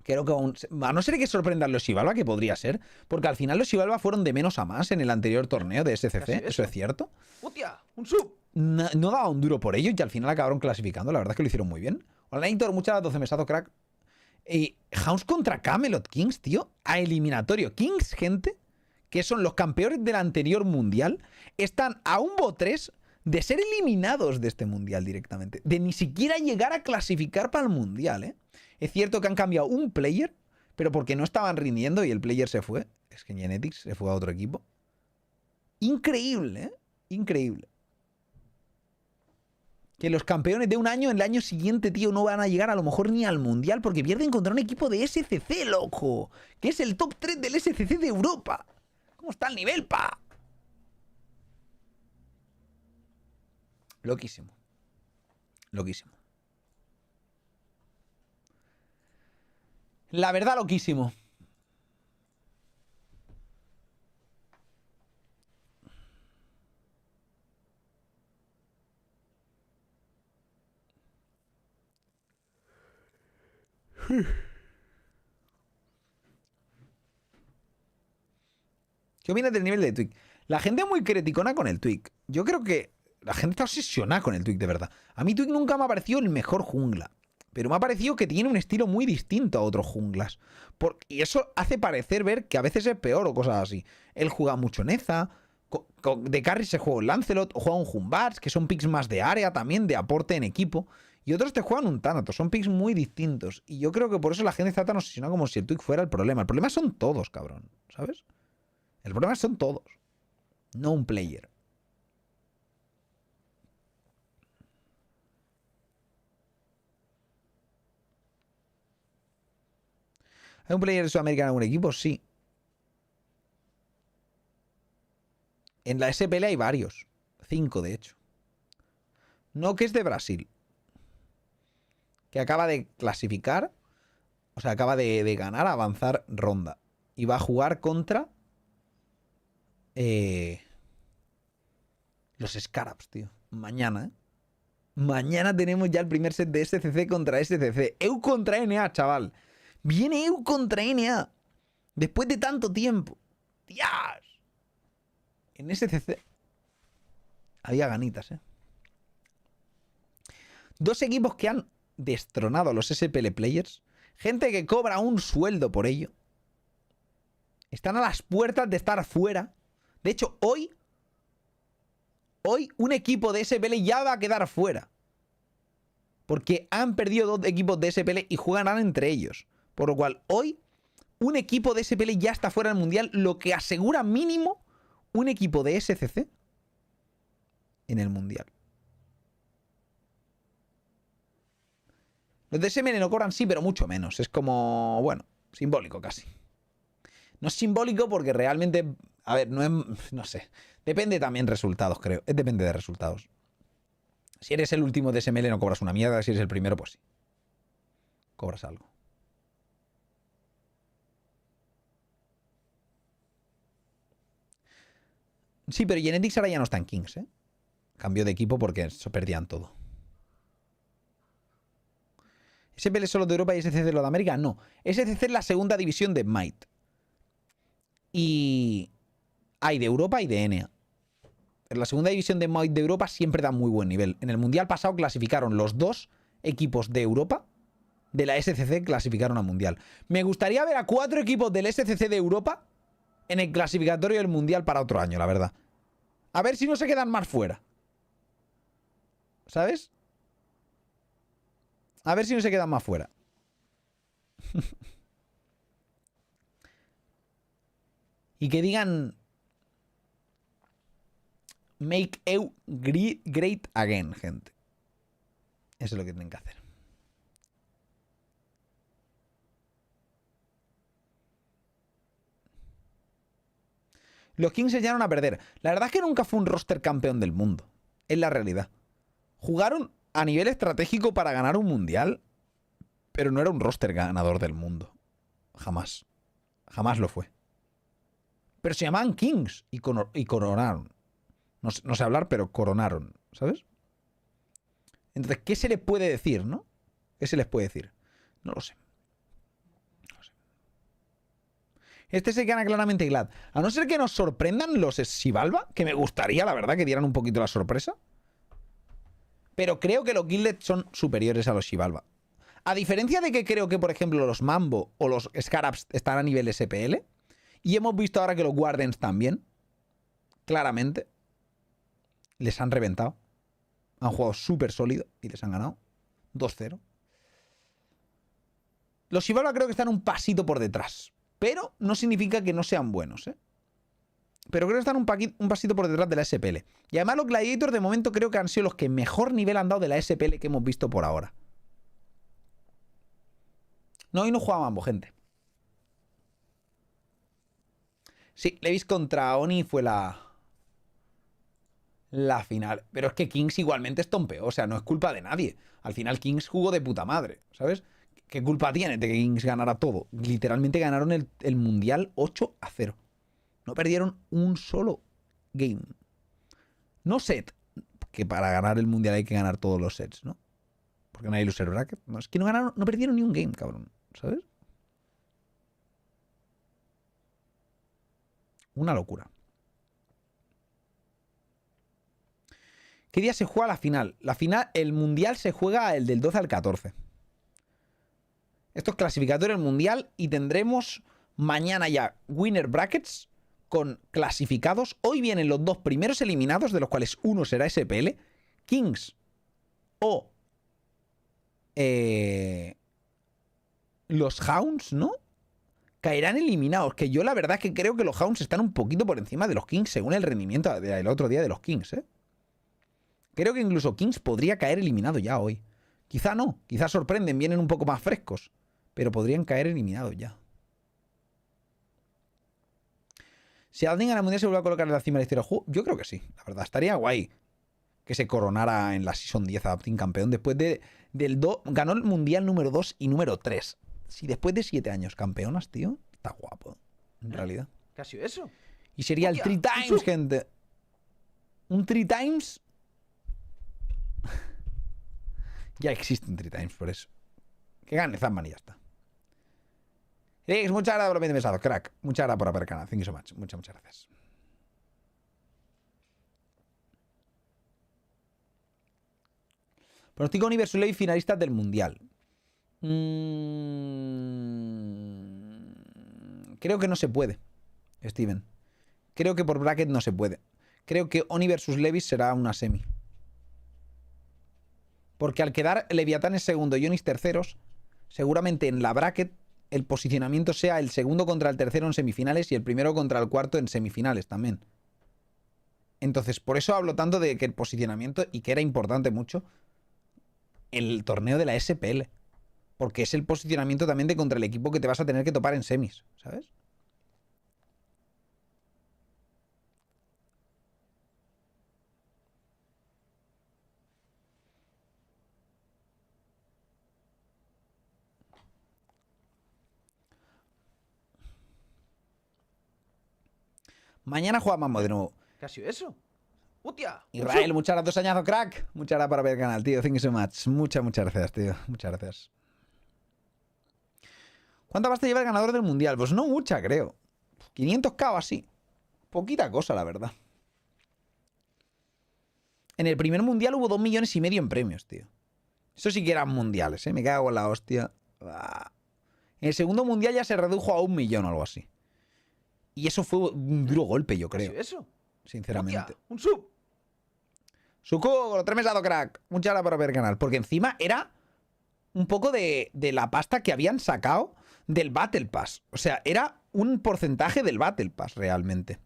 Creo que a no ser que sorprendan los Xibalba, que podría ser, porque al final los Xibalba fueron de menos a más en el anterior torneo de SCC, eso es cierto. ¡Hostia! ¡Un sub! No daba un duro por ellos y al final acabaron clasificando, la verdad es que lo hicieron muy bien. Gladiator, muchas 12 mesazos, crack. Hounds contra Camelot Kings, tío, a eliminatorio. Kings, gente, que son los campeones del anterior mundial, están a un Bo3 de ser eliminados de este mundial directamente. De ni siquiera llegar a clasificar para el mundial, ¿eh? Es cierto que han cambiado un player, pero porque no estaban rindiendo y el player se fue. Es que Genetics se fue a otro equipo. Increíble, ¿eh? Increíble. Que los campeones de un año, en el año siguiente, tío, no van a llegar a lo mejor ni al mundial porque pierden contra un equipo de SCC, loco. Que es el top 3 del SCC de Europa. ¿Cómo está el nivel, pa? Loquísimo. Loquísimo. La verdad, loquísimo. ¿Qué opinas del nivel de Twig? La gente es muy criticona con el Twig. Yo creo que la gente está obsesionada con el Twig, de verdad. A mí Twig nunca me ha parecido el mejor jungla. Pero me ha parecido que tiene un estilo muy distinto a otros junglas. Y eso hace parecer ver que a veces es peor o cosas así. Él juega mucho Neza. De carry se juega un Lancelot. O juega un Jumbats, que son picks más de área también, de aporte en equipo. Y otros te juegan un Thanatos. Son picks muy distintos. Y yo creo que por eso la gente está tan obsesionada como si el Twig fuera el problema. El problema son todos, cabrón. ¿Sabes? El problema son todos. No un player. ¿Hay un player de Sudamérica en algún equipo? Sí. En la SPL hay varios. 5, de hecho. No, que es de Brasil. Que acaba de clasificar. O sea, acaba de ganar, avanzar ronda. Y va a jugar contra... los Scarabs, tío. Mañana, ¿eh? Mañana tenemos ya el primer set de SCC contra SCC. EU contra NA, chaval. Viene EU contra NA. Después de tanto tiempo. ¡Dios! En SCC había ganitas, ¿eh? 2 equipos que han destronado a los SPL Players. Gente que cobra un sueldo por ello. Están a las puertas de estar fuera. De hecho, hoy un equipo de SPL ya va a quedar fuera. Porque han perdido 2 equipos de SPL y jugarán entre ellos. Por lo cual, hoy, un equipo de SPL ya está fuera del mundial, lo que asegura mínimo un equipo de SCC en el mundial. Los de SML no cobran, sí, pero mucho menos. Es como, bueno, simbólico casi. No es simbólico porque realmente, a ver, no sé. Depende también de resultados, creo. Depende de resultados. Si eres el último de SML no cobras una mierda. Si eres el primero, pues sí. Cobras algo. Sí, pero Genetics ahora ya no está en Kings, ¿eh? Cambió de equipo porque se perdían todo. ¿SPL es solo de Europa y SCC de lo de América? No. SCC es la segunda división de Smite. Y hay de Europa y de NA. Pero la segunda división de Smite de Europa siempre da muy buen nivel. En el Mundial pasado clasificaron los 2 equipos de Europa. De la SCC clasificaron a Mundial. Me gustaría ver a 4 equipos del SCC de Europa en el clasificatorio del Mundial para otro año, la verdad. A ver si no se quedan más fuera. ¿Sabes? A ver si no se quedan más fuera. Y que digan... Make EU great again, gente. Eso es lo que tienen que hacer. Los Kings se llegaron a perder. La verdad es que nunca fue un roster campeón del mundo. Es la realidad. Jugaron a nivel estratégico para ganar un mundial, pero no era un roster ganador del mundo. Jamás. Jamás lo fue. Pero se llamaban Kings y coronaron. No sé hablar, pero coronaron. ¿Sabes? Entonces, ¿qué se les puede decir, no? ¿Qué se les puede decir? No lo sé. Este se gana claramente Glad. A no ser que nos sorprendan los Xibalba, que me gustaría, la verdad, que dieran un poquito la sorpresa. Pero creo que los Gilded son superiores a los Xibalba. A diferencia de que creo que, por ejemplo, los Mambo o los Scarabs están a nivel SPL, y hemos visto ahora que los Wardens también, claramente, les han reventado. Han jugado súper sólido y les han ganado 2-0. Los Xibalba creo que están un pasito por detrás. Pero no significa que no sean buenos, ¿eh? Pero creo que están un pasito por detrás de la SPL. Y además los Gladiators de momento creo que han sido los que mejor nivel han dado de la SPL que hemos visto por ahora. No, hoy no jugaba Mambo, gente. Sí, Levis contra Oni fue la final. Pero es que Kings igualmente estompeó. O sea, no es culpa de nadie. Al final Kings jugó de puta madre, ¿sabes? ¿Qué culpa tiene de que Kings ganara todo? Literalmente ganaron el Mundial 8-0. No perdieron un solo game. No set. Que para ganar el Mundial hay que ganar todos los sets, ¿no? Porque no hay loser bracket. No, es que no perdieron ni un game, cabrón. ¿Sabes? Una locura. ¿Qué día se juega la final? La final, el Mundial se juega el del 12 al 14. Esto es clasificatorio del Mundial y tendremos mañana ya winner brackets con clasificados. Hoy vienen los 2 primeros eliminados, de los cuales uno será SPL, Kings o los Hounds, ¿no? Caerán eliminados, que yo la verdad es que creo que los Hounds están un poquito por encima de los Kings según el rendimiento del otro día de los Kings, ¿eh? Creo que incluso Kings podría caer eliminado ya hoy. Quizá no, quizá sorprenden, vienen un poco más frescos. Pero podrían caer eliminados ya. Si alguien gana el Mundial se vuelve a colocar en la cima de la historia del juego, yo creo que sí, la verdad. Estaría guay que se coronara en la Season 10 a Team campeón después ganó el Mundial número 2 y número 3. Si después de 7 años campeonas, tío, está guapo, en realidad. ¿Qué ha sido eso? Y sería el 3 times, gente. Un 3 times. Ya existe un 3 times por eso. Que gane Zamman y ya está. Rix, muchas gracias por los 20 mesados, crack. Muchas gracias por haber canal. Thank you so much. Muchas gracias. Pronostico Universo Ley finalistas del Mundial. Creo que no se puede, Steven. Creo que por bracket no se puede. Creo que Oni versus Levis será una semi. Porque al quedar Leviatanes segundo y Onis terceros, seguramente en la bracket el posicionamiento sea el segundo contra el tercero en semifinales y el primero contra el cuarto en semifinales también. Entonces, por eso hablo tanto de que el posicionamiento, y que era importante mucho, el torneo de la SPL. Porque es el posicionamiento también de contra el equipo que te vas a tener que topar en semis, ¿sabes? Mañana jugamos de nuevo. ¿Qué ha sido eso? ¡Hostia! Israel, muchas gracias, 2 añazos, crack. Muchas gracias por ver el canal, tío. Thank you so much. Muchas gracias, tío. Muchas gracias. ¿Cuánta pasta lleva el ganador del mundial? Pues no mucha, creo. 500k o así. Poquita cosa, la verdad. En el primer mundial hubo 2,5 millones en premios, tío. Eso sí que eran mundiales, ¿eh? Me cago en la hostia. En el segundo mundial ya se redujo a 1 millón o algo así. Y eso fue un duro golpe, yo creo. ¿Qué ha sido eso? Sinceramente. ¡Hostia! ¡Un sub! Suco, con los 3 meses crack. Muchas gracias por ver el canal. Porque encima era un poco de la pasta que habían sacado del Battle Pass. O sea, era un porcentaje del Battle Pass realmente.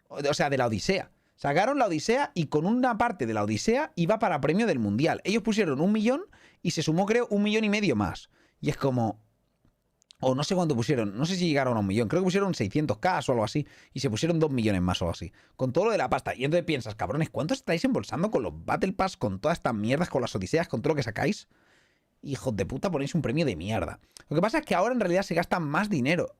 O sea, de la Odisea. Sacaron la Odisea y con una parte de la Odisea iba para premio del Mundial. Ellos pusieron 1 millón y se sumó, creo, 1,5 millones más. Y es como... O no sé cuánto pusieron, no sé si llegaron a 1 millón, creo que pusieron 600k o algo así, y se pusieron 2 millones más o algo así, con todo lo de la pasta. Y entonces piensas, cabrones, ¿cuánto estáis embolsando con los Battle Pass, con todas estas mierdas, con las odiseas, con todo lo que sacáis? Hijos de puta, ponéis un premio de mierda. Lo que pasa es que ahora en realidad se gasta más dinero.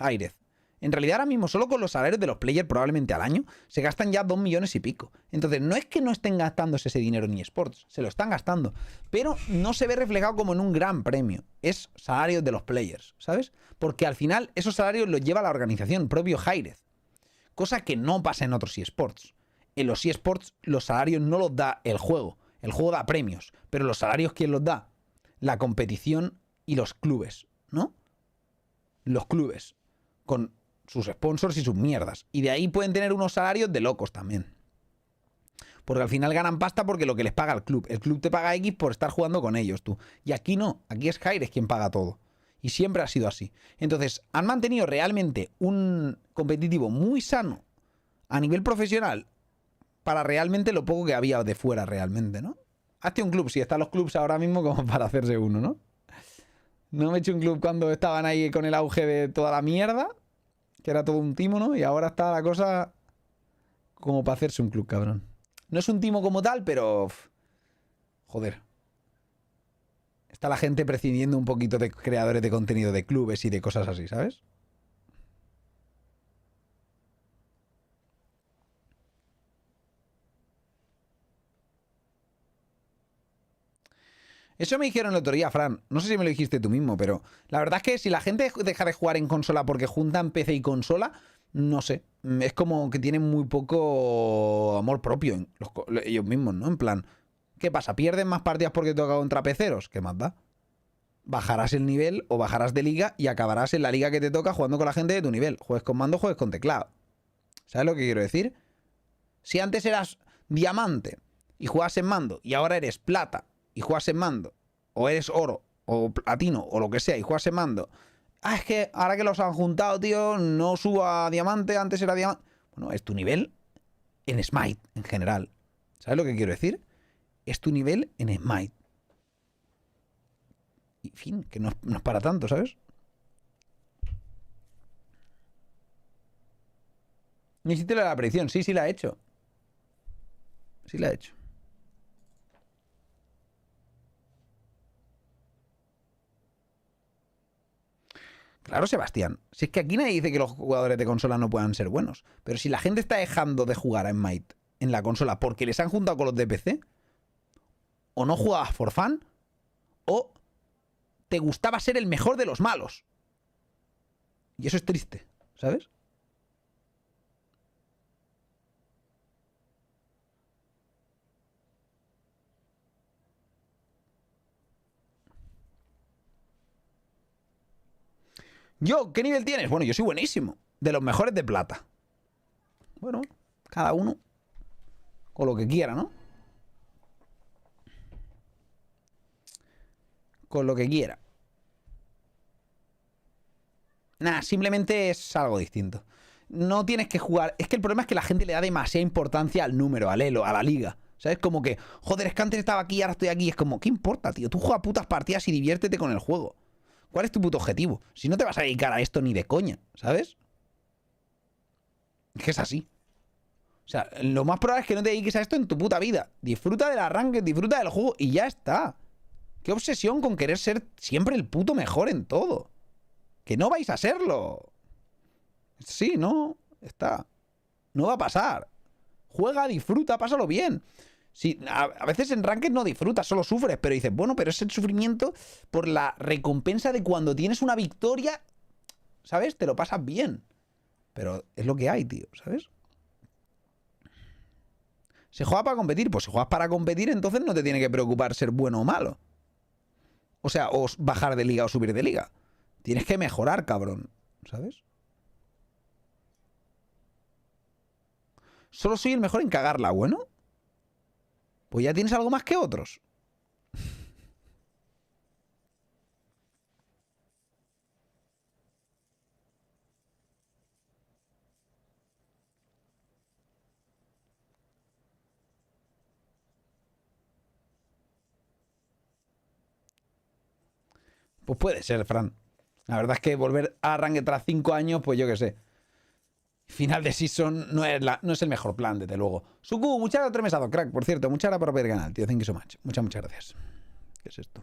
hi-rez. En realidad ahora mismo solo con los salarios de los players probablemente al año se gastan ya 2 millones y pico. Entonces no es que no estén gastándose ese dinero en eSports, se lo están gastando. Pero no se ve reflejado como en un gran premio. Es salarios de los players, ¿sabes? Porque al final esos salarios los lleva la organización, propio hi-rez. Cosa que no pasa en otros eSports. En los eSports los salarios no los da el juego. El juego da premios. Pero los salarios, ¿quién los da? La competición y los clubes, ¿no? Los clubes. Con sus sponsors y sus mierdas. Y de ahí pueden tener unos salarios de locos también. Porque al final ganan pasta porque lo que les paga el club. El club te paga X por estar jugando con ellos, tú. Y aquí no. Aquí es hi-rez quien paga todo. Y siempre ha sido así. Entonces, han mantenido realmente un competitivo muy sano a nivel profesional para realmente lo poco que había de fuera realmente, ¿no? Hazte un club. Si están los clubs ahora mismo como para hacerse uno, ¿no? No me he hecho un club cuando estaban ahí con el auge de toda la mierda, que era todo un timo, ¿no? Y ahora está la cosa como para hacerse un club, cabrón. No es un timo como tal, pero... Joder. Está la gente prescindiendo un poquito de creadores de contenido de clubes y de cosas así, ¿sabes? Eso me dijeron el otro día, Fran. No sé si me lo dijiste tú mismo, pero la verdad es que si la gente deja de jugar en consola porque juntan PC y consola, no sé. Es como que tienen muy poco amor propio en ellos mismos, ¿no? En plan, ¿qué pasa? ¿Pierden más partidas porque toca contra peceros? ¿Qué más da? Bajarás el nivel o bajarás de liga y acabarás en la liga que te toca jugando con la gente de tu nivel. Juegues con mando, juegues con teclado. ¿Sabes lo que quiero decir? Si antes eras diamante y jugabas en mando y ahora eres plata y juegas en mando, o eres oro, o platino, o lo que sea, y juegas en mando. Ah, es que ahora que los han juntado, tío, no subo a diamante, antes era diamante. Bueno, es tu nivel en Smite, en general. ¿Sabes lo que quiero decir? Es tu nivel en Smite. Y en fin, que no es para tanto, ¿sabes? ¿Me hiciste la predicción? Sí, la he hecho. Sí la he hecho. Claro, Sebastián. Si es que aquí nadie dice que los jugadores de consola no puedan ser buenos. Pero si la gente está dejando de jugar a Smite en la consola porque les han juntado con los de PC, o no jugabas for fun, o te gustaba ser el mejor de los malos. Y eso es triste, ¿sabes? Yo, ¿qué nivel tienes? Bueno, yo soy buenísimo. De los mejores de plata. Bueno, cada uno con lo que quiera, ¿no? Con lo que quiera. Nah, simplemente es algo distinto. No tienes que jugar... Es que el problema es que la gente le da demasiada importancia al número, al elo, a la liga. ¿Sabes? Como que, joder, es que antes estaba aquí y ahora estoy aquí. Es como, ¿qué importa, tío? Tú juegas putas partidas y diviértete con el juego. ¿Cuál es tu puto objetivo? Si no te vas a dedicar a esto ni de coña, ¿sabes? Es que es así. O sea, lo más probable es que no te dediques a esto en tu puta vida. Disfruta del arranque, disfruta del juego y ya está. Qué obsesión con querer ser siempre el puto mejor en todo. Que no vais a serlo. Sí, no, está. No va a pasar. Juega, disfruta, pásalo bien. Sí, a veces en ranked no disfrutas, solo sufres, pero dices, bueno, pero es el sufrimiento por la recompensa de cuando tienes una victoria, ¿sabes? Te lo pasas bien. Pero es lo que hay, tío, ¿sabes? ¿Se juega para competir? Pues si juegas para competir, entonces no te tiene que preocupar ser bueno o malo. O sea, o bajar de liga o subir de liga. Tienes que mejorar, cabrón, ¿sabes? Solo soy el mejor en cagarla, bueno. Pues ya tienes algo más que otros. Pues puede ser, Fran. La verdad es que volver a arranque tras 5 años, pues yo qué sé. Final de season no es el mejor plan, desde luego. Suku, muchas gracias por mesado, crack. Por cierto, muchas gracias por ver el canal, tío. Thank you so much. Muchas gracias. ¿Qué es esto?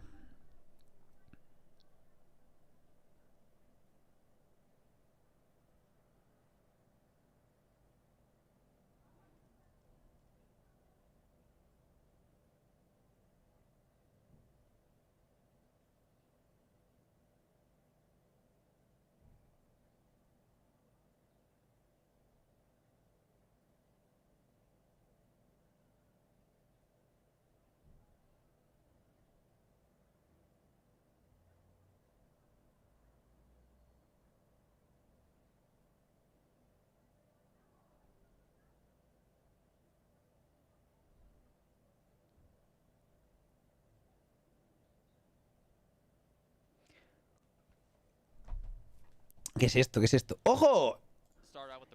¿Qué es esto? ¿Qué es esto? ¡Ojo!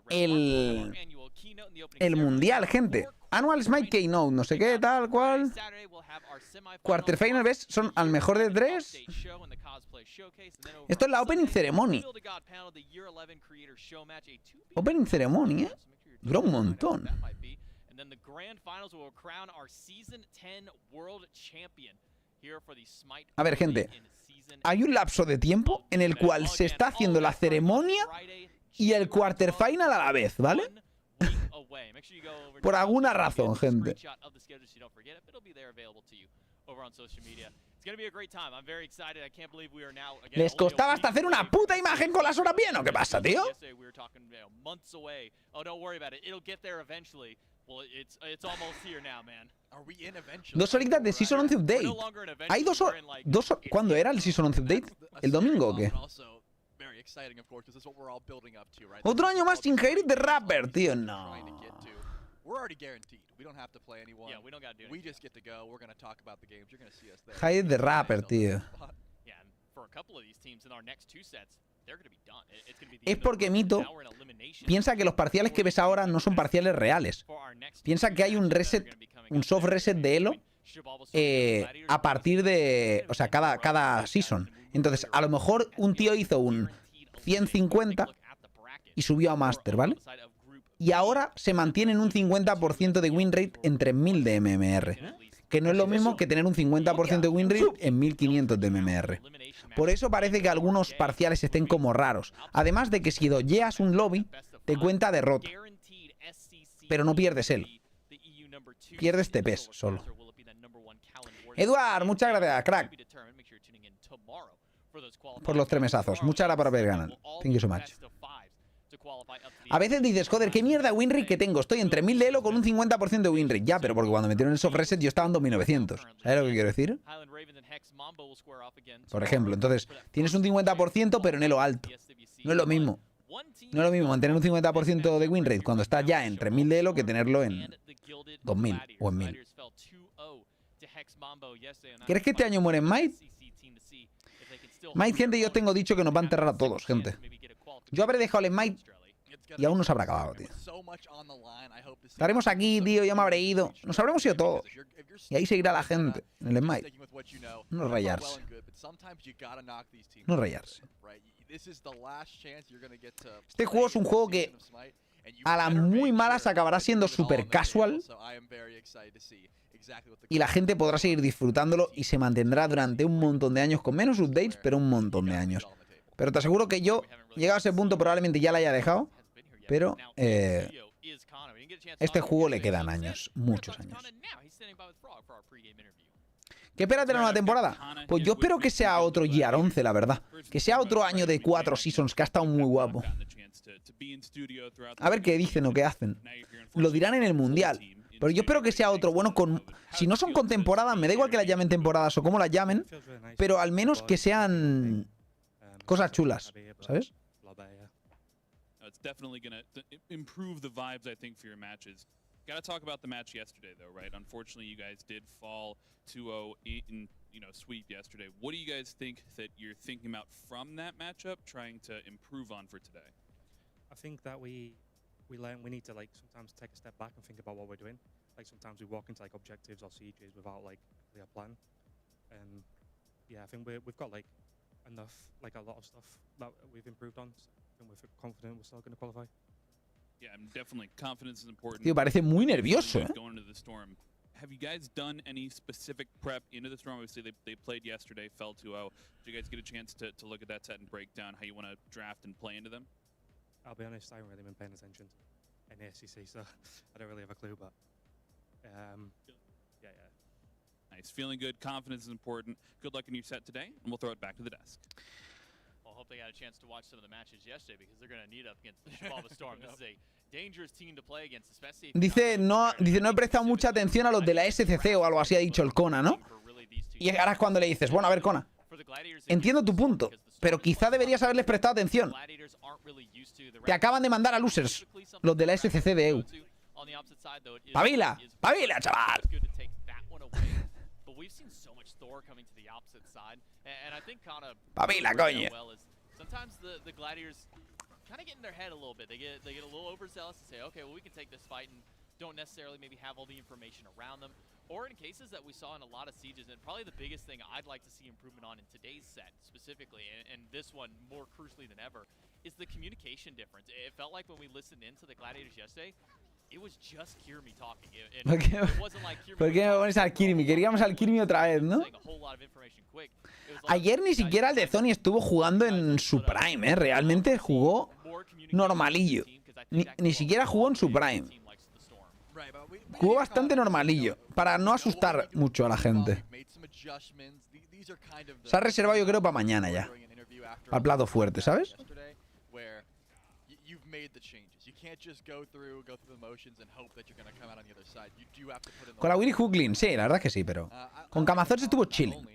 El mundial, gente. Annual Smite Keynote, no sé qué, tal cual. Quarterfinal, ¿ves? Son al mejor de 3. Esto es la Opening Ceremony. Opening Ceremony, ¿eh? Dura un montón. A ver, gente. Hay un lapso de tiempo en el cual se está haciendo la ceremonia y el quarterfinal a la vez, ¿vale? Por alguna razón, gente. ¿Les costaba hasta hacer una puta imagen con las horas bien o qué pasa, tío? Dos horitas de Season 11 Update. Hay dos horas. ¿Cuándo era el Season 11 Update? ¿El domingo o qué? Otro año más sin hi-rez de rapper, tío. No. Hi-rez de rapper, tío. Es porque Mito piensa que los parciales que ves ahora no son parciales reales. Piensa que hay un reset, un soft reset de Elo a partir de... O sea, cada season. Entonces, a lo mejor un tío hizo un 150 y subió a Master, ¿vale? Y ahora se mantiene en un 50% de win rate en 3000 de MMR. Que no es lo mismo que tener un 50% de win rate en 1500 de MMR. Por eso parece que algunos parciales estén como raros. Además de que si doyeas un lobby, te cuenta derrota. Pero no pierdes él. Pierdes TPs solo. Eduard, muchas gracias, crack. Por los 3 mesazos. Muchas gracias por haber ganado. Thank you so much. A veces dices, joder, qué mierda win rate que tengo. Estoy en 3000 de Elo con un 50% de win rate. Ya, pero porque cuando metieron el soft reset yo estaba en 2900. ¿Sabes lo que quiero decir? Por ejemplo, entonces, tienes un 50% pero en Elo alto. No es lo mismo. No es lo mismo mantener un 50% de win rate cuando estás ya en 3000 de Elo que tenerlo en 2000 o en 1000. ¿Crees que este año muere Smite? Smite, gente, yo tengo dicho que nos va a enterrar a todos, gente. Yo habré dejado el Smite Y aún no se habrá acabado, tío. Estaremos aquí, tío, ya me habré ido. Nos habremos ido todos. Y ahí seguirá la gente en el Smite. No rayarse. No rayarse. Este juego es un juego que a la muy malas acabará siendo super casual y la gente podrá seguir disfrutándolo y se mantendrá durante un montón de años con menos updates, pero un montón de años. Pero te aseguro que yo, llegado a ese punto, probablemente ya la haya dejado, pero este juego le quedan años, muchos años. ¿Qué esperas de la nueva temporada? Pues yo espero que sea otro Year 11, la verdad. Que sea otro año de 4 seasons, que ha estado muy guapo. A ver qué dicen o qué hacen. Lo dirán en el Mundial. Pero yo espero que sea otro bueno con... Si no son con temporadas, me da igual que las llamen temporadas o como las llamen, pero al menos que sean cosas chulas, ¿sabes? It's definitely going to improve the vibes, I think, for your matches. Got to talk about the match yesterday, though, right? Unfortunately, you guys did fall 2-0 in, sweep yesterday. What do you guys think that you're thinking about from that matchup, trying to improve on for today? I think that we need to sometimes take a step back and think about what we're doing. Sometimes we walk into objectives or sieges without a clear plan. And yeah, I think we've got enough, a lot of stuff that we've improved on. So I think we're confident we're still going to qualify. Yeah, definitely. Confidence is important. Tío, parece muy nervioso, ¿eh? Going into the storm. Have you guys done any specific prep into the storm? Obviously, they played yesterday, fell 2-0. Did you guys get a chance to look at that set and break down how you want to draft and play into them? I'll be honest, I haven't really been paying attention to any SEC, so I don't really have a clue, but yeah. Nice. Feeling good. Confidence is important. Good luck in your set today, and we'll throw it back to the desk. Well, I hope they got a chance to watch some of the matches yesterday because they're going to need up against the Chivalva Storm. This is a dangerous team to play against, especially Dice, no he prestado mucha atención a los de la SCC o algo así, ha dicho el Kona, ¿no? Y ahora es cuando le dices, bueno, a ver, Kona, entiendo tu punto, pero quizá deberías haberles prestado atención. Te acaban de mandar a losers, los de la SCC de EU. ¡Pavila! ¡Pavila, chaval! ¡Pavila, coño! Sometimes the Gladiators kind of get in their head a little bit. They get a little overzealous and say, okay, well, we can take this fight, and don't necessarily maybe have all the information around them. Or in cases that we saw in a lot of sieges, and probably the biggest thing I'd like to see improvement on in today's set specifically, and this one more crucially than ever, is the communication difference. It felt like when we listened into the Gladiators yesterday, it was just Kirmi talking. ¿Por qué me pones al Kirmi? Queríamos al Kirmi otra vez, ¿no? Ayer ni siquiera el de Zoni estuvo jugando en su prime, ¿eh? Realmente jugó normalillo. Ni siquiera jugó en su prime. Jugó bastante normalillo, para no asustar mucho a la gente. Se ha reservado, yo creo, para mañana ya. Para el plato fuerte, ¿sabes? Con la Willy Hooklin, sí, la verdad es que sí, pero con Camazotz estuvo chilling.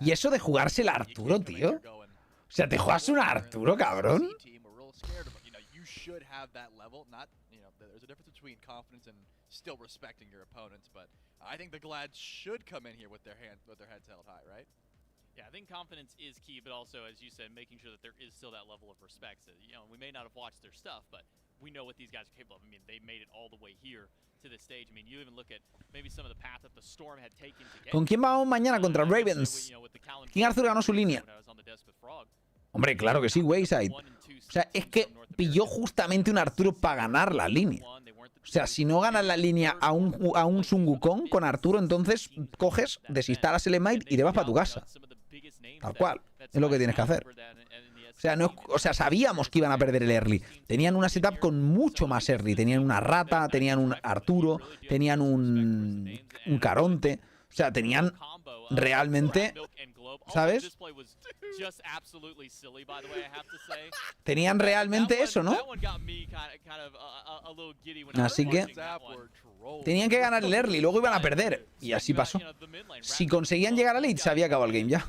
Y eso de jugarse el Arturo, tío. O sea, te juegas un Arturo, cabrón. I think the Glads should come in here with their heads held high, right? Yeah, I think confidence is key, but also, as you said, making sure that there is still that level of respect. So, we may not have watched their stuff, but we know what these guys are capable of. I mean, they made it all the way here to this stage. I mean, you even look at maybe some of the path that the Storm had taken to get. ¿Con quién vamos mañana contra Ravens? ¿Quién Arthur ganó su línea? Hombre, claro que sí, Wayside. O sea, es que pilló justamente un Arturo para ganar la línea. O sea, si no ganas la línea a un Sun Wukong con Arturo, entonces coges, desinstalas el Smite y te vas para tu casa. Tal cual. Es lo que tienes que hacer. O sea, sabíamos que iban a perder el early. Tenían una setup con mucho más early. Tenían una rata, tenían un Arturo, tenían un Caronte. O sea, tenían realmente, ¿sabes? Tenían realmente eso, ¿no? Así que tenían que ganar el early, luego iban a perder. Y así pasó. Si conseguían llegar a late, se había acabado el game ya.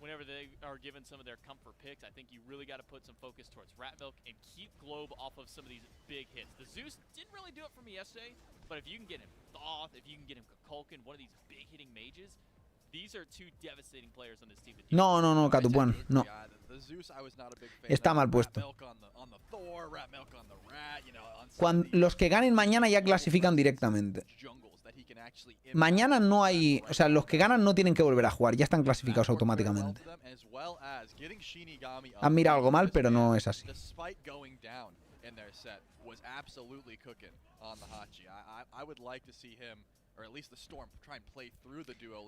Whenever they are given some of their comfort picks, I think you really got to put some focus towards Ratmilk and keep Globe off of some of these big hits. The Zeus didn't really do it for me yesterday, but if you can get him Thoth, if you can get him Kukulkan, one of these big hitting mages, No, Catupuan, no. Está mal puesto. Los que ganen mañana ya clasifican directamente. Mañana no hay... O sea, los que ganan no tienen que volver a jugar, ya están clasificados automáticamente. Han mirado algo mal, pero no es así.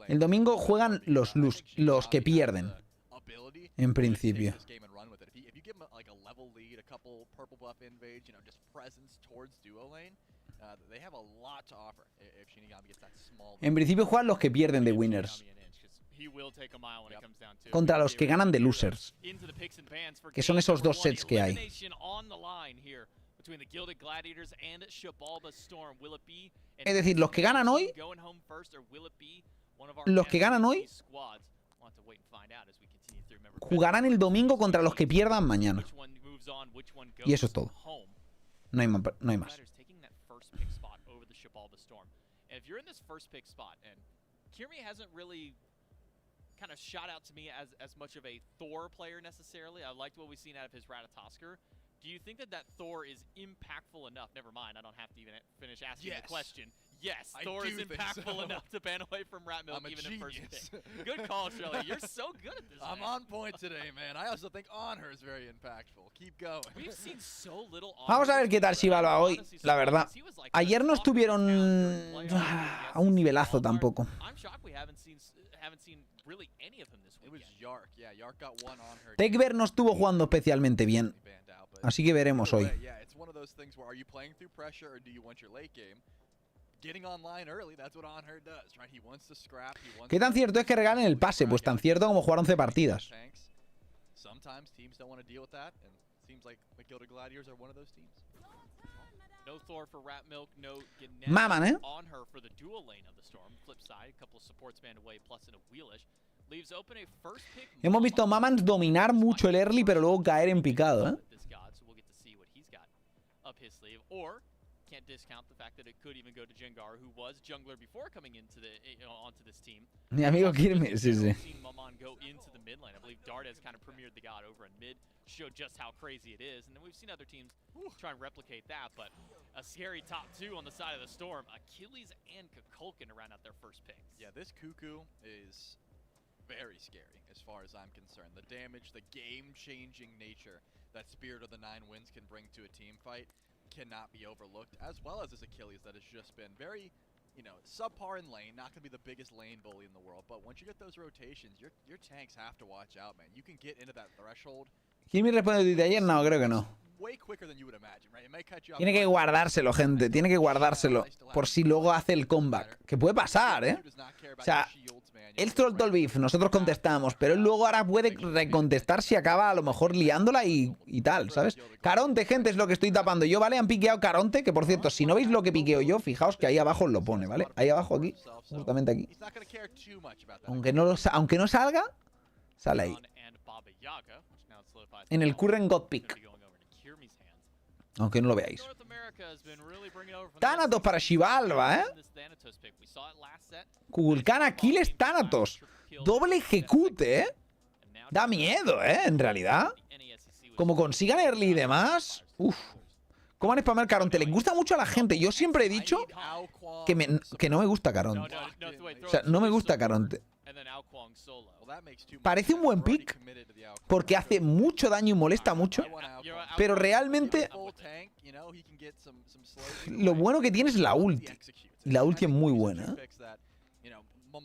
El domingo juegan los que pierden, en principio. En principio juegan los que pierden de winners contra los que ganan de losers, que son esos dos sets que hay. Es decir, los que ganan hoy jugarán el domingo contra los que pierdan mañana. Y eso es todo. No hay más. Kind of shot out to me as much of a Thor player necessarily. I liked what we've seen out of his Ratatosker. Do you think that Thor is impactful enough? Never mind, I don't have to even finish asking the question. Yes, Thor is impactful enough to ban away from Rat Milk even in first pick. Good call, Shelly. You're so good at this. I'm on point today, man. I also think Honor is very impactful. Keep going. We've seen so little Vamos a ver qué tal Shivalba hoy, la verdad. Ayer no estuvieron a un nivelazo tampoco. Tekber no estuvo jugando especialmente bien, así que veremos hoy. ¿Qué tan cierto es que regalen el pase? Pues tan cierto como jugar 11 partidas. Maman, ¿eh? Hemos visto Mamans dominar mucho el early, pero luego caer en picado, ¿eh? Can't discount the fact that it could even go to Jengar, who was jungler before coming into the onto this team. Mi amigo Kirme, sí. Seen Maman go into the mid lane. I believe Dart has kind of premiered the god over in mid, showed just how crazy it is, and then we've seen other teams try and replicate that. But a scary top two on the side of the storm. Achilles and Kukulkan to round out their first picks. Yeah, this Cuckoo is very scary as far as I'm concerned. The damage, the game-changing nature that Spirit of the Nine Winds can bring to a team fight cannot be overlooked, as well as this Achilles that has just been very, subpar in lane, not going to be the biggest lane bully in the world, but once you get those rotations, your tanks have to watch out, man. You can get into that threshold. ¿Quién me responde desde ayer? No, creo que no. Tiene que guardárselo, gente. Tiene que guardárselo por si luego hace el comeback. Que puede pasar, ¿eh? O sea, él troll beef, nosotros contestamos, pero él luego ahora puede recontestar si acaba a lo mejor liándola y tal, ¿sabes? Caronte, gente, es lo que estoy tapando yo, ¿vale? Han piqueado Caronte, que por cierto, si no veis lo que piqueo yo, fijaos que ahí abajo os lo pone, ¿vale? Ahí abajo, aquí, justamente aquí. Aunque no salga, sale ahí. En el current God Pick. Aunque no lo veáis. Thanatos para Shivalba, ¿eh? Kukulkan, Aquiles, Thanatos. Doble ejecute, ¿eh? Da miedo, ¿eh? En realidad. Como consigan early y demás. Uf. ¿Cómo han spamado Caronte? Les gusta mucho a la gente. Yo siempre he dicho que no me gusta Caronte. O sea, no me gusta Caronte. Parece un buen pick porque hace mucho daño y molesta mucho, pero realmente lo bueno que tiene es la ulti. Y la ulti es muy buena, ¿eh?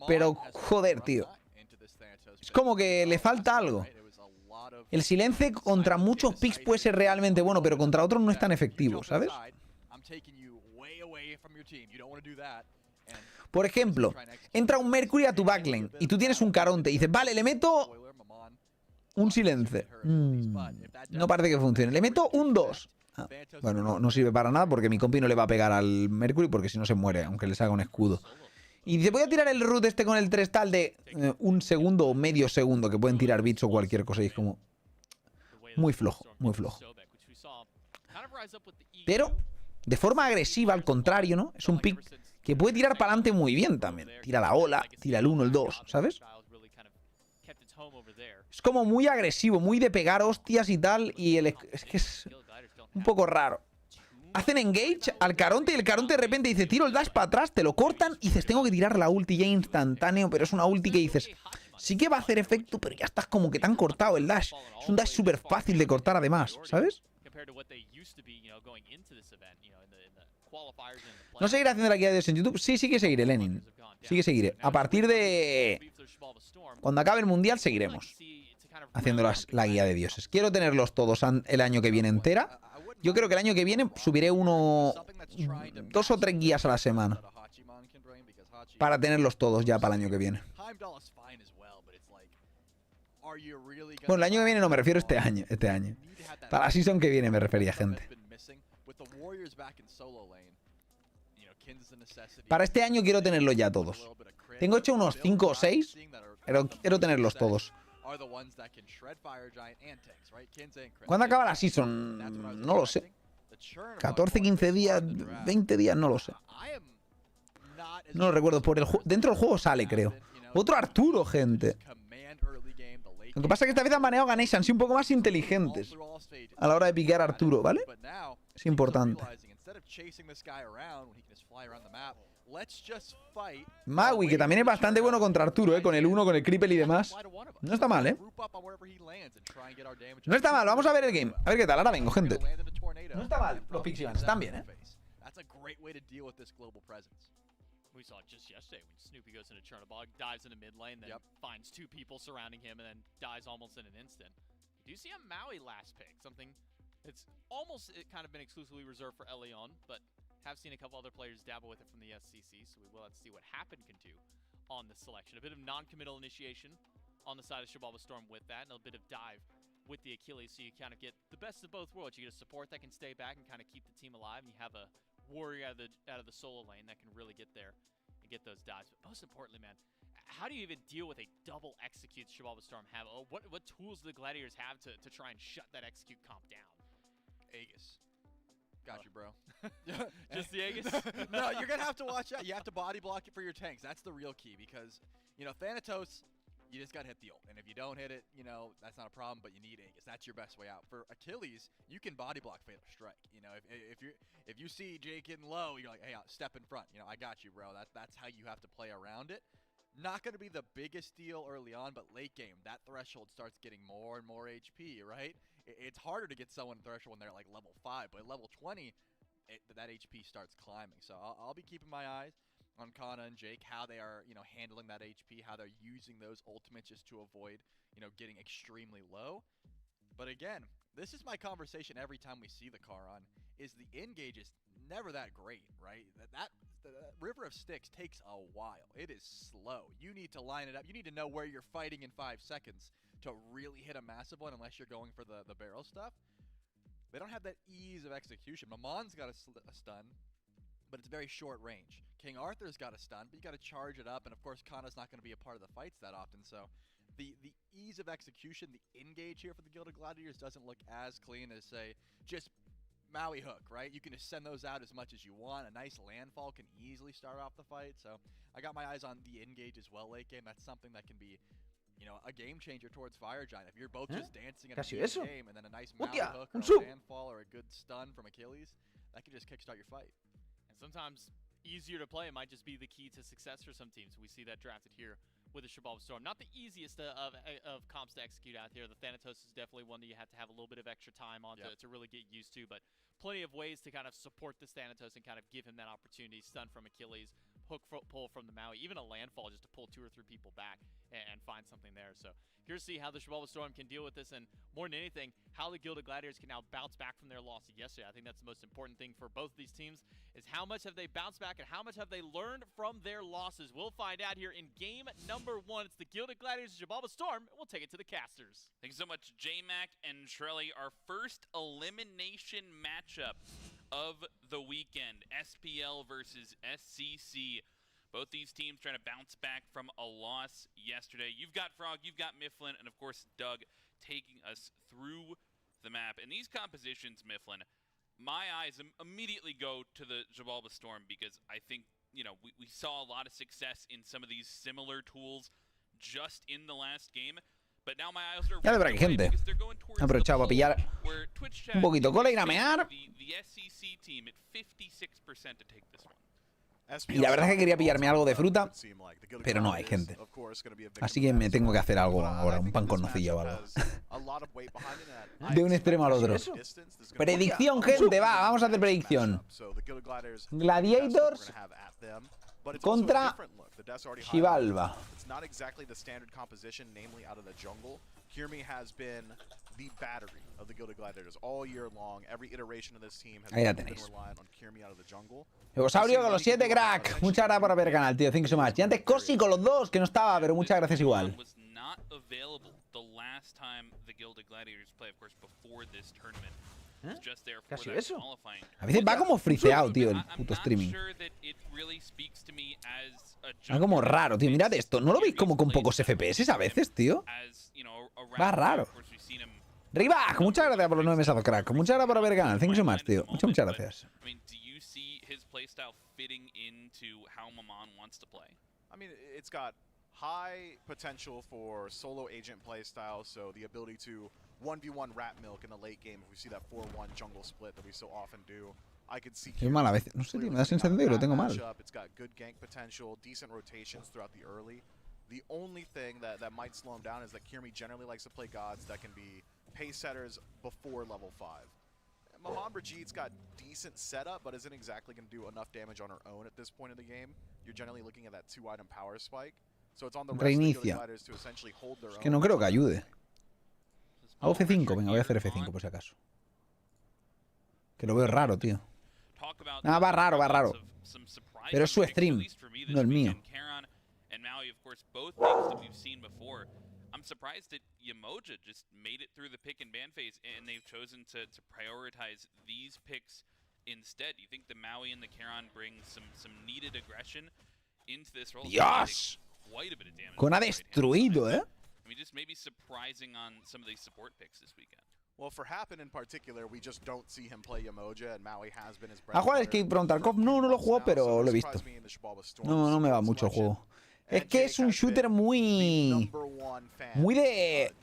Pero joder, tío, es como que le falta algo. El silencio contra muchos picks puede ser realmente bueno, pero contra otros no es tan efectivo, ¿sabes? Por ejemplo, entra un Mercury a tu backlane y tú tienes un Caronte y dices, vale, le meto un silencio. No parece que funcione. Le meto un 2. Ah, bueno, no sirve para nada porque mi compi no le va a pegar al Mercury porque si no se muere, aunque les haga un escudo. Y dice, voy a tirar el root este con el 3 tal de un segundo o medio segundo que pueden tirar bits o cualquier cosa y es como muy flojo, muy flojo. Pero de forma agresiva, al contrario, ¿no? Es un pick que puede tirar para adelante muy bien también. Tira la ola, tira el 1, el 2, ¿sabes? Es como muy agresivo, muy de pegar hostias y tal, y es que es un poco raro. Hacen engage al Caronte y el Caronte de repente dice, tiro el dash para atrás, te lo cortan y dices, tengo que tirar la ulti ya instantáneo, pero es una ulti que dices, sí que va a hacer efecto, pero ya estás como que tan cortado el dash. Es un dash súper fácil de cortar además, ¿sabes? ¿No seguiré haciendo la guía de Dios en YouTube? Sí, sí que seguiré, Lenin. Sí que seguiré. A partir de... Cuando acabe el Mundial seguiremos haciendo la guía de dioses. Quiero tenerlos todos el año que viene entera. Yo creo que el año que viene subiré 2 o 3 guías a la semana. Para tenerlos todos ya para el año que viene. Bueno, el año que viene no, me refiero a este año. Para la season que viene me refería, gente. Para este año quiero tenerlos ya todos. Tengo hecho unos 5 o 6, pero quiero tenerlos todos. ¿Cuándo acaba la season? No lo sé. 14, 15 días, 20 días, no lo sé. No lo recuerdo. Dentro del juego sale, creo. Otro Arturo, gente. Lo que pasa es que esta vez han baneado a Ganesh. Han sido un poco más inteligentes a la hora de piquear a Arturo, ¿vale? Es importante. Maui, que también es bastante bueno contra Arturo, con el 1, con el Cripple y demás. No está mal, No está mal, vamos a ver el game. A ver qué tal, ahora vengo, gente. No está mal, los Pixie están bien, We saw it just yesterday when Snoopy goes into Chernobog, dives into mid lane, then finds 2 people surrounding him, and then dies almost in an instant. You do see a Maui last pick, something it's almost kind of been exclusively reserved for Elion, but have seen a couple other players dabble with it from the SCC, so we will have to see what Happen can do on this selection. A bit of non-committal initiation on the side of Shibalba Storm with that, and a bit of dive with the Achilles, so you kind of get the best of both worlds. You get a support that can stay back and kind of keep the team alive, and you have a warrior out of the solo lane that can really get there and get those dives. But most importantly, man, how do you even deal with a double execute Shibalba Storm have? What tools do the Gladiators have to try and shut that execute comp down? Aegis. Got you, bro. Just the Aegis? No, you're going to have to watch out. You have to body block it for your tanks. That's the real key because, Thanatos, you just got to hit the ult. And if you don't hit it, that's not a problem, but you need Aegis. That's your best way out. For Achilles, you can body block Fatal Strike. If you see Jake getting low, you're like, hey, step in front. I got you, bro. That's how you have to play around it. Not going to be the biggest deal early on, but late game, that threshold starts getting more and more HP, right? It's harder to get someone threshold when they're like level 5, but at level 20, that HP starts climbing. So I'll be keeping my eyes on Kana and Jake, how they are, handling that HP, how they're using those ultimates just to avoid, getting extremely low. But again, this is my conversation every time we see the Charon, is the engage is never that great, right? The River of Styx takes a while. It is slow. You need to line it up. You need to know where you're fighting in 5 seconds to really hit a massive one unless you're going for the barrel stuff. They don't have that ease of execution. Mamon's got a stun, but it's very short range. King Arthur's got a stun, but you got to charge it up, and of course Kana's not going to be a part of the fights that often, so the ease of execution, the engage here for the Gilded Gladiators doesn't look as clean as, say, just Maui hook, right? You can just send those out as much as you want. A nice landfall can easily start off the fight, so I got my eyes on the engage as well late game. That's something that can be, a game changer towards Fire Giant. If you're both just dancing in a game and then a nice Maui hook or a landfall or a good stun from Achilles, that can just kickstart your fight. And sometimes easier to play might just be the key to success for some teams. We see that drafted here with the Shibalba Storm. Not the easiest of comps to execute out here. The Thanatos is definitely one that you have to have a little bit of extra time on to really get used to, but plenty of ways to kind of support this Thanatos and kind of give him that opportunity. Stun from Achilles, hook pull from the Maui, even a landfall just to pull 2 or 3 people back and find something there. So here to see how the Shibalba Storm can deal with this, and more than anything, how the Gilded Gladiators can now bounce back from their loss yesterday. I think that's the most important thing for both of these teams, is how much have they bounced back and how much have they learned from their losses. We'll find out here in game number 1. It's the Gilded Gladiators and Shibalba Storm, and we'll take it to the casters. Thanks so much, J-Mac and Trelly. Our first elimination matchup of the weekend, SPL versus SCC. Both these teams trying to bounce back from a loss yesterday. You've got Frog, you've got Mifflin, and of course Doug taking us through the map. In these compositions, Mifflin, my eyes immediately go to the Shibalba Storm because I think you know, we saw a lot of success in some of these similar tools just in the last game. But now my eyes are Ya de por aquí, gente. He aprovechado para pillar un poquito cola, ir a mear. The SCC team at 56% to take this one. Y la verdad es que quería pillarme algo de fruta, pero no hay, gente. Así que me tengo que hacer algo ahora, un pan con nocilla o algo. De un extremo al otro. Predicción, gente, va, vamos a hacer predicción. Gladiators contra Xibalba. Ahí la tenéis. Egosaurio con los 7, crack. Muchas gracias por ver el canal, tío. Thank you so much. Y antes Cosi con los 2, que no estaba, pero muchas gracias igual. ¿Qué ha sido eso? A veces va como friseado, tío, el puto streaming. Va como raro, tío. Mirad esto. ¿No lo veis como con pocos FPS a veces, tío? Va raro. Ribach, muchas gracias por los 9 meses, crack. Muchas gracias por ver el canal. Thank you so much, tío. Muchas gracias. High potential for solo agent playstyle, so the ability to 1v1 rat milk in the late game if we see that 4-1 jungle split that we so often do. I could see Es mal a veces. No sé, tío, me da sensación de que lo tengo mal. It's got good gank potential, decent rotations throughout the early. The only thing that might slow him down is that Kirmi generally likes to play gods that can be pace setters before level 5. Maman Brigitte's got decent setup, but isn't exactly going to do enough damage on her own at this point in the game. You're generally looking at that 2-item power spike. Reinicia. Es que no creo que ayude. Hago F5, venga, voy a hacer F5 por si acaso. Que lo veo raro, tío. Ah, va raro, va raro. Pero es su stream, no el mío. I'm surprised that Yamoja just made it through the pick and ban phase, and they've chosen to prioritize these picks instead. You think the Maui and the Charon bring some needed aggression into this role? Dios. Con ha destruido, ¿eh? I mean, just maybe surprising on some of these support picks this weekend. Well, for Happen in particular, we just don't see him play Yamoja, and Maui has been his ¿Ha jugado Escape from Tarkov? No, no lo jugó, pero lo he visto. No, no me va mucho el juego. Es que es un shooter muy de...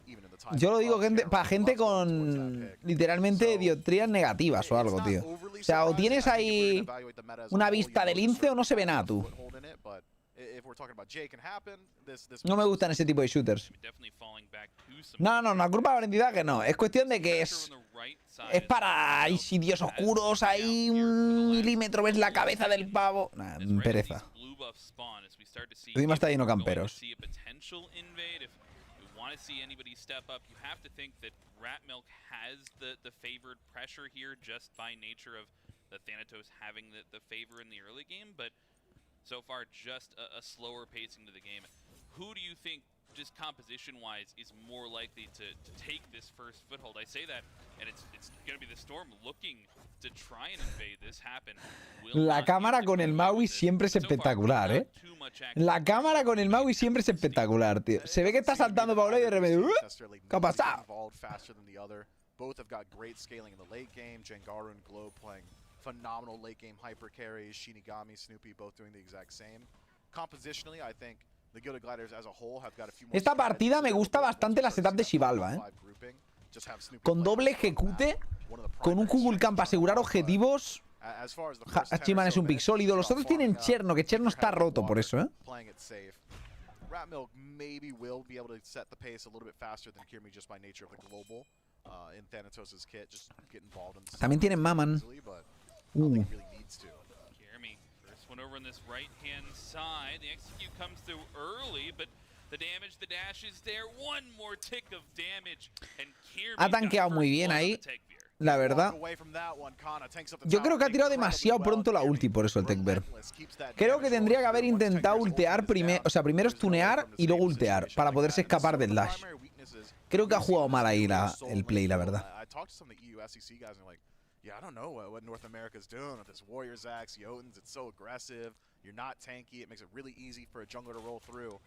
Yo lo digo para gente con literalmente dioptrías negativas o algo, tío. O sea, o tienes ahí una vista de lince o no se ve nada, tú. No me gustan ese tipo de shooters. No, la culpa de la identidad que no. Es cuestión de que es para sitios oscuros, ahí un milímetro ves la cabeza del pavo. Nah, pereza. Encima está lleno de camperos. So far, just a slower pacing to the game. Who do you think, just composition-wise, is more likely to take this first foothold? I say that, and it's going to be the Storm looking to try and invade this happen. La cámara con el Maui siempre es espectacular, ¿eh? La cámara con el Maui siempre es espectacular, tío. Se ve que está saltando para ahora y de repente... ¿Qué ha pasado? Both have got great scaling in the late game. Jengaru and Globe playing phenomenal late game hyper carries. Shinigami, Snoopy both doing the exact same. Compositionally, I think the Gilded Gladiators as a whole have got a few more. Esta partida me gusta bastante la setup de Xibalba, ¿eh? Con doble ejecute, con un Kukulkan para asegurar objetivos. Hachiman es un pick sólido. Los otros tienen Cherno, que Cherno está roto por eso, ¿eh? Ratmilk maybe will be able to set the pace a little bit faster than Kirmi just by nature of the global. In Thanatos' kit, just get involved in the también tienen Maman. Really Kirmi, first one over on this right-hand side. The execute comes through early, but the damage, the dash is there. One more tick of damage, and Kirmi ha tanqueado muy bien ahí, la verdad. Yo creo que ha tirado demasiado pronto la ulti, por eso el Techbear. Creo que tendría que haber intentado ultear primero, o sea, primero stunear y luego ultear, para poderse escapar del dash. Creo que ha jugado mal ahí el play, la verdad. Yeah, I don't know what North America's doing with this Warriors Axe, Jotuns. It's so aggressive. You're not tanky. It makes it really easy for a jungler to roll through.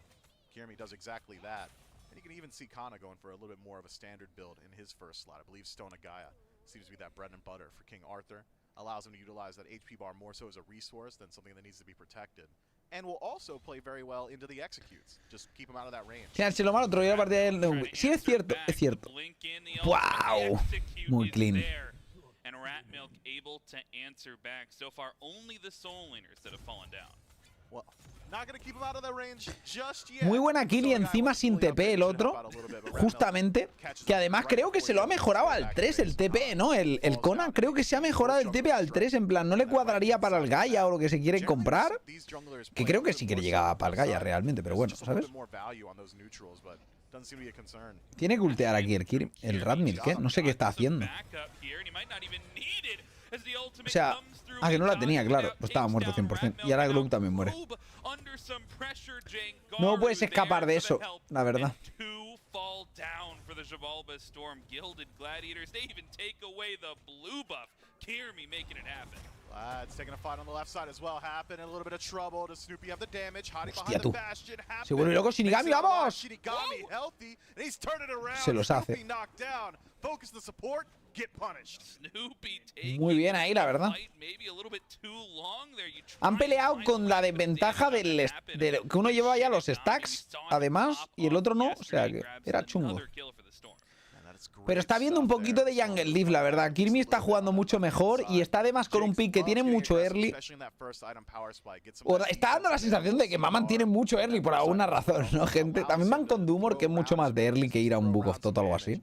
Kirmi does exactly that. And you can even see Kana going for a little bit more of a standard build in his first slot. I believe Stone of Gaia seems to be that bread and butter for King Arthur. allows him to utilize that HP bar more so as a resource than something that needs to be protected. And will also play very well into the executes. Just keep him out of that range. Si lo malo, otro día la partida del... Sí, es cierto, es cierto. ¡Wow! Muy clean. And Ratmilk able to answer back. So far, only the soul laners that have fallen down. Well, not gonna keep him out of that range just yet. Muy buena kill y encima sin TP el otro. Justamente. Que además creo que se lo ha mejorado al 3 el TP, ¿no? El Conan creo que se ha mejorado el TP al 3. En plan, no le cuadraría para el Gaia o lo que se quiere comprar. Que creo que sí que le llegaba para el Gaia realmente, pero bueno, ¿sabes? Tiene que ultear aquí el Ratmilk, ¿eh? No sé qué está haciendo. O sea, que no la tenía, claro. Pues estaba muerto 100%. Y ahora Globe también muere. No puedes escapar de eso, la verdad. Taking a fight on the left side as well. Happen in a little bit of trouble. Does Snoopy have the damage? Hiding Hostia, behind the tú. bastion. Se vuelve loco Shinigami, ¡vamos! Shinigami healthy, and he's turning around. Se los hace. Snoopy knocked down. Focus the support. Get punished. Muy bien ahí, la verdad. Han peleado con la desventaja del que uno llevaba ya los stacks, además, y el otro no. O sea, que era chungo. Pero está viendo un poquito de Jungle Leaf, la verdad. Kirmi está jugando mucho mejor y está además con un pick que tiene mucho early. Está dando la sensación de que Maman tiene mucho early por alguna razón, ¿no, gente? También van con Dumor, que es mucho más de early que ir a un Book of Tot o algo así.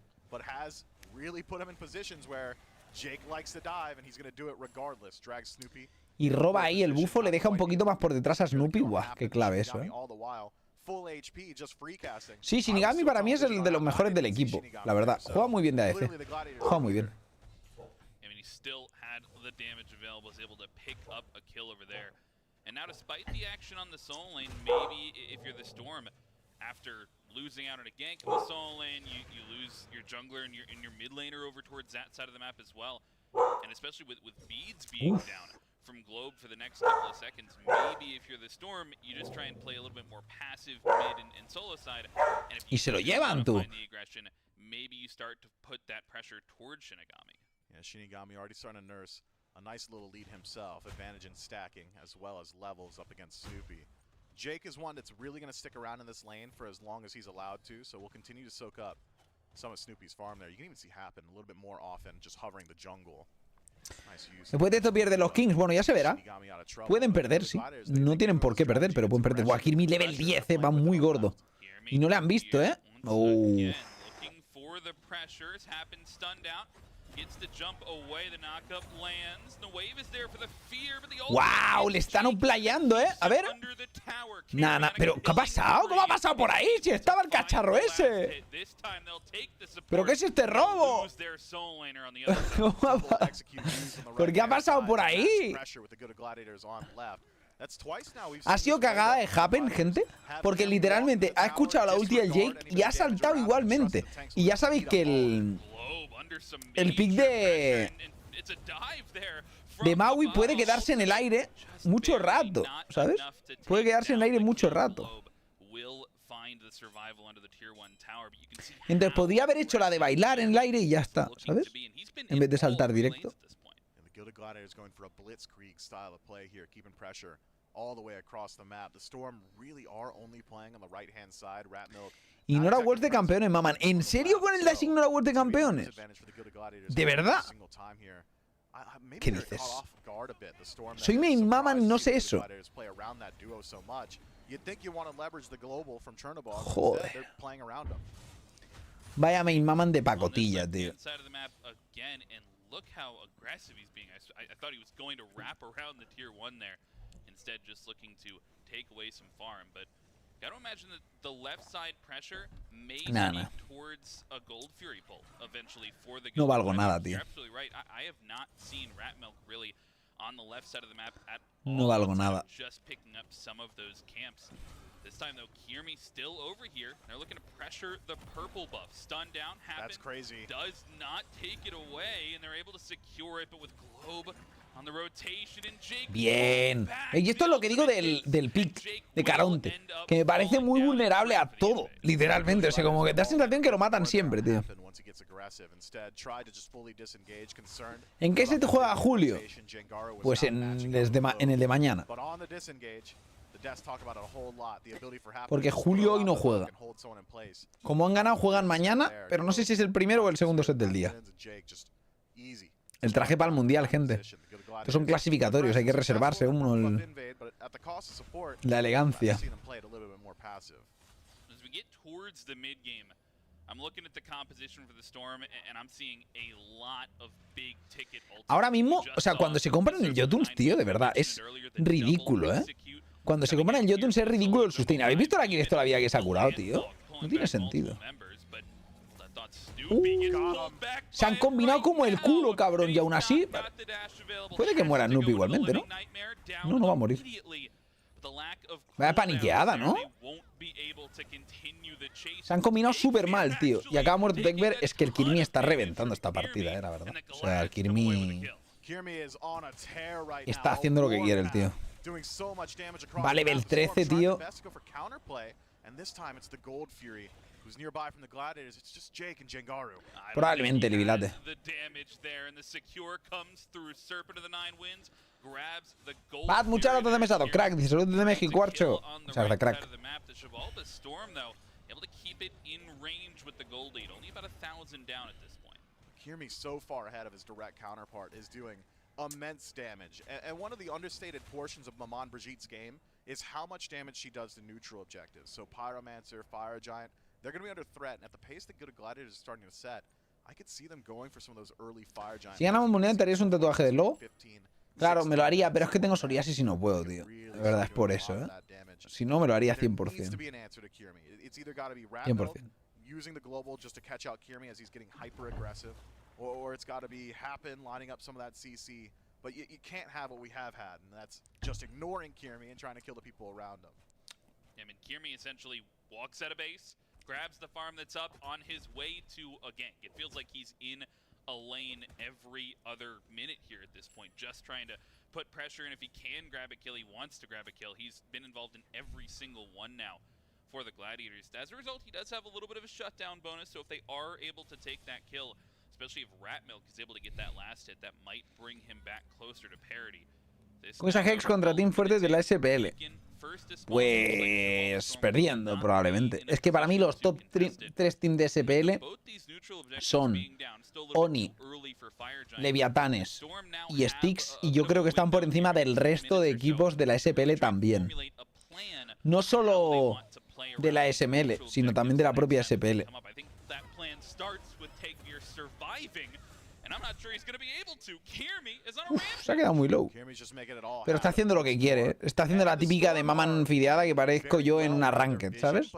Y roba ahí el bufo, le deja un poquito más por detrás a Snoopy. Guau, qué clave eso, ¿eh? Sí, Shinigami para mí es el de los mejores del equipo, la verdad. Juega muy bien de ADC. Juega muy bien. After losing out on a gank in the soul lane, you lose your jungler and your mid laner over towards that side of the map as well. And especially with beads being down from Globe for the next couple of seconds, maybe if you're the Storm, you just try and play a little bit more passive mid and solo side. And if you se lo llevan, tú. Find the aggression, maybe you start to put that pressure towards Shinigami. Yeah, Shinigami already starting to nurse a nice little lead himself, advantage in stacking as well as levels up against Snoopy. Jake is one that's really going to stick around in this lane for as long as he's allowed to, so we'll continue to soak up some of Snoopy's farm there. You can even see happen a little bit more often just hovering the jungle. Nice use. Después de esto pierde los Kings. Bueno, ya se verá. Pueden perder, sí. No tienen por qué perder, pero pueden perder. Buah, Kirmi level 10, va muy gordo. Y no le han visto, ¿eh? Oh. ¡Wow! Le están uplayando, ¿eh? A ver. Nada, pero ¿qué ha pasado? ¿Cómo ha pasado por ahí? Si estaba el cacharro ese. ¿Pero qué es este robo? ¿Por qué ha pasado por ahí? ¿Ha sido cagada de Happen, gente? Porque literalmente ha escuchado la ulti del Jake y ha saltado igualmente. Y ya sabéis que el pick de Maui puede quedarse en el aire mucho rato, ¿sabes? Puede quedarse en el aire mucho rato. Entonces podría haber hecho la de bailar en el aire y ya está, ¿sabes? En vez de saltar directo. Ignora World de campeones, Maman. ¿En serio con el Dash ignora World de campeones? ¿De verdad? ¿Qué dices? Soy main Maman y no sé eso. Joder. Vaya main Maman de pacotilla, tío. Gotta imagine that the left side pressure may Nah. towards a Gold Fury pull eventually for the No valgo nada, tío. You're absolutely right. I have not seen Ratmilk really on the left side of the map at No valgo nada. just picking up some of those camps. This time though, Kirmi still over here. They're looking to pressure the purple buff. Stun down, happens. That's crazy. Does not take it away, and they're able to secure it, but with Globe Bien. Y esto es lo que digo del pick de Caronte, que me parece muy vulnerable a todo, literalmente. O sea, como que da sensación que lo matan siempre, tío. ¿En qué se te juega Julio? Pues en el de mañana. Porque Julio hoy no juega. Como han ganado, juegan mañana, pero no sé si es el primero o el segundo set del día. El traje para el mundial, gente. Estos son clasificatorios, hay que reservarse uno. La elegancia. Ahora mismo, o sea, cuando se compran el Jotuns, tío, de verdad, es ridículo, ¿eh? Cuando se compran el Jotuns es ridículo el sustain. ¿Habéis visto la Kill todavía que se ha curado, tío? No tiene sentido. Se han combinado como el culo, cabrón. Y aún así, puede que muera Noob igualmente, ¿no? No, no va a morir. Vaya paniqueada, ¿no? Se han combinado súper mal, tío. Y acá ha muerto Tekber. Es que el Kirmi está reventando esta partida, la verdad. O sea, el Kirmi está haciendo lo que quiere el tío. Va level 13, tío. Probablemente Libilate. Pat, muchas gracias de mesado. Crack, dice saludos desde México, Archo. Muchas gracias, crack. Kirmi so far ahead of his direct counterpart is doing immense damage. And one of the understated portions of Maman Brigitte's game is how much damage she does to neutral objectives. So Pyromancer, Fire Giant, they're going to be under threat. And at the pace that Good Gladiators is starting to set, I could see them going for some of those early Fire Giants. Si ganamos mundial, ¿te harías un tatuaje de lobo? Claro, me lo haría, pero es que tengo psoriasis y no puedo, tío. De verdad, es por eso, ¿eh? Si no, me lo haría 100%. 100%. Using the global just to catch out Kirmi as he's getting hyper aggressive, or it's got to be Happen lining up some of that CC. But you can't have what we have had, and that's just ignoring Kirmi and trying to kill the people around him. I mean, Kirmi essentially walks out of base, grabs the farm that's up on his way to a gank. It feels like he's in a lane every other minute here at this point, just trying to put pressure, and if he can grab a kill, he wants to grab a kill. He's been involved in every single one now for the Gladiators. As a result, he does have a little bit of a shutdown bonus, so if they are able to take that kill, especially if Ratmilk is able to get that last hit, that might bring him back closer to parity. ¿Cómo es a Hex contra Team Fuertes de la SPL? Pues perdiendo probablemente. Es que para mí los top 3 teams de SPL son Oni, Leviatanes y Styx, y yo creo que están por encima del resto de equipos de la SPL también. No solo de la SML, sino también de la propia SPL. Se ha quedado muy low. Pero está haciendo lo que quiere. Está haciendo la típica de mama anfideada que parezco yo en una ranked, ¿sabes?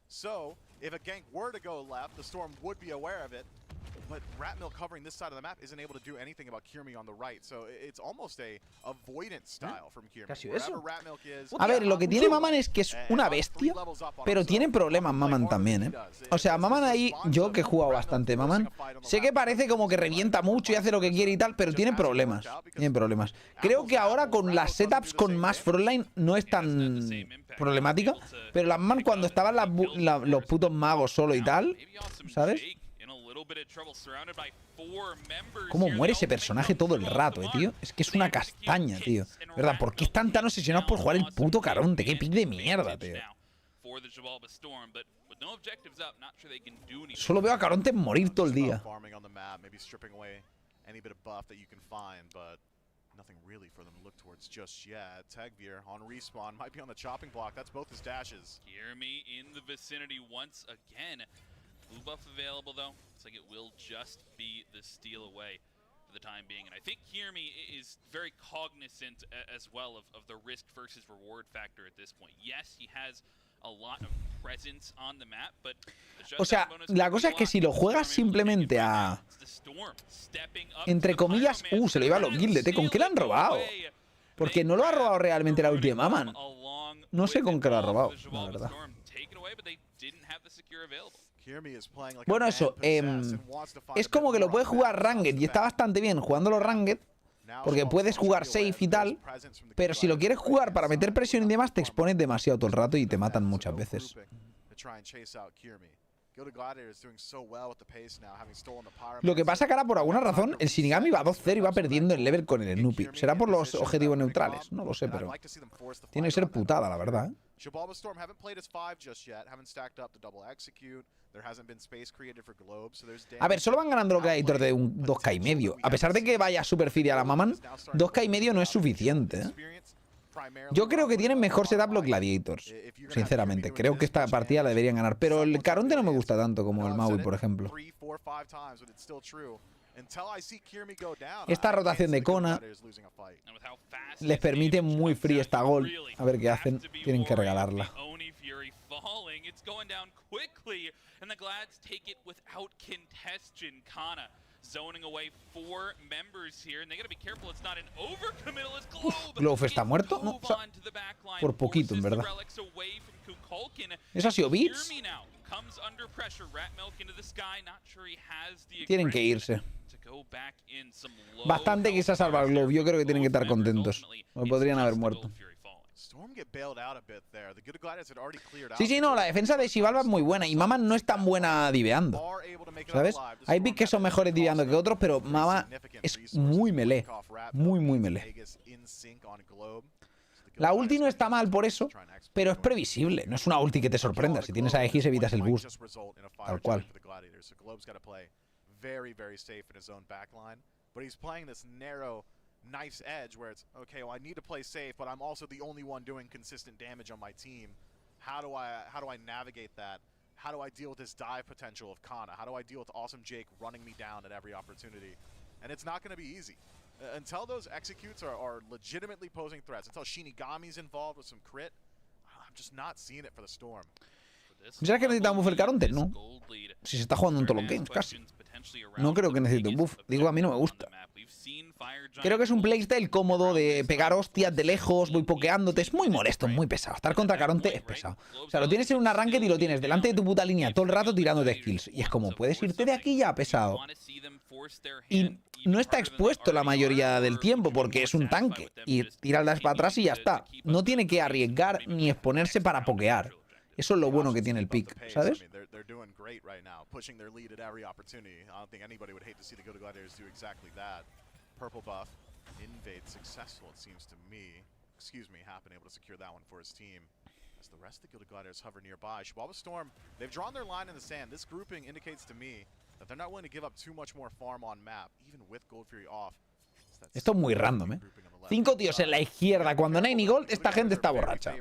So, if a gank were to go left, the Storm would be aware of it. But Ratmilk covering this side of the map isn't able to do anything about Kirmi on the right. So it's almost a avoidance style from Kirmi. Casi eso. A ver, lo que tiene Maman es que es una bestia, pero tiene problemas Maman también, ¿eh? O sea, Maman ahí, yo que he jugado bastante Maman, sé que parece como que revienta mucho y hace lo que quiere y tal, pero tiene problemas. Tiene problemas. Creo que ahora con las setups con más frontline no es tan problemática, pero la Maman cuando estaban los putos magos solo y tal, ¿sabes? ¿Cómo muere ese personaje todo el rato, tío? Es que es una castaña, tío. ¿Verdad? ¿Por qué están tan obsesionados por jugar el puto Caronte? ¡Qué pick de mierda, tío! Solo veo a Caronte morir todo el día. Nothing really for them to look towards just yet. Tagveer on respawn might be on the chopping block. That's both his dashes. Kirmi in the vicinity once again. Blue buff available though. Looks like it will just be the steal away for the time being. And I think Kirmi is very cognizant as well of the risk versus reward factor at this point. Yes, he has a lot of presence on the map, but o sea, la cosa es que si lo juegas simplemente a, entre comillas, se lo iba a los Gilded, ¿con qué lo han robado? Porque no lo ha robado realmente la última Maman. No sé con qué lo ha robado, la verdad. Bueno, eso, es como que lo puedes jugar Ranked y está bastante bien jugándolo Ranked, porque puedes jugar safe y tal, pero si lo quieres jugar para meter presión y demás, te expones demasiado todo el rato y te matan muchas veces. Lo que pasa que ahora, por alguna razón, el Shinigami va 2-0 y va perdiendo el level con el Snoopy. ¿Será por los objetivos neutrales? No lo sé, pero tiene que ser putada, la verdad, ¿eh? A ver, solo van ganando los Gladiators de un 2K y medio. A pesar de que vaya super feed a la maman, 2K y medio no es suficiente, ¿eh? Yo creo que tienen mejor setup los Gladiators, sinceramente. Creo que esta partida la deberían ganar. Pero el Caronte no me gusta tanto como el Maui, por ejemplo. Esta rotación de Kona les permite muy free esta gol. A ver qué hacen. Tienen que regalarla. Glove está muerto, ¿no? O sea, por poquito, en verdad. ¿Eso ha sido Beats? Tienen que irse. Bastante que se ha salvado el Glove. Yo creo que tienen que estar contentos. No podrían haber muerto. Sí, no, la defensa de Xibalba es muy buena y Mama no es tan buena diveando, ¿sabes? Hay picks que son mejores diveando que otros, pero Mama es muy melee, muy melee. La ulti no está mal por eso, pero es previsible, no es una ulti que te sorprenda. Si tienes a X evitas el boost, tal cual. Nice edge where it's okay, well, I need to play safe, but I'm also the only one doing consistent damage on my team. How do I navigate that? How do I deal with this dive potential of Kana? How do I deal with Awesome Jake running me down at every opportunity? And it's not going to be easy. Until those executes are legitimately posing threats, until Shinigami's involved with some crit, I'm just not seeing it for the Storm. ¿Será que necesita un buff el Caronte? No. Si se está jugando en todos los games, casi. No creo que necesite un buff. Digo, a mí no me gusta. Creo que es un playstyle cómodo de pegar hostias de lejos, voy pokeándote. Es muy molesto, muy pesado. Estar contra Caronte es pesado. O sea, lo tienes en una ranked y lo tienes delante de tu puta línea todo el rato tirándote skills. Y es como, puedes irte de aquí ya, pesado. Y no está expuesto la mayoría del tiempo porque es un tanque. Y tira el dash para atrás y ya está. No tiene que arriesgar ni exponerse para pokear. Eso es lo bueno que tiene el pick, ¿sabes? Purple buff, invade successful, it seems to me. Excuse me, Happen able to secure that one for his team. As the rest of the Gilded Gladiators hover nearby. Xibalba Storm, they've drawn their line in the sand. This grouping indicates to me that they're not willing to give up too much more farm on map, even with Gold Fury off. Esto es muy random, ¿eh? 5 tíos en la izquierda. Cuando no hay ni gold, esta gente está borracha.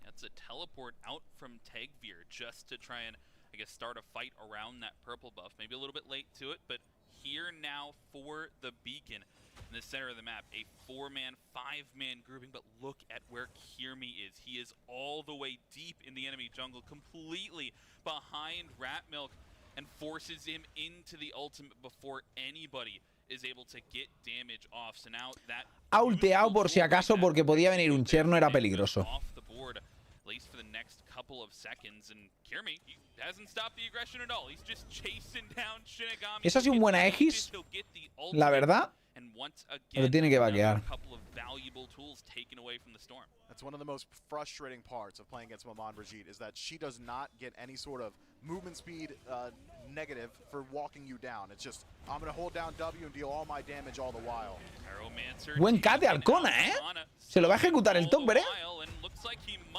That's a teleport out from Tagveer just to try and, I guess, start a fight around that purple buff. Maybe a little bit late to it, but here now for the beacon in the center of the map. A 4-man, 5-man grouping, but look at where Kirmi is. He is all the way deep in the enemy jungle, completely behind Ratmilk, and forces him into the ultimate before anybody is able to get damage off. So now that ha ulteado por si acaso porque podía venir un cherno, era peligroso. At least for the next couple of seconds, and Kirmi hasn't stopped the aggression at all. He's just chasing down Shinigami. Eso ha sido un buen Aegis, la verdad, pero tiene que vaquear. That's one of the most frustrating parts of playing against Maman Brigitte is that she does not get any sort of movement speed negative for walking you down. It's just, I'm going to hold down W and deal all my damage all the while. Buen cat de Arcona, ¿eh? Se lo va a ejecutar el Topper, ¿eh?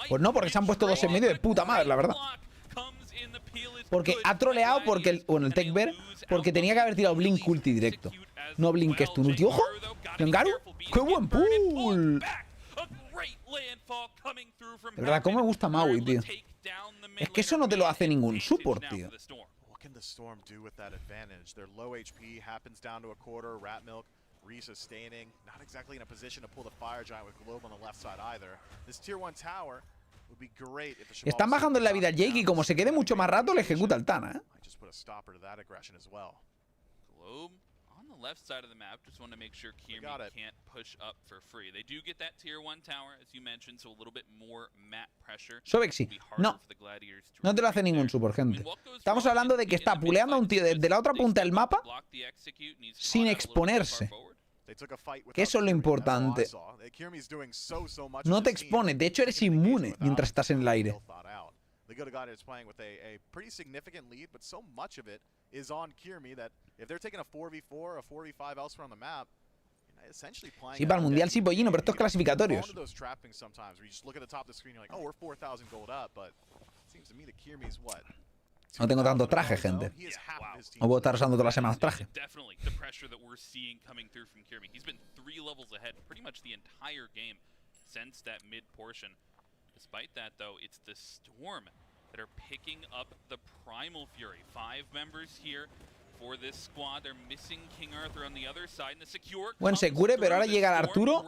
Pues no, porque se han puesto dos en medio de puta madre, la verdad. Porque ha troleado porque el Tech-Bear, porque tenía que haber tirado Blink ulti directo. No Blink stun ulti. ¡Ojo! ¡Yangaru! ¡Qué buen pull! De verdad, cómo me gusta Maui, tío. Es que eso no te lo hace ningún support, tío. Resustaining, not exactly in a position to pull the fire giant with Globe on the left side either. This tier 1 tower would be great if the Están bajando en la vida Jake y como se quede mucho más rato le ejecuta el Tana, ¿eh? Just put a stopper to that aggression as well. Globe On the left side of the map, just want to make sure Kirmi got it. can't push up for free. They do get that tier 1 tower, as you mentioned, so a little bit more map pressure. Sobexi, It'll be harder no. for the Gladiators to No te lo hace retreat ningún there. support, I mean, gente. what goes Estamos wrong hablando de in que está the puleando a un tío mid-fight desde la otra is they punta del step up, mapa block the execute, and he's sin caught out a little bit too far exponerse. forward. They took a fight Que eso es lo without Kirmi, that's all I importante. saw. Kirmi's doing so much No with te his team. expone, de hecho eres Taking the engagement inmune without mientras estás en el aire. well thought out. The Good Gladiators playing with a pretty significant lead, but so much of it is on Kirmi that if they're taking a 4v4 or a 4v5 elsewhere on the map, essentially playing Sí, para el mundial sí, pollino, pero estos clasificatorios. those trappings sometimes where you just look at the top of the screen, you're like, oh, we're 4,000 gold up, but it seems to me that Kirmi's what? No tengo tantos trajes, gente. He is half of his team. No puedo estar usando todas las semanas traje. Definitely the pressure that we're seeing coming through from Kirmi. He's been 3 levels ahead pretty much the entire game since that mid portion. Despite that, though, it's the Storm that are picking up the Primal Fury. 5 members here for this squad. They're missing King Arthur on the other side. And the secure Buen secure, pero ahora llega el Arturo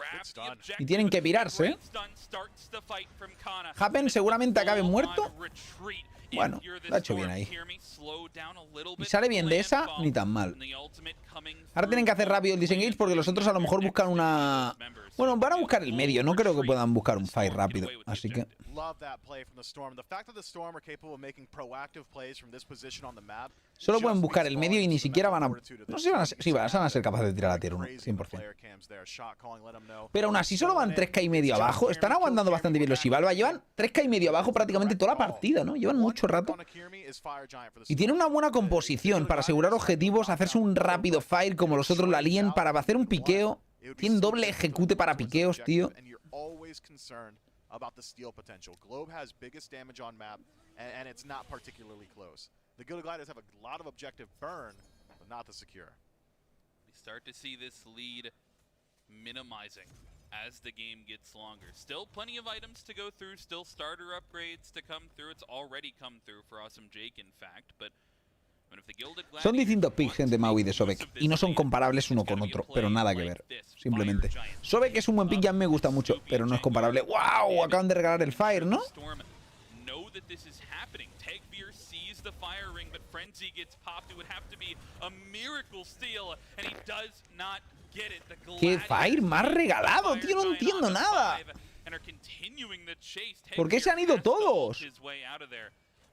y tienen que pirarse, ¿eh? Happen seguramente acabe muerto. Bueno, lo ha hecho bien ahí. Y sale bien de esa, ni tan mal. Ahora tienen que hacer rápido el disengage porque los otros a lo mejor buscan una... Bueno, van a buscar el medio, no creo que puedan buscar un fight rápido, así que... Solo pueden buscar el medio y ni siquiera van a... No sé si van a ser, sí, van a ser capaces de tirar la tier 1, 100%. Pero aún así solo van 3k y medio abajo. Están aguantando bastante bien los Xibalba. Llevan 3k y medio abajo prácticamente toda la partida, ¿no? Llevan mucho rato. Y tienen una buena composición para asegurar objetivos, hacerse un rápido fire como los otros la líen, para hacer un piqueo. Tienen doble ejecute para piqueos, tío. About the steal potential. Globe has biggest damage on map, and it's not particularly close. The Good Gliders have a lot of objective burn, but not the secure. We start to see this lead minimizing as the game gets longer. Still plenty of items to go through, still starter upgrades to come through. It's already come through for Awesome Jake, in fact, but son distintos picks, gente, Maui de Sobek, y no son comparables uno con otro, pero nada que ver, simplemente. Sobek es un buen pick, ya me gusta mucho, pero no es comparable. ¡Wow! Acaban de regalar el Fire, ¿no? ¿Qué Fire más regalado, tío? No entiendo nada. ¿Por qué se han ido todos?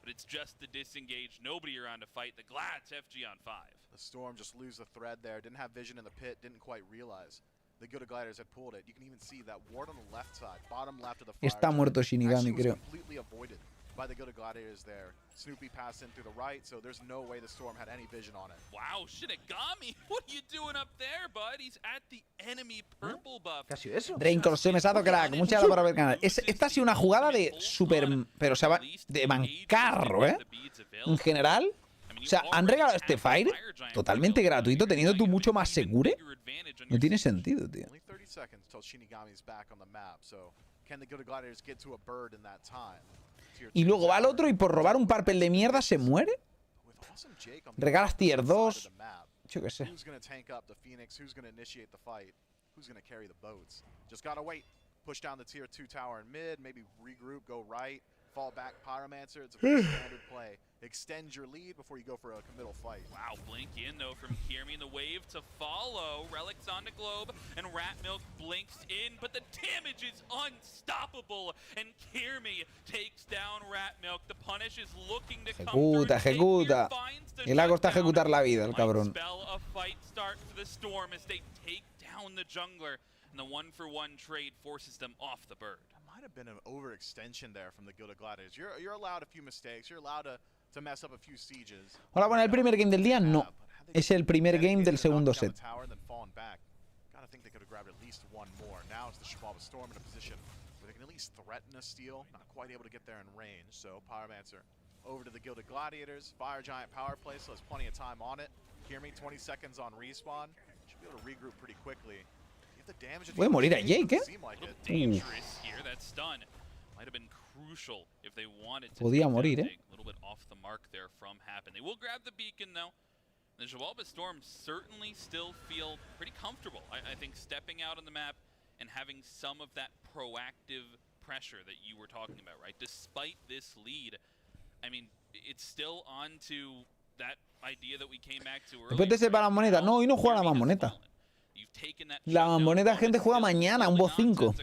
But it's just the disengage, nobody around to fight. The Glads FG on 5. The Storm just lose the thread there. Didn't have vision in the pit, didn't quite realize. The Good Gliders had pulled it. You can even see that ward on the left side, bottom left of the fire. Está muerto Shinigami, creo. Completely avoided by the Good Gladiators there. Snoopy passed in through the right, so there's no way the Storm had any vision on it. Wow, Shinigami, what are you doing up there, bud? He's at the enemy purple buff. ¿Qué ha sido eso? Reincorse, mesado, crack. Muchas gracias por ver el canal. Esta ha sido una jugada de super... Pero, o sea, de bancarro, ¿eh? En general... O sea, han regalado este Fire totalmente gratuito, teniendo tú mucho más secure. No tiene sentido, tío. Y luego va al otro y por robar un Purple de mierda se muere. Regalas tier 2. Yo qué sé. Push down the tier 2 tower in mid, maybe regroup, go right, fall back Pyromancer. It's a pretty standard play. Extend your lead before you go for a committal fight. Wow, blink in though from Kirmi in the wave to follow. Relics onto Globe, and Rat Milk blinks in, but the damage is unstoppable. And Kirmi takes down Rat Milk. The punish is looking to come through. Ejecuta. Y le ha costado ejecutar la vida, el cabrón. Spell a fight start for the Storm as they take down the jungler. And the 1-for-1 trade forces them off the bird. That might have been an overextension there from the Good Gladiators. You're allowed a few mistakes. You're allowed to mess up a few sieges. Hola, bueno, el primer game del día no. Es el primer game del segundo set. Gotta think they could have grabbed at least one more. Now it's the Shibaba Storm in a position where they can at least threaten a steal. Not quite able to get there in range. So Pyromancer over to the Gilded Gladiators. Fire Giant power play, so there's plenty of time on it. Kirmi 20 seconds on respawn. Should be able to regroup pretty quickly. Puede morir a Jake, ¿eh? Podía morir, ¿eh? They will grab the beacon though. The Xibalba Storm certainly still feel pretty comfortable. I think stepping out on the map and having some of that proactive pressure that you were talking about, right? Despite this lead, I mean, it's still on to that idea that we came back to Después te sepa la moneta. No, hoy no juega la mammoneta. La mammoneta, gente, juega mañana, un bot 5.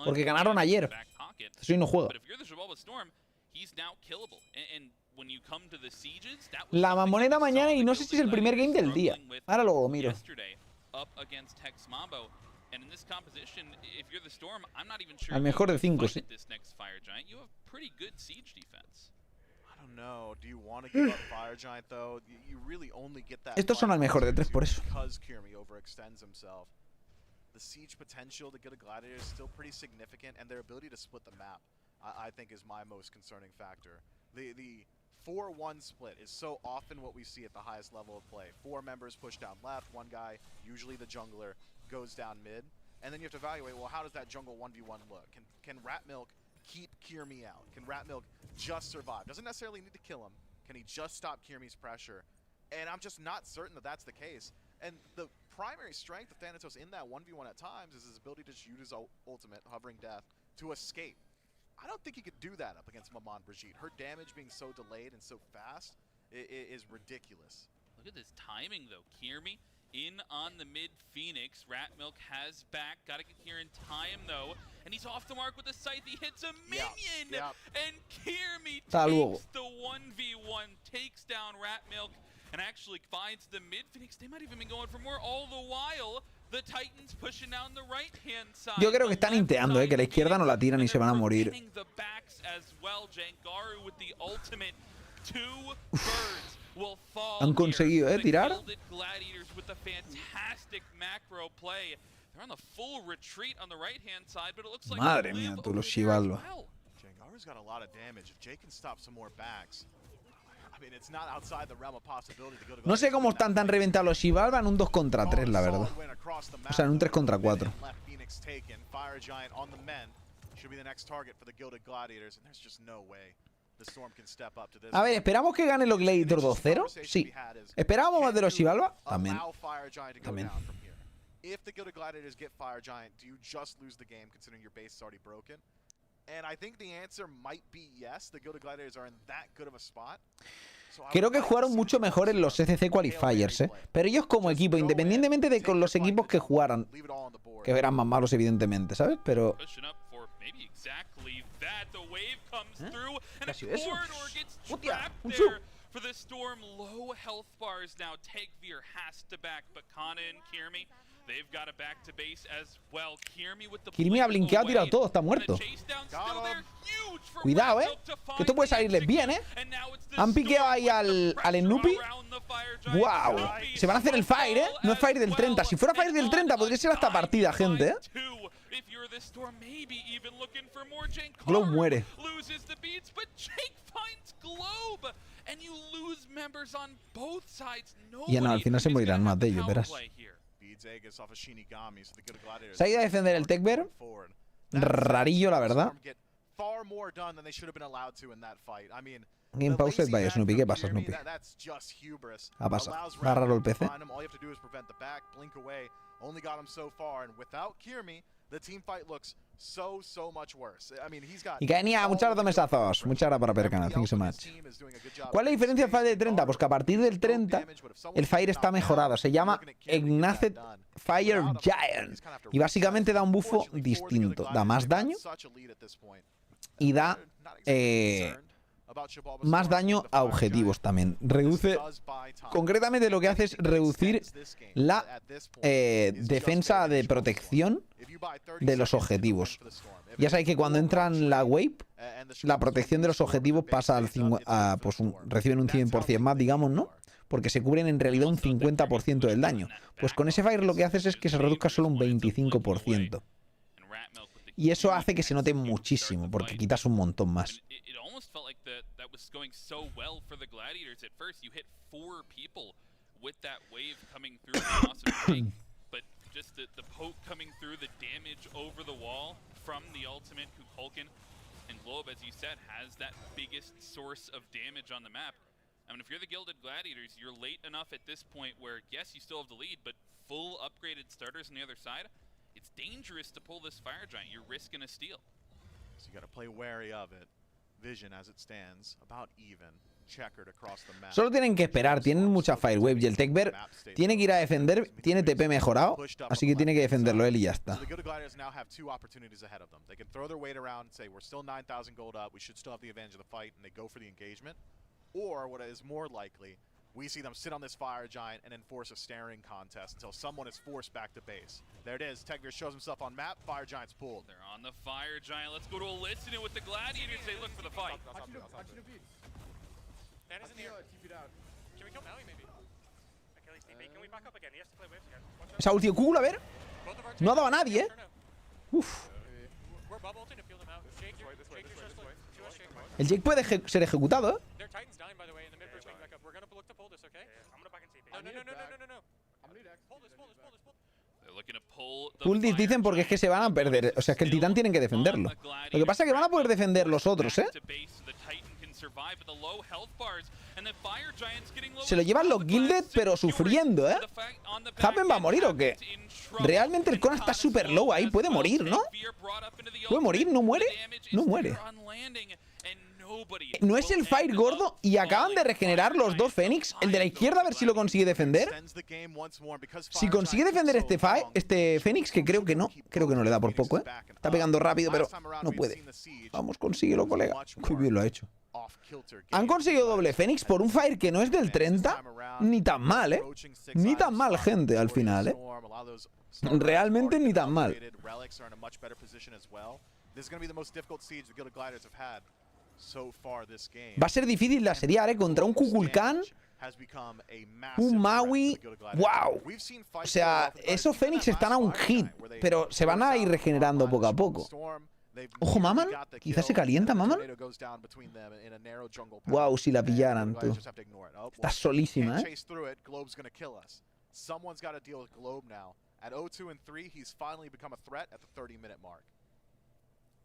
Porque ganaron ayer. Entonces hoy no juega. La mammoneta mañana y no sé si es el primer game del día. Ahora lo miro. Al mejor de 5, sí. No, do you want to give up Fire Giant though? You really only get that. Estos son al mejor de 3 por eso. Because Kirmi overextends himself. The siege potential to get a gladiator is still pretty significant, and their ability to split the map, I think, is my most concerning factor. The 4-1 split is so often what we see at the highest level of play. 4 members push down left, one guy, usually the jungler, goes down mid, and then you have to evaluate, well, how does that jungle 1v1 look? Can Ratmilk keep Kirmi out? Can Ratmilk just survive? Doesn't necessarily need to kill him. Can he just stop Kirmi's pressure? And I'm just not certain that that's the case. And the primary strength of Thanatos in that 1v1 at times is his ability to just use his ultimate, Hovering Death, to escape. I don't think he could do that up against Maman Brigitte. Her damage being so delayed and so fast is ridiculous. Look at this timing, though. Kirmi in on the mid Phoenix. Ratmilk has back. Gotta get here in time, though. And he's off the mark with a scythe. He hits a minion! And Kirmi takes the 1v1, takes down Ratmilk, and actually finds the mid Phoenix. They might even be going for more. All the while, the Titans pushing down the right-hand side. Yo creo que están inteando, que la izquierda no la tiran y se van a morir. Han conseguido, tirar. Madre mía, tú los Shivalba. No sé cómo están tan reventados los Shivalba en un 2 contra 3, la verdad. O sea, en un 3 contra 4. A ver, ¿esperamos que gane los Gladiator 2-0? Sí. ¿Esperábamos más de los Shivalba? También. También. If the Gilded Gladiators get Fire Giant, do you just lose the game considering your base is already broken? And I think the answer might be yes. The Gilded Gladiators are in that good of a spot. Creo que jugaron mucho mejor en los SWC Qualifiers, pero ellos como equipo, independientemente de con los equipos que jugaran, que eran más malos evidentemente, ¿sabes? Pero... ¿Qué ha sido eso? ¡Hostia! ¡Un sub! For the Storm, low health bars now. Tegvir has to back, but Kana and Kirmi, they've got to back to base as well. Kirmi ha blinkeado, ha tirado todo, está muerto. Cuidado, que esto puede salirles bien, Han piqueado ahí al Snoopy. ¡Wow! Se van a hacer el Fire, No es Fire del 30. Si fuera Fire del 30 podría ser hasta partida, gente, Globe muere. Y no, al final se morirán más de ellos, verás. Se ha ido a defender el Techbear. Rarillo, la verdad. Game paused by Snoopy. ¿Qué pasa, Snoopy? Ha pasado. Va raro el PC. Y Kaenia, muchas gracias, mesazos. Muchas gracias por apoyar el canal. Thank you so much. ¿Cuál es la diferencia del Fire del 30? Pues que a partir del 30 el Fire está mejorado. Se llama Ignaced Fire Giant. Y básicamente da un buffo distinto. Da más daño y da más daño a objetivos también. Reduce... Concretamente lo que hace es reducir la defensa de protección de los objetivos. Ya sabéis que cuando entran la wave, la protección de los objetivos pasa al reciben un 100% más, digamos, ¿no? Porque se cubren en realidad un 50% del daño. Pues con ese Fire lo que haces es que se reduzca solo un 25%. Y eso hace que se note muchísimo, porque quitas un montón más. Just the poke coming through, the damage over the wall from the ultimate Kukulkan. And Globe, as you said, has that biggest source of damage on the map. I mean, if you're the Gilded Gladiators, you're late enough at this point where, yes, you still have the lead, but full upgraded starters on the other side, it's dangerous to pull this Fire Giant. You're risking a steal. So you got to play wary of it. Vision, as it stands, about even. Solo tienen que esperar, tienen mucha Firewave y el Techbear tiene que ir a defender, tiene TP mejorado, así que tiene que defenderlo él y ya está. We see them sit on this Fire Giant and enforce a staring contest until someone is forced back to base. There it is. Techbear shows himself on map. Fire Giant's pulled. They're on the Fire Giant. Let's go to a listening with the Gladiators. They look for the fight. Dan is in here. Can we kill Maui maybe? Achilles TP. Can we back up again? He has to play waves again. Esa ulti de Kugel, a ver. No ha dado a nadie, Uf. We're bubble ulting to feel them out. Jake, you're just like El Jake puede ser ejecutado, Their Titan's dying by the way in the mid bridge wing back up. We're gonna look to pull this, okay? I'm gonna back in TP. No. Pull this. They're looking to pull the Pull this dicen porque es que se van a perder. O sea, es que el titán tienen que defenderlo. Lo que pasa es que van a poder defender los otros, Se lo llevan los Gilded, pero sufriendo, ¿Happen va a morir o qué? Realmente el Kona está súper low ahí. Puede morir, ¿no? ¿Puede morir? ¿No muere? No muere. No es el Fire gordo y acaban de regenerar los dos Fénix. El de la izquierda a ver si lo consigue defender. Si consigue defender este Fénix, que creo que no le da por poco, Está pegando rápido, pero no puede. Vamos, consíguelo, colega. Muy bien lo ha hecho. Han conseguido doble Fénix por un Fire que no es del 30. Ni tan mal, Ni tan mal, gente, al final, Realmente ni tan mal. Va a ser difícil la seriar, contra un Kukulkan, un Maui. ¡Wow! O sea, esos Fénix están a un hit, pero se van a ir regenerando poco a poco. Ojo, Maman. Quizás se calienta, Maman. ¡Wow! Si la pillaran, tú. Está solísima, At 0-2 and 3, he's finally become a threat at the 30-minute mark.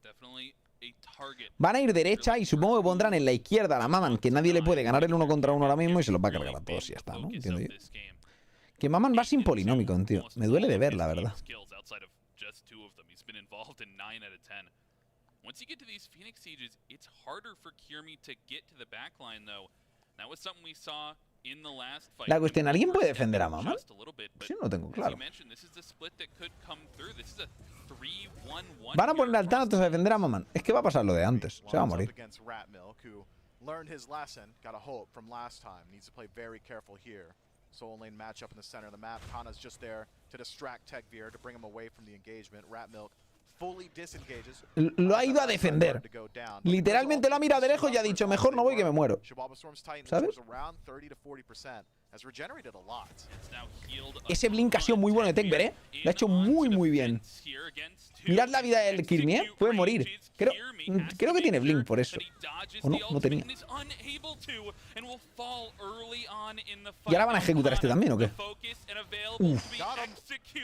Definitely a target. Van a ir derecha y supongo que pondrán en la izquierda a la Maman, que nadie le puede ganar el 1 contra 1 ahora mismo y se los va a cargar a todos y ya está, ¿no? Entiendo yo. Que Maman va sin polinómico, tío. Me duele de ver, la verdad. Once you get to these Phoenix Sieges, it's harder for Kiermi to get to the backline, though. That was something we saw in the last fight. La cuestión, ¿alguien puede defender a Maman? Sí, no lo tengo claro. Van a poner al Thanatos a defender a Maman. Es que va a pasar lo de antes. Se va a morir. Learned his lesson, got a hope from last time. Needs to play very careful here. Solo lane matchup in the center of the map. Kana's just there to distract Techbear, to bring him away from the engagement. Ratmilk fully disengages. Lo ha ido a defender. Literalmente lo ha mirado de lejos y ha dicho, mejor no voy que me muero. ¿Sabes? Ese blink ha sido muy bueno de Techbear, Lo ha hecho muy bien. Mirad la vida del Kiermi, Puede morir. Creo que tiene blink por eso. ¿O no? No tenía. ¿Y ahora van a ejecutar este también o qué? Uf.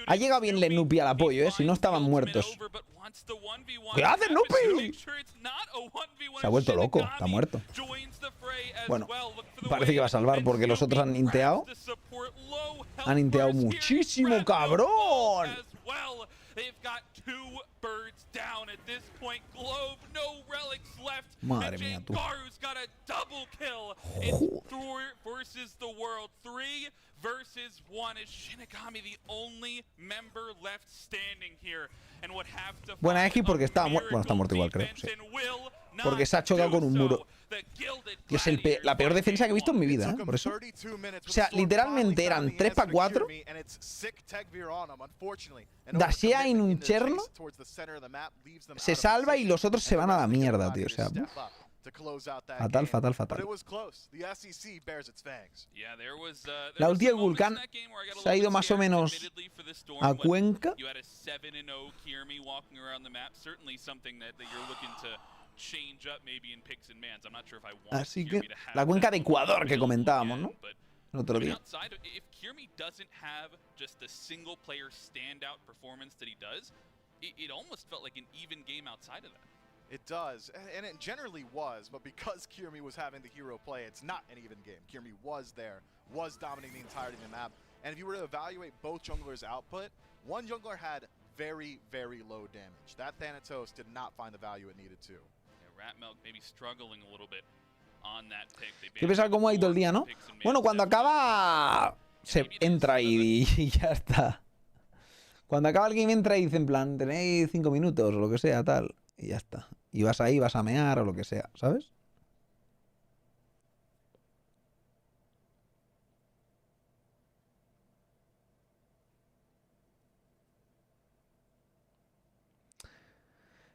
Ha llegado bien Lenupi al apoyo, Si no estaban muertos. ¿Qué hace Nupi? Se ha vuelto loco. Está muerto. Bueno, parece que va a salvar porque los otros han inteado. Han inteado muchísimo, cabrón. Madre mía, tú. Buena X porque estaba muerto. Bueno, está muerto igual, creo. Sí. Porque se ha chocado con un muro. Tío, es la peor defensa que he visto en mi vida, Por eso. O sea, literalmente eran 3 para 4. Dashea en un cherno. Se salva y los otros se van a la mierda, tío. O sea, fatal. La ulti de Vulcan se ha ido más o menos a Cuenca. Así que la cuenca de Ecuador que comentábamos, ¿no? El otro día. It does, and it generally was, but because Kiermi was having the hero play, it's not an even game. Kiermi was there, was dominating the entirety of the map, and if you were to evaluate both junglers' output, one jungler had very low damage. That Thanatos did not find the value it needed to. Ratmilk maybe struggling a little bit Qué pesar cómo ha ido todo el día, ¿no? Bueno, cuando acaba... se entra y ya está. Cuando acaba el game entra y dice en plan, tenéis 5 minutos o lo que sea, tal. Y ya está. Y vas ahí, vas a mear o lo que sea, ¿sabes?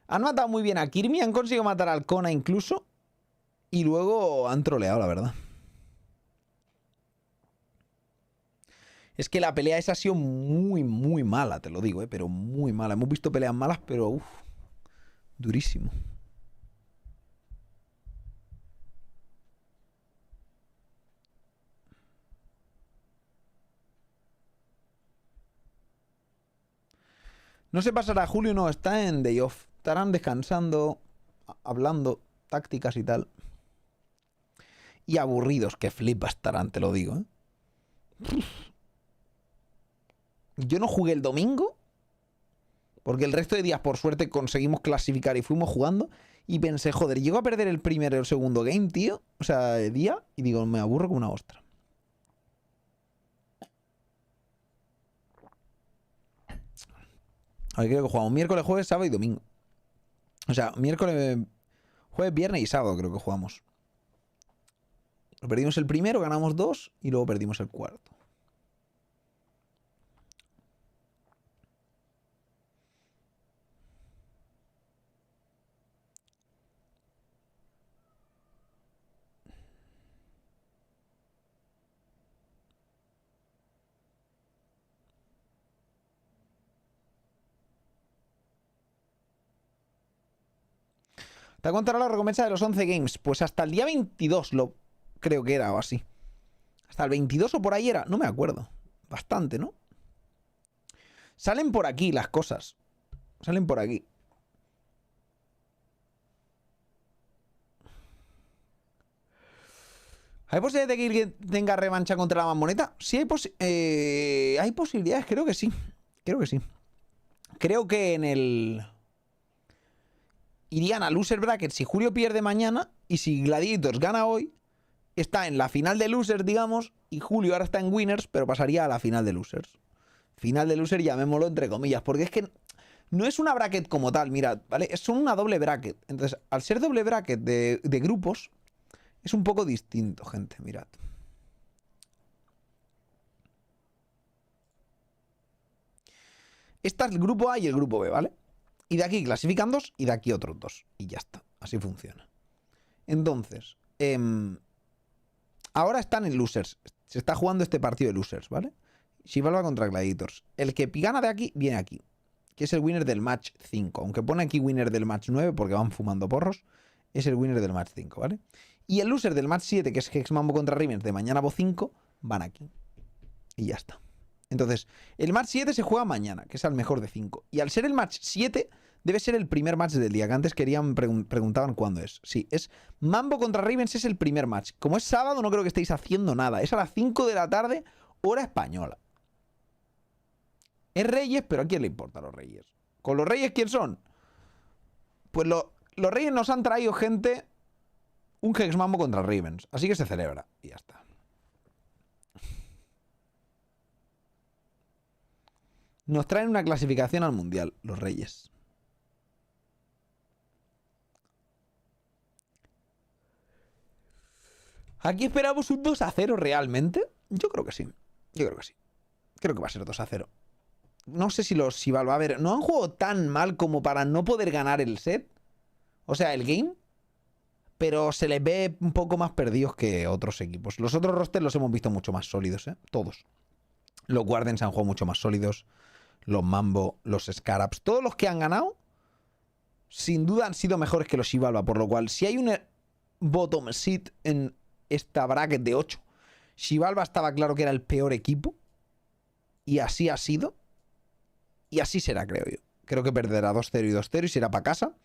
Han matado muy bien a Kirmi, han conseguido matar al Kona incluso. Y luego han troleado, la verdad. Es que la pelea esa ha sido muy, muy mala, te lo digo, pero muy mala. Hemos visto peleas malas, pero uff, durísimo. No se pasará Julio, no, está en day off. Estarán descansando, hablando, tácticas y tal. Y aburridos, que flipa estarán, te lo digo, Yo no jugué el domingo, porque el resto de días, por suerte, conseguimos clasificar y fuimos jugando. Y pensé, joder, llego a perder el primero y el segundo game, tío. O sea, día, y digo, me aburro como una ostra. A ver, creo que jugamos miércoles, jueves, sábado y domingo. O sea, miércoles, jueves, viernes y sábado creo que jugamos. Perdimos el primero, ganamos 2 y luego perdimos el cuarto. ¿Te contará la recompensa de los 11 games? Pues hasta el día 22 lo creo que era o así. Hasta el 22 o por ahí era, no me acuerdo. Bastante, ¿no? Salen por aquí las cosas. Salen por aquí. ¿Hay posibilidad de que alguien tenga revancha contra la Mammoneta? Sí, hay posibilidades, creo que sí. Creo que sí. Creo que en el... irían a loser bracket si Julio pierde mañana y si Gladiators gana hoy, está en la final de losers, digamos, y Julio ahora está en winners, pero pasaría a la final de losers. Final de loser, llamémoslo entre comillas, porque es que no es una bracket como tal, mirad, ¿vale? Es una doble bracket. Entonces, al ser doble bracket de grupos, es un poco distinto, gente, mirad. Está el grupo A y el grupo B, ¿vale? Y de aquí clasifican 2 y de aquí otros 2. Y ya está. Así funciona. Entonces, ahora están en losers. Se está jugando este partido de losers, ¿vale? Xibalba contra Gladiators. El que gana de aquí, viene aquí. Que es el winner del match 5. Aunque pone aquí winner del match 9 porque van fumando porros. Es el winner del match 5, ¿vale? Y el loser del match 7, que es Hexmambo contra Rivens de mañana Bo 5, van aquí. Y ya está. Entonces, el match 7 se juega mañana, que es al mejor de 5. Y al ser el match 7, debe ser el primer match del día, que antes preguntaban cuándo es. Sí, es Mambo contra Ravens, es el primer match. Como es sábado, no creo que estéis haciendo nada. Es a las 5 de la tarde, hora española. Es Reyes, pero ¿a quién le importa a los Reyes? ¿Con los Reyes quién son? Pues los Reyes nos han traído, gente, un Hexmambo contra Ravens. Así que se celebra. Y ya está. Nos traen una clasificación al Mundial, los Reyes. ¿Aquí esperamos un 2-0 realmente? Yo creo que sí. Yo creo que sí. Creo que va a ser 2-0. No sé si los Xibalba... A ver, no han jugado tan mal como para no poder ganar el set. O sea, el game. Pero se les ve un poco más perdidos que otros equipos. Los otros rosters los hemos visto mucho más sólidos, ¿eh? Todos. Los Guardians han jugado mucho más sólidos. Los Mambo, los Scarabs. Todos los que han ganado, sin duda han sido mejores que los Xibalba. Por lo cual, si hay un bottom seed en esta bracket de 8, Xibalba estaba claro que era el peor equipo. Y así ha sido. Y así será, creo yo. Creo que perderá 2-0 y 2-0 y se irá para casa.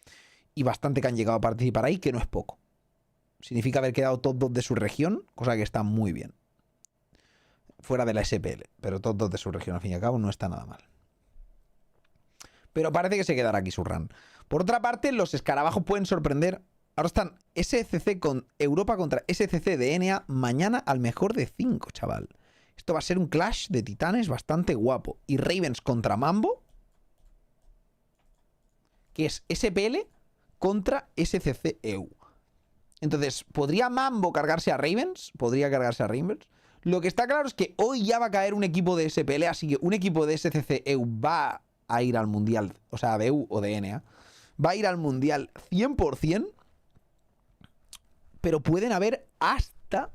Y bastante que han llegado a participar ahí, que no es poco. Significa haber quedado top 2 de su región, cosa que está muy bien. Fuera de la SPL, pero top 2 de su región, al fin y al cabo, no está nada mal. Pero parece que se quedará aquí su run. Por otra parte, los escarabajos pueden sorprender Ahora están SCC con Europa contra SCC de NA mañana al mejor de 5, chaval. Esto va a ser un clash de titanes bastante guapo. Y Ravens contra Mambo, que es SPL contra SCC EU. Entonces, ¿podría Mambo cargarse a Ravens? Podría cargarse a Ravens. Lo que está claro es que hoy ya va a caer un equipo de SPL, así que un equipo de SCC EU va a ir al Mundial, o sea, de EU o de NA. Va a ir al Mundial 100%, pero pueden haber hasta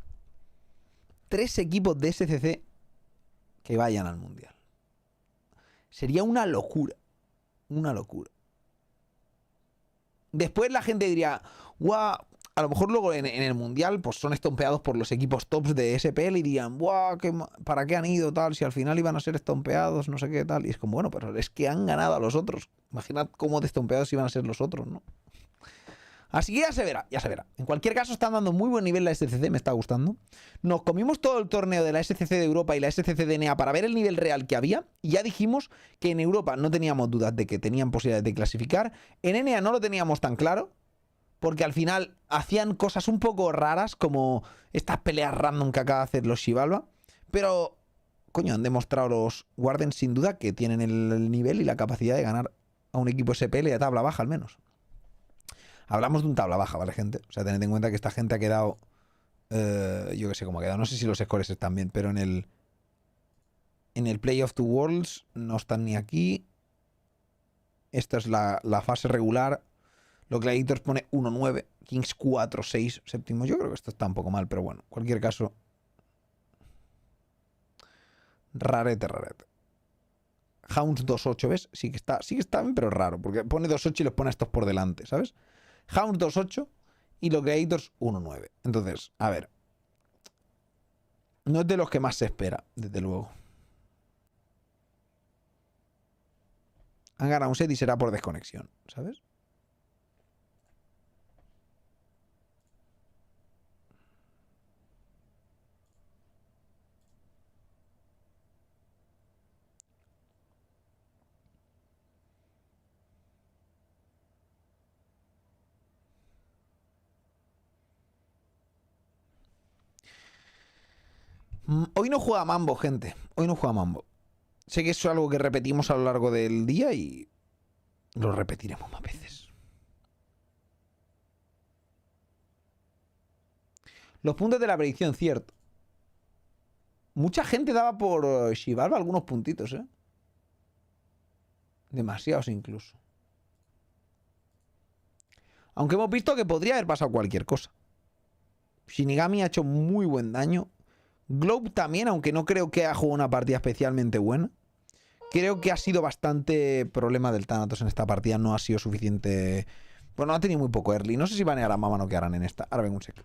3 equipos de SCC que vayan al Mundial. Sería una locura. Una locura. Después la gente diría, guau, a lo mejor luego en el Mundial pues son estompeados por los equipos tops de SPL y dirían, guau, ¿para qué han ido tal? Si al final iban a ser estompeados, no sé qué tal. Y es como, bueno, pero es que han ganado a los otros. Imaginad cómo de estompeados iban a ser los otros, ¿no? Así que ya se verá, ya se verá. En cualquier caso, están dando muy buen nivel la SCC, me está gustando. Nos comimos todo el torneo de la SCC de Europa y la SCC de NA para ver el nivel real que había. Y ya dijimos que en Europa no teníamos dudas de que tenían posibilidades de clasificar. En NA no lo teníamos tan claro, porque al final hacían cosas un poco raras, como estas peleas random que acaba de hacer los Xibalba. Pero, coño, han demostrado los Wardens sin duda que tienen el nivel y la capacidad de ganar a un equipo SPL de tabla baja al menos. Hablamos de un tabla baja, ¿vale, gente? O sea, tened en cuenta que esta gente ha quedado... yo que sé cómo ha quedado. No sé si los scores están bien, pero en el Play of Two Worlds no están ni aquí. Esta es la fase regular. Los Gladiators pone 1-9. Kings 4-6. Séptimo. Yo creo que esto está un poco mal, pero bueno. En cualquier caso... Rarete, rarete. Hounds 2-8, ¿ves? Sí que está bien, pero raro. Porque pone 2-8 y los pone a estos por delante, ¿sabes? Hounds 2-8 y los Creators 1-9. Entonces, a ver. No es de los que más se espera, desde luego. Han ganado un set y será por desconexión, ¿sabes? Hoy no juega Mambo, gente. Hoy no juega Mambo. Sé que eso es algo que repetimos a lo largo del día y lo repetiremos más veces. Los puntos de la predicción, cierto. Mucha gente daba por Xibalba algunos puntitos, ¿eh? Demasiados incluso. Aunque hemos visto que podría haber pasado cualquier cosa. Shinigami ha hecho muy buen daño. Globe también, aunque no creo que haya jugado una partida especialmente buena. Creo que ha sido bastante problema del Thanatos en esta partida. No ha sido suficiente... Bueno, ha tenido muy poco early. No sé si banearán a Mama o qué harán en esta. Ahora vengo un sec.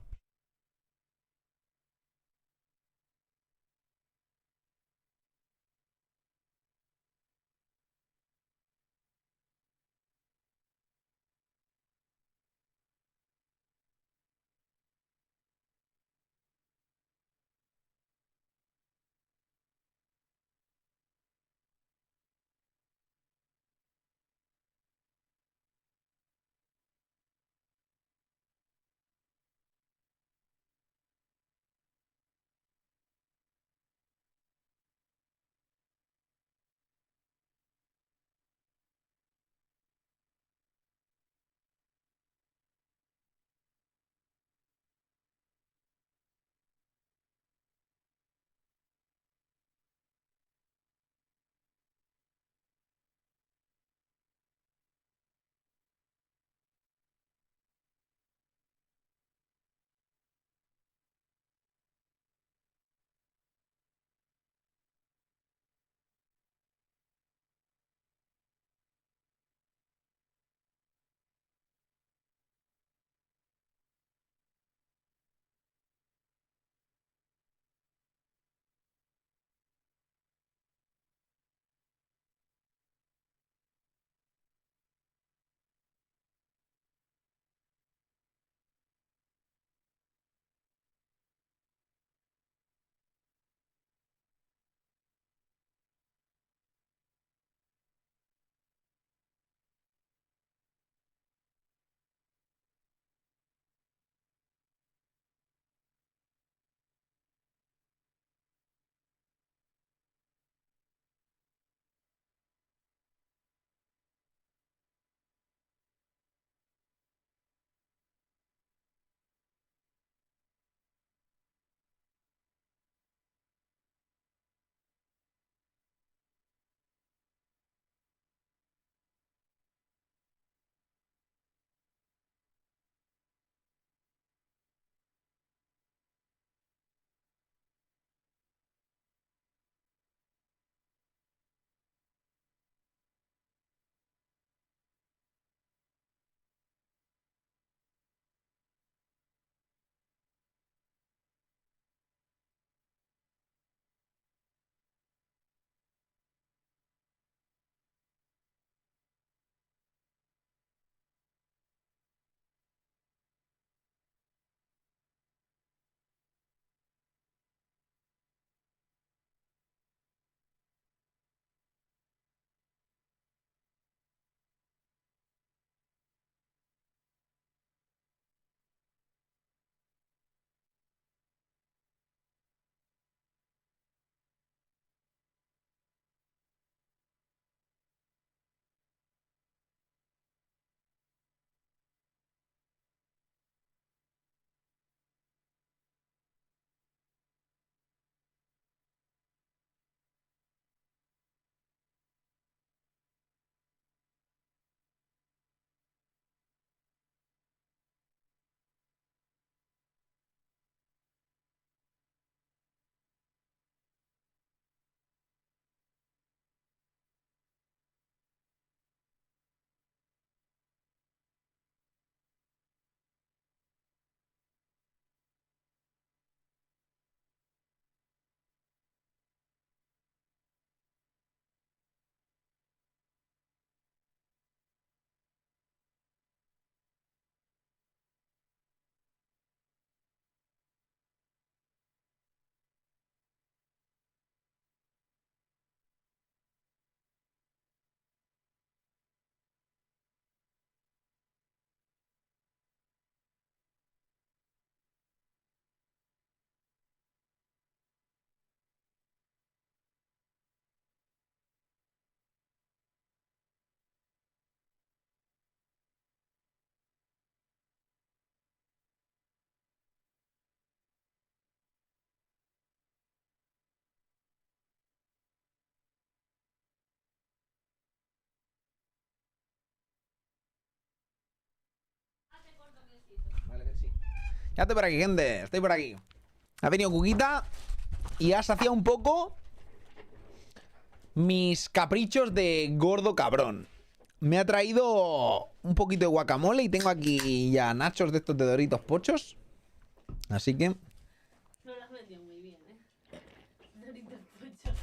Ya estoy por aquí, gente. Estoy por aquí. Ha venido Cuquita y ha saciado un poco mis caprichos de gordo cabrón. Me ha traído un poquito de guacamole y tengo aquí ya nachos de estos de Doritos pochos. Así que... No lo has vendido muy bien, ¿eh? Doritos pochos.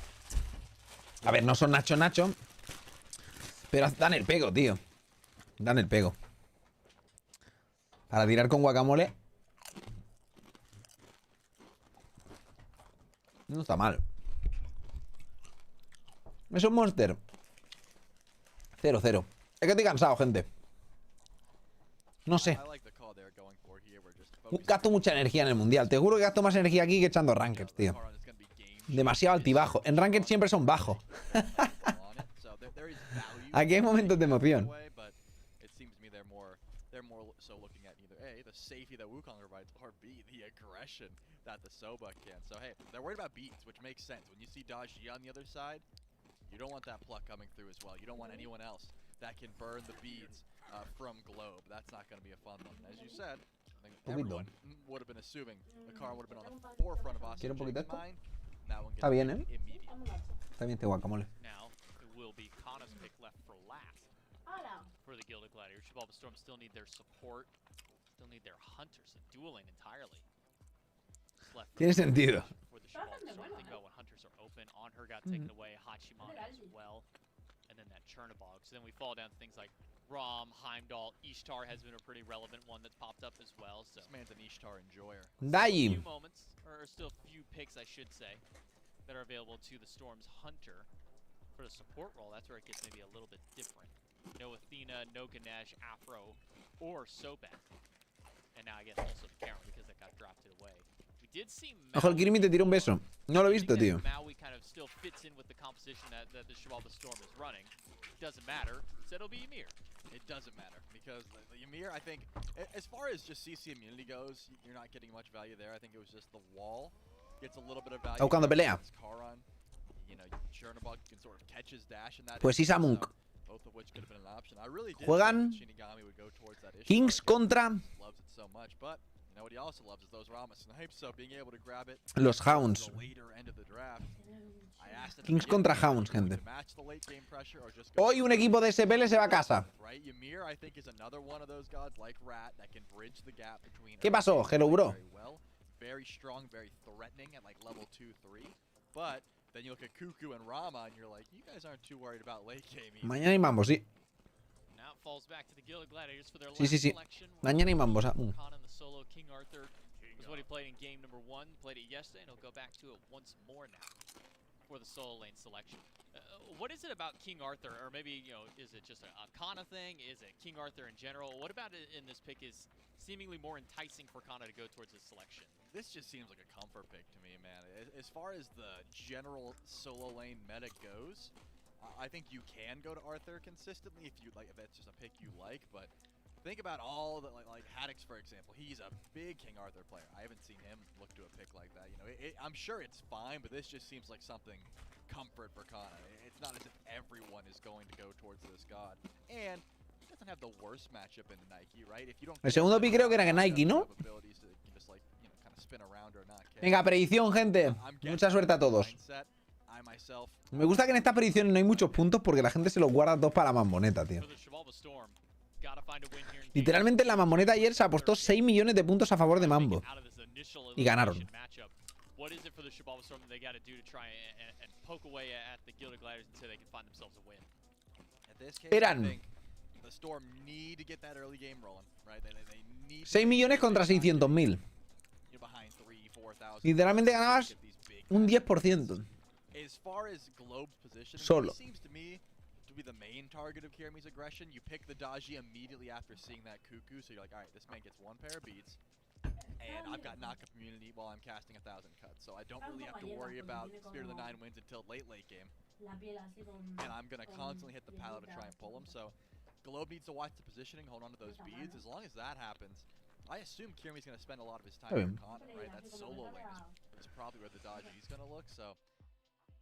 A ver, no son nacho, pero dan el pego, tío. Dan el pego. Para tirar con guacamole. No está mal. Es un monster. 0-0. Es que estoy cansado, gente. No sé. Gasto mucha energía en el mundial. Te juro que gasto más energía aquí que echando rankeds, tío. Demasiado altibajo. En ranked siempre son bajos. Aquí hay momentos de emoción. That the Soba can. So hey, they're worried about beats, which makes sense. When you see Daji on the other side, you don't want that pluck coming through as well. You don't want anyone else that can burn the beads from Globe. That's not going to be a fun one. As you said, I think everyone would have been assuming the car would have been on the forefront of Austin Jake's mind. That one gets immediate. Está bien este guacamole. Now, it will be Kana's pick left for last for the Gilded Gladiators. Shibalba Storm still need their support, still need their hunters and dueling entirely. Tiene sentido. Think about when hunters are open. On her got taken away, Hachiman as well, and then that Chernobog. So then we fall down to things like Rom, Heimdall, Ishtar has been a pretty relevant one that's popped up as well. So this man's an Ishtar enjoyer. Daim. Few moments, or still few picks, I should say, that are available to the Storm's hunter for the support role. That's where it gets maybe a little bit different. No Athena, no Ganesh, Afro, or Sobek. And now I guess also the Karen because that got drafted away. Ojo, el Kirimi te tira un beso. No lo he visto, tío. Maui kind of still fits in with the composition that the Shibalba Storm is running. Doesn't matter. Instead, it'll be Ymir. It doesn't matter because the Ymir, I think, as far as just CC immunity goes, you're not getting much value there. I think it was just the wall gets a little bit of value. Cuando pelea. You know, Chernobog can sort of catch his dash in that. Pues sí, Samunk. Both of which could have been an option. I really did Juegan Shinigami would go towards that issue. Kings contra Loves it so much, but you know what he also loves is those Rama snipes, so being able to grab it los Hounds. Kings contra Hounds, gente. Hoy un equipo de SPL se va a casa. ¿Qué pasó, Hello Bro? Very strong, very threatening at like level 2-3, but then you look at Cuckoo and Rama and you're like, you guys aren't too worried about late game. Mañana hay mambo, sí. Sí. Mañana hay mambo. Solo King Arthur was what he played in game number 1. Played it yesterday, and he'll go back to it once more now for the solo lane selection. What is it about King Arthur, or maybe, you know, is it just a Kana thing? Is it King Arthur in general? What about it in this pick is seemingly more enticing for Kana to go towards his selection? This just seems like a comfort pick to me, man. As far as the general solo lane meta goes, I think you can go to Arthur consistently if you like, if that's just a pick you like, but think about all the like Haddix, for example. He's a big King Arthur player. I haven't seen him look to a pick like that. You know, I'm sure it's fine, but this just seems like something comfort for Kana. It's not as if everyone is going to go towards this god. And he doesn't have the worst matchup in Nike, right? If you don't. El segundo pick creo que era que Nike, ¿no? Venga, predicción, gente. Mucha suerte a todos. Me gusta que en estas predicciones no hay muchos puntos porque la gente se los guarda todos para la mamboneta, tío. Literalmente en la mamboneta ayer se apostó 6 millones de puntos a favor de Mambo. Y ganaron. Eran 6 millones contra 600.000. Literalmente ganabas un 10%. Solo. To be the main target of Kirimi's aggression, you pick the Daji immediately after seeing that Cuckoo, so you're like, alright, this man gets one pair of beats, and I've got knockup immunity while I'm casting 1,000 cuts, so I don't really have to worry about Spirit of the Nine wins until late game, and I'm going to constantly hit the pallet to try and pull him, so Globe needs to watch the positioning, hold on to those beads. As long as that happens, I assume Kirimi's going to spend a lot of his time on Kana, right? That solo lane is probably where the Daji is going to look, so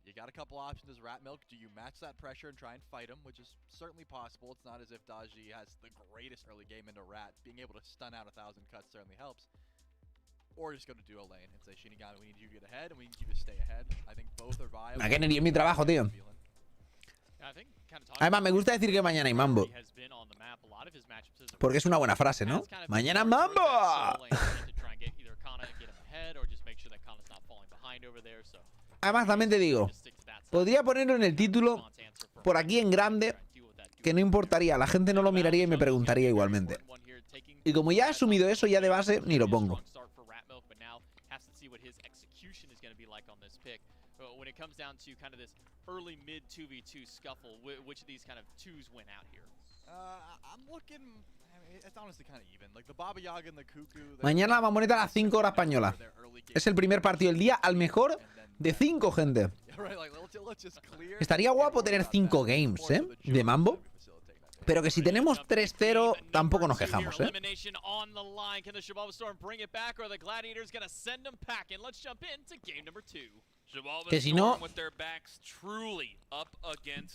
You got a couple options as Rat Milk. Do you match that pressure and try and fight him, which is certainly possible. It's not as if Daji has the greatest early game into Rat. Being able to stun out 1,000 cuts certainly helps. Or just go to duo lane and say, Shinigami, we need you to get ahead, and we need you to stay ahead. I think both are viable. Aquí es mi trabajo, tío. Además, me gusta decir que mañana hay mambo. Porque es una buena frase, ¿no? ¡Mañana mambo! Además, también te digo, podría ponerlo en el título, por aquí en grande, que no importaría, la gente no lo miraría y me preguntaría igualmente. Y como ya he asumido eso, ya de base, ni lo pongo. When it comes down to kind of this early mid 2v2 scuffle, which of these kind of twos win out here? I'm looking. I mean, it's honestly kind of even. Like the Baba Yaga and the Cuckoo. Mañana la Mamoneta a las 5 hora española. Es el primer partido del día, al mejor de 5, gente. Estaría guapo tener 5 games, de mambo. Pero que si tenemos 3-0, tampoco nos quejamos, Que si no,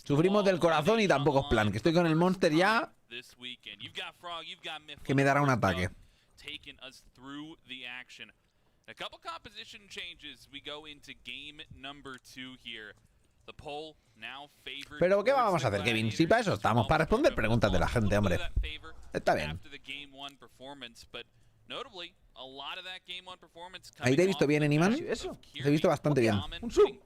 sufrimos del corazón y tampoco es plan. Que estoy con el Monster ya, que me dará un ataque. Pero ¿qué vamos a hacer, Kevin? Si para eso estamos, para responder preguntas de la gente, hombre. Está bien. Ahí te he visto bien en Iman. Eso. Te he visto bastante bien. Un sub.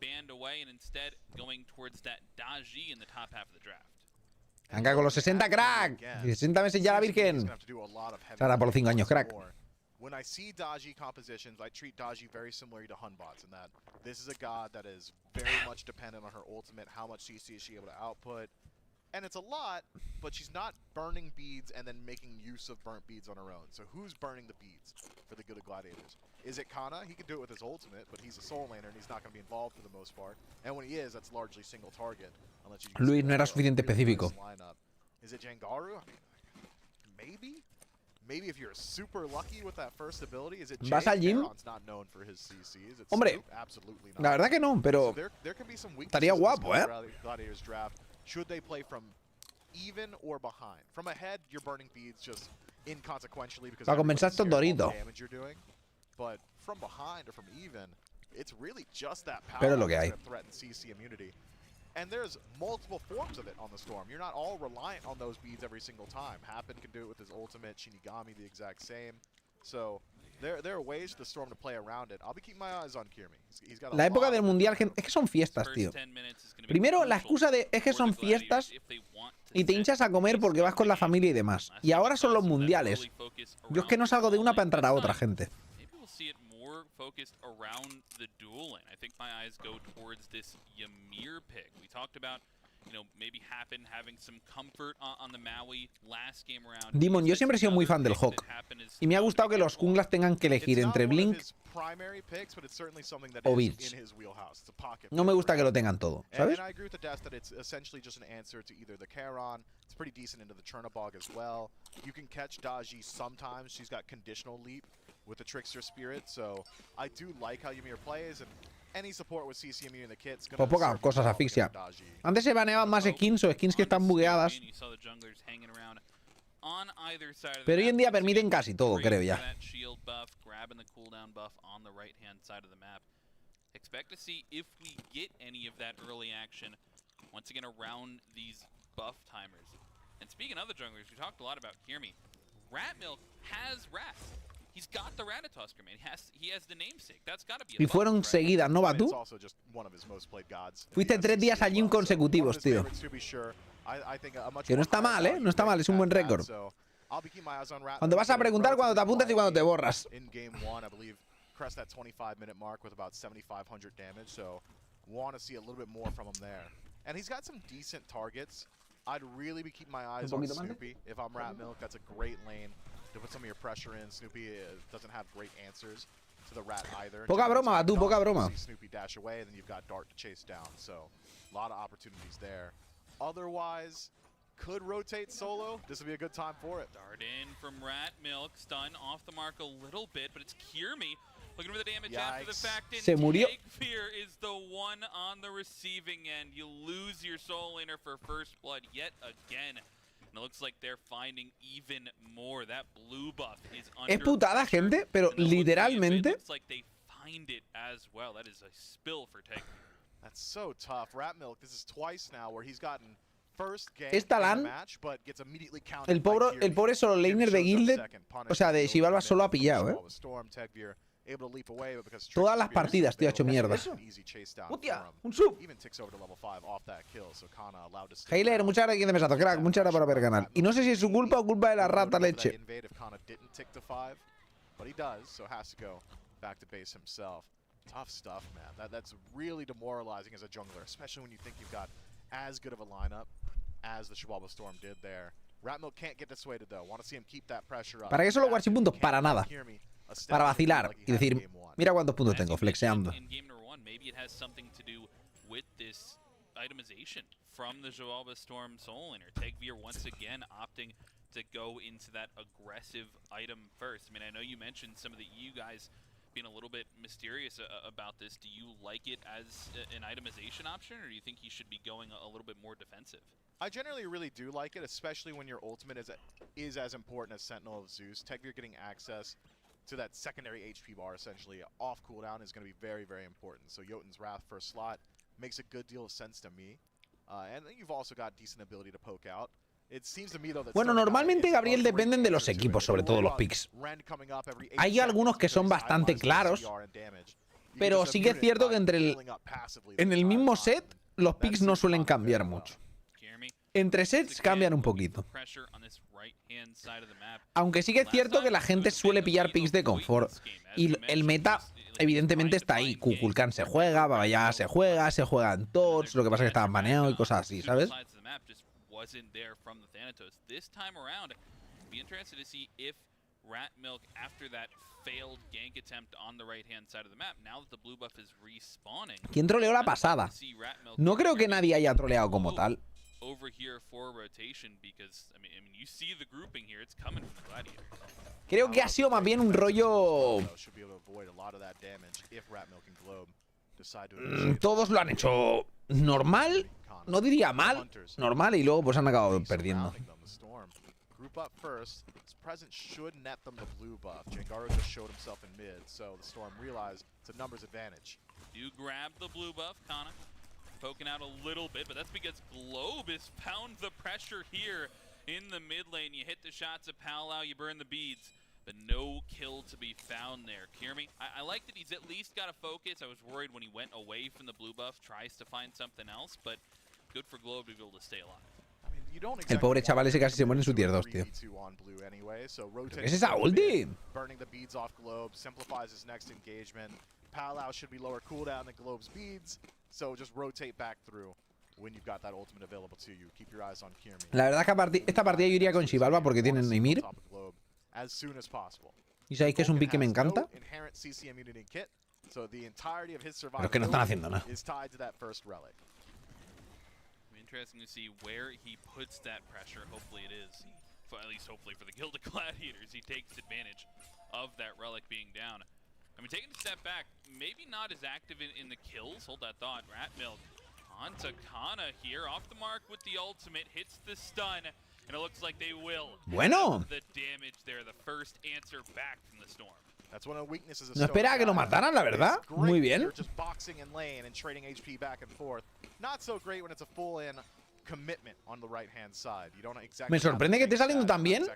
Venga con los 60, crack. 60 meses ya la virgen. Ahora por los 5 años, crack. When I see Daji compositions, I treat Daji very similarly to Hunbots in that this is a god that is very much dependent on her ultimate, how much CC is she able to output. And it's a lot, but she's not burning beads and then making use of burnt beads on her own. So who's burning the beads for the good of Gladiators? Is it Kana? He can do it with his ultimate, but he's a soul laner and he's not going to be involved for the most part. And when he is, that's largely single target. Unless you Luis no era suficiente específico. Is it Jangaru? I mean, maybe? Maybe if you're super lucky with that first ability, is it ¿Vas al gym? Hombre, la verdad que no, pero estaría guapo, Should they play from even or behind? From ahead, you're burning beads just inconsequentially because para compensar estos doritos. But from behind or from even, it's really just that power Pero lo que hay. that threatens CC immunity. And there's multiple forms of it on the Storm. You're not all reliant on those beads every single time. Happen can do it with his ultimate, Shinigami the exact same. So there are ways for the Storm to play around it. I'll be keeping my eyes on Kirmi. He's got a La época del mundial, es que son fiestas, tío. Primero, la excusa de es que son fiestas y te hinchas a comer porque vas con la familia y demás. Y ahora son los mundiales. Yo es que no salgo de una para entrar a otra, gente. Focused around the duel lane. I think my eyes go towards this Ymir pick. We talked about, you know, maybe Happen having some comfort on the Maui last game around. Demon, yo siempre he sido muy fan del Hawk. Y me ha gustado que los junglas tengan que elegir entre Blink o Beats. No me gusta que lo tengan todo, ¿sabes? And I agree with the desk that it's essentially just an answer to either the Charon. It's pretty decent into the Chernobog as well. You can catch Daji sometimes. She's got conditional leap with the Trickster Spirit, so I do like how Ymir plays, and any support with CC Ymir in the kit's gonna pocas cosas asfixia. Antes se baneaban más skins o skins que están bugueadas. Pero hoy en día permiten casi todo, creo ya. Expect to see if we get any of that early action once again around these buff timers. And speaking of the junglers, we talked a lot about Kirmi. Rat Milk has Rat. He's got the Ratatusker, man. He has the namesake. That's gotta be a Y fueron seguidas, ¿no, Batu? Fuiste 3 días al gym consecutivos, tío. Que no está mal, ¿eh? No está mal, es un buen récord. Cuando vas a preguntar, cuando te apuntas y cuando te borras. Crest that 25-minute mark with about 7,500 damage, so want to see a little bit more from him there. And he's got some decent targets. I'd really be keeping my eyes on Snoopy. If I'm Rat Milk, that's a great lane to put some of your pressure in. Snoopy doesn't have great answers to the Rat either. Poca broma, Batu, poca broma. Snoopy dash away, and then you've got Dart to chase down, so a lot of opportunities there. Otherwise, could rotate solo. This would be a good time for it. Dart in from Rat Milk, stun off the mark a little bit, but it's Kirmi Looking for the damage after the fact. And Se murió. Fear is the one on the receiving end. You lose your soul laner for first blood yet again. And it looks like they're finding even more. That blue buff is under Es putada, pressure, gente, pero and the looking at it, literalmente. looks like they find it as well. That is a spill for Tech. That's so tough. Rat Milk, this is twice now where he's gotten first game Esta in the LAN, match, but gets immediately countered el by pobre Kiri. solo laner de Gilded, o sea, de Xibalba solo ha pillado, Storm, Tegvir, able to leap away, but because Todas Trick's las Spear partidas, tío, ha hecho mierda. is an easy chase down Hostia, for him. un sub. Even ticks over to level 5 off that kill, so Kana allowed to stay Heiler, around. muchas gracias de mesazo, crack, muchas gracias por haber ganado. Y no sé si es su culpa o culpa de la rata leche. Invade if Kana didn't tick to 5, but he does, so has to go back to base himself. Tough stuff, man. That's really demoralizing as a jungler, especially when you think you've got as good of a lineup as the Chihuahua Storm did there. Ratmilk can't get dissuaded though. Want to see him keep that pressure up. ¿Para qué solo Warchi puntos? Para nada. Para vacilar y decir, mira cuántos puntos tengo, flexeando. In game number 1, maybe it has something to do with this itemization from the Chihuahua Storm soul laner. Tegvir once again opting to go into that aggressive item first. I mean, I know you mentioned some of the EU guys being a little bit mysterious about this. Do you like it as an itemization option, or do you think he should be going a little bit more defensive? I generally really do like it, especially when your ultimate is as important as Sentinel of Zeus. Tegvir getting access to that secondary HP bar, essentially off cooldown, is going to be very, very important. So Jotun's Wrath first slot makes a good deal of sense to me. And then you've also got decent ability to poke out. Bueno, normalmente, Gabriel, dependen de los equipos, sobre todo los picks. Hay algunos que son bastante claros, pero sí que es cierto que en el mismo set los picks no suelen cambiar mucho. Entre sets cambian un poquito. Aunque sí que es cierto que la gente suele pillar picks de confort. Y el meta, evidentemente, está ahí. Kukulkan se juega, Babaya se juegan tots, lo que pasa es que estaban baneados y cosas así, ¿sabes? Wasn't there from the Thanatos. This time around, be interested to see if Ratmilk, after that failed gank attempt on the right-hand side of the map, now that the blue buff is respawning. ¿Quién troleó la pasada? No creo que nadie haya troleado como tal. Over here for rotation because I mean you see the grouping here, it's coming from the Gladiator. Creo que ha sido más bien un rollo. Todos lo han hecho normal. No diría mal, normal, y luego pues han acabado perdiendo. Group up first. His presence should net them the blue buff. Jangaro just showed himself in mid, so the Storm realized it's a numbers advantage. You grab the blue buff, Kana. Poking out a little bit, but that's because Globus found the pressure here in the mid lane. You hit the shots of Palau, you burn the beads, but no kill to be found there. Kirmi, I like that he's at least got a focus. I was worried when he went away from the blue buff, tries to find something else, but good for Globe to be able to stay alive. El pobre chaval ese casi se muere en su tier 2, tío. ¿Qué es esa ulti? Burning the beads off Globe simplifies his next engagement. Palau should be lower cooldown than Globe's beads, so just rotate back through when you've got that ultimate available to you. Keep your eyes on Kirmi. La verdad es que esta partida yo iría con Xibalba porque tienen Neymir. As soon as possible. ¿Y sabéis que es un pick que me encanta? So the entirety of his survival Pero es que no están haciendo nada. is tied to that first relic. Interesting to see where he puts that pressure. Hopefully it is, at least hopefully for the Gilded Gladiators, he takes advantage of that relic being down. I mean, taking a step back, maybe not as active in the kills. Hold that thought. Ratmilk onto Kana here, off the mark with the ultimate, hits the stun, and it looks like they will. Bueno. The damage there, the first answer back from the Storm. That's one of the weaknesses of No esperaba que lo mataran, la verdad. Muy bien. Just boxing in lane and trading HP back and forth. Not so great when it's a full-in commitment on the right-hand side. You don't exactly. Me sorprende que esté saliendo tan bien,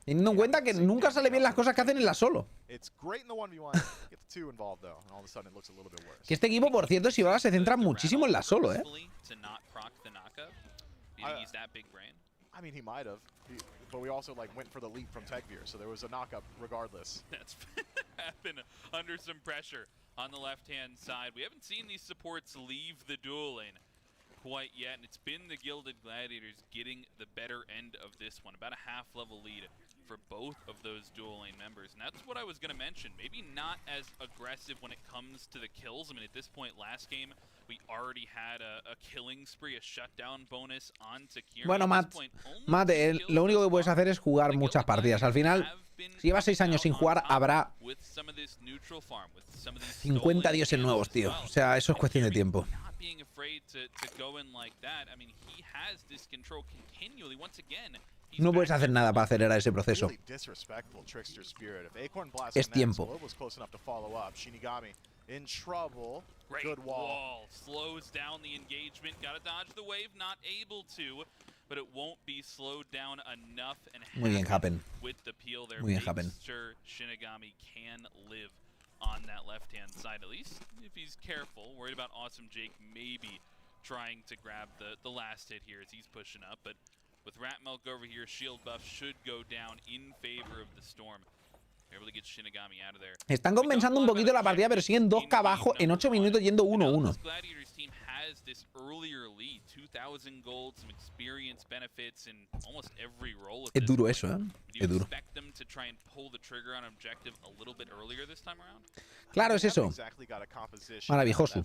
teniendo en cuenta que nunca sale bien las cosas que hacen en la solo. It's great in the 1v1. Get the 2 involved though, and all of a sudden it looks a little bit worse. Que este equipo, por cierto, si va, se centra muchísimo en la solo, To not proc the knockup. Do you think he's that big brain? I mean, he might have, but we also went for the leap from Tegvir, so there was a knockup regardless. That's happened under some pressure on the left-hand side. We haven't seen these supports leave the duel lane quite yet, and it's been the Gilded Gladiators getting the better end of this one. About a half-level lead for both of those dual lane members, and that's what I was going to mention. Maybe not as aggressive when it comes to the kills. I mean, at this point, last game, we already had a killing spree, a shutdown bonus onto Kieran. Bueno, Matt, lo único que puedes hacer es jugar muchas partidas. Al final, si llevas 6 años sin jugar, habrá 50 dioses nuevos, tío. O sea, eso es cuestión de tiempo. No puedes hacer nada para acelerar ese proceso. Es tiempo. In trouble. Great Good wall. Slows down the engagement. Gotta dodge the wave. Not able to, but it won't be slowed down enough. And muy bien, Happen. With the peel there, muy bien, Happen. Sure Shinigami can live on that left-hand side, at least if he's careful. Worried about Awesome Jake maybe trying to grab the last hit here as he's pushing up, but with Rat Milk over here, shield buff should go down in favor of the Storm. Están compensando un poquito la partida, pero siguen 2K abajo en 8 minutos yendo 1-1. Es duro eso, ¿eh? Es duro. Claro, es eso. Maravilloso.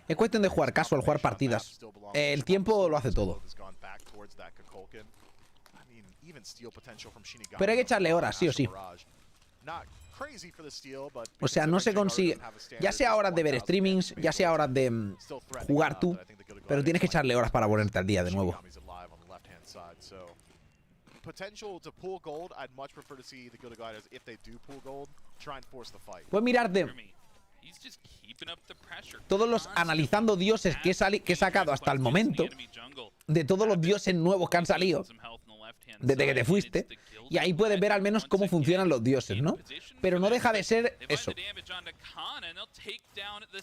Es cuestión de jugar casual, jugar partidas. El tiempo lo hace todo. Pero hay que echarle horas, sí o sí. O sea, no se consigue. Ya sea horas de ver streamings, ya sea horas de jugar tú, pero tienes que echarle horas para ponerte al día de nuevo. Puedes mirarte todos los analizando dioses que he sacado hasta el momento, de todos los dioses nuevos que han salido desde que te fuiste, y ahí puedes ver al menos cómo funcionan los dioses, ¿no? Pero no deja de ser eso.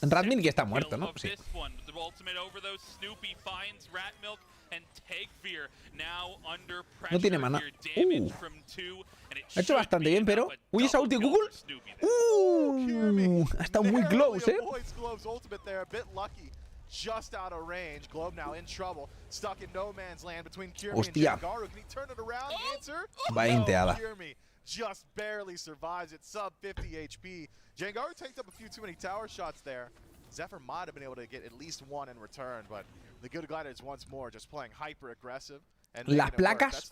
Radmil que está muerto, ¿no? Sí. No tiene mana. Ha hecho bastante bien, pero... ¡Uy, esa ulti Google! Ha estado muy close, ¿eh? Just out of range. Globe now in trouble. Stuck in no man's land between Kiermi and Jengaru. Can he turn it around? The answer? No, Kiermi just barely survives it. Sub 50 HP. Jengaru takes up a few too many tower shots there. Zephyr might have been able to get at least one in return, but the Good Gliders once more just playing hyper aggressive. Las placas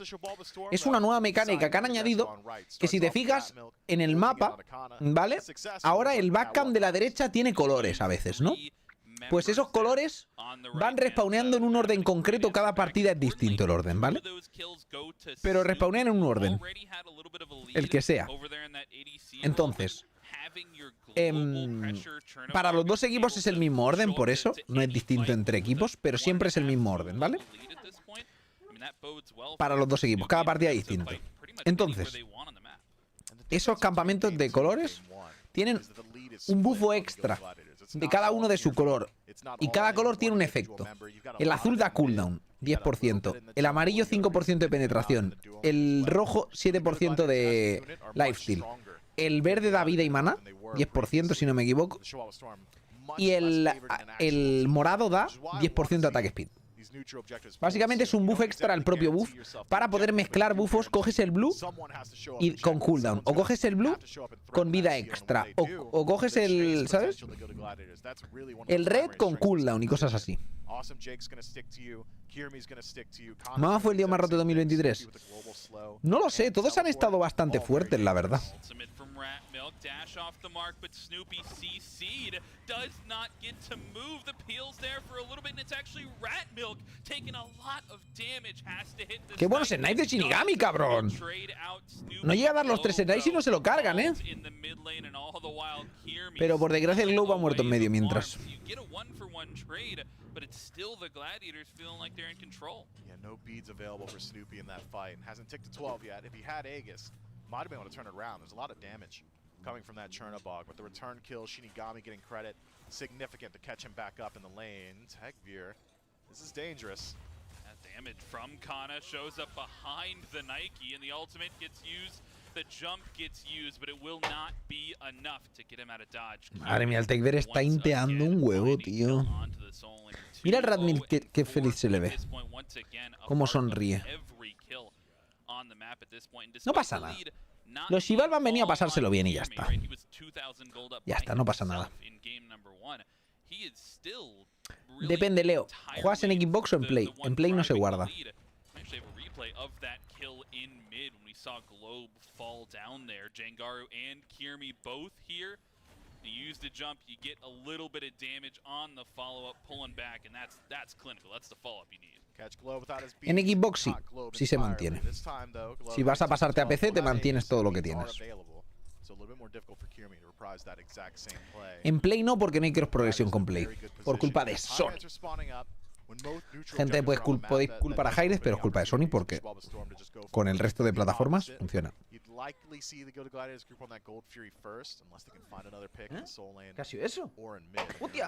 es una nueva mecánica que han añadido, que si te fijas en el mapa, ¿vale? Ahora el backcam de la derecha tiene colores a veces, ¿no? Pues esos colores van respawneando en un orden concreto, cada partida es distinto el orden, ¿vale? Pero respawnean en un orden, el que sea. Entonces, para los dos equipos es el mismo orden, por eso no es distinto entre equipos, pero siempre es el mismo orden, ¿vale? Para los dos equipos, cada partida es distinto. Entonces, esos campamentos de colores tienen un bufo extra de cada uno de su color, y cada color tiene un efecto. El azul da cooldown, 10%, el amarillo 5% de penetración, el rojo 7% de lifesteal, el verde da vida y mana, 10% si no me equivoco, y el morado da 10% de ataque speed. Básicamente es un buff extra al propio buff. Para poder mezclar buffos, coges el blue y con cooldown, o coges el blue con vida extra, o coges el, ¿sabes? El red con cooldown y cosas así. ¿Mamá fue el día más roto de 2023? No lo sé, todos han estado bastante fuertes, la verdad. Dash off the mark, but Snoopy CC'd. Does not get to move the peels there for a little bit, and it's actually Rat Milk taking a lot of damage. Has to hit this. ¡Qué buenos snipes de Shinigami, cabrón! No llega a dar los 3 snipes y no se lo cargan, ¿eh? Pero por desgracia el Globe ha muerto en medio mientras. But it's still the Gladiators feeling like they're in control. Yeah, no beads available for Snoopy in that fight. Hasn't ticked to 12 yet. If he had Aegis, might have been able to turn it around. There's a lot of damage coming from that Chernobog, but the return kill, Shinigami getting credit, significant to catch him back up in the lane. Tekvir, this is dangerous. That damage from Kana shows up behind the Nike, and the ultimate gets used. The jump gets used, but it will not be enough to get him out of dodge. Madre mía, el Tekvir está inteando un huevo, tío. Mira el Radmil, qué feliz se le ve. Cómo sonríe. No pasa nada. Los Shivalba han venido a pasárselo bien y ya está. Ya está, no pasa nada. Depende, Leo. ¿Juegas en Xbox o en Play? En Play no se guarda. You use the jump, you get a little bit of damage on the follow-up, pulling back, and that's clinical. That's the follow-up you need. En Xbox sí, sí se mantiene. Si vas a pasarte a PC, te mantienes todo lo que tienes. En Play no, porque no hay cross progresión con Play. Por culpa de Sony. Gente, podéis culpar a hi-rez, pero es culpa de Sony porque con el resto de plataformas funciona. ¿Qué ha sido eso?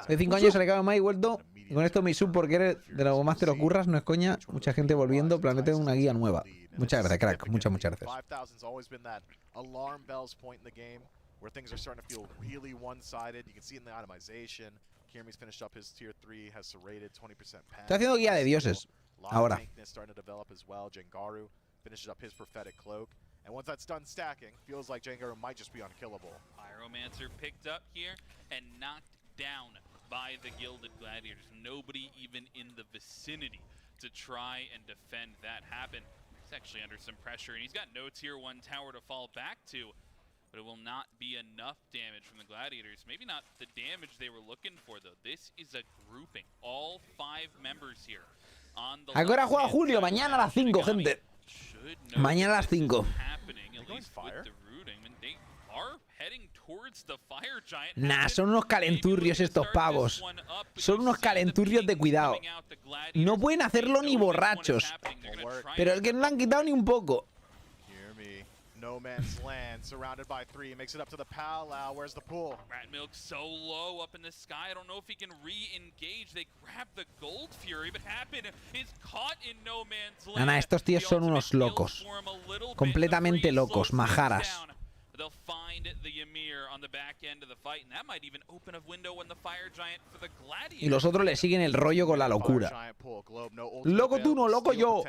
De 5 años se le acaba más y vuelto. Y con esto me sub porque eres de lo más te lo curras, no es coña. Mucha gente volviendo, planeta una guía nueva. Muchas gracias, crack. Muchas gracias. Estoy haciendo guía de dioses ahora. And once that's done stacking, feels like Jangaru might just be unkillable. Pyromancer picked up here and knocked down by the Gilded Gladiators. Nobody even in the vicinity to try and defend that happen. He's actually under some pressure, and he's got no tier 1 tower to fall back to. But it will not be enough damage from the Gladiators. Maybe not the damage they were looking for, though. This is a grouping. All 5 members here on the Ahora juega Julio, mañana a las 5, gente. Mañana a las 5. Nah, son unos calenturrios estos pavos. Son unos calenturrios de cuidado. No pueden hacerlo ni borrachos. Pero el que no le han quitado ni un poco. No man's land, surrounded by 3, makes it up to the Palau. Where's the pool? Ratmilk so low up in the sky. I don't know if he can re-engage. They grab the Gold Fury, but Happen is caught in no man's land. Ana, estos tíos son unos locos. Completamente locos, majaras. They'll find the Ymir on the back end of the fight, and that might even open a window when the Fire Giant for the Gladiators. Y los otros le siguen el rollo con la locura. Loco tú, no loco yo.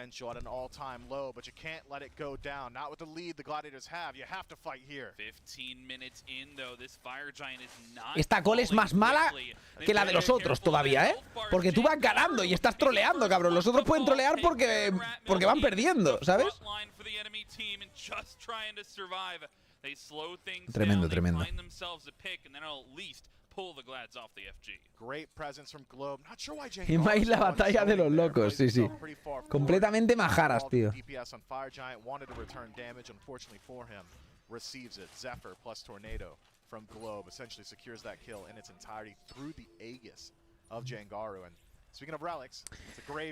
Esta call es más mala que la de los otros todavía, ¿eh? Porque tú vas ganando y estás troleando, cabrón. Los otros pueden trolear porque van perdiendo, ¿sabes? Tremendo, tremendo. Y más la batalla de los locos, sí, sí. Completamente majaras, tío.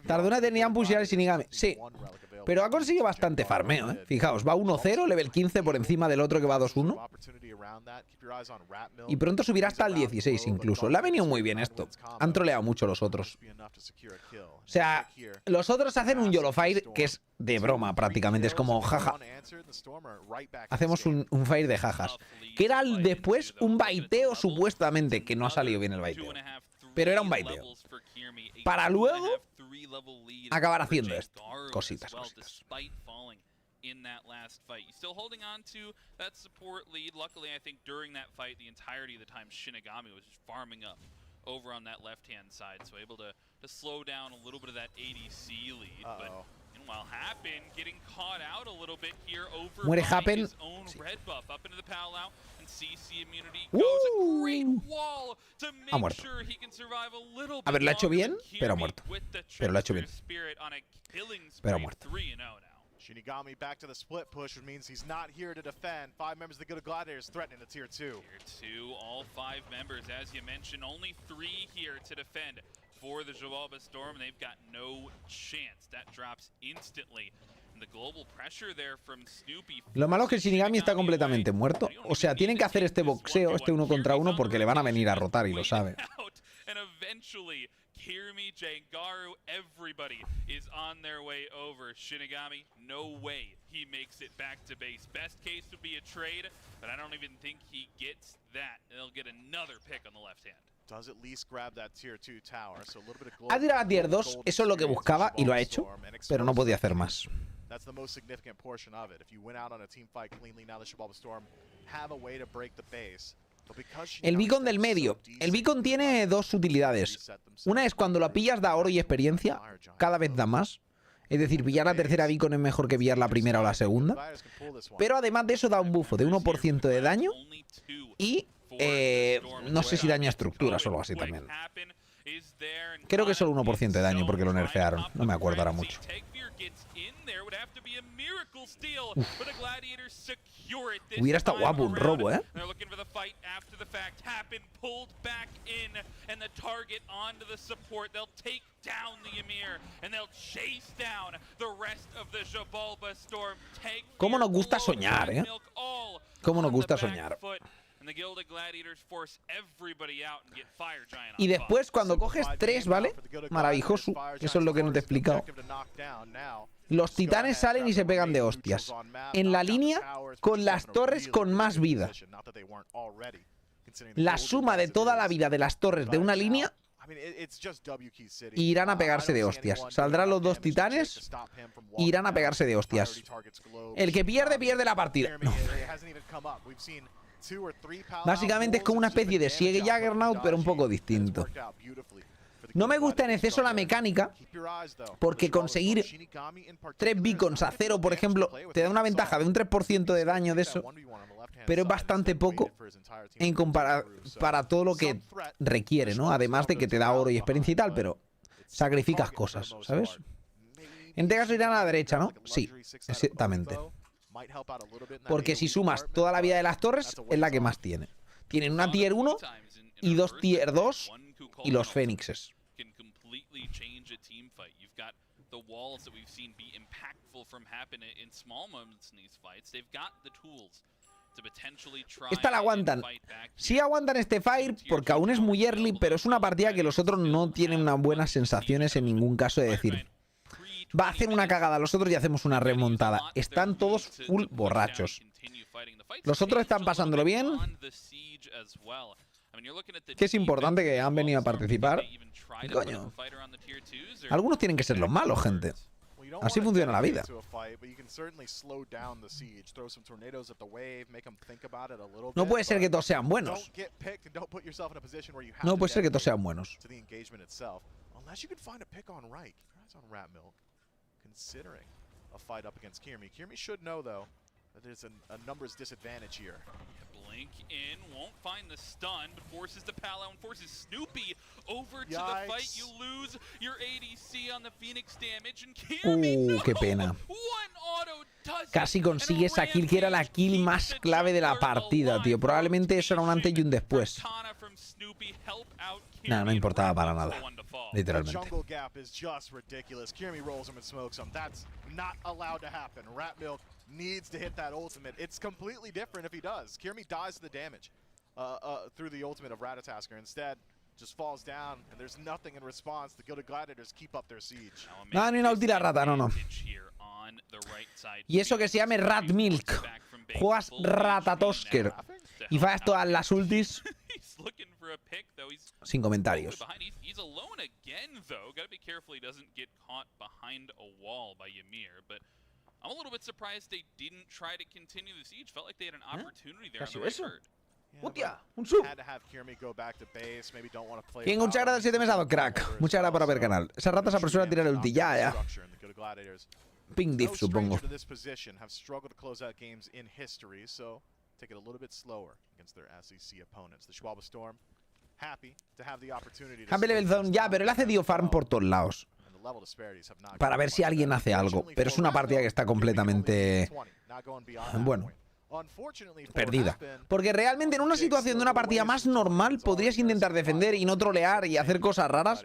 Tardó una eternidad en pushear el Shinigami. Sí, pero ha conseguido bastante farmeo, ¿eh? Fijaos, va 1-0, level 15 por encima del otro que va 2-1. Y pronto subirá hasta el 16 incluso. Le ha venido muy bien esto. Han troleado mucho los otros. O sea, los otros hacen un YOLO Fire que es de broma prácticamente. Es como, jaja. Hacemos un Fire de jajas. Que era después un baiteo supuestamente, que no ha salido bien el baiteo. Pero era un baiteo. Para luego acabar haciendo esto. Cositas, cositas. In that last fight, you still holding on to that support lead. Luckily, I think during that fight, the entirety of the time, Shinigami was just farming up over on that left-hand side, so able to slow down a little bit of that ADC lead. But meanwhile, Happen getting caught out a little bit here over Muere Happen. his own red buff up into the Palau, and CC immunity goes a great wall to make sure he can survive a little bit. A ver, lo ha hecho bien, pero ha muerto. Pero lo ha hecho bien. Pero ha muerto. Shinigami back to the split push, which means he's not here to defend. 5 members of the Good Gladiators threatening the Tier 2. Tier 2, all 5 members, as you mentioned, only 3 here to defend for the Xibalba Storm. They've got no chance. That drops instantly. And the global pressure there from Snoopy. Lo malo es que el Shinigami está completamente muerto. O sea, tienen que hacer este boxeo, este 1 contra 1, porque le van a venir a rotar y lo sabe. And eventually, Kirmi, Jangaru, everybody is on their way over. Shinigami, no way he makes it back to base. Best case would be a trade, but I don't even think he gets that. They'll get another pick on the left hand. Does at least grab that tier 2 tower, so a little bit of ha tirado a tier 2, eso es lo que buscaba y lo ha hecho, pero no podía hacer más. That's the most significant portion of it. If you went out on a team fight cleanly, now the Shibalba Storm have a way to break the base. El beacon del medio. El beacon tiene dos utilidades. Una es cuando lo pillas da oro y experiencia, cada vez da más. Es decir, pillar la tercera beacon es mejor que pillar la primera o la segunda. Pero además de eso da un buffo de 1% de daño y no sé si daña estructuras o algo así también. Creo que solo 1% de daño porque lo nerfearon. No me acuerdo ahora mucho. Hubiera estado guapo un robo, ¿eh? ¿Cómo nos gusta soñar, eh? ¿Cómo nos gusta soñar? Y después cuando coges 3, ¿vale? Maravilloso. Eso es lo que no te he explicado. Los titanes salen y se pegan de hostias. En la línea con las torres con más vida. La suma de toda la vida de las torres de una línea irán a pegarse de hostias. Saldrán los 2 titanes, irán a pegarse de hostias. El que pierde, pierde la partida. No. Básicamente es como una especie de Siege Juggernaut, pero un poco distinto. No me gusta en exceso la mecánica, porque conseguir 3 beacons a 0, por ejemplo, te da una ventaja de un 3% de daño de eso, pero es bastante poco en para todo lo que requiere, ¿no? Además de que te da oro y experiencia y tal, pero sacrificas cosas, ¿sabes? En este caso irán a la derecha, ¿no? Sí, exactamente. Porque si sumas toda la vida de las torres, es la que más tiene. Tienen una tier 1 y 2 tier 2 y los fénixes. Esta la aguantan. Sí aguantan este fire porque aún es muy early, pero es una partida que los otros no tienen unas buenas sensaciones en ningún caso de decir va a hacer una cagada los otros y hacemos una remontada. Están todos full borrachos. Los otros están pasándolo bien. Que es importante que han venido a participar. ¿Qué coño? Algunos tienen que ser los malos, gente. Así funciona la vida. No puede ser que todos sean buenos. No puede ser que todos sean buenos. Considering a fight up against Kirmi. Kirmi should know, though, that there's a numbers disadvantage here. Blink in, won't find the stun, but forces the Palo and forces Snoopy over to the fight. You lose your ADC on the Phoenix damage, and Kirmi, qué pena. Casi consigue esa kill que era la kill más clave de la partida, tío. Probablemente eso era un antes y un después. Nada, no importaba para nada. Literalmente. Jungle gap is just ridiculous. Kirmi rolls him and smokes him. That's not allowed to happen. Ratmilk needs to hit that ultimate. It's completely different if he does. Kirmi dies to the damage through the ultimate of Ratatasker. Instead, just falls down, and there's nothing in response. The Gilded Gladiators keep up their siege. No, ni una ulti la rata, no. Y eso que se llame Ratmilk. Juegas Ratatosker y fallas todas las ultis. Sin comentarios. Casi eso. ¡Hostia! ¡Un sub! Bien, muchas gracias 7 meses, crack. Muchas gracias por ver el canal. Esa rata se apresura a tirar el ulti. Ya. Ping diff, supongo. Take it a little bit slower against their SEC opponents. The Shibalba Storm happy to have the opportunity to level zone, ya, pero él hace dio farm por todos lados para ver si alguien hace algo, pero es una partida que está completamente bueno, perdida, porque realmente en una situación de una partida más normal podrías intentar defender y no trolear y hacer cosas raras,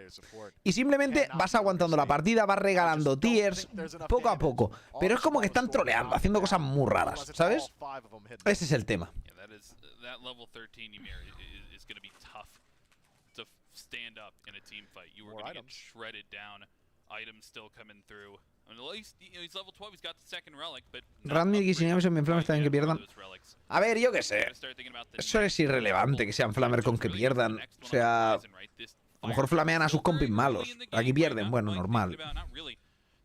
y simplemente vas aguantando la partida, vas regalando tiers poco a poco, pero es como que están troleando, haciendo cosas muy raras, ¿sabes? Ese es el tema. Randy y Sinami son bien flammers también que pierdan. A ver, yo qué sé. Eso es irrelevante que sean flamer con que pierdan. O sea, a lo mejor flamean a sus compis malos. Aquí pierden, bueno, normal.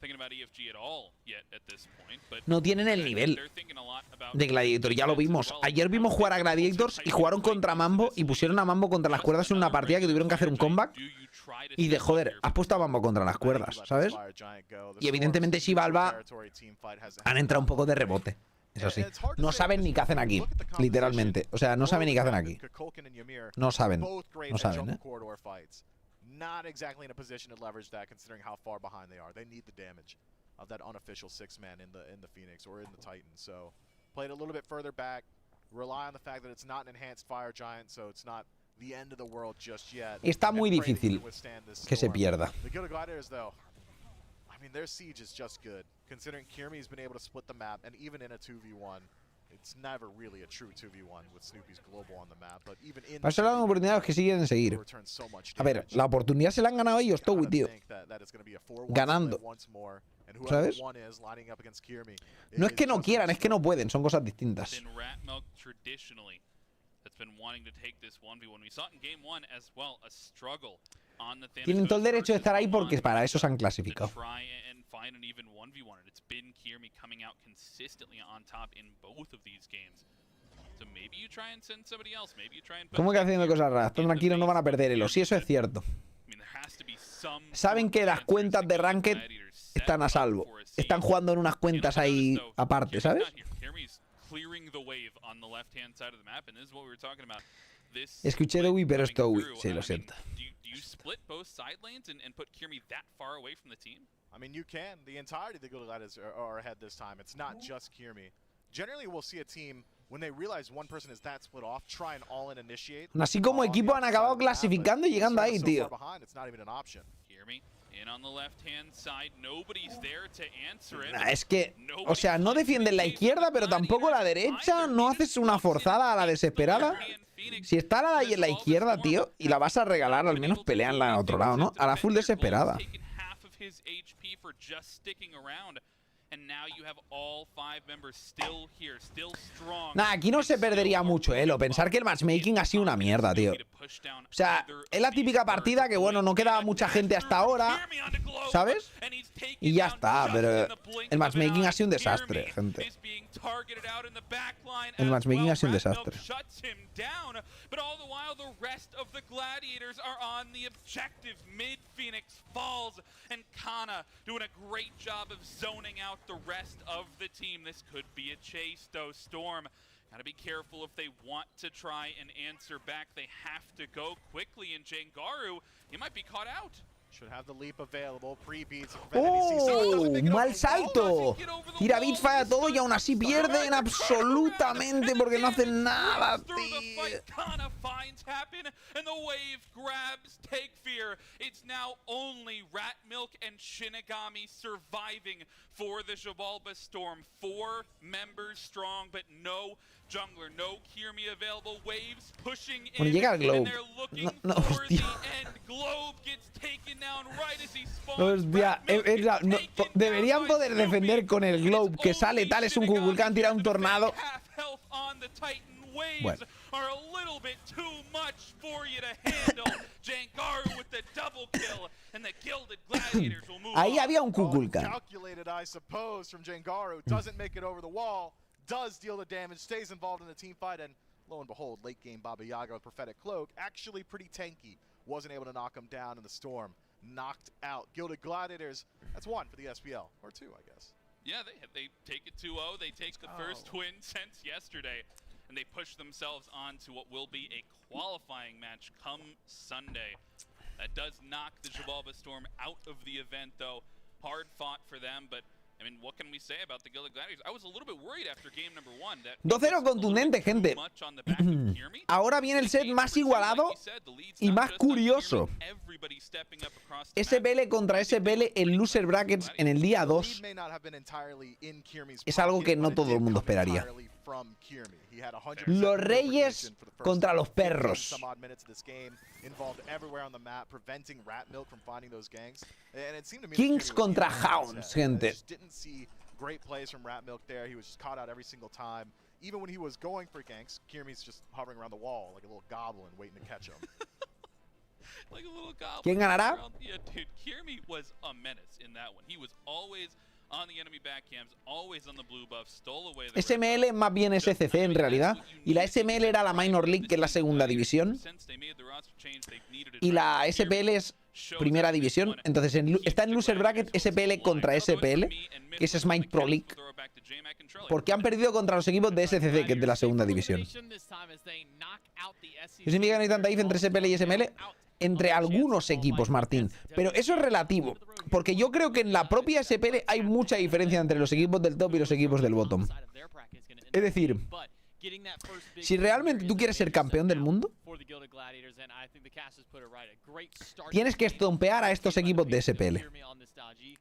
thinking about EFG at all yet at this point, but No tienen el nivel they're thinking a lot about de Gladiator, ya lo vimos. Ayer vimos jugar a Gladiators y jugaron contra Mambo y pusieron a Mambo contra las cuerdas en una partida que tuvieron que hacer un comeback. Y de joder, has puesto a Mambo contra las cuerdas, ¿sabes? Y evidentemente Xibalba han entrado un poco de rebote. Eso sí. No saben ni qué hacen aquí, literalmente. O sea, no saben ni qué hacen aquí. No saben. No saben, ¿eh? Not exactly in a position to leverage that, considering how far behind they are. They need the damage of that unofficial 6-man in the Phoenix or in the Titan. So, play it a little bit further back. Rely on the fact that it's not an enhanced fire giant, so it's not the end of the world just yet. Está muy difícil que se pierda. The Guild of Gladiators, though, I mean, their siege is just good, considering Kirmi's been able to split the map, and even in a 2v1. It's never really a true 2v1 with Snoopy's global on the map, but even in Para las oportunidades que siguen seguir. A ver, la oportunidad se la han ganado ellos, Towie, tío. Ganando. ¿Sabes? No es que no quieran, es que no pueden, son cosas distintas. Tienen todo el derecho de estar ahí porque para eso se han clasificado. ¿Cómo que haciendo cosas raras? Están tranquilos, no van a perder elo. Sí, eso es cierto. Saben que las cuentas de Ranked están a salvo. Están jugando en unas cuentas ahí aparte, ¿sabes? Escuché Towie, pero es Towie. Sí, lo siento. I mean, you can. The entirety of the Guild of Gladiators are ahead this time. It's not just Kirmi. Generally, we'll see a team, when they realize one person is that split off, try and all-in initiate. Así como equipo han acabado clasificando y llegando ahí, tío. Es que, o sea, no defienden la izquierda, pero tampoco la derecha. No haces una forzada a la desesperada. Si está la de ahí en la izquierda, tío, y la vas a regalar, al menos peleanla al otro lado, ¿no? A la full desesperada. Nah, aquí no se perdería mucho, Elo. Pensar que el matchmaking ha sido una mierda, tío. O sea, es la típica partida que, bueno, no queda mucha gente hasta ahora, ¿sabes? Y ya está, pero el matchmaking ha sido un desastre, gente. El matchmaking ha sido un desastre. Gotta be careful if they want to try and answer back. They have to go quickly, and Jangaru, he might be caught out. Should have the leap available. Pre-beats. ¡Oh! ¡Mal salto! hi-rez falla todo y aún así pierden absolutamente porque no hacen nada, tío. And the wave grabs Take Fear. It's now only Rat Milk and Shinigami surviving for the Xibalba Storm. 4 members strong, but no jungler, no Kirmi available. Waves pushing in, bueno, llega el Globe. and they're looking no, for the hostia. end. Globe gets taken down right as he spawns. Hostia, no, deberían poder defender con el Globe que sale tal, es un Kukulkan, tira un tornado. Bueno. Are a little bit too much for you to handle. Jangaru with the double kill, and the Gilded Gladiators will move Ahí on. había un Kukulkan. Calculated, I suppose, from Jangaru. Doesn't make it over the wall. Does deal the damage. Stays involved in the team fight, and lo and behold, late game Baba Yaga with Prophetic Cloak, actually pretty tanky. Wasn't able to knock him down in the storm. Knocked out. Gilded Gladiators. That's 1 for the SPL, or 2, I guess. Yeah, they take it 2-0. They take the first win since yesterday. And they push themselves on to what will be a qualifying match come Sunday. That does knock the Xibalba Storm out of the event, though. Hard fought for them, but I mean, what can we say about the Gilded Gladiators? I was a little bit worried after game number 1 that 2-0 contundente, gente. Ahora viene el set más igualado y más curioso. SPL contra SPL en loser brackets en el día 2 es algo que no todo el mundo esperaría. Los Reyes contra los Perros. Kings contra Hounds, gente. Great plays from Rat Milk there. He was just caught out every single time. Even when he was going for ganks, Kirmi's just hovering around the wall like a little goblin waiting to catch him. Like a little goblin. ¿Quién ganará? Yeah, dude, Kirmi was a menace in that one. He was always on the enemy backcams, always on the blue buff, stole away the SML es más bien SCC en realidad. Y la SML era la Minor League, que es la segunda división. Y la SPL es primera división. Entonces está en loser bracket SPL contra SPL, que es Smite Pro League. Porque han perdido contra los equipos de SCC, que es de la segunda división. ¿Eso significa que no hay tanta dif entre SPL y SML? Entre algunos equipos, Martín. Pero eso es relativo. Porque yo creo que en la propia SPL hay mucha diferencia entre los equipos del top y los equipos del bottom. Es decir, si realmente tú quieres ser campeón del mundo, tienes que estompear a estos equipos de SPL.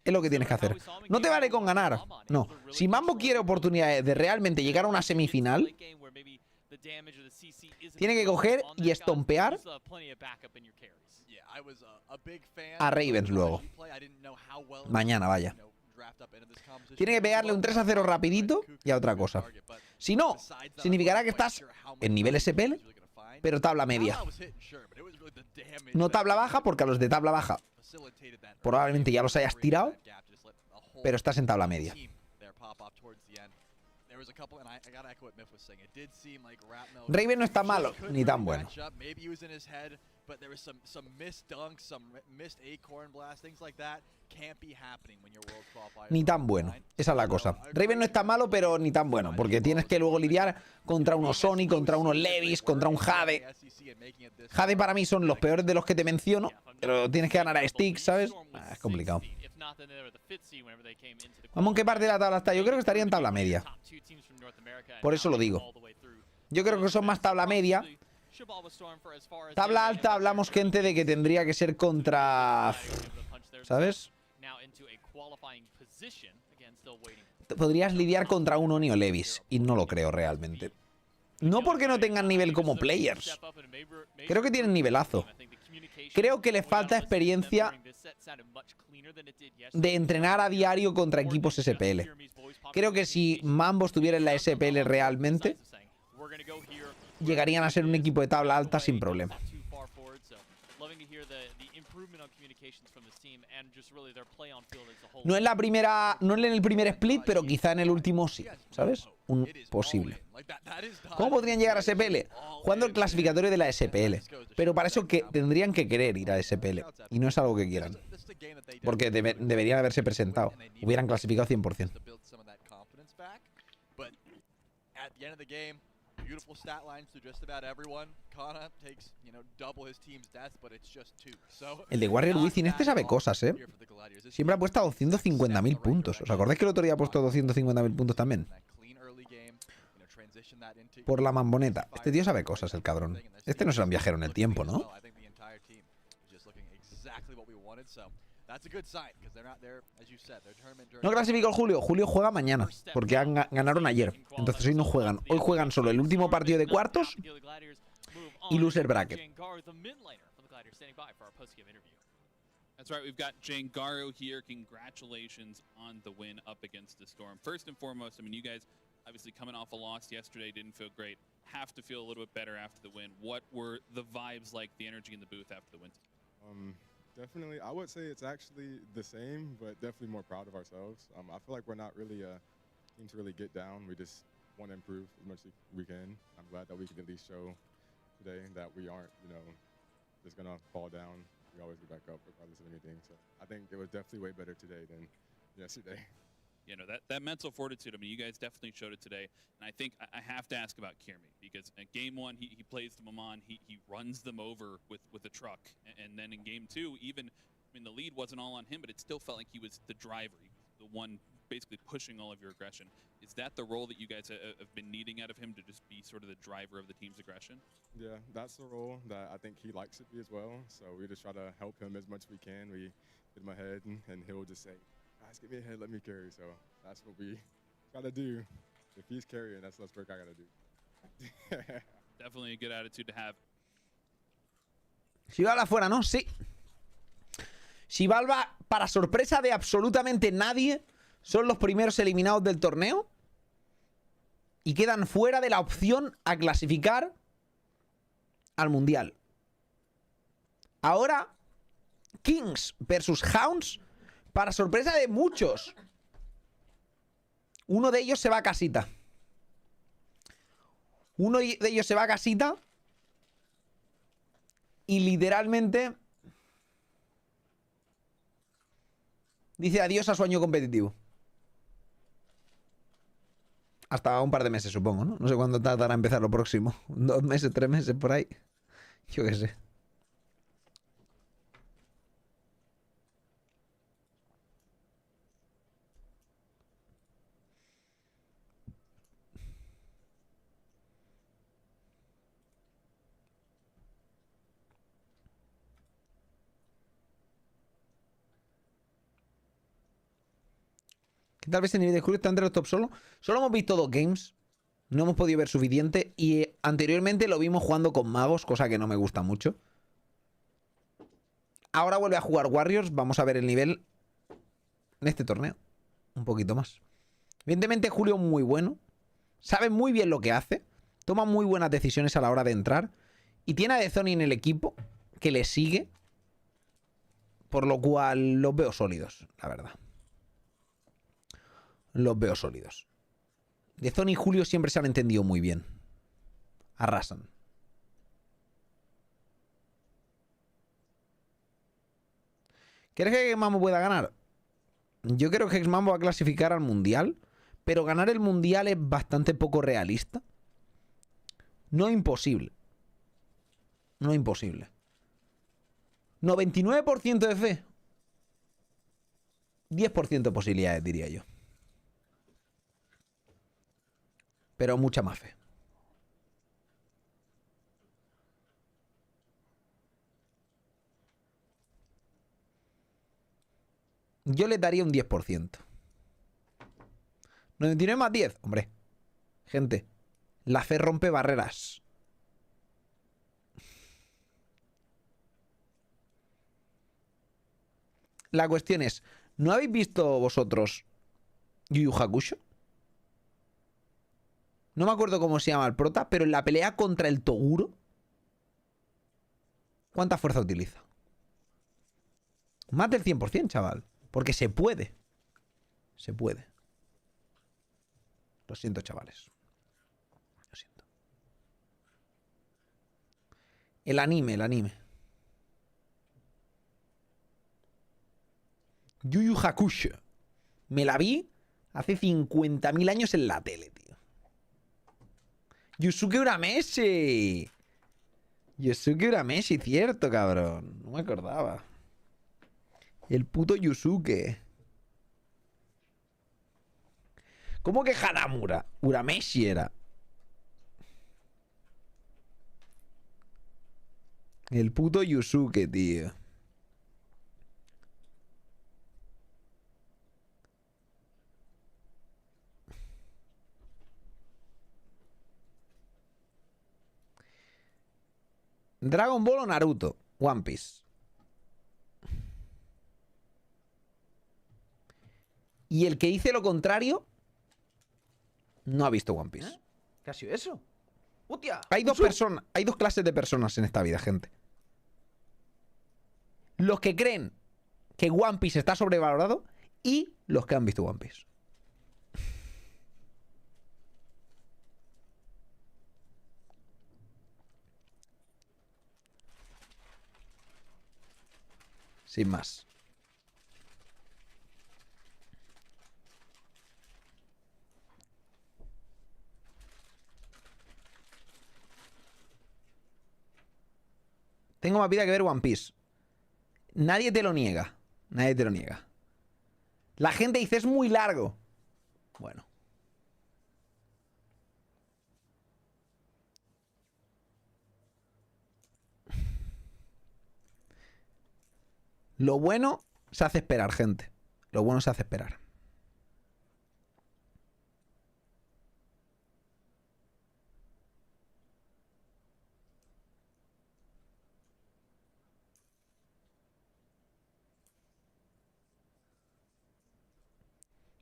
Es lo que tienes que hacer. No te vale con ganar. No. Si Mambo quiere oportunidades de realmente llegar a una semifinal, tiene que coger y estompear a Ravens luego. Mañana, vaya. Tiene que pegarle un 3-0 rapidito y a otra cosa. Si no, significará que estás en nivel SPL, pero tabla media. No tabla baja, porque a los de tabla baja probablemente ya los hayas tirado, pero estás en tabla media. Raven no está malo, ni tan bueno. Ni tan bueno, esa es la cosa. Raven no está malo, pero ni tan bueno, porque tienes que luego lidiar contra unos Sony, contra unos Levis, contra un Jade. Jade para mí son los peores de los que te menciono, pero tienes que ganar a Sticks, ¿sabes? Es complicado. Vamos, ¿en qué parte de la tabla está? Yo creo que estaría en tabla media. Por eso lo digo. Yo creo que son más tabla media. Tabla alta, hablamos, gente, de que tendría que ser contra... ¿Sabes? Podrías lidiar contra un Oni o Levis, y no lo creo realmente. No porque no tengan nivel como players. Creo que tienen nivelazo. Creo que le falta experiencia de entrenar a diario contra equipos SPL. Creo que si Mambo estuviera en la SPL realmente, llegarían a ser un equipo de tabla alta sin problema. No en la primera, no en el primer split, pero quizá en el último sí, ¿sabes? Un posible. ¿Cómo podrían llegar a SPL? Jugando el clasificatorio de la SPL. Pero para eso que tendrían que querer ir a SPL. Y no es algo que quieran. Porque deberían haberse presentado. Hubieran clasificado 100%. El de Warrior Within este sabe cosas, ¿eh? Siempre ha puesto 250.000 puntos. ¿Os acordáis que el otro día ha puesto 250.000 puntos también? Por la mamboneta. Este tío sabe cosas, el cabrón. Este no será un viajero en el tiempo, ¿no? No clasificó el Julio. Julio juega mañana, porque ganaron ayer. Entonces hoy no juegan. Hoy juegan solo el último partido de cuartos y loser bracket. That's right, we've got Jangaro here. Congratulations on the win up against the Storm. First and foremost, I mean, you guys obviously coming off a loss yesterday, didn't feel great. Have to feel a little bit better after the win. What were the vibes like, the energy in the booth after the win? Definitely, I would say it's actually the same, but definitely more proud of ourselves. I feel like we're not really a team to really get down. We just want to improve as much as we can. I'm glad that we can at least show today that we aren't, you know, just going to fall down. We always get back up regardless of anything. So I think it was definitely way better today than yesterday. You know, that mental fortitude, I mean, you guys definitely showed it today. And I think I have to ask about Kirmi, because in game one, he plays the Maman, he runs them over with a truck. And then in game two, even, I mean, the lead wasn't all on him, but it still felt like he was the driver, the one basically pushing all of your aggression. Is that the role that you guys have been needing out of him, to just be sort of the driver of the team's aggression? Yeah, that's the role that I think he likes to be as well. So we just try to help him as much as we can. We get him ahead, and he'll just say, guys, get me ahead, let me carry. So that's what we gotta do. If he's carrying, that's less work I gotta do. Definitely a good attitude to have. Xibalba fuera, ¿no? Sí. Xibalba, para sorpresa de absolutamente nadie, son los primeros eliminados del torneo y quedan fuera de la opción a clasificar al Mundial. Ahora, Kings versus Hounds, para sorpresa de muchos. Uno de ellos se va a casita. Uno de ellos se va a casita. Y literalmente dice adiós a su año competitivo. Hasta un par de meses, supongo, ¿no? No sé cuándo tardará a empezar lo próximo. 2 meses, 3 meses, por ahí. Yo qué sé. ¿Qué tal ves el nivel de Julio? ¿Está entre los top solo? Solo hemos visto 2 games. No hemos podido ver suficiente. Y anteriormente lo vimos jugando con magos, cosa que no me gusta mucho. Ahora vuelve a jugar Warriors. Vamos a ver el nivel en este torneo. Un poquito más. Evidentemente Julio muy bueno. Sabe muy bien lo que hace. Toma muy buenas decisiones a la hora de entrar. Y tiene a Dezoni en el equipo que le sigue. Por lo cual los veo sólidos, la verdad. Los veo sólidos. Dezoni y Julio siempre se han entendido muy bien. Arrasan. ¿Crees que Mambo pueda ganar? Yo creo que Mambo va a clasificar al Mundial. Pero ganar el Mundial es bastante poco realista. No imposible. No imposible. 99% de fe. 10% de posibilidades, diría yo. Pero mucha más fe. Yo le daría un 10%. 99 más 10. Hombre. Gente. La fe rompe barreras. La cuestión es, ¿no habéis visto vosotros Yu Yu Hakusho? No me acuerdo cómo se llama el prota, pero en la pelea contra el Toguro, ¿cuánta fuerza utiliza? Más del 100%, chaval. Porque se puede. Se puede. Lo siento, chavales. Lo siento. El anime. Yu Yu Hakusho. Me la vi hace 50.000 años en la tele, tío. Yusuke Urameshi. Yusuke Urameshi, cierto, cabrón. No me acordaba. El puto Yusuke. ¿Cómo que Hanamura? Urameshi era. El puto Yusuke, tío. Dragon Ball o Naruto. One Piece. Y el que dice lo contrario no ha visto One Piece. ¿Qué ha sido eso? ¡Hostia! Hay dos clases de personas en esta vida, gente. Los que creen que One Piece está sobrevalorado y los que han visto One Piece. Sin más. Tengo más vida que ver One Piece. Nadie te lo niega. Nadie te lo niega. La gente dice, es muy largo. Bueno. Lo bueno se hace esperar, gente. Lo bueno se hace esperar.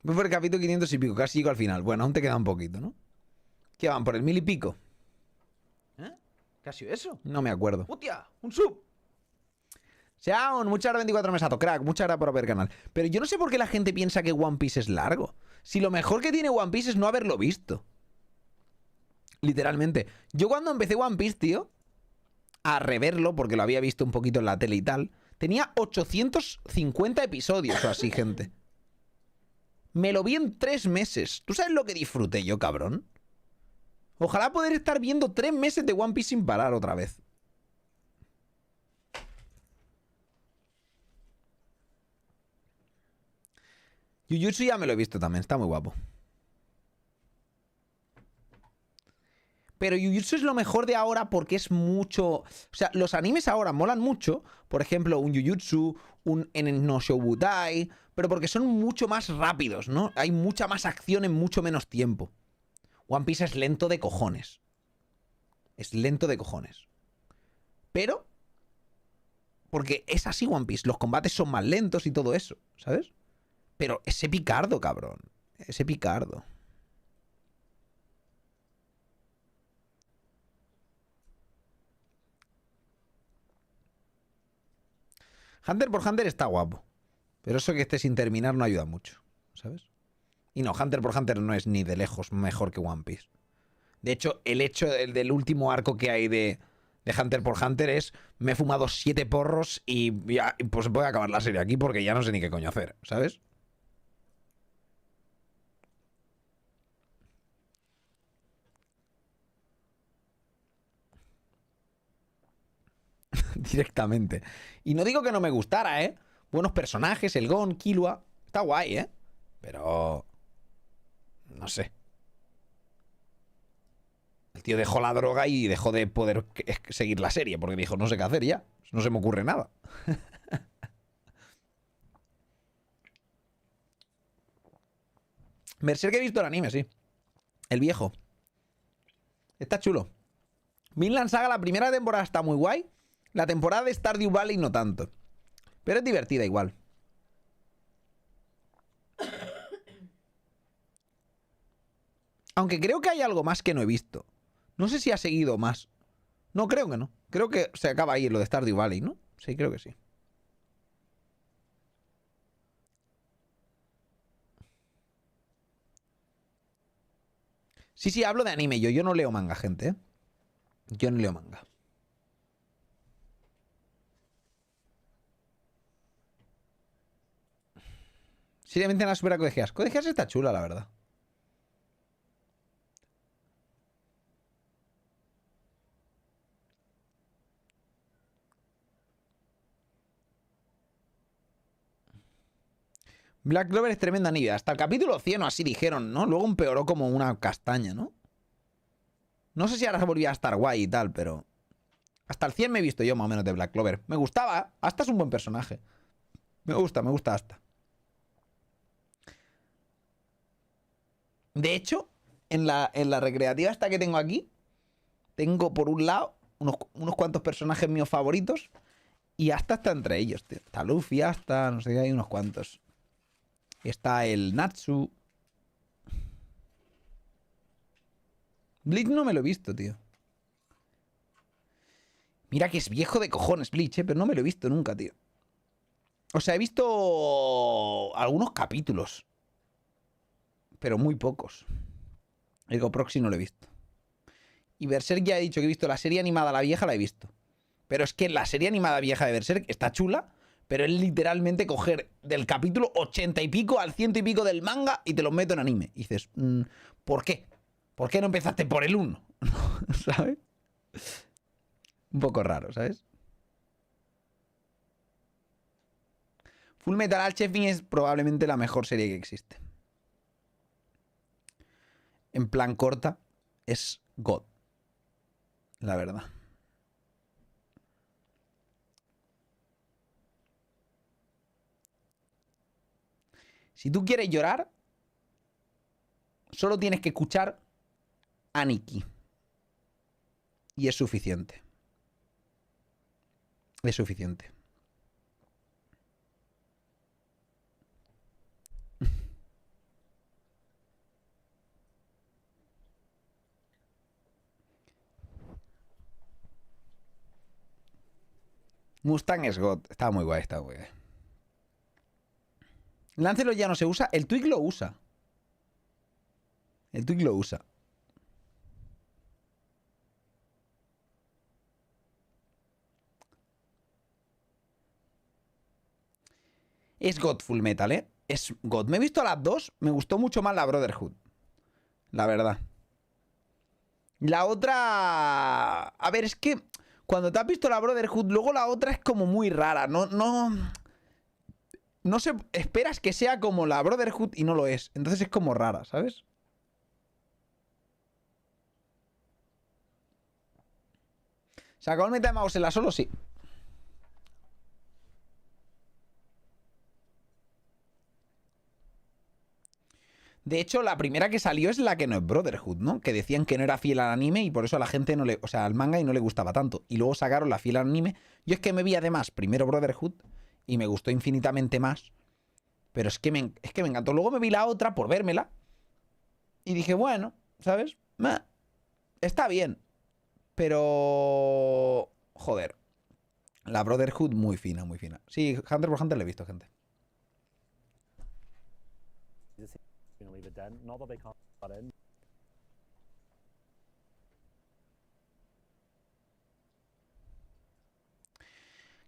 Voy por el capítulo 500 y pico, casi llego al final. Bueno, aún te queda un poquito, ¿no? ¿Qué van? ¿Por el 1000 y pico? ¿Eh? ¿Qué ha sido eso? No me acuerdo. ¡Hostia! ¡Un sub! Sean, muchas gracias 24 mesato, crack. Muchas gracias por ver el canal. Pero yo no sé por qué la gente piensa que One Piece es largo. Si lo mejor que tiene One Piece es no haberlo visto. Literalmente. Yo cuando empecé One Piece, tío, a reverlo, porque lo había visto un poquito en la tele y tal, tenía 850 episodios o así, gente. Me lo vi en 3 meses. ¿Tú sabes lo que disfruté yo, cabrón? Ojalá poder estar viendo 3 meses de One Piece sin parar otra vez. Jujutsu ya me lo he visto también, está muy guapo. Pero Jujutsu es lo mejor de ahora porque es mucho... O sea, los animes ahora molan mucho. Por ejemplo, un Jujutsu, un Enen no Shoubutai... Pero porque son mucho más rápidos, ¿no? Hay mucha más acción en mucho menos tiempo. One Piece es lento de cojones. Es lento de cojones. Pero... porque es así One Piece. Los combates son más lentos y todo eso, ¿sabes? Pero ese picardo, cabrón. Ese picardo. Hunter por Hunter está guapo. Pero eso que esté sin terminar no ayuda mucho, ¿sabes? Y no, Hunter por Hunter no es ni de lejos mejor que One Piece. De hecho, el hecho del último arco que hay de Hunter por Hunter es... me he fumado 7 porros y ya, pues voy a acabar la serie aquí porque ya no sé ni qué coño hacer, ¿sabes? Directamente. Y no digo que no me gustara, ¿eh? Buenos personajes, el Gon, Killua. Está guay, ¿eh? Pero... no sé. El tío dejó la droga y dejó de poder seguir la serie porque dijo, no sé qué hacer ya. No se me ocurre nada. Berserk he visto el anime, sí. El viejo. Está chulo. Vinland Saga, la primera temporada está muy guay. La temporada de Stardew Valley no tanto. Pero es divertida igual. Aunque creo que hay algo más que no he visto. No sé si ha seguido más. No, creo que no. Creo que se acaba ahí lo de Stardew Valley, ¿no? Sí, creo que sí. Sí, sí, hablo de anime. Yo no leo manga, gente, ¿eh? Yo no leo manga. Seriamente en la supera Codegeas. Codegeas está chula, la verdad. Black Clover es tremenda anime. Hasta el capítulo 100 o así dijeron, ¿no? Luego empeoró como una castaña, ¿no? No sé si ahora se volvía a estar guay y tal, pero... hasta el 100 me he visto yo más o menos de Black Clover. Me gustaba. Asta es un buen personaje. Me gusta Asta. De hecho, en la recreativa esta que tengo aquí, tengo por un lado unos cuantos personajes míos favoritos y Asta está entre ellos, tío. Está Luffy, Asta, no sé qué, hay unos cuantos. Está el Natsu. Bleach no me lo he visto, tío. Mira que es viejo de cojones Bleach, pero no me lo he visto nunca, tío. O sea, he visto algunos capítulos. Pero muy pocos. El GoProxy no lo he visto. Y Berserk ya he dicho que he visto la serie animada, la vieja la he visto. Pero es que la serie animada vieja de Berserk está chula, pero es literalmente coger del capítulo 80 y pico al 100 y pico del manga y te lo meto en anime. Y dices, ¿por qué? ¿Por qué no empezaste por el 1? ¿Sabes? Un poco raro, ¿sabes? Full Metal Alchemy es probablemente la mejor serie que existe. En plan corta, es God. La verdad. Si tú quieres llorar, solo tienes que escuchar Aniki. Y es suficiente. Es suficiente. Mustang es God. Está muy guay, está muy guay. Lancelot ya no se usa. El Twig lo usa. El Twig lo usa. Es God Full Metal, ¿eh? Es God. Me he visto las dos. Me gustó mucho más la Brotherhood. La verdad. La otra... A ver, es que cuando te has visto la Brotherhood, luego la otra es como muy rara. No sé... Esperas que sea como la Brotherhood y no lo es. Entonces es como rara, ¿sabes? ¿Se acabó el metamaos en la solo? Sí. De hecho, la primera que salió es la que no es Brotherhood, ¿no? Que decían que no era fiel al anime y por eso a la gente no le... O sea, al manga y no le gustaba tanto. Y luego sacaron la fiel al anime. Yo es que me vi además primero Brotherhood y me gustó infinitamente más. Pero es que me encantó. Luego me vi la otra por vérmela y dije, bueno, ¿sabes? Está bien. Pero... Joder. La Brotherhood muy fina, muy fina. Sí, Hunter por Hunter le he visto, gente.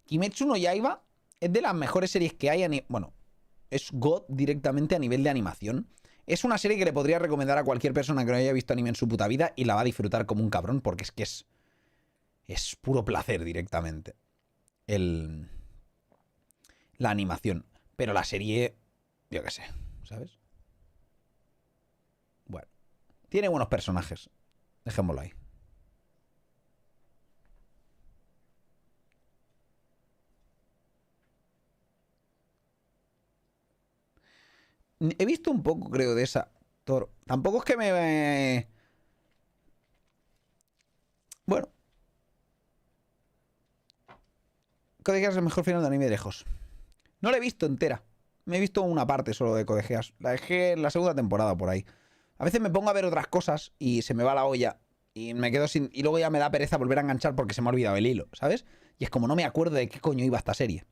Kimetsu no Yaiba es de las mejores series que hay. Bueno, es God directamente a nivel de animación. Es una serie que le podría recomendar a cualquier persona que no haya visto anime en su puta vida y la va a disfrutar como un cabrón porque es que es puro placer directamente. La animación. Pero la serie, yo qué sé, ¿sabes? Bueno, tiene buenos personajes. Dejémoslo ahí. He visto un poco, creo, de esa Toro. Tampoco es que me... Bueno. Codigo es el mejor final de anime de lejos. No la he visto entera. Me he visto una parte solo de Codegeas. La dejé en la segunda temporada por ahí. A veces me pongo a ver otras cosas y se me va la olla. Y me quedo sin... Y luego ya me da pereza volver a enganchar porque se me ha olvidado el hilo, ¿sabes? Y es como no me acuerdo de qué coño iba esta serie.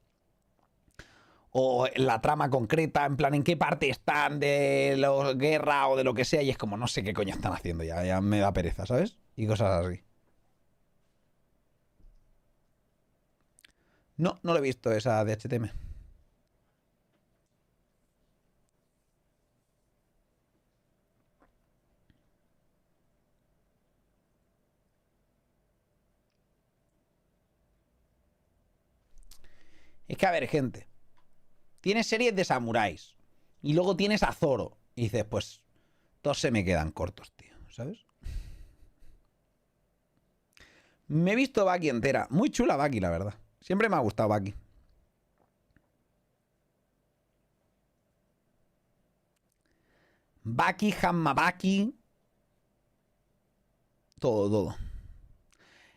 O la trama concreta, en plan, en qué parte están de la guerra o de lo que sea. Y es como no sé qué coño están haciendo ya. Ya me da pereza, ¿sabes? Y cosas así. No lo he visto esa de HTM. Es que, a ver, gente. Tienes series de samuráis. Y luego tienes a Zoro. Y dices, pues, todos se me quedan cortos, tío. ¿Sabes? Me he visto Baki entera. Muy chula Baki, la verdad. Siempre me ha gustado Baki. Baki, Hammabaki. Todo.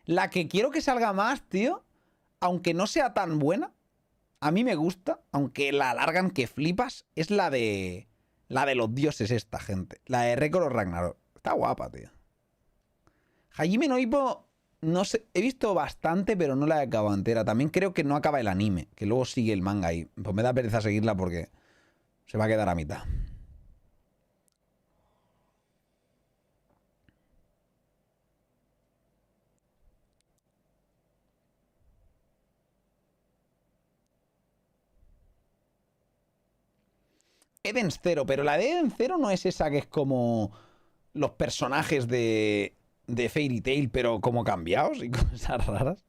La que quiero que salga más, tío, aunque no sea tan buena, a mí me gusta, aunque la alargan que flipas, es la de los dioses esta, gente. La de Récord Ragnarok. Está guapa, tío. Hajime no Ippo, no sé, he visto bastante, pero no la he acabado entera. También creo que no acaba el anime, que luego sigue el manga ahí. Pues me da pereza seguirla porque se va a quedar a mitad. Eden Zero, pero la de Eden Zero no es esa que es como los personajes de Fairy Tail, pero como cambiados y cosas raras.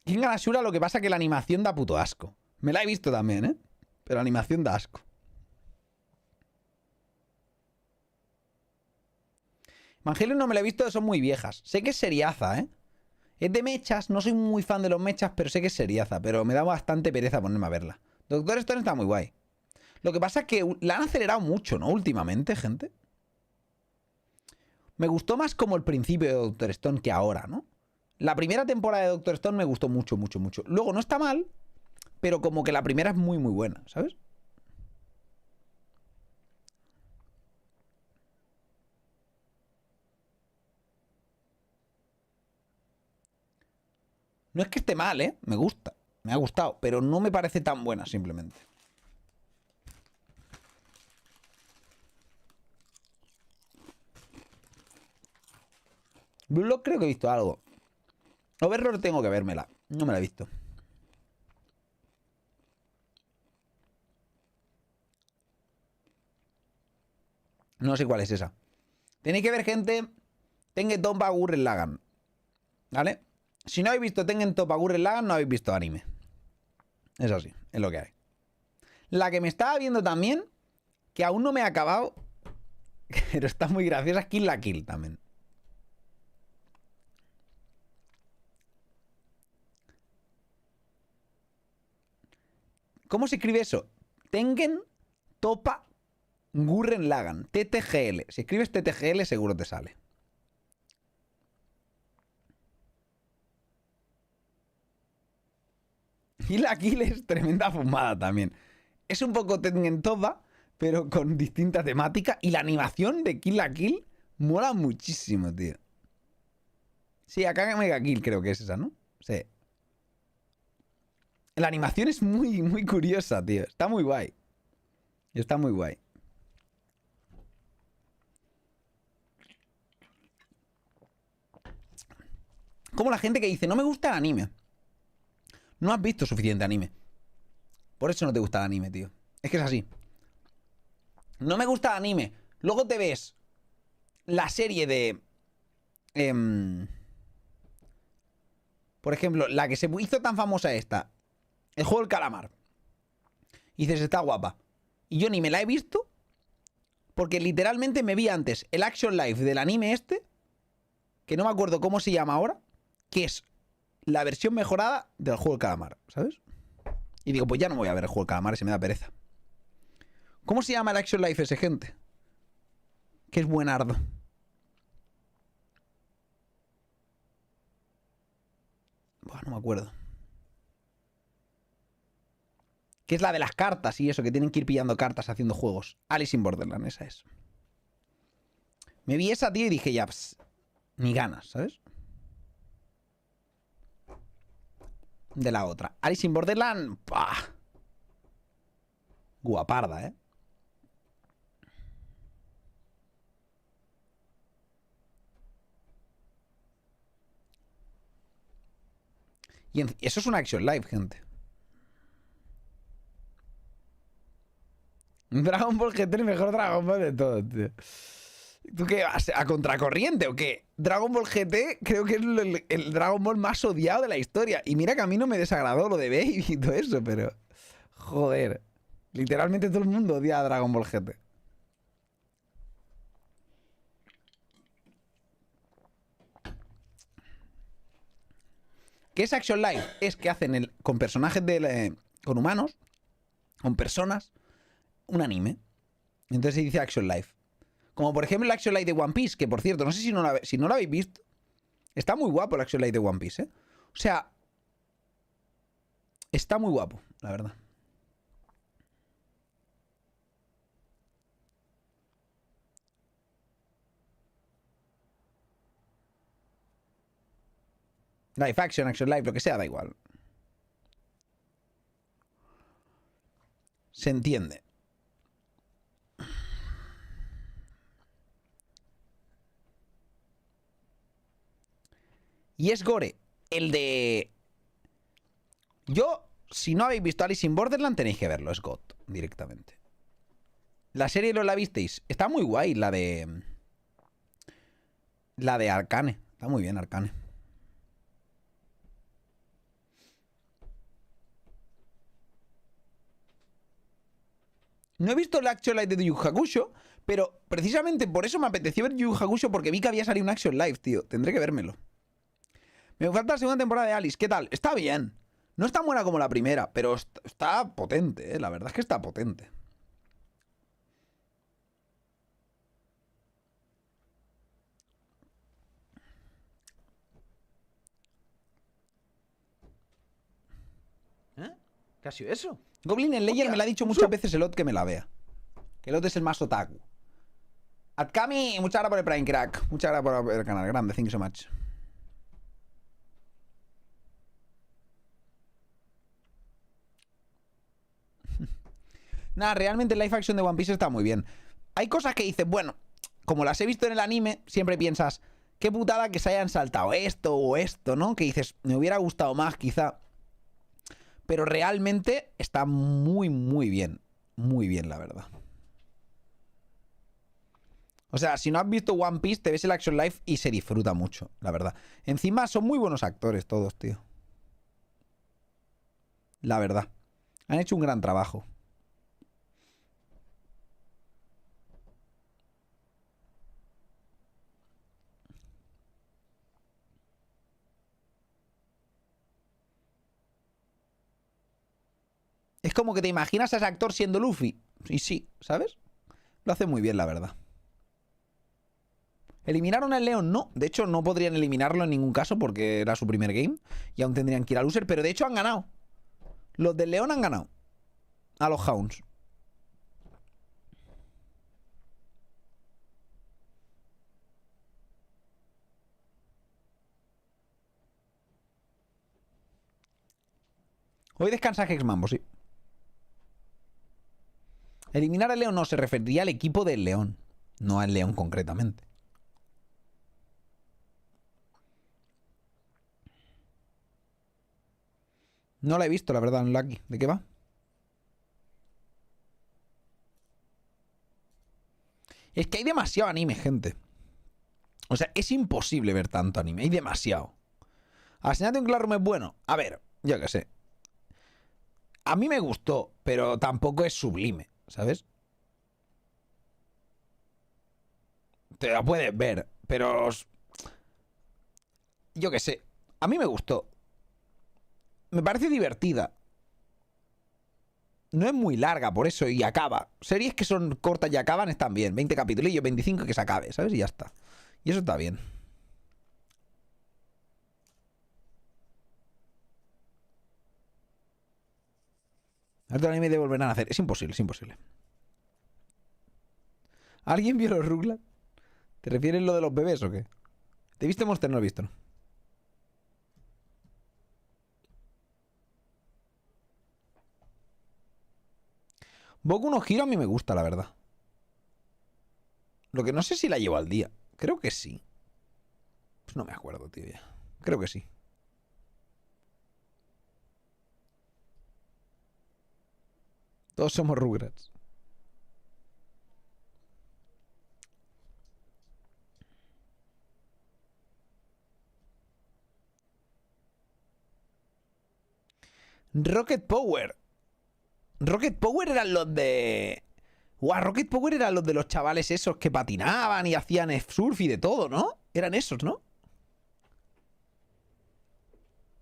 King Ashura, lo que pasa es que la animación da puto asco. Me la he visto también, ¿eh? Pero la animación da asco. Evangelion no me la he visto, son muy viejas. Sé que es seriaza, ¿eh? Es de mechas, no soy muy fan de los mechas, pero sé que es seriaza. Pero me da bastante pereza ponerme a verla. Doctor Stone está muy guay. Lo que pasa es que la han acelerado mucho, ¿no? Últimamente, gente. Me gustó más como el principio de Doctor Stone que ahora, ¿no? La primera temporada de Doctor Stone me gustó mucho. Luego no está mal, pero como que la primera es muy buena, ¿sabes? No es que esté mal, ¿eh? Me gusta. Me ha gustado. Pero no me parece tan buena, simplemente. Blue Lock creo que he visto algo. Overlord tengo que vérmela. No me la he visto. No sé cuál es esa. Tenéis que ver, gente. Tengen Topa Gurren Lagann. ¿Vale? Si no habéis visto Tengen Topa Gurren Lagann, no habéis visto anime. Es así, es lo que hay. La que me estaba viendo también, que aún no me ha acabado, pero está muy graciosa, es Kill la Kill también. ¿Cómo se escribe eso? Tengen Topa Gurren Lagann. TTGL. Si escribes TTGL seguro te sale. Y la Kill es tremenda fumada también. Es un poco Tengen Topa, pero con distinta temática. Y la animación de Kill la Kill mola muchísimo, tío. Sí, acá Mega Kill creo que es esa, ¿no? Sí. La animación es muy, muy curiosa, tío. Está muy guay. Está muy guay. Como la gente que dice, no me gusta el anime. No has visto suficiente anime. Por eso no te gusta el anime, tío. Es que es así. No me gusta el anime. Luego te ves la serie de... por ejemplo, la que se hizo tan famosa esta. El juego del calamar. Y dices, está guapa. Y yo ni me la he visto. Porque literalmente me vi antes el Action Life del anime este. Que no me acuerdo cómo se llama ahora. Que es la versión mejorada del juego del calamar, ¿sabes? Y digo, pues ya no voy a ver el juego del calamar, ese me da pereza. ¿Cómo se llama el Action Life ese, gente? Que es buenardo. Buah, no me acuerdo. Que es la de las cartas y eso, que tienen que ir pillando cartas haciendo juegos. Alice in Borderland, esa es. Me vi esa, tío, y dije, ya, ni ganas, ¿sabes? De la otra. Alice in Borderland, ¡pah! Guaparda, ¿eh? Y eso es una Action Live, gente. Dragon Ball GT, el mejor Dragon Ball de todos, tío. ¿Tú qué vas? ¿A contracorriente o qué? Dragon Ball GT creo que es el Dragon Ball más odiado de la historia. Y mira que a mí no me desagradó lo de Baby y todo eso, pero... Joder. Literalmente todo el mundo odia a Dragon Ball GT. ¿Qué es Action Live? Es que hacen con personajes con humanos, con personas, un anime. Entonces se dice Action Live. Como por ejemplo el Action Live de One Piece, que por cierto, no sé si no lo habéis visto. Está muy guapo el Action Live de One Piece, ¿eh? O sea, está muy guapo, la verdad. Live Action, Action Live, lo que sea, da igual. Se entiende. Y es gore, el de... Yo, si no habéis visto Alice in Borderland, tenéis que verlo, es God, directamente. La serie no la visteis. Está muy guay, la de... La de Arcane. Está muy bien, Arcane. No he visto el Action Live de Yu Yu Hakusho, pero precisamente por eso me apeteció ver Yu Yu Hakusho, porque vi que había salido un Action Live, tío. Tendré que vérmelo. Me falta la segunda temporada de Alice. ¿Qué tal? Está bien. No es tan buena como la primera, pero está potente, ¿eh? La verdad es que está potente. ¿Eh? ¿Qué ha sido eso? Goblin Slayer me lo ha dicho muchas veces el Ot que me la vea. Que el Ot es el más otaku. Atkami, muchas gracias por el Prime Crack. Muchas gracias por ver el canal. Grande, thank you so much. Nada, realmente el live action de One Piece está muy bien. Hay cosas que dices, bueno, como las he visto en el anime, siempre piensas, qué putada que se hayan saltado esto o esto, ¿no? Que dices, me hubiera gustado más quizá. Pero realmente está muy, muy bien. Muy bien, la verdad. O sea, si no has visto One Piece, te ves el Action Live y se disfruta mucho, la verdad. Encima son muy buenos actores todos, tío. La verdad. Han hecho un gran trabajo. Es como que te imaginas a ese actor siendo Luffy. Y sí, ¿sabes? Lo hace muy bien, la verdad. ¿Eliminaron al León? No. De hecho, no podrían eliminarlo en ningún caso porque era su primer game. Y aún tendrían que ir a loser. Pero de hecho han ganado. Los del León han ganado. A los Hounds. Hoy descansa Hexmambo, sí. Eliminar al León no, se referiría al equipo del León. No al León concretamente. No la he visto, la verdad, en Lucky. ¿De qué va? Es que hay demasiado anime, gente. O sea, es imposible ver tanto anime. Hay demasiado. Asesinato en Classroom es bueno. A ver, yo qué sé. A mí me gustó, pero tampoco es sublime, ¿sabes? Te la puedes ver, pero... Yo qué sé. A mí me gustó. Me parece divertida. No es muy larga, por eso, y acaba. Series que son cortas y acaban están bien. 20 capítulos, 25 que se acabe, ¿sabes? Y ya está. Y eso está bien. Otro anime de volver a nacer. Es imposible, es imposible. ¿Alguien vio los Rugrats? ¿Te refieres lo de los bebés o qué? ¿Te viste Monster? No lo he visto, ¿no? Boku no Hero a mí me gusta, la verdad. Lo que no sé si la llevo al día. Creo que sí. Pues no me acuerdo, tío, ya. Creo que sí. Todos somos Rugrats. Rocket Power. Rocket Power eran los de... Guau, Rocket Power eran los de los chavales esos que patinaban y hacían surf y de todo, ¿no? Eran esos, ¿no?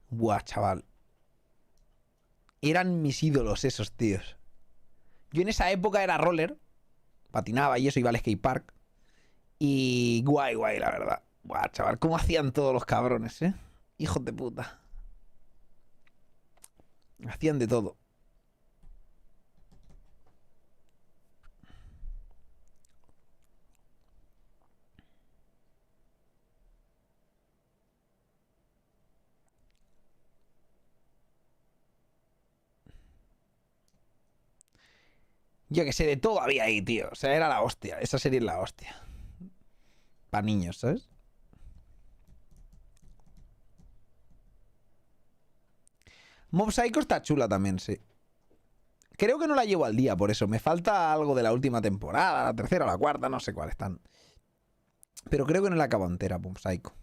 Buah, chaval. Eran mis ídolos esos tíos. Yo en esa época era roller. Patinaba y eso, iba al skatepark. Y guay, guay, la verdad. Buah, chaval, cómo hacían todos los cabrones, ¿eh? Hijos de puta. Hacían de todo. Yo que sé, de todo había ahí, tío. O sea, era la hostia. Esa serie es la hostia. Para niños, ¿sabes? Mob Psycho está chula también, sí. Creo que no la llevo al día, por eso. Me falta algo de la última temporada, la tercera o la cuarta, no sé cuál están. Pero creo que no la acabo entera, Mob Psycho.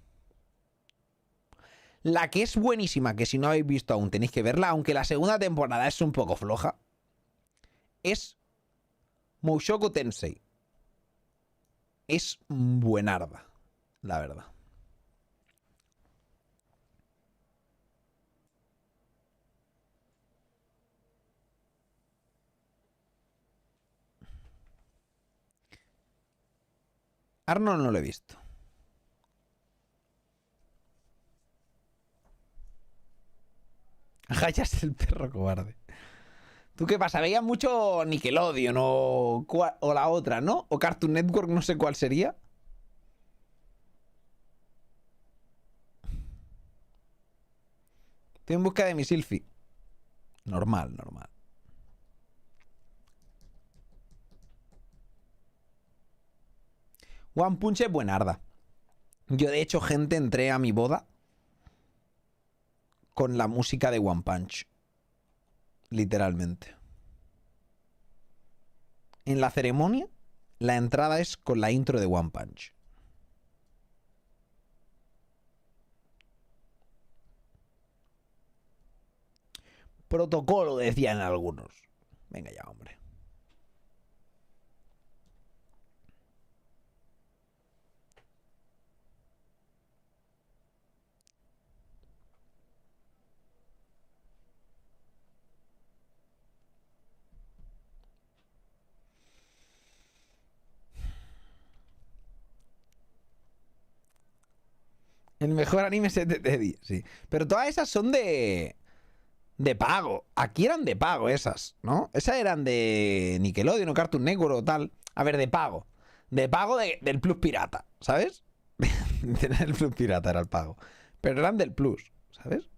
La que es buenísima, que si no habéis visto aún tenéis que verla, aunque la segunda temporada es un poco floja, es Mushoku Tensei. Es buenarda, la verdad. Arnold no lo he visto. Hayas el perro cobarde. ¿Tú qué pasa? Veías mucho Nickelodeon o la otra, ¿no? O Cartoon Network, no sé cuál sería. Estoy en busca de mi selfie. Normal, normal. One Punch es buenarda. Yo, de hecho, gente, entré a mi boda con la música de One Punch. Literalmente. En la ceremonia, la entrada es con la intro de One Punch. Protocolo, decían algunos. Venga ya, hombre. El mejor anime es de Teddy, sí. Pero todas esas son de pago. Aquí eran de pago esas, ¿no? Esas eran de Nickelodeon o Cartoon Network o tal. A ver, de pago. De pago del Plus Pirata, ¿sabes? Tener el Plus Pirata era el pago. Pero eran del Plus, ¿sabes?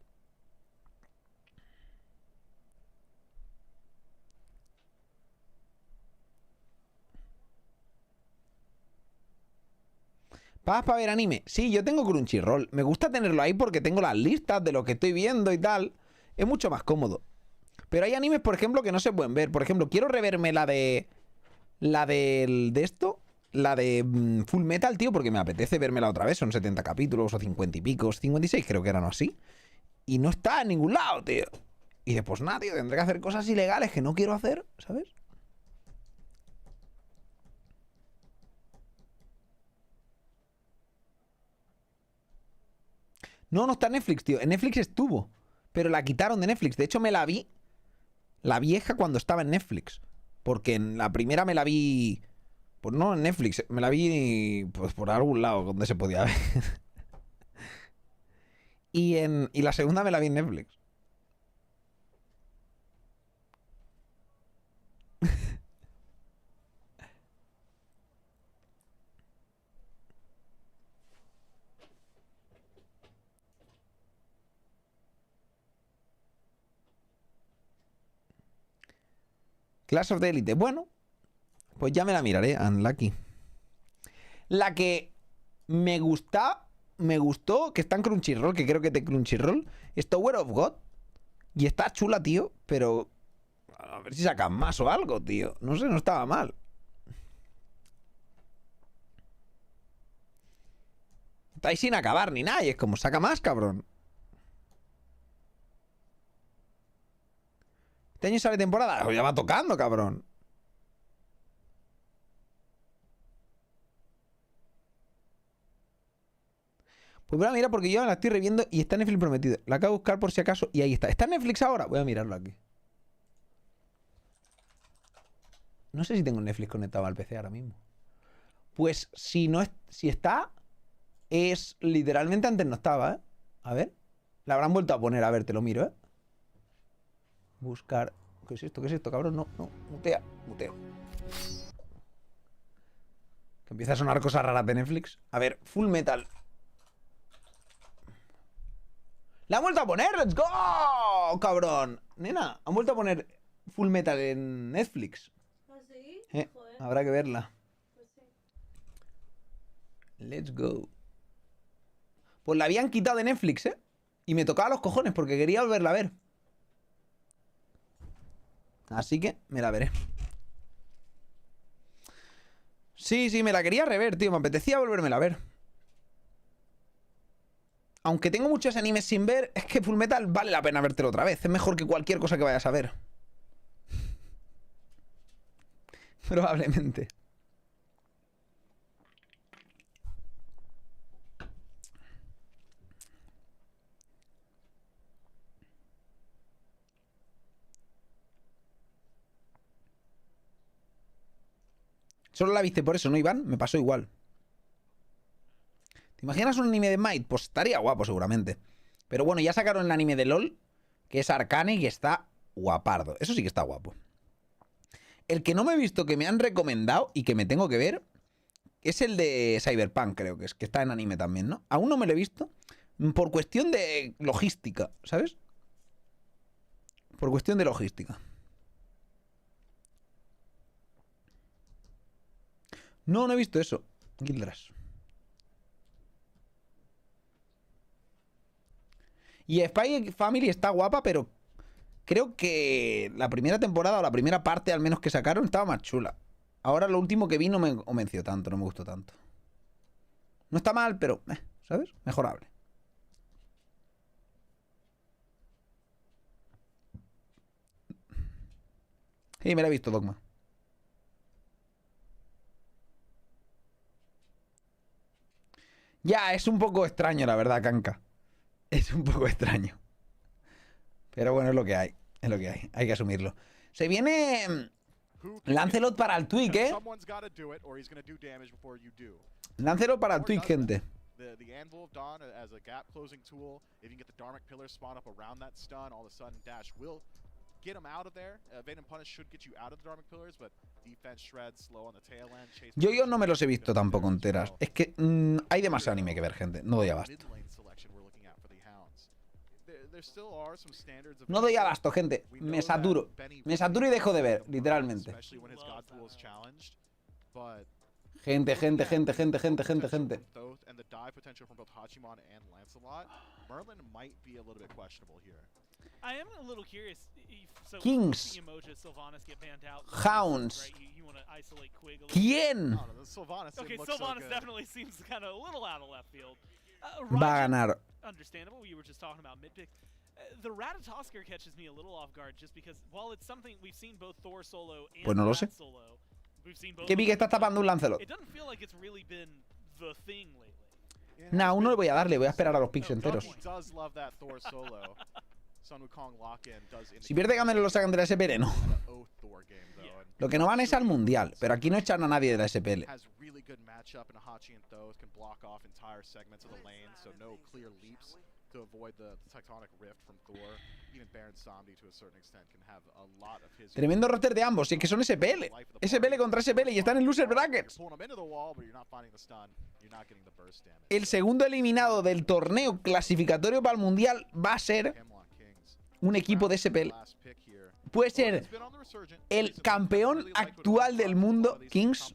¿Pagas para ver anime? Sí, yo tengo Crunchyroll. Me gusta tenerlo ahí porque tengo las listas de lo que estoy viendo y tal. Es mucho más cómodo. Pero hay animes, por ejemplo, que no se pueden ver. Por ejemplo, quiero reverme la de esto. La de Full Metal, tío, porque me apetece vérmela otra vez. Son 70 capítulos o 50 y pico. 56 creo que eran así. Y no está en ningún lado, tío. Y después nada, tío. Tendré que hacer cosas ilegales que no quiero hacer, ¿sabes? No, no está en Netflix, tío. En Netflix estuvo. Pero la quitaron de Netflix. De hecho, me la vi. La vieja cuando estaba en Netflix. Porque en la primera me la vi. Pues no en Netflix. Me la vi pues por algún lado donde se podía ver. Y la segunda me la vi en Netflix. Clash of the Elite. Bueno, pues ya me la miraré, Unlucky. La que me gustó, que está en Crunchyroll, que creo que es de Crunchyroll, es Tower of God. Y está chula, tío, pero a ver si sacan más o algo, tío. No sé, no estaba mal. Está ahí sin acabar ni nada, y es como, saca más, cabrón. Este año sale temporada, ya va tocando, cabrón. Pues voy a mirar porque yo la estoy reviendo y está en Netflix prometido. La acabo de buscar por si acaso y ahí está. ¿Está en Netflix ahora? Voy a mirarlo aquí. No sé si tengo Netflix conectado al PC ahora mismo. Pues si no es, si está, es literalmente antes no estaba, ¿eh? A ver. La habrán vuelto a poner, a ver, te lo miro, ¿eh? Buscar. ¿Qué es esto? ¿Qué es esto, cabrón? No, no. Mutea. Muteo. Que empieza a sonar cosas raras de Netflix. A ver, Full Metal. ¡La han vuelto a poner! ¡Let's go! ¡Cabrón! Nena, han vuelto a poner Full Metal en Netflix. ¿Ah, sí? Joder. Habrá que verla. Pues sí. Let's go. Pues la habían quitado de Netflix, ¿eh? Y me tocaba los cojones porque quería volverla a ver. Así que me la veré. Sí, sí, me la quería rever, tío. Me apetecía volvérmela a ver. Aunque tengo muchos animes sin ver, es que Fullmetal vale la pena vértelo otra vez. Es mejor que cualquier cosa que vayas a ver. Probablemente. Solo la viste por eso, ¿no, Iván? Me pasó igual. ¿Te imaginas un anime de Might? Pues estaría guapo seguramente. Pero bueno, ya sacaron el anime de LOL, que es Arcane y está guapardo. Eso sí que está guapo. El que no me he visto, que me han recomendado y que me tengo que ver, es el de Cyberpunk, creo que es, que está en anime también, ¿no? Aún no me lo he visto. Por cuestión de logística, ¿sabes? Por cuestión de logística. No, no he visto eso. Guildras. Y Spy Family está guapa, pero creo que la primera temporada o la primera parte al menos que sacaron estaba más chula. Ahora lo último que vi no me convenció tanto, no me gustó tanto. No está mal, pero, ¿sabes? Mejorable. Sí, me la he visto, Dogma. Ya, es un poco extraño, la verdad, Kanka. Es un poco extraño. Pero bueno, es lo que hay. Es lo que hay. Hay que asumirlo. Se viene Lancelot para el Twitch, ¿eh? Lancelot para el Twitch, gente. The Anvil of Dawn as a gap closing tool. If you can get the Dharmic Pillar spawn up around that stun, all of a sudden Dash will get him out of there. Evade and Punish should get you out of the Dharmic Pillars, but defense shred slow on the tail end. Yo no me los he visto tampoco enteras. Es que hay demasiado anime que ver, gente. No doy abasto. No doy abasto, gente. Me saturo. Me saturo y dejo de ver, literalmente. Gente. I am a little curious. So Kings. Hounds. ¿Quién? Okay, Sylvanas definitely seems kind of a little out of left field. Va a ganar. Understandable. We were just talking about mid pick. The Ratatosker catches me a little off guard just because while it's something we've seen both Thor solo and Pues no lo sé. solo, we've seen both. Que vi que estás tapando un Lancelot. It doesn't feel like it's really been the thing lately. Nah, aún no le voy a darle. Voy a esperar a los picks enteros. Si pierde Gamero lo sacan de la SPL, no. Lo que no van es al Mundial, pero aquí no echan a nadie de la SPL. Tremendo roster de ambos, y es que son SPL. SPL contra SPL y están en loser brackets. El segundo eliminado del torneo clasificatorio para el Mundial va a ser un equipo de SPL. Puede ser el campeón actual del mundo, Kings,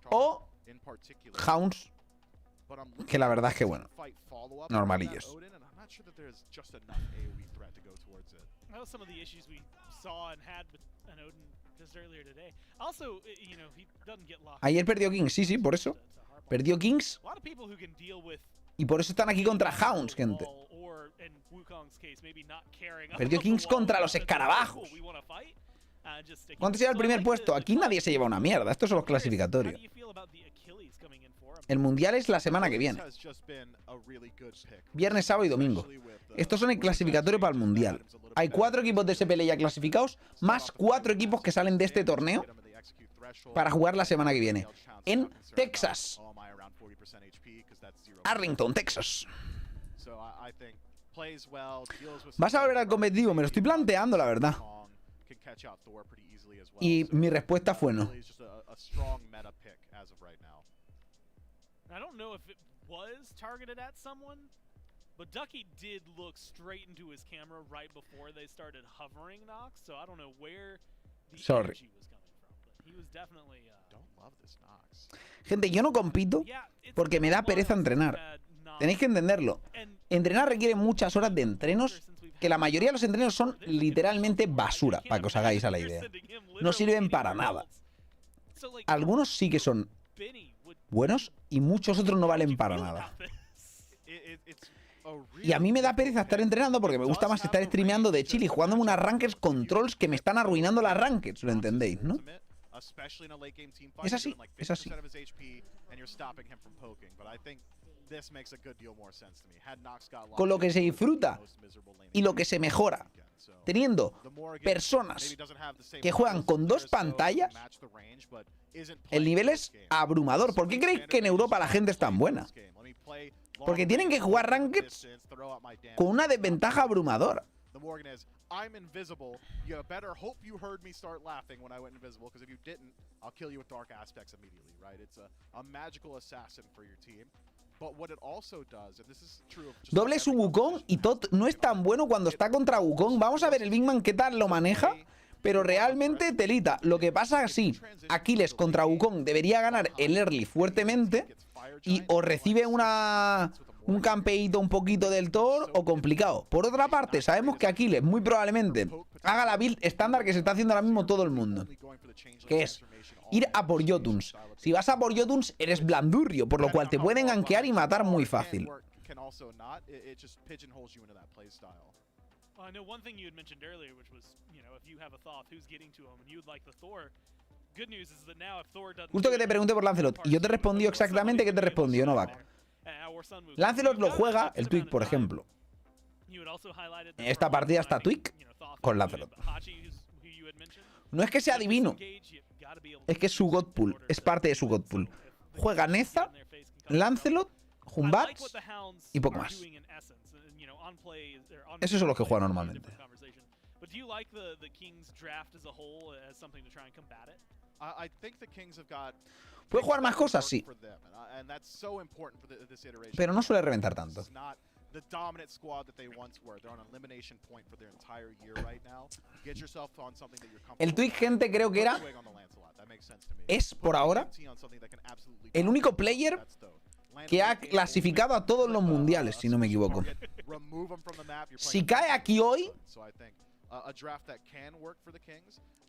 o Hounds, que la verdad es que, bueno, normalillos. Ayer perdió Kings, sí, por eso. Perdió Kings. Y por eso están aquí contra Hounds, gente. Perdió Kings contra los escarabajos. ¿Cuánto será el primer puesto? Aquí nadie se lleva una mierda. Estos son los clasificatorios. El mundial es la semana que viene. Viernes, sábado y domingo. Estos son el clasificatorio para el mundial. Hay 4 equipos de SPL ya clasificados, más 4 equipos que salen de este torneo para jugar la semana que viene. En Texas. Arlington, Texas. ¿Vas a volver al competitivo? Me lo estoy planteando, la verdad. Y mi respuesta fue no. I don't know if it was targeted at someone, but Ducky did look straight into his camera right before they started hovering Nox, so I don't know where the energy was coming from, but he was definitely don't love this Nox. Gente, yo no compito porque me da pereza entrenar. Tenéis que entenderlo. Entrenar requiere muchas horas de entrenos, que la mayoría de los entrenos son literalmente basura, para que os hagáis a la idea. No sirven para nada. Algunos sí que son buenos y muchos otros no valen para nada. Y a mí me da pereza estar entrenando porque me gusta más estar streameando de chill y jugándome unas rankeds con trolls que me están arruinando las rankeds, ¿lo entendéis, no? Es así, es así. Con lo que se disfruta y lo que se mejora, teniendo personas que juegan con 2 pantallas, el nivel es abrumador. ¿Por qué creéis que en Europa la gente es tan buena? Porque tienen que jugar rankeds con una desventaja abrumadora. I'm invisible. You better hope you heard me start laughing when I went invisible, because if you didn't, I'll kill you with dark aspects immediately, right? It's a magical assassin for your team. But what it also does, and this is true of just Doble su Wukong y Tot no es tan bueno cuando está contra Wukong. Vamos a ver el Big Man qué tal lo maneja. Pero realmente telita. Lo que pasa es sí, Aquiles contra Wukong debería ganar el early fuertemente y o recibe un campeito un poquito del Thor o complicado. Por otra parte, sabemos que Aquiles muy probablemente haga la build estándar que se está haciendo ahora mismo todo el mundo, que es ir a por Jotuns. Si vas a por Jotuns, eres blandurrio, por lo cual te pueden gankear y matar muy fácil. Well, I know one thing you had mentioned earlier, which was, you know, if you have a Thoth, who's getting to him, and you'd like the Thor. Good news is that now if Thor doesn't. Justo que te pregunté por Lancelot, y yo te respondí exactamente qué te respondió Novak. Lancelot lo juega el Twig, por ejemplo. En esta partida está Twig con Lancelot. No es que sea divino, es que es su God Pool, es parte de su God Pool. Juega Neza, Lancelot, Humbats y poco más. Esos son los que juega normalmente. ¿Puede jugar más cosas? Sí. Pero no suele reventar tanto. El Twig, gente, creo que es por ahora el único player que ha clasificado a todos los mundiales, si no me equivoco. Si cae aquí hoy,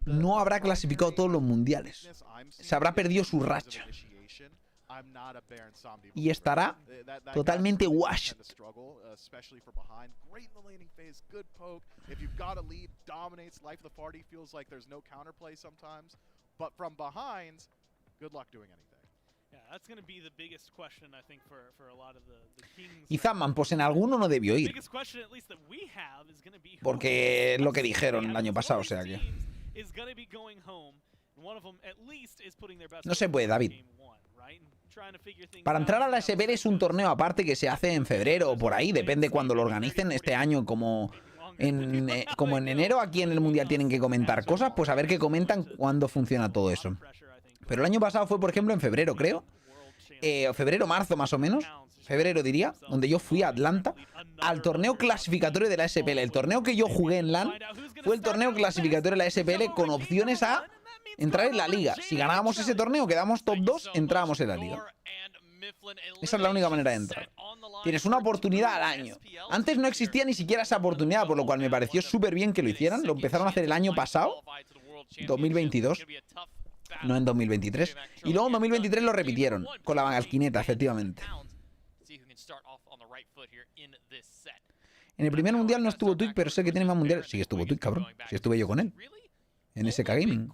no habrá clasificado a todos los mundiales. Se habrá perdido su racha. Y estará totalmente washed. Y Zaman, pues en alguno no debió ir. Porque es lo que dijeron el año pasado, o sea que... No se puede, David. Para entrar a la SPL es un torneo aparte que se hace en febrero o por ahí, depende cuando lo organicen. Este año, como en enero aquí en el Mundial tienen que comentar cosas, pues a ver qué comentan cuando funciona todo eso. Pero el año pasado fue, por ejemplo, en febrero, creo. Febrero, marzo más o menos. Febrero diría, donde yo fui a Atlanta al torneo clasificatorio de la SPL. El torneo que yo jugué en LAN fue el torneo clasificatorio de la SPL con opciones a entrar en la liga. Si ganábamos ese torneo, quedamos top 2, entrábamos en la liga. Esa es la única manera de entrar. Tienes una oportunidad al año. Antes no existía ni siquiera esa oportunidad, por lo cual me pareció súper bien que lo hicieran. Lo empezaron a hacer el año pasado, 2022. No en 2023. Y luego en 2023 lo repitieron, con la bangalquineta, efectivamente. En el primer mundial no estuvo Twig, pero sé que tiene más mundiales. Sí estuvo Twig, cabrón. Sí estuve yo con él. En SK Gaming.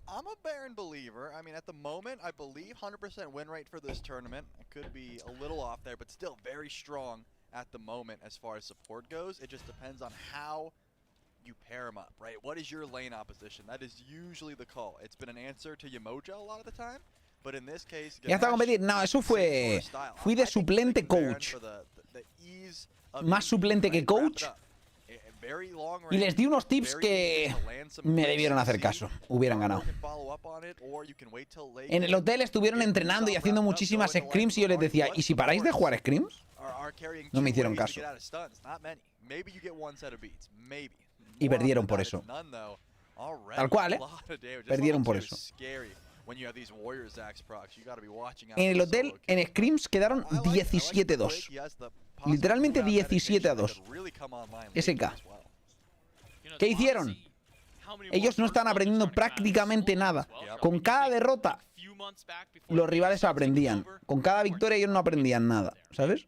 I'm a Baron believer. I mean, at the moment, I believe 100% win rate for this tournament. It could be a little off there, but still very strong at the moment as far as support goes. It just depends on how you pair them up, right? What is your lane opposition? That is usually the call. It's been an answer to Yamoja a lot of the time, but in this case... Ya está a competir. No, eso fue... Fui de suplente coach. Más suplente que coach. Y les di unos tips que me debieron hacer caso. Hubieran ganado. En el hotel estuvieron entrenando y haciendo muchísimas scrims y yo les decía, ¿y si paráis de jugar scrims? No me hicieron caso. Y perdieron por eso. Tal cual, ¿eh? Perdieron por eso. En el hotel, en scrims, quedaron 17-2. Literalmente 17-2. SK. ¿Qué hicieron? Ellos no están aprendiendo prácticamente nada. Con cada derrota, los rivales aprendían. Con cada victoria ellos no aprendían nada, ¿sabes?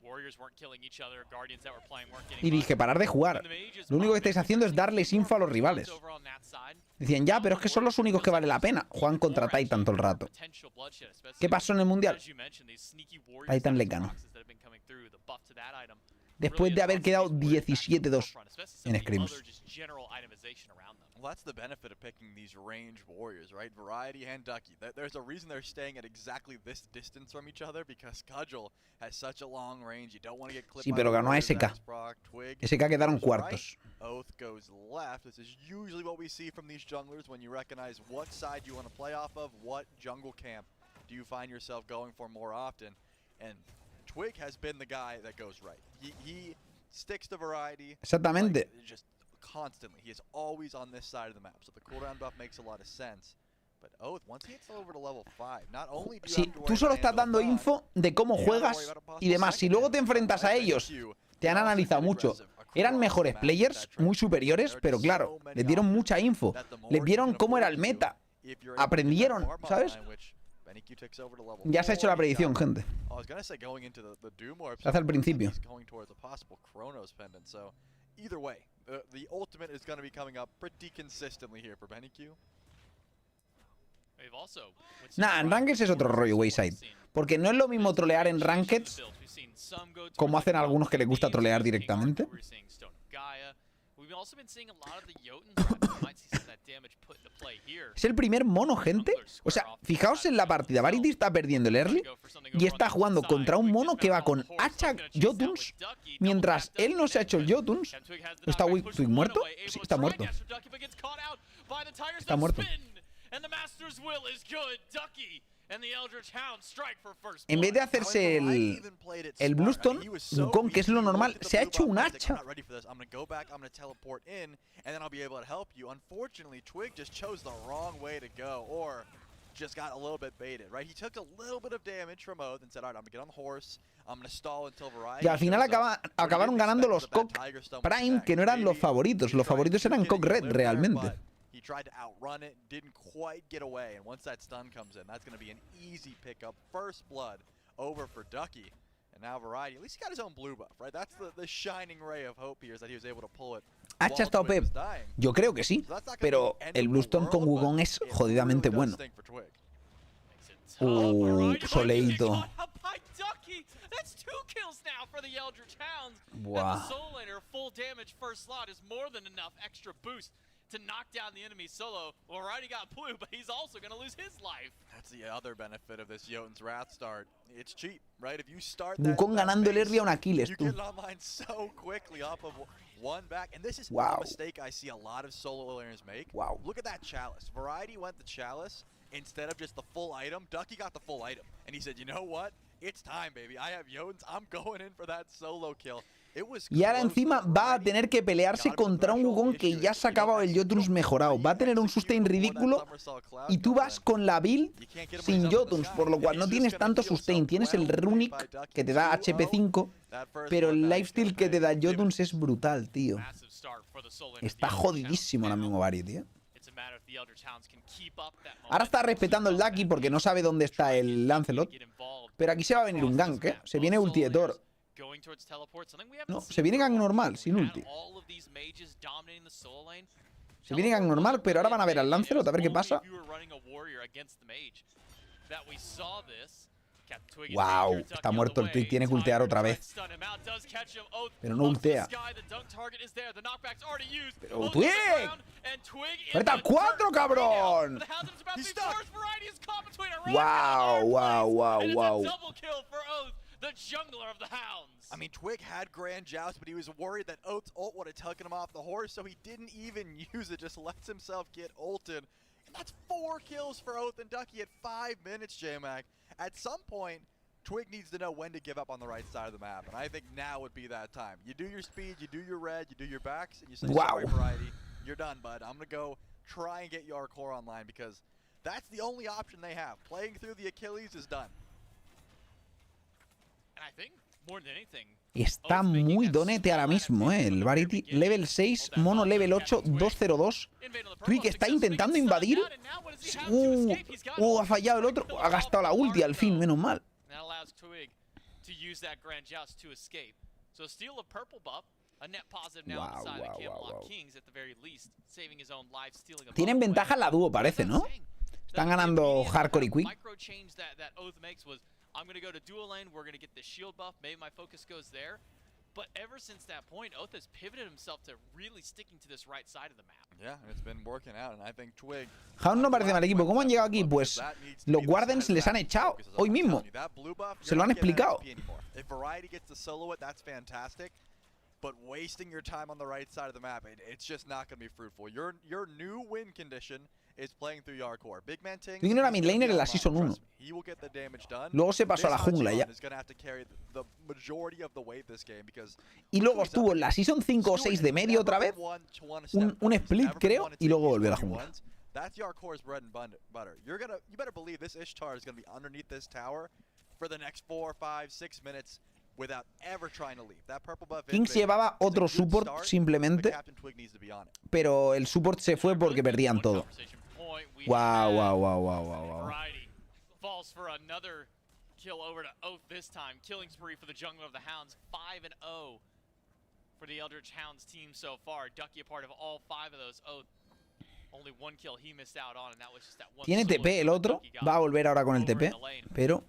Y dije, parar de jugar. Lo único que estáis haciendo es darles info a los rivales. Decían, ya, pero es que son los únicos que vale la pena. Juegan contra Titan todo el rato. ¿Qué pasó en el Mundial? Titan le ganó. Después de haber quedado 17-2 en scrims. Well, that's the benefit of picking these range warriors, right? Variety and Ducky. There's a reason they're staying at exactly this distance from each other, because Cudgel has such a long range. You don't want to get clipped. Sí, pero ganó a SK. SK quedaron cuartos. Oath goes left. This is usually what we see from these junglers when you recognize what side you want to play off of, what jungle camp do you find yourself going for more often. And Twig has been the guy that goes right. He sticks to variety. Exactamente. Like, just constantly. He is always on this side of the map. So the cooldown buff makes a lot of sense. But Oath, once he gets over to level 5, not only do you Si have to worry tú solo about estás dando Andal info de cómo juegas y demás, si luego te enfrentas a ellos, te han analizado mucho. Eran mejores players, muy superiores, pero claro, les dieron mucha info. Les vieron cómo era el meta. Aprendieron, ¿sabes? Ya se ha hecho la predicción, gente. Se hace al principio. Either way, the ultimate is going to be coming up pretty consistently here for BennyQ. Nah, en Rankeds es otro rollo, Wayside. Porque no es lo mismo trolear en Rankeds como hacen algunos que les gusta trolear directamente. Es el primer mono, gente. O sea, fijaos en la partida. Variety está perdiendo el early y está jugando contra un mono que va con hacha Jotuns mientras él no se ha hecho el Jotuns. ¿Está Twig muerto? Sí, está muerto. Está muerto. En vez de hacerse el Bluestone, Wukong, que es lo normal, se ha hecho un hacha. Just got a little bit baited, right? He took a little bit of damage from Oath and said, all right, I'm gonna get on the horse, I'm gonna stall until Variety. Y al final acabaron ganando los Cock Prime, que no eran los favoritos. Los favoritos eran Cock Red, realmente. He tried to outrun it, didn't quite get away, and once that stun comes in, that's gonna be an easy pickup. First blood over for Ducky, and now Variety. At least he got his own blue buff, right? That's the shining ray of hope here, is that he was able to pull it. ¿Hacha está OP? Yo creo que sí, pero el Bluestone con Wukong es jodidamente bueno. Soleito. Buah. To knock down the enemy solo. Already got blue, but he's also going to lose his life. That's the other benefit of this Jotun's Wrath start. It's cheap, right? If you start that, Wukong ganando el early a un Aquiles, you tú. get online so quickly off of one back, and this is Wow. a mistake I see a lot of solo laners make. Wow. Look at that Chalice. Variety went the Chalice instead of just the full item. Ducky got the full item, and he said, you know what? It's time, baby. I have Jotuns. I'm going in for that solo kill. Y ahora encima va a tener que pelearse contra un Wukong que ya se ha acabado el Jotuns mejorado. Va a tener un sustain ridículo y tú vas con la build sin Jotuns, por lo cual no tienes tanto sustain. Tienes el Runic que te da HP 5, pero el lifesteal que te da Jotuns es brutal, tío. Está jodidísimo ahora mismo Variety, ¿eh? Ahora está respetando el Ducky porque no sabe dónde está el Lancelot. Pero aquí se va a venir un gank, ¿eh? Se viene ulti de Thor. No, se viene gang normal, sin ulti. Se viene gang normal, pero ahora van a ver al Lancelot, a ver qué pasa. Wow, está muerto el Twig, tiene que ultear otra vez. Pero no ultea. Pero Twig, ¡falta 4, cabrón! Wow, wow, wow, wow. The jungler of the hounds. I mean, Twig had Grand Joust, but he was worried that Oath's ult would have taken him off the horse, so he didn't even use it, just lets himself get ulted. And that's 4 kills for Oath and Ducky at 5 minutes, J-Mac. At some point, Twig needs to know when to give up on the right side of the map, and I think now would be that time. You do your speed, you do your red, you do your backs, and you say, sorry, Variety, you're done, bud. I'm going to go try and get your core online, because that's the only option they have. Playing through the Achilles is done. Está muy donete ahora mismo, el Variety. Level 6, Mono level 8, 202. Twig está intentando invadir. Ha fallado el otro. Ha gastado la ulti al fin, menos mal. Tienen ventaja en la dúo, parece, ¿no? Están ganando Hardcore y Quick. I'm going to go to dual lane, we're going to get the shield buff, maybe my focus goes there. But ever since that point, Oath has pivoted himself to really sticking to this right side of the map. Yeah, it's been working out, and I think Twig... Hound no parece mal equipo. ¿Cómo han llegado aquí? Pues los Wardens les han echado hoy mismo. Se lo han explicado. If Variety gets the solo it, that's fantastic. but wasting your time on the right side of the map, it's just not going to be fruitful. Your new win condition is playing through Yarkor. Big Man Ting. Yo era mid laner en la Season 1. He will get the damage done. Luego se pasó a la jungla ya. Is going to have to carry the majority of the weight this game because Y luego estuvo en la Season 5 o 6 de medio otra vez. Un split, creo, y luego volvió a la jungla. That's Yarkor's bread and butter. You better believe this Ishtar is going to be underneath this tower for the next 4, 5, 6 minutes without ever trying to leave. That purple buff Kings llevaba otro support simplemente, pero el support se fue porque perdían todo. Wow. Falls for another kill over to Oath this time. Killing spree for the Jungler of the Hounds. 5-0 for the Eldritch Hounds team so far. Ducky a part of all 5 of those. Oath only one kill he missed out on, and that was just that one. Tiene TP el otro, va a volver ahora con el TP, pero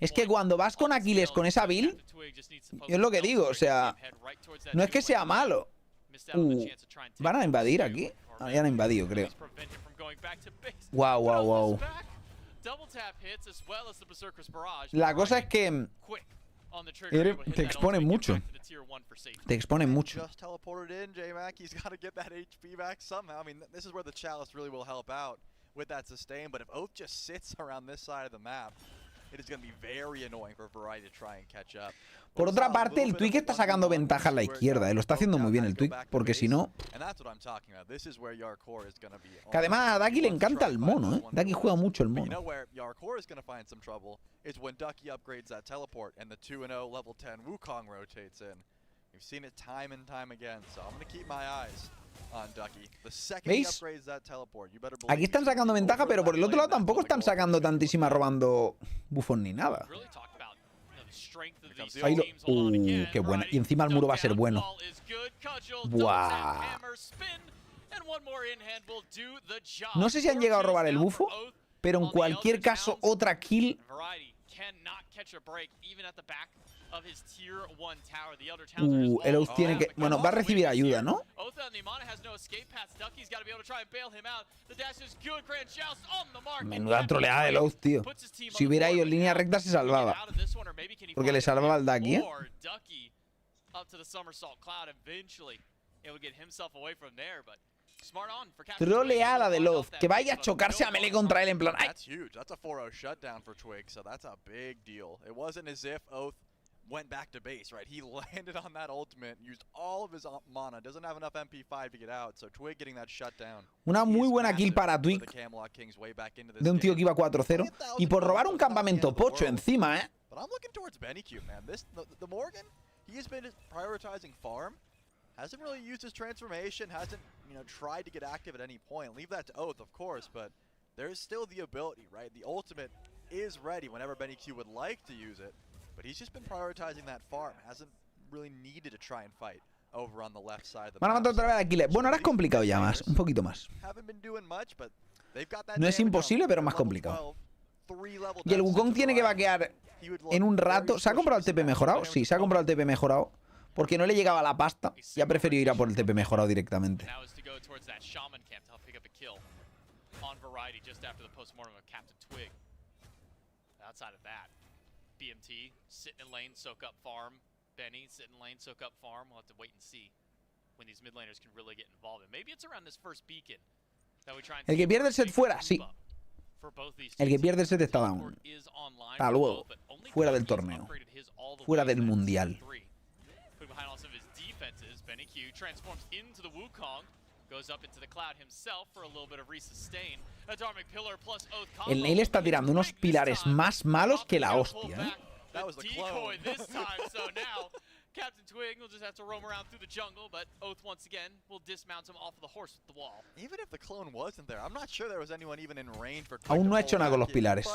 es que cuando vas con Aquiles con esa build, yo es lo que digo, o sea, no es que sea malo. ¿Van a invadir aquí? Ah, ya han invadido, creo. Wow. La cosa es que te exponen mucho. Te exponen mucho. Just teleported in, J-Mac. He's got to get that HP back somehow. I mean, this is where the Chalice really will help out with that sustain. But if Oath just sits around this side of the map, it is going to be very annoying for Variety to try and catch up. Por otra parte, el Twig está sacando ventaja a la izquierda. Lo está haciendo muy bien el Twig, porque si no... Que además a Ducky le encanta el mono, ¿eh? Ducky juega mucho el mono. ¿Veis? Aquí están sacando ventaja, pero por el otro lado tampoco están sacando tantísima robando bufón ni nada. Ahí lo... qué buena. Y encima el muro va a ser bueno. Buah. No sé si han llegado a robar el bufo, pero en cualquier caso, otra kill. El Oath tiene que... Bueno, va a recibir ayuda, ¿no? Menuda troleada del Oath, tío. Si hubiera ido en línea recta se salvaba. Porque le salvaba al Ducky, ¿eh? Troleada del Oath. Que vaya a chocarse a melee contra él en plan... ¡Ay! Went back to base, right? He landed on that ultimate, used all of his mana, doesn't have enough MP5 to get out, so Twig getting that shutdown. Una muy buena kill para Twig de un tío que iba 4-0 y por robar un campamento pocho encima, ¿eh? But I'm looking towards Bennycube, man. The Morgan, he has been prioritizing farm, hasn't really used his transformation, hasn't, tried to get active at any point. Leave that to Oath, of course, but there's still the ability, right? The ultimate is ready whenever Bennycube would like to use it. But he's just been prioritizing that farm. Hasn't really needed to try and fight over on the left side of the map. Van a matar otra vez a Aquiles. Bueno, ahora es complicado ya más. Un poquito más. No es imposible, pero más complicado. Y el Wukong tiene que vaquear en un rato. ¿Se ha comprado el TP mejorado? Sí, se ha comprado el TP mejorado. Porque no le llegaba la pasta. Y ha preferido ir a por el TP mejorado directamente. BMT, sitting in lane, soak up farm. Benny, sit in lane, soak up farm. We'll have to wait and see when these mid laners can really get involved. And maybe it's around this first beacon that we try and... El que pierde el set fuera, sí. El que pierde el set está down. Hasta luego. Fuera del torneo. Fuera del mundial. El Nail está tirando unos pilares más malos que la hostia, ¿eh? Captain Twig will just have to roam around through the jungle, but Oath once again will dismount him off of the horse with the wall. Even if the clone wasn't there, I'm not sure there was anyone even in range for. Aún no ha hecho nada con los pilares.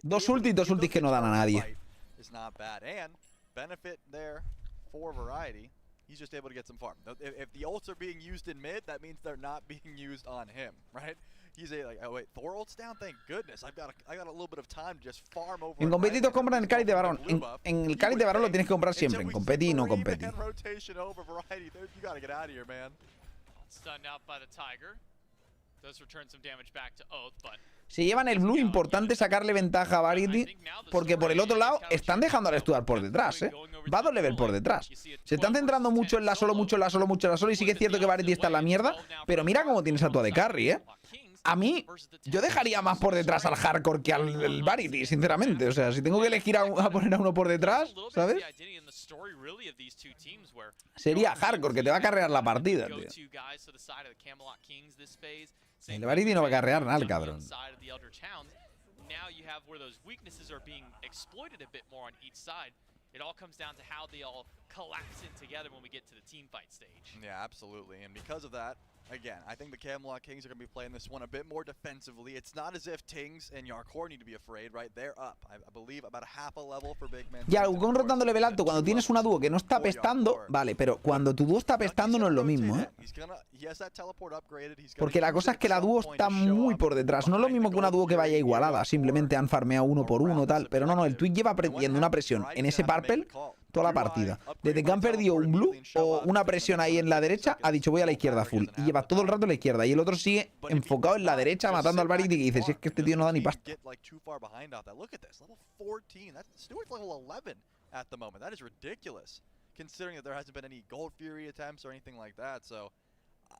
Dos ultis que no dan a nadie. It's not bad, and benefit there for Variety. He's just able to get some farm. If the ults are being used in mid, that means they're not being used on him, right? He's like, oh wait, Thor ult's down. Thank goodness. I got a little bit of time to just farm over. En competitos compran el cáliz de varón. En el cáliz de varón lo tienes que comprar siempre. En competi y no competi. Rotation over Variety. You gotta get out of here, man. Stunned out by the Tiger. Does return some damage back to Oath, but Se llevan el blue, importante sacarle ventaja a Variety, porque por el otro lado están dejando al Stuart por detrás, Va a 2 level por detrás. Se están centrando mucho en la solo, mucho en la solo, mucho en la solo, y sí que es cierto que Variety está en la mierda, pero mira cómo tienes a tu AD Carry, A mí, yo dejaría más por detrás al Hardcore que al Variety, sinceramente. O sea, si tengo que elegir a poner a uno por detrás, ¿sabes? Sería Hardcore, que te va a carrear la partida, tío. El Variety no va a carrear nada, el cabrón. Now you have where those weaknesses are being exploited a bit more on each side. It all comes down to how they all collapse in together when we get to the team fight stage. Yeah, absolutely. And because of that, again, I think the Camelot Kings are going to be playing this one a bit more defensively. It's not as if Tings and Yarkor need to be afraid, right? They're up. I believe about a half a level for big men. Ya, con rotando level alto, cuando tienes una dúo que no está pestando, vale, pero cuando tu dúo está pestando no es lo mismo, Porque la cosa es que la dúo está muy por detrás. No es lo mismo que una dúo que vaya igualada. Simplemente han farmeado uno por uno, tal. Pero no, el Twitch lleva aprendiendo una presión en ese Purple toda la partida. Desde que han perdido un blue o una presión ahí en la derecha, ha dicho voy a la izquierda full. Y lleva todo el rato a la izquierda. Y el otro sigue enfocado en la derecha, matando al Variety, que dice, si es que este tío no da ni pasta. Considering that there hasn't been any Gold Fury attempts or anything like that, so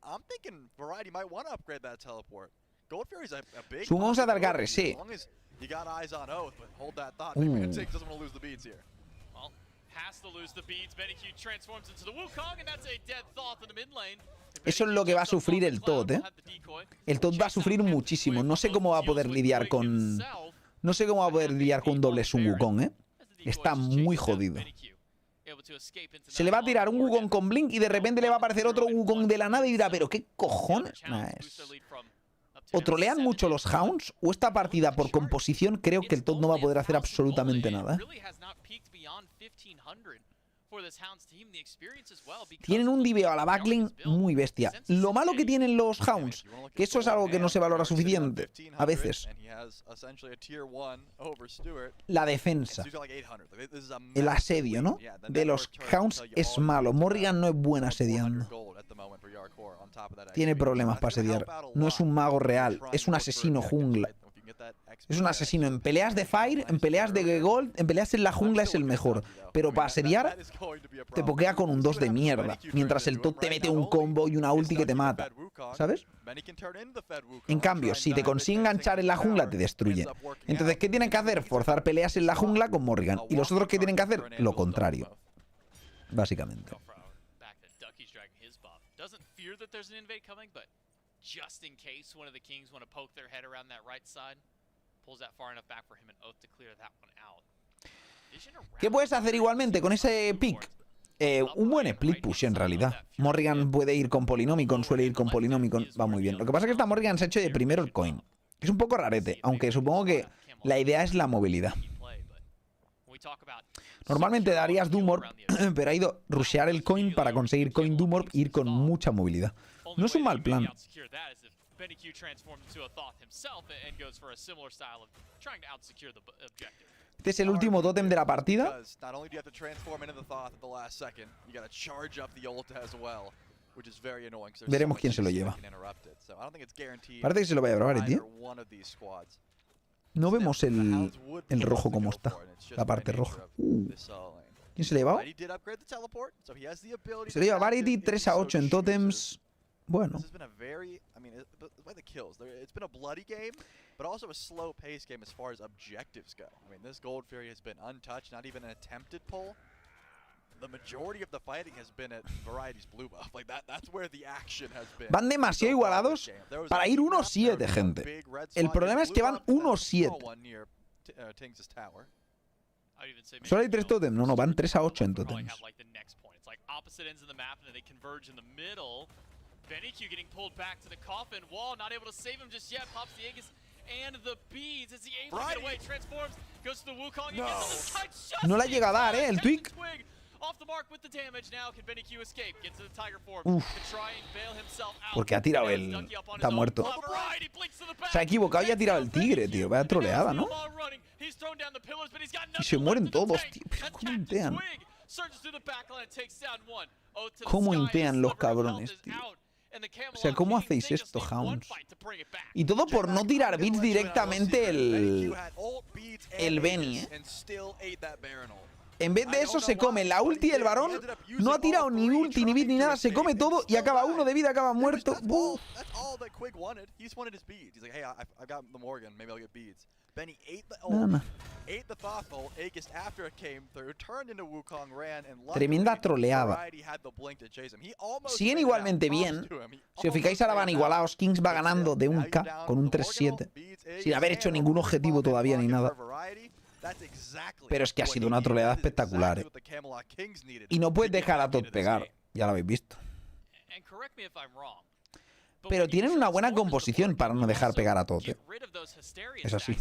I'm thinking Variety might want to upgrade that teleport. Gold Fury's a big. Sumamos a Dargarre, sí. As long as you got eyes on Oath, but hold that thought. Maybe Tings doesn't want to lose the beads here. Well, has to lose the beads. Benekyu transforms into the Wukong, and that's a dead Thoth in the mid lane. Eso es lo que va a sufrir el Todd, El Todd va a sufrir muchísimo. No sé cómo va a poder lidiar con. No sé cómo va a poder lidiar con un doble Sun Wukong, Está muy jodido. Se le va a tirar un Wukong con Blink y de repente le va a aparecer otro Wukong de la nada y dirá, pero ¿qué cojones? O trolean mucho los Hounds, o esta partida por composición creo que el Todd no va a poder hacer absolutamente nada. Tienen un diveo a la backlane muy bestia. Lo malo que tienen los Hounds, que eso es algo que no se valora suficiente a veces. La defensa. El asedio, ¿no? De los Hounds es malo. Morrigan no es buena asediando. Tiene problemas para asediar. No es un mago real, es un asesino jungla. Es un asesino. En peleas de Fire, en peleas de Gold, en peleas en la jungla es el mejor. Pero para asediar, te pokea con un 2 de mierda. Mientras el Todd te mete un combo y una ulti que te mata. ¿Sabes? En cambio, si te consigue enganchar en la jungla, te destruye. Entonces, ¿qué tienen que hacer? Forzar peleas en la jungla con Morrigan. Y los otros, ¿qué tienen que hacer? Lo contrario. Básicamente. Just in case one of the Kings want to poke their head around that right side, pulls that far enough back for him and Oath to clear that one out. ¿Qué puedes hacer igualmente con ese pick? Un buen split push en realidad. Morrigan puede ir con Polynomicon, suele ir con Polynomicon, va muy bien. Lo que pasa es que esta Morrigan se ha hecho de primero el coin. Es un poco rarete, aunque supongo que la idea es la movilidad. Normalmente darías Doomorb, pero ha ido rushear el coin para conseguir coin Doomorb e ir con mucha movilidad. No es un mal plan. Este es el último tótem de la partida. Veremos quién se lo lleva. Parece que se lo va a llevar Variety, No vemos el rojo como está. La parte roja. ¿Quién se lo ha llevado? Se lo lleva Variety, 3-8 en tótems. Bueno. But also a slow pace game as far as objectives go. I mean, this Gold Fury has been untouched, not even an attempted pull. The majority of the fighting has been at Variety's blue buff. Like that's where the action has been. Van demasiado igualados para ir 1-7, gente. El problema es que van 1-7. Solo hay 3 totems. No, van 3-8 en totems. Benekyu getting pulled back to the coffin wall, not able to save him just yet. Pops the Aegis and the beads. Is he able to get away? Transforms, goes to the Wukong and gets the touch. No la llega a dar, el Twig. Off the mark with the damage now. Can Benekyu escape? Gets to the Tiger form. To try and bail himself out. Porque ha tirado el... Está muerto. Se ha equivocado y ha tirado el tigre, tío. Vaya troleada, ¿no? Y se mueren todos, tío. Pero ¿cómo intean? ¿Cómo intean los cabrones, tío? O sea, ¿cómo hacéis esto, Hounds? Y todo por no tirar beats directamente el Benny, ¿eh? En vez de eso se come la ulti del varón, no ha tirado ni ulti, ni beat, ni nada, se come todo y acaba uno de vida, acaba muerto. ¡Buf! Tremenda troleada. Siguen igualmente bien. Si os fijáis, ahora van igualados. Kings va ganando de 1K con un 3-7. Sin haber hecho ningún objetivo todavía ni nada. Pero es que ha sido una troleada espectacular, ¿eh? Y no puedes dejar a Todd pegar. Ya lo habéis visto. Pero tienen una buena composición para no dejar pegar a Todd, ¿eh? Es así.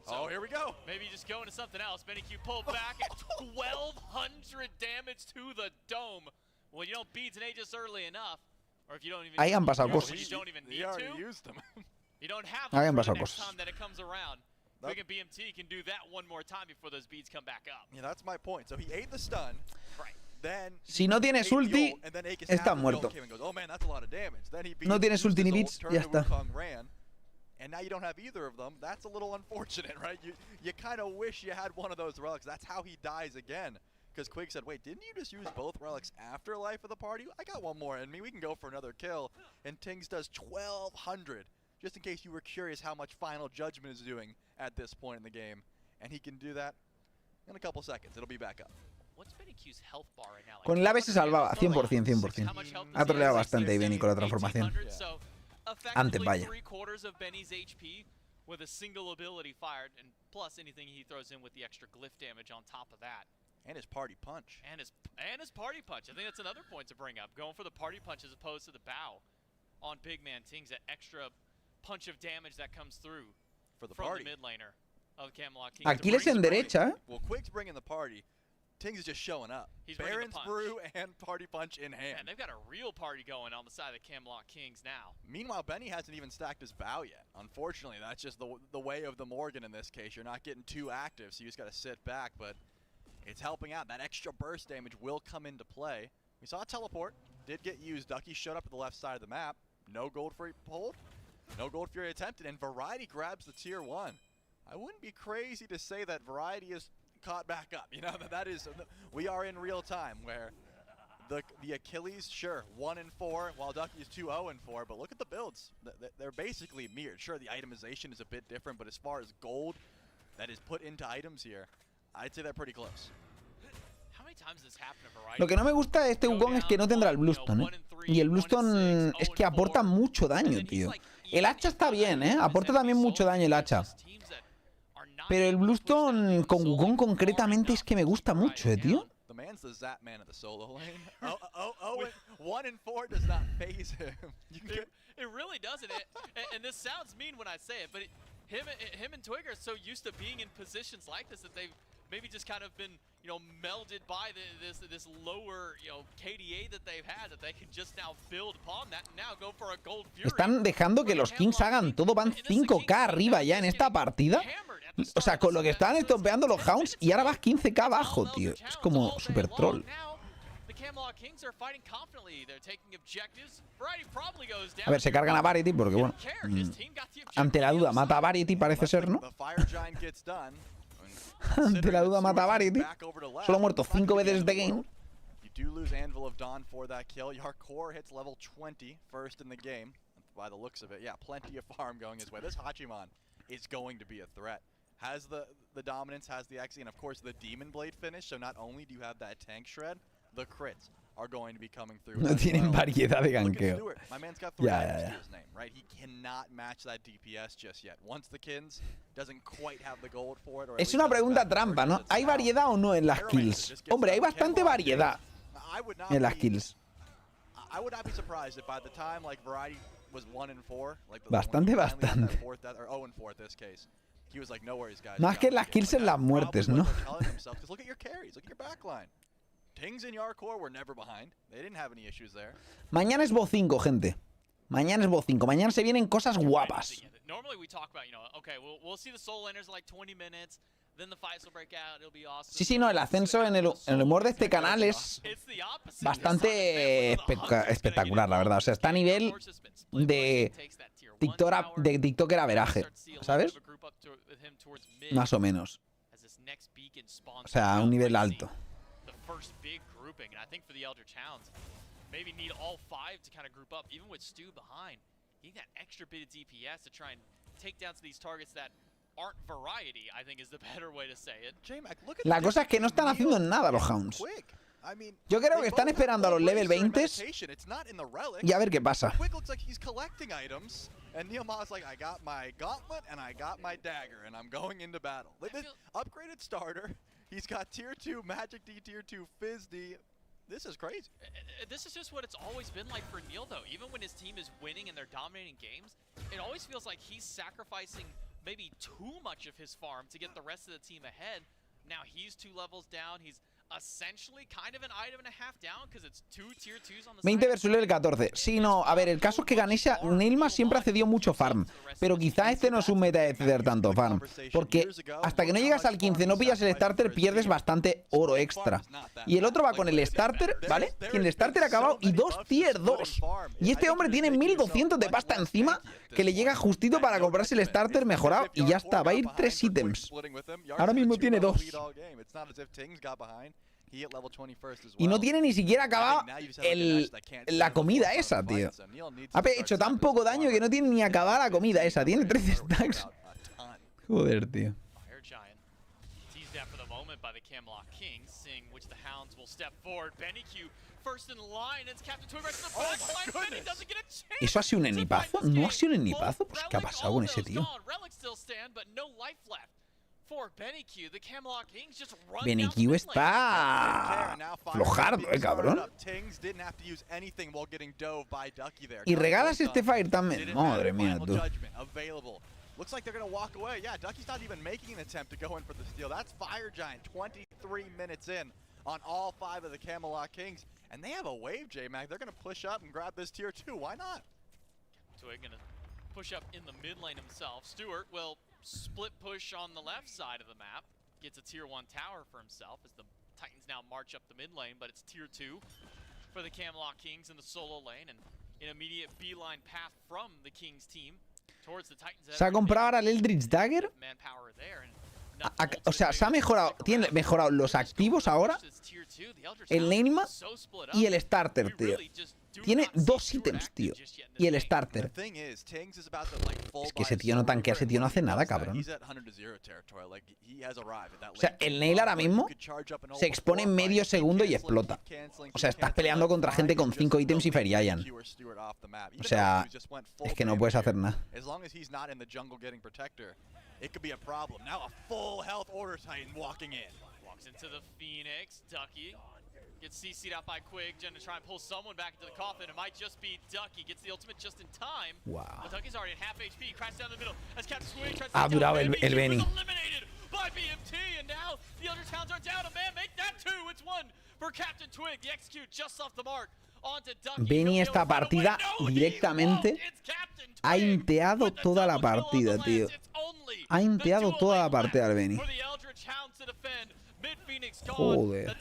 Oh, here we go. Maybe just go into something else. Benny Q pulled back at 1,200 damage to the dome. Well, you don't beat an Aegis early enough. Or if you don't even Ahí han pasado cosas. You don't even need to. You don't have Ahí han to pasado next cosas. time that it comes around. Big and BMT can do that one more time before those beads come back up. Yeah, that's my point. So he ate the stun. Right. Then si no tienes ulti, estás muerto. No tienes ulti ni beats, ya está. And now you don't have either of them. That's a little unfortunate, right? You kind of wish you had one of those relics. That's how he dies again. Because Quig said, wait, didn't you just use both relics after Life of the Party? I got one more in me. We can go for another kill. And Tings does 1,200. Just in case you were curious how much Final Judgment is doing at this point in the game. And he can do that in a couple seconds. It'll be back up. Con el AVE se salvaba, 100%, 100%. Ha troleado bastante Benny con la transformación. Antes, vaya. With a single ability fired, and plus anything he throws in with the extra glyph damage on top of that. And his party punch. And his party punch. I think that's another point to bring up. Going for the party punch as opposed to the bow on Big Man Tings. That extra punch of damage that comes through for the from party. the mid laner of Camelot Kings. Aquiles en derecha, ¿eh? Well, Quig's bringing the party. Tings is just showing up. He's Baron's Brew and Party Punch in hand. And they've got a real party going on the side of the Camelot Kings now. Meanwhile, Benny hasn't even stacked his bow yet. Unfortunately, that's just the way of the Morgan in this case. You're not getting too active, so you just got to sit back, but it's helping out. That extra burst damage will come into play. We saw a teleport. Did get used. Ducky showed up at the left side of the map. No Gold Fury pulled. No Gold Fury attempted, and Variety grabs the tier 1. I wouldn't be crazy to say that Variety is caught back up. You know, that is, we are in real time where the Achilles, sure, 1-4, while Ducky is 2-0-4, but look at the builds. They're basically mirrored. Sure, the itemization is a bit different, but as far as gold that is put into items here, I'd say they're pretty close. Lo que no me gusta de este Wukong es que no tendrá el Bluestone, ¿eh? Y el Bluestone es que aporta mucho daño, tío. El hacha está bien, ¿eh? Aporta también mucho daño el hacha. Pero el Bluestone con Wukong concretamente es que me gusta mucho, tío. The man's the Zap man of the solo lane. 1-4 does not phase him. It really doesn't. And this sounds mean when I say it, but him and Twig are so used to being in positions like this that they've maybe just kind of been, you know, melded by this lower, you know, KDA that they've had, that they can just now build upon that and now go for a Gold Fury. Están dejando que los Kings hagan todo, van 5K arriba ya en esta partida. O sea, con lo que estaban estompeando los Hounds y ahora vas 15K abajo, tío. Es como super troll. A ver, se cargan a Variety porque, bueno, ante la duda mata a Variety, parece ser, ¿no? Ante la duda mata a Variety. Solo ha muerto 5 veces de game. You do lose Anvil of Dawn for that kill. Your core hits level 20 first in the game. By the looks of it, yeah, plenty of farm going his way. This Hachiman is going to be a threat. Has the dominance, has the XE, and of course the Demon Blade finish. So not only do you have that tank shred, the crits are going to be coming through. No tienen variedad de ganqueo. My man's got 3 items to his name, right? He cannot match that DPS just yet. Once the Kins doesn't quite have the gold for it. Es una pregunta trampa, ¿no? ¿Hay variedad o no en las kills? Hombre, hay bastante variedad en las kills. I would not be surprised if by the time like Variety was 1-4, like bastante. or 0-4 this case. He was like, no worries, guys. Más que en las kills, en las muertes, ¿no? Look at your carries, look at your backline. Tings and Yarkor were never behind. They didn't have any issues there. Mañana es Bo 5, gente. Mañana es Bo 5. Mañana se vienen cosas guapas. Normally we talk about, you know, okay, we'll see the soul laners in like 20 minutes. Sí, sí, no, el ascenso en el humor de este canal es bastante espectacular, la verdad. O sea, está a nivel de TikToker averaje, ¿sabes? Más o menos. O sea, a un nivel alto. Maybe need all 5 to kind of group up, even with Stu behind. Getting that extra bit of DPS to try and take down some of these targets that aren't variety, I think is the better way to say it. La cosa es que no están haciendo nada los Hounds. Yo creo que están esperando a los level 20 y a ver qué pasa. And Neilma's like, I got my gauntlet and I got my dagger and I'm going into battle. Like this upgraded starter, he's got tier 2 Magic D, tier 2 Fizz D. This is crazy. This is just what it's always been like for Neil, though. Even when his team is winning and they're dominating games, it always feels like he's sacrificing maybe too much of his farm to get the rest of the team ahead. Now he's 2 levels down. He's essentially kind of an item and a half down because it's 2 tier 2s on the 20 versus level 14. Sí, no, a ver, el caso es que Ganesha, Neilma siempre ha cedido mucho farm, pero quizá este no es un meta de ceder tanto farm, porque hasta que no llegas al 15 no pillas el starter, pierdes bastante oro extra. Y el otro va con el starter, ¿vale? Y el starter ha acabado y 2 tier 2. Y este hombre tiene 1200 de pasta encima que le llega justito para comprarse el starter mejorado y ya está, va a ir 3 ítems. Ahora mismo tiene 2. Y no tiene ni siquiera acabado la comida esa, tío. Ha hecho tan poco daño que no tiene ni acabada la comida esa. Tiene 13 stacks. Joder, tío. ¿Eso ha sido un enipazo? ¿No ha sido un enipazo? Pues ¿qué ha pasado con ese tío? BennyQ está flojardo, cabrón. Y regalas este fire también. Madre mía, tú. Looks like they're going to walk away. Yeah, Ducky's not even making an attempt to go in for the steal. That's Fire Giant 23 minutes in on all 5 of the Camelot Kings. And they have a wave, J-Mac. They're going to push up and grab this tier 2. Why not? Twig going to push up in the mid lane himself. Stewart will split push on the left side of the map. Gets a tier 1 tower for himself as the Titans now march up the mid lane, but it's tier 2 for the Camelot Kings in the solo lane, and an immediate beeline path from the Kings team towards the Titans. Se ha comprado ahora el Eldritch Dagger. O sea, se ha mejorado, tiene mejorado los activos ahora, el Neilma y el starter, tío. Tiene 2 ítems, tío. Y el starter. Es que ese tío no tanquea, ese tío no hace nada, cabrón. O sea, el Nail ahora mismo se expone en medio segundo y explota. O sea, estás peleando contra gente con 5 ítems y Fire Giant. O sea, es que no puedes hacer nada. It could be a problem. Now a full health Order Titan walking in. Walks into the Phoenix. Ducky gets CC'd out by Quig. Gonna try and pull someone back into the coffin. It might just be Ducky. Gets the ultimate just in time. Wow. But Ducky's already at half HP. Crashes down the middle. As Captain Swing tries to ha durado el Benny. Eliminated by BMT. And now the Elder Towns are down. A man make that 2. It's 1 for Captain Twig. The execute just off the mark. Benny esta partida directamente ha inteado toda la partida, tío. Ha inteado toda la partida al Benny. Joder.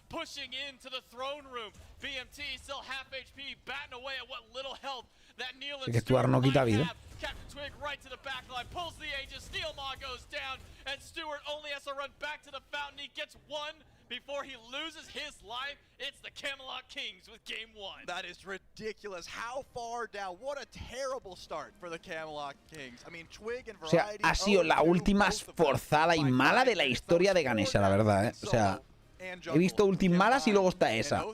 Pushing into the throne room. BMT still half HP, batting away at what little health that Neil and Stuart no quita vida. Captain Twig right to the back line, pulls the Aegis, Neilma goes down, and Stewart only has to run back to the fountain. He gets 1 before he loses his life. It's the Camelot Kings with game 1. That is ridiculous. How far down? What a terrible start for the Camelot Kings. I mean, Twig and Variety. O sea, ha sido la última forzada y mala de la historia de Ganesha, la verdad, O sea, he visto ulti malas y luego está esa.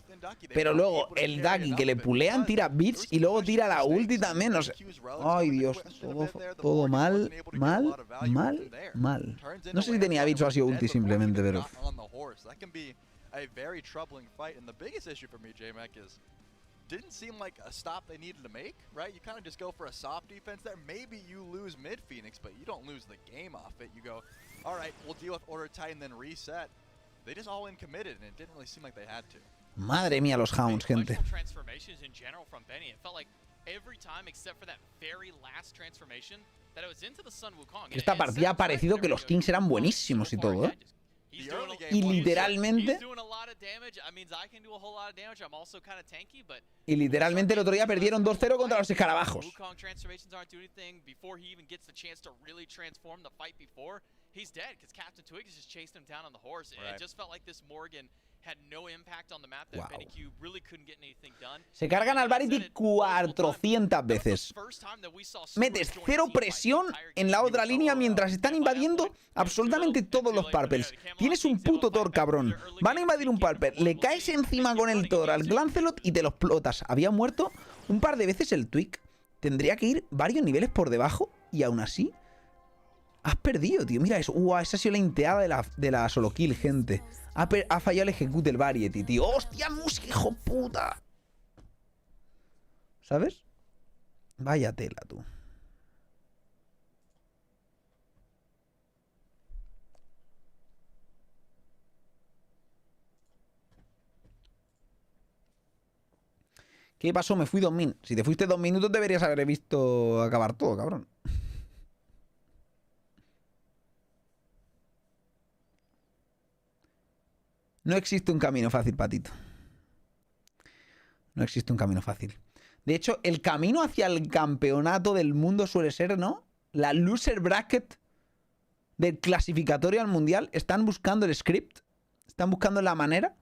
Pero luego el Ducky que le pulean tira bits y luego tira la ulti también. No sé. Ay, Dios. Todo mal, mal, mal, mal. No sé si tenía bits o ha sido ulti simplemente, pero... Didn't seem like a stop they needed to make, right? You kind of just go for a soft defense there. Maybe you lose mid Phoenix, but you don't lose the game off it. You go, all right, we'll deal with Order Titan, then reset. They just all in committed, and it didn't really seem like they had to. Madre mía, los Hounds, gente. Transformations in general from Benny. It felt like every time except for that very last transformation that it was into the Sun Wukong. Esta partida ha parecido que los Kings eran buenísimos y todo, ¿eh? Y literalmente... Y literalmente el otro día perdieron 2-0 contra los escarabajos. Wow. Se cargan al Varity 400 veces. Metes cero presión en la otra línea mientras están invadiendo absolutamente todos los Purples. Tienes un puto Thor, cabrón. Van a invadir un Purple. Le caes encima con el Thor al Lancelot y te lo explotas. Había muerto un par de veces el Twig. Tendría que ir varios niveles por debajo y aún así has perdido, tío. Mira eso. Esa ha sido la inteada de la solo kill, gente. Ha fallado el ejecute del Variety, tío. ¡Hostia, música, hijo puta! ¿Sabes? Vaya tela, tú. ¿Qué pasó? Me fui 2 min. Si te fuiste 2 minutos deberías haber visto acabar todo, cabrón. No existe un camino fácil, Patito. No existe un camino fácil. De hecho, el camino hacia el campeonato del mundo suele ser, ¿no? La loser bracket del clasificatorio al mundial. Están buscando el script. Están buscando la manera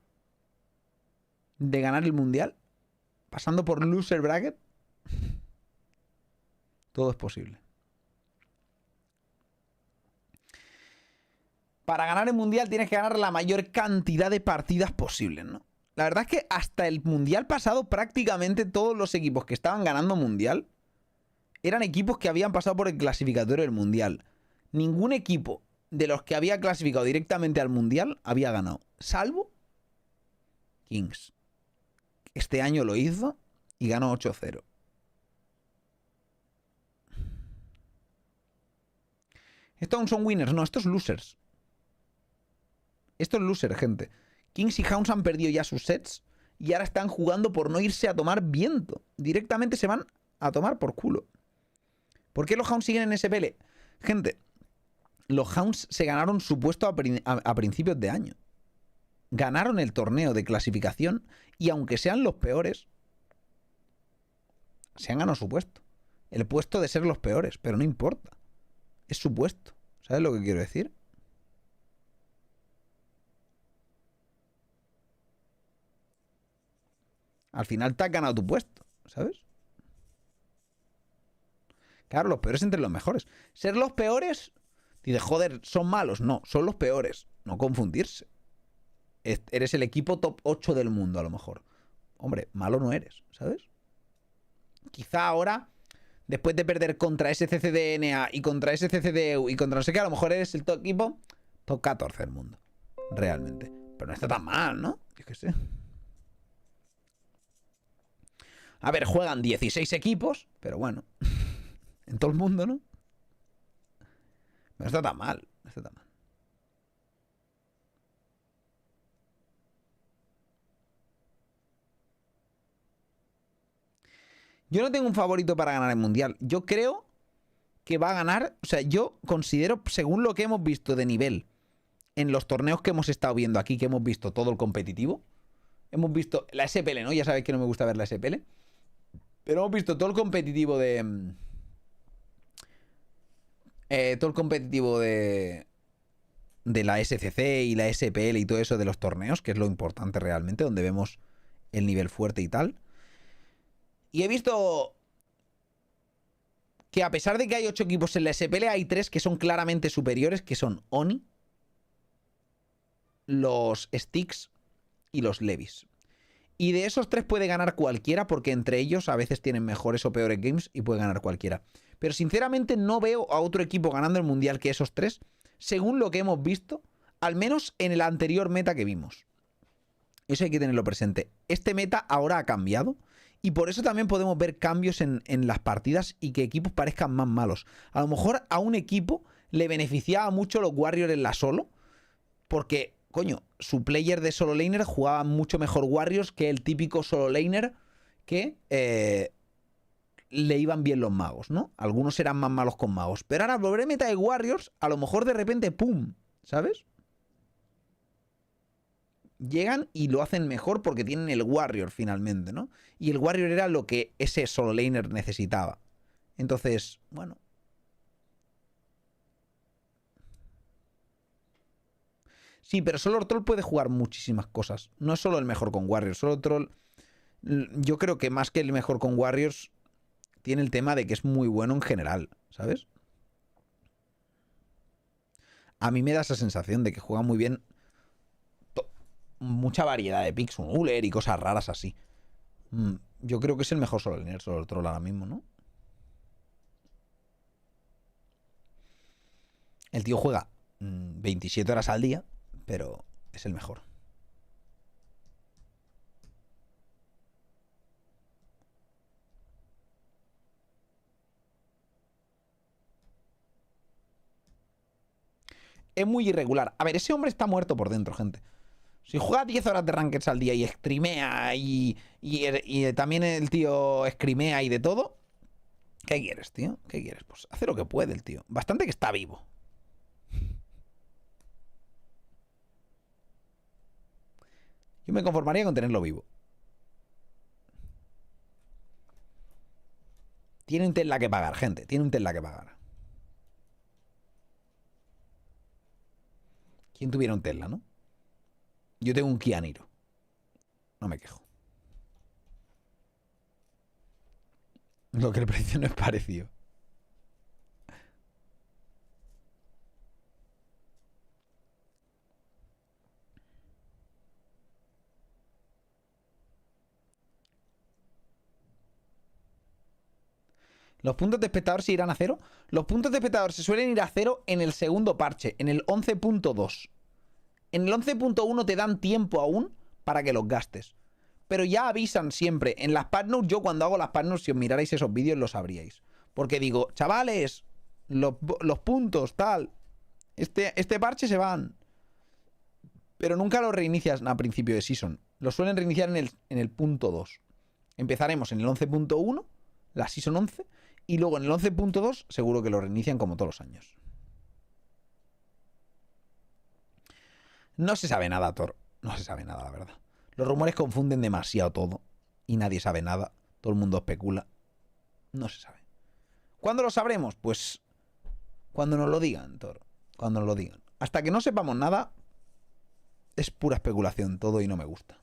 de ganar el mundial. Pasando por loser bracket. Todo es posible. Para ganar el mundial tienes que ganar la mayor cantidad de partidas posibles, ¿no? La verdad es que hasta el mundial pasado prácticamente todos los equipos que estaban ganando mundial eran equipos que habían pasado por el clasificatorio del mundial. Ningún equipo de los que había clasificado directamente al mundial había ganado, salvo Kings. Este año lo hizo y ganó 8-0. Estos son winners, no, estos losers. Esto es loser, gente. Kings y Hounds han perdido ya sus sets y ahora están jugando por no irse a tomar viento. Directamente se van a tomar por culo. ¿Por qué los Hounds siguen en SPL? Gente, los Hounds se ganaron su puesto a principios de año. Ganaron el torneo de clasificación y aunque sean los peores, se han ganado su puesto. El puesto de ser los peores, pero no importa. Es su puesto. ¿Sabes lo que quiero decir? Al final te has ganado tu puesto, ¿sabes? Claro, los peores entre los mejores. Ser los peores, dices, joder, ¿son malos? No, son los peores. No confundirse. Eres el equipo top 8 del mundo, a lo mejor. Hombre, malo no eres, ¿sabes? Quizá ahora, después de perder contra SCCDNA y contra SCCDU y contra no sé qué, a lo mejor eres el top equipo top 14 del mundo. Realmente. Pero no está tan mal, ¿no? Yo qué sé. A ver, juegan 16 equipos, pero bueno. En todo el mundo, ¿no? No está tan mal. No está tan mal. Yo no tengo un favorito para ganar el mundial. Yo creo que va a ganar. O sea, yo considero, según lo que hemos visto de nivel en los torneos que hemos estado viendo aquí, que hemos visto todo el competitivo. Hemos visto la SPL, ¿no? Ya sabéis que no me gusta ver la SPL. Pero hemos visto todo el competitivo de... de la SCC y la SPL y todo eso de los torneos, que es lo importante realmente, donde vemos el nivel fuerte y tal. Y he visto que a pesar de que hay 8 equipos en la SPL, hay 3 que son claramente superiores, que son Oni, los Sticks y los Levis. Y de esos 3 puede ganar cualquiera, porque entre ellos a veces tienen mejores o peores games y puede ganar cualquiera. Pero sinceramente no veo a otro equipo ganando el mundial que esos 3, según lo que hemos visto, al menos en el anterior meta que vimos. Eso hay que tenerlo presente. Este meta ahora ha cambiado y por eso también podemos ver cambios en las partidas y que equipos parezcan más malos. A lo mejor a un equipo le beneficiaba mucho los Warriors en la solo, porque, coño, su player de solo laner jugaba mucho mejor Warriors que el típico solo laner que le iban bien los magos, ¿no? Algunos eran más malos con magos. Pero ahora volver a meta de Warriors, a lo mejor de repente, ¡pum! ¿Sabes? Llegan y lo hacen mejor porque tienen el Warrior finalmente, ¿no? Y el Warrior era lo que ese solo laner necesitaba. Entonces, bueno. Sí, pero solo Troll puede jugar muchísimas cosas. No es solo el mejor con Warriors. Solo Troll, yo creo que más que el mejor con Warriors, tiene el tema de que es muy bueno en general, ¿sabes? A mí me da esa sensación de que juega muy bien mucha variedad de picks, un Uller y cosas raras así. Yo creo que es el mejor solo laner, solo Troll ahora mismo, ¿no? El tío juega 27 horas al día, pero es el mejor. Es muy irregular. A ver, ese hombre está muerto por dentro, gente. Si juega 10 horas de rankeds al día y streamea y también el tío scrimea y de todo, ¿qué quieres, tío? ¿Qué quieres? Pues hace lo que puede el tío. Bastante que está vivo. Yo me conformaría con tenerlo vivo. Tiene un Tesla que pagar, gente. Tiene un Tesla que pagar. ¿Quién tuviera un Tesla, no? Yo tengo un Kia Niro. No me quejo. Lo que el precio no es parecido. ¿Los puntos de espectador se irán a cero? Los puntos de espectador se suelen ir a cero en el segundo parche, en el 11.2. En el 11.1 te dan tiempo aún para que los gastes. Pero ya avisan siempre. En las patch notes, yo cuando hago las patch notes, si os mirarais esos vídeos, lo sabríais. Porque digo, chavales, los puntos, tal. Este parche se van. Pero nunca los reinicias a principio de season. Los suelen reiniciar en el punto 2. Empezaremos en el 11.1, la season 11. Y luego en el 11.2 seguro que lo reinician como todos los años. No se sabe nada, Thor. No se sabe nada, la verdad. Los rumores confunden demasiado todo. Y nadie sabe nada. Todo el mundo especula. No se sabe. ¿Cuándo lo sabremos? Pues cuando nos lo digan, Thor. Cuando nos lo digan. Hasta que no sepamos nada, es pura especulación todo y no me gusta.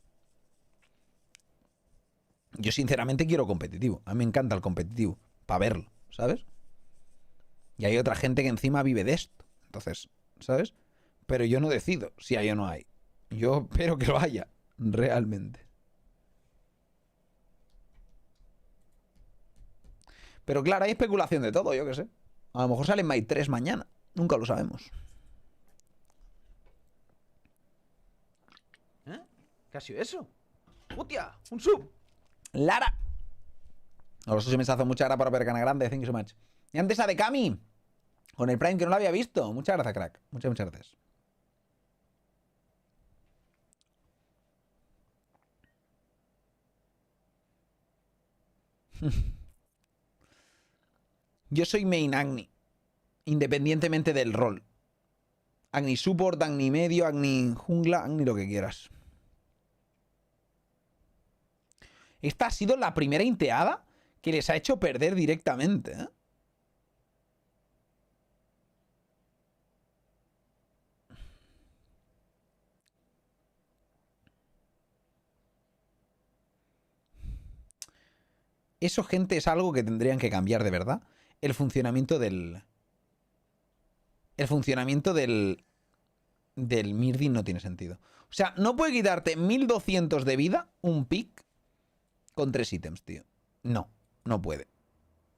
Yo sinceramente quiero competitivo. A mí me encanta el competitivo. Para verlo, ¿sabes? Y hay otra gente que encima vive de esto. Entonces, ¿sabes? Pero yo no decido si hay o no hay. Yo espero que lo haya, realmente. Pero claro, hay especulación de todo, yo qué sé. A lo mejor sale Smite 3 mañana. Nunca lo sabemos. ¿Eh? ¿Qué ha sido eso? ¡Hostia! ¡Un sub! ¡Lara! Hola, sus mensajes, muchas gracias por ver Cana Grande, thank you so much. Y antes a de Cami, con el Prime que no lo había visto. Muchas gracias, crack. Muchas gracias. Yo soy main Agni, independientemente del rol. Agni support, Agni medio, Agni jungla, Agni lo que quieras. Esta ha sido la primera inteada que les ha hecho perder directamente, ¿eh? Eso, gente, es algo que tendrían que cambiar de verdad. El funcionamiento del Mirdin no tiene sentido. O sea, no puede quitarte 1200 de vida un pick con 3 ítems, tío. No, no puede.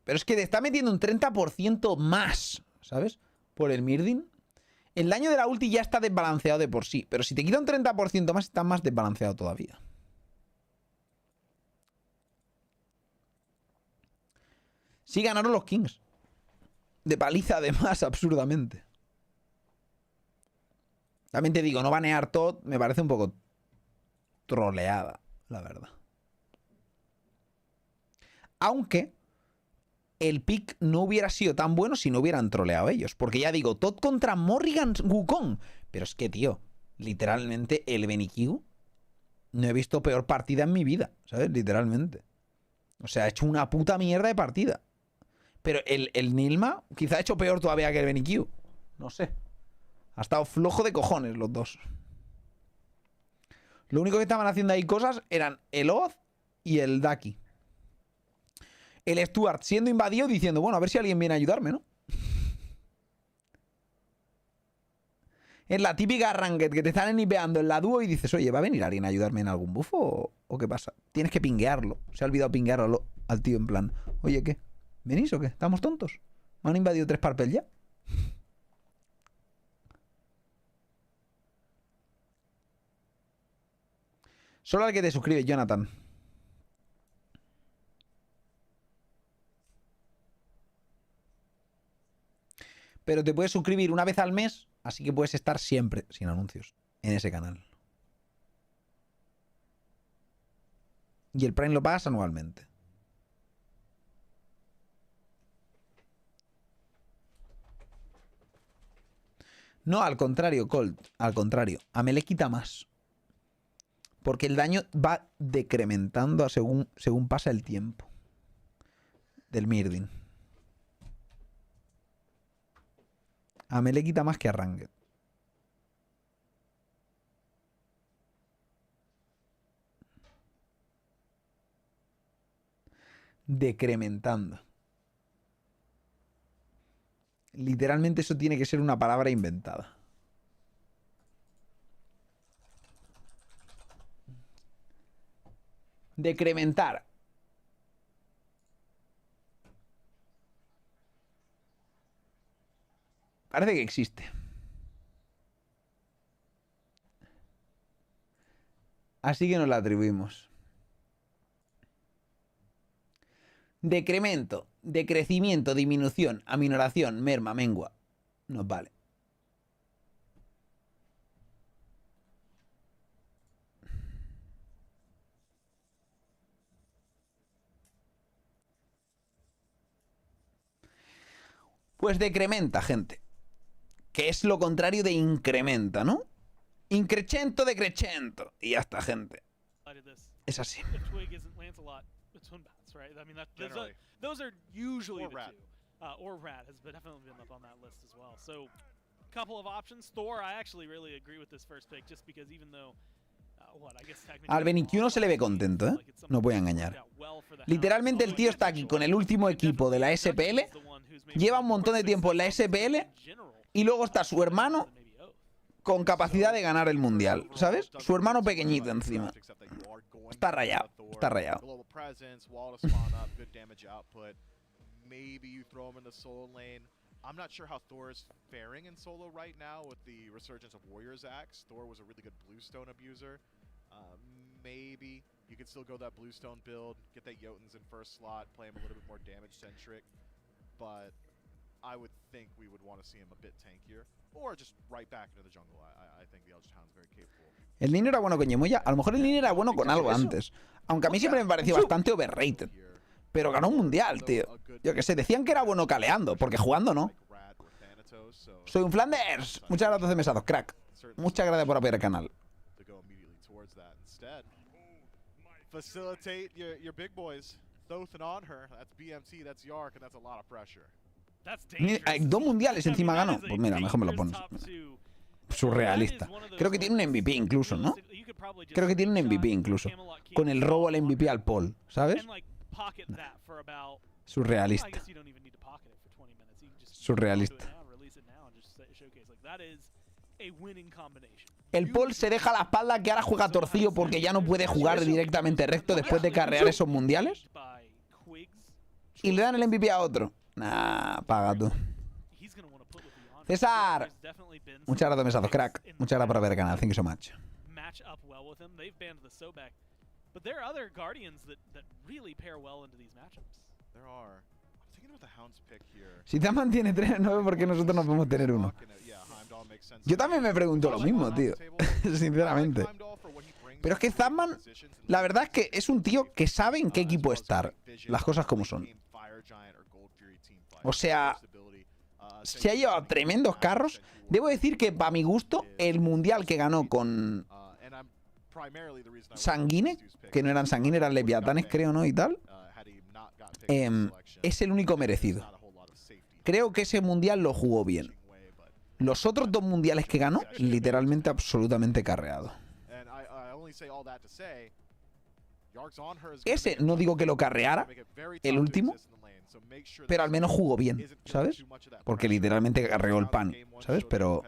Pero es que te está metiendo un 30% más, ¿sabes? Por el Mirdin. El daño de la ulti ya está desbalanceado de por sí. Pero si te quita un 30% más, está más desbalanceado todavía. Sí ganaron los Kings. De paliza, además, absurdamente. También te digo, no banear todo me parece un poco troleada, la verdad. Aunque el pick no hubiera sido tan bueno si no hubieran troleado ellos. Porque ya digo, Todd contra Morrigan Wukong. Pero es que, tío, literalmente el BenQ no he visto peor partida en mi vida, ¿sabes? Literalmente. O sea, ha hecho una puta mierda de partida. Pero el Nilma quizá ha hecho peor todavía que el BenQ. No sé. Ha estado flojo de cojones los dos. Lo único que estaban haciendo ahí cosas eran el Oz y el Daki. El Stuart siendo invadido diciendo, bueno, a ver si alguien viene a ayudarme, ¿no? Es la típica ranked que te están nipeando en la dúo y dices, oye, ¿va a venir alguien a ayudarme en algún buffo o qué pasa? Tienes que pinguearlo. Se ha olvidado pinguearlo al tío en plan, oye, ¿qué? ¿Venís o qué? ¿Estamos tontos? ¿Me han invadido 3 Parpel ya? Solo al que te suscribes, Jonathan. Pero te puedes suscribir una vez al mes, así que puedes estar siempre sin anuncios en ese canal. Y el Prime lo pagas anualmente. No, al contrario, Colt. Al contrario. A me le quita más. Porque el daño va decrementando según pasa el tiempo. Del Mirdin. A me le quita más que a Ranked. Decrementando. Literalmente eso tiene que ser una palabra inventada. Decrementar. Parece que existe. Así que nos la atribuimos. Decremento, decrecimiento, disminución, aminoración, merma, mengua. Nos vale. Pues decrementa, gente. Que es lo contrario de incrementa, ¿no? Increchento, decrechento. Y ya está, gente. Es así. Those are usually the two. Or Rat has definitely been up on that list as well. So, couple of options. Thor, I actually really agree with this first pick, just because even though, al BenQ no se le ve contento, ¿eh? No voy a engañar. Literalmente el tío está aquí con el último equipo de la SPL, lleva un montón de tiempo en la SPL y luego está su hermano con capacidad de ganar el mundial, ¿sabes? Su hermano pequeñito encima. Está rayado, está rayado. I'm not sure how Thor is faring in solo right now with the resurgence of Warrior's Axe. Thor was a really good Bluestone abuser. Maybe you could still go that Bluestone build, get that Jotuns in first slot, play him a little bit more damage-centric. But I would think we would want to see him a bit tankier. Or just right back into the jungle. I think the Eldritch Hound's very capable. El Nino era bueno con Yemoya. A lo mejor el Nino era bueno con algo antes. Aunque a mí siempre me pareció bastante overrated. Pero ganó un mundial, tío. Yo qué sé, decían que era bueno caleando, porque jugando no. Soy un Flanders. Muchas gracias de mesados, crack. Muchas gracias por apoyar el canal. Facilitate your big boys. Thoth on her. That's BMT, that's Yark, and that's a lot of pressure. Hay 2 mundiales encima ganó. Pues mira, mejor me lo pones. Surrealista. Creo que tiene un MVP incluso, ¿no? Creo que tiene un MVP incluso. Con el robo al MVP al Paul, ¿sabes? Surrealista. Surrealista. El Paul se deja la espalda que ahora juega torcido porque ya no puede jugar directamente recto después de carrear esos mundiales. Y le dan el MVP a otro. Nah, paga tú. César. Muchas gracias, mesados, crack. Muchas gracias por ver el canal. Thank you so much. But there are other guardians that really pair well into these matchups. There are. I'm thinking about the Hound's pick here. Si Taman tiene 3 9, ¿por qué nosotros no podemos tener 1? Yo también me pregunto lo mismo, tío. Sinceramente. Pero es que Zapman, la verdad es que es un tío que sabe en qué equipo estar. Las cosas como son. O sea, se ha llevado tremendos carros. Debo decir que, para mi gusto, el mundial que ganó con Sanguine, que no eran Sanguine, eran Leviatanes, creo, ¿no? Y tal, es el único merecido. Creo que ese mundial lo jugó bien. Los otros dos mundiales que ganó, literalmente absolutamente carreado. Ese no digo que lo carreara, el último, pero al menos jugó bien, ¿sabes? Porque literalmente carreó el pan, ¿sabes? Pero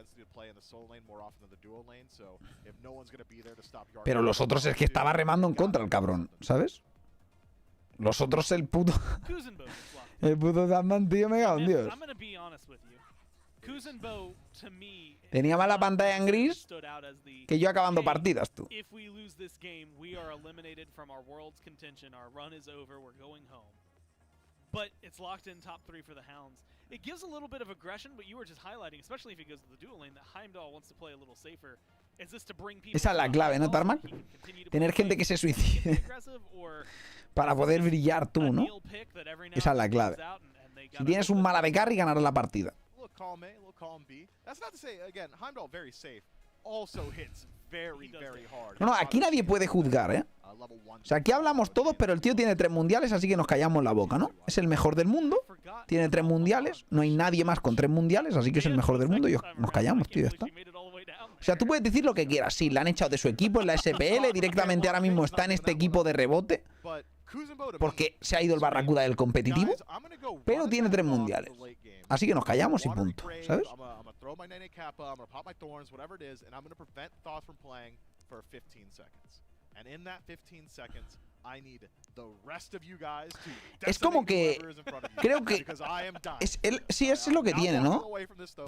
los otros es que estaba remando en contra el cabrón, ¿sabes? Los otros el puto... el puto Batman, tío, me cago en Dios. Tenía más la pantalla en gris que yo acabando partidas, tú. But it's locked in top 3 for the Hounds. It gives a little bit of aggression, but you were just highlighting, especially if he goes to the dual lane, that Heimdall wants to play a little safer. Is this to bring people Esa es la clave, ¿no, Tarmac? Tener gente que se suicide para poder brillar tú, ¿no? Esa es la clave. Si tienes un mala de carry, ganarás la partida. No, aquí nadie puede juzgar, ¿eh? O sea, aquí hablamos todos, pero el tío tiene 3 mundiales, así que nos callamos la boca, ¿no? Es el mejor del mundo, tiene 3 mundiales, no hay nadie más con 3 mundiales, así que es el mejor del mundo y nos callamos, tío, ya está. O sea, tú puedes decir lo que quieras, sí, le han echado de su equipo en la SPL, directamente ahora mismo está en este equipo de rebote, porque se ha ido el Barracuda del competitivo, pero tiene 3 mundiales. Así que nos callamos y punto, ¿sabes? Es como que creo que sí, es lo que tiene, ¿no?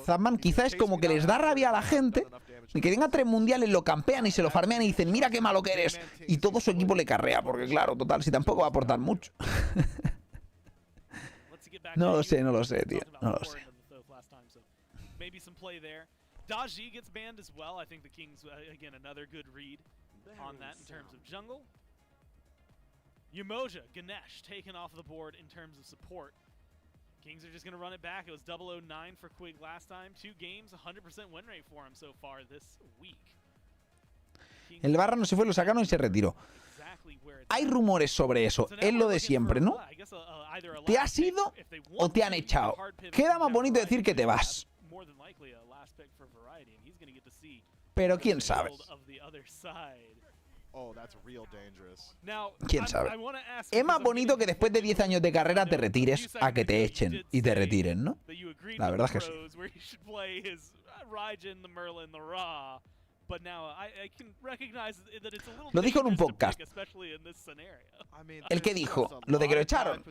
Zapman quizá es como que les da rabia a la gente y que tenga 3 mundiales, lo campean y se lo farmean y dicen, mira qué malo que eres, y todo su equipo le carrea, porque claro, total, si tampoco va a aportar mucho. No lo sé, tío, no lo sé. Daji gets banned as well. I think the Kings, again, another good read on that in terms of jungle. Umoja, Ganesh taken off the board in terms of support. Kings are just going to run it back. It was 009 for Quig last time. 2 games, 100% win rate for him so far this week. El Barra no se fue, lo sacaron y se retiró. Hay rumores sobre eso, es lo de siempre, ¿no? ¿Te has ido o te han echado? Queda más bonito decir que te vas. Pero quién sabe. ¿Quién sabe? Es más bonito que después de 10 años de carrera te retires a que te echen y te retiren, ¿no? La verdad es que sí. Lo dijo en un podcast. El que dijo, lo de que lo echaron.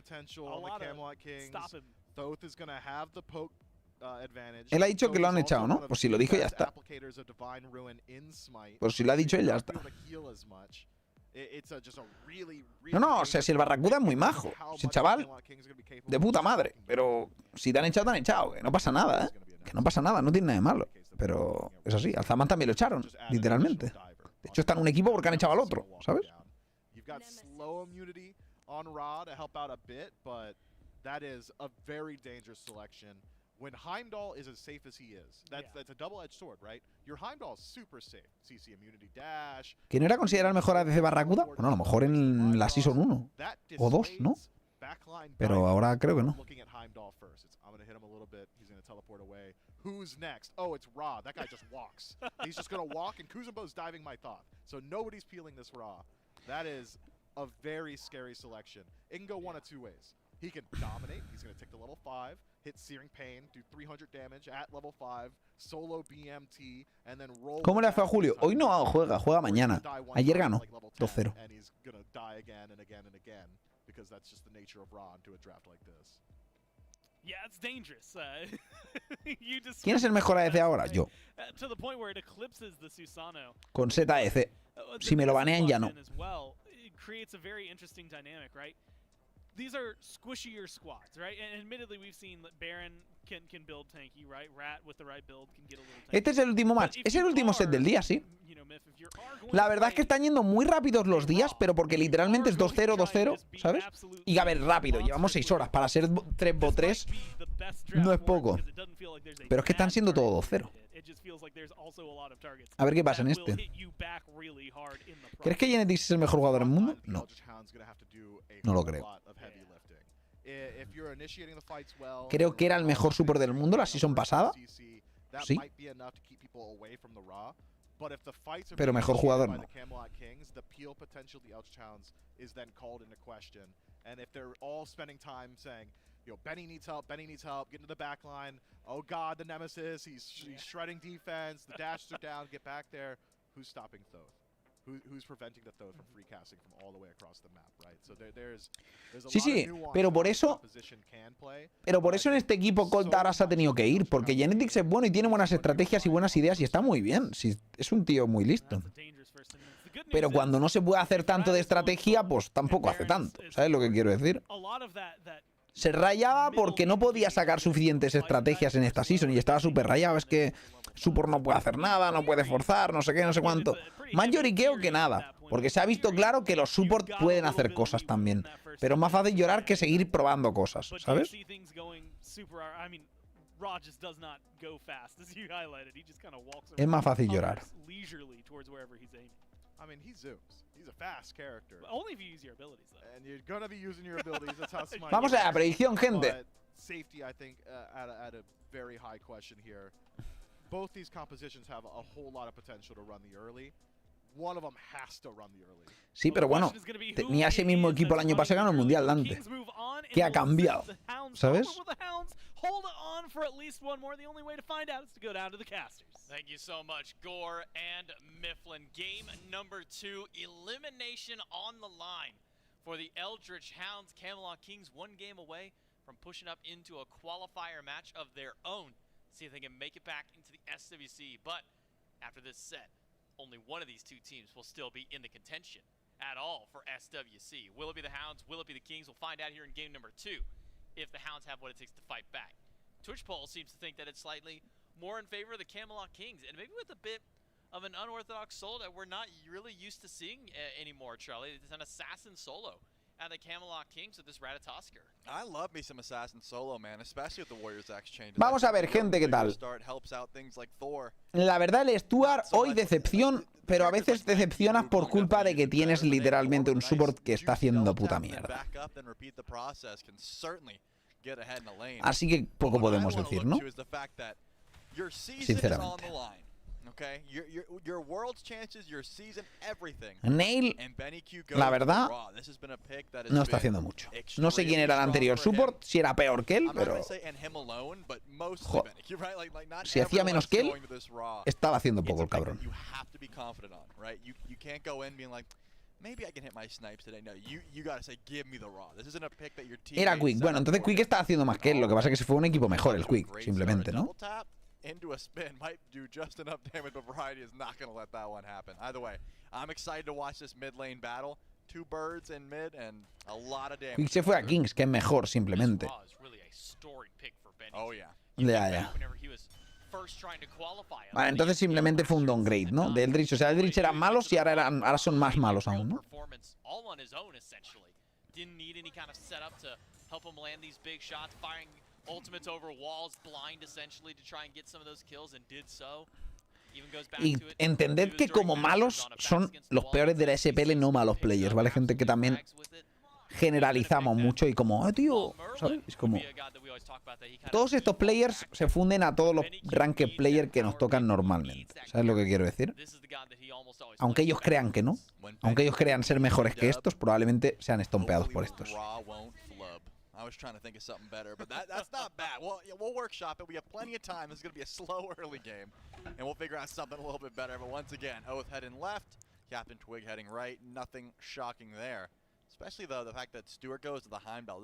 Él ha dicho que lo han echado, ¿no? Pues si lo dijo ya está. Pues si lo ha dicho él ya está. No, o sea, si el Barracuda es muy majo. Si chaval, de puta madre. Pero si te han echado, que no pasa nada, ¿eh? Que no pasa nada, no tiene nada de malo. Pero es así, al Zaman también lo echaron, literalmente. De hecho está en un equipo porque han echado al otro, ¿sabes? When Heimdall is as safe as he is, that's a double-edged sword, right? Your Heimdall is super safe. CC immunity dash. ¿Que no era considerado el mejor ADC Barracuda? Bueno, a lo mejor en la Season 1 o 2, ¿no? Pero ahora creo que no. Who's next? Oh, it's Ra. That guy just walks. He's just going to walk, and Kuzenbo's diving my thought. So nobody's peeling this Ra. That is a very scary selection. It can go one of 2 ways. He can dominate. He's going to take the level 5, hit Searing Pain, do 300 damage at level 5, solo BMT, and then roll. ¿Cómo le fue a Julio? Hoy no juega mañana. Ayer ganó 2-0. And he's going to die again and again and again because that's just the nature of Ra into a draft like this. Yeah, it's dangerous. ¿Quién es el mejor ADC ahora? Yo. To the point where it eclipses the Susano. Con ZADC. Si me lo banean ya no. It creates a very interesting dynamic, right? these are squishier squads, right? And admittedly, we've seen that Baron can build tanky, right? Rat with the right build can get a little tanky. Este es el último match. Es el último set del día, sí. La verdad es que están yendo muy rápidos los días, pero porque literalmente es 2-0, 2-0, ¿sabes? Y a ver, rápido, llevamos 6 horas. Para ser 3v3 no es poco. Pero es que están siendo todo 2-0. A ver qué pasa en este. ¿Crees que Genetics es el mejor jugador del mundo? No. No lo creo. Creo que era el mejor support del mundo la season pasada. Sí. Pero mejor jugador no. Benny needs help, get into the back line. Oh god, the Nemesis, he's shredding defense, the dashes are down, get back there. Who's stopping Thoth? Who's preventing the Thoth from free casting from all the way across the map, right? So there's a Sí, lot sí, of nuance pero por that eso composition can play. en este equipo Colt ahora se ha tenido que ir, porque Genetics es bueno y tiene buenas estrategias y buenas ideas y está muy bien. Sí, es un tío muy listo. Pero cuando no se puede hacer tanto de estrategia, pues tampoco hace tanto. ¿Sabes lo que quiero decir? Se rayaba porque no podía sacar suficientes estrategias en esta season y estaba súper rayado. Es que Support no puede hacer nada, no puede forzar, no sé qué, no sé cuánto. Más lloriqueo que nada, porque se ha visto claro que los Support pueden hacer cosas también. Pero es más fácil llorar que seguir probando cosas, ¿sabes? Es más fácil llorar. I mean, he zooms. He's a fast character. Only if you use your abilities, though. And you're gonna be using your abilities. That's how Smite. Vamos a la predicción, gente. But safety, I think, at a very high question here. Both these compositions have a whole lot of potential to run the early. One of them has to run the early. Sí, pero bueno, tenía ese mismo equipo el año pasado, ganó el Mundial Dante. ¿Qué ha cambiado? ¿Sabes? Hold on for at least one more. The only way to find out is to go down to the casters. Thank you so much, Gore and Mifflin. Game number 2, elimination on the line for the Eldritch Hounds. Camelot Kings 1 game away from pushing up into a qualifier match of their own. See if they can make it back into the SWC. But after this set, only one of these two teams will still be in the contention at all for SWC. Will it be the Hounds? Will it be the Kings? We'll find out here in game number 2. If the Hounds have what it takes to fight back. Twitch poll seems to think that it's slightly more in favor of the Camelot Kings, and maybe with a bit of an unorthodox solo that we're not really used to seeing anymore, Charlie. It's an assassin solo at the Camelot Kings with this Ratatosker. I love me some assassin solo, man, especially with the Warriors Axe changes. Vamos a ver, gente, ¿qué tal? La verdad, el Stuart hoy decepción, pero a veces decepcionas por culpa de que tienes literalmente un support que está haciendo puta mierda. Así que poco podemos decir, ¿no? Sinceramente. Nail, la verdad, no está haciendo mucho. No sé quién era el anterior support, si era peor que él, pero... Joder. Si hacía menos que él, estaba haciendo poco el cabrón. Era Quick. Bueno, entonces Quick estaba haciendo más que él. Lo que pasa es que se fue un equipo mejor el Quick, simplemente, ¿no? Into a spin might do just enough damage, but Variety is not going to let that one happen. Either way, I'm excited to watch this mid lane battle. 2 birds in mid and a lot of damage. Quick se fue a Kings, que es mejor, simplemente. Oh, yeah. Ya. Vale, entonces simplemente fue un downgrade, ¿no? De Eldritch. O sea, Eldritch eran malos y ahora son más malos aún, ¿no? Ultimates over walls, blind essentially to try and get some of those kills, and did so. Y entended que como malos son los peores de la SPL, no malos players, ¿vale? Gente que también generalizamos mucho y como, tío, ¿sabes? Es como... Todos estos players se funden a todos los ranked players que nos tocan normalmente. ¿Sabes lo que quiero decir? Aunque ellos crean que no, aunque ellos crean ser mejores que estos, probablemente sean estompeados por estos. I was trying to think of something better, but that's not bad. We'll workshop it. We have plenty of time. This is going to be a slow early game, and we'll figure out something a little bit better. But once again, Oath heading left, Captain Twig heading right. Nothing shocking there, especially though the fact that Stewart goes to the Heimdall.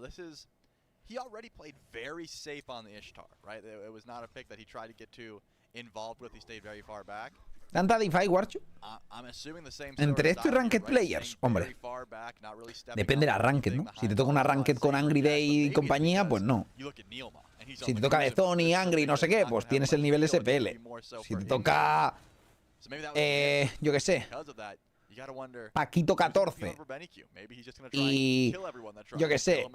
He already played very safe on the Ishtar, right? It was not a pick that he tried to get too involved with. He stayed very far back. ¿Tanta DeFi, Warchi? Entre esto y Ranked Players, hombre. Depende de la Ranked, ¿no? Si te toca una Ranked con Angry Day y compañía, pues no. Si te toca de Tony, Angry, no sé qué, pues tienes el nivel SPL. Si te toca... yo qué sé... Paquito 14. Y... yo qué sé,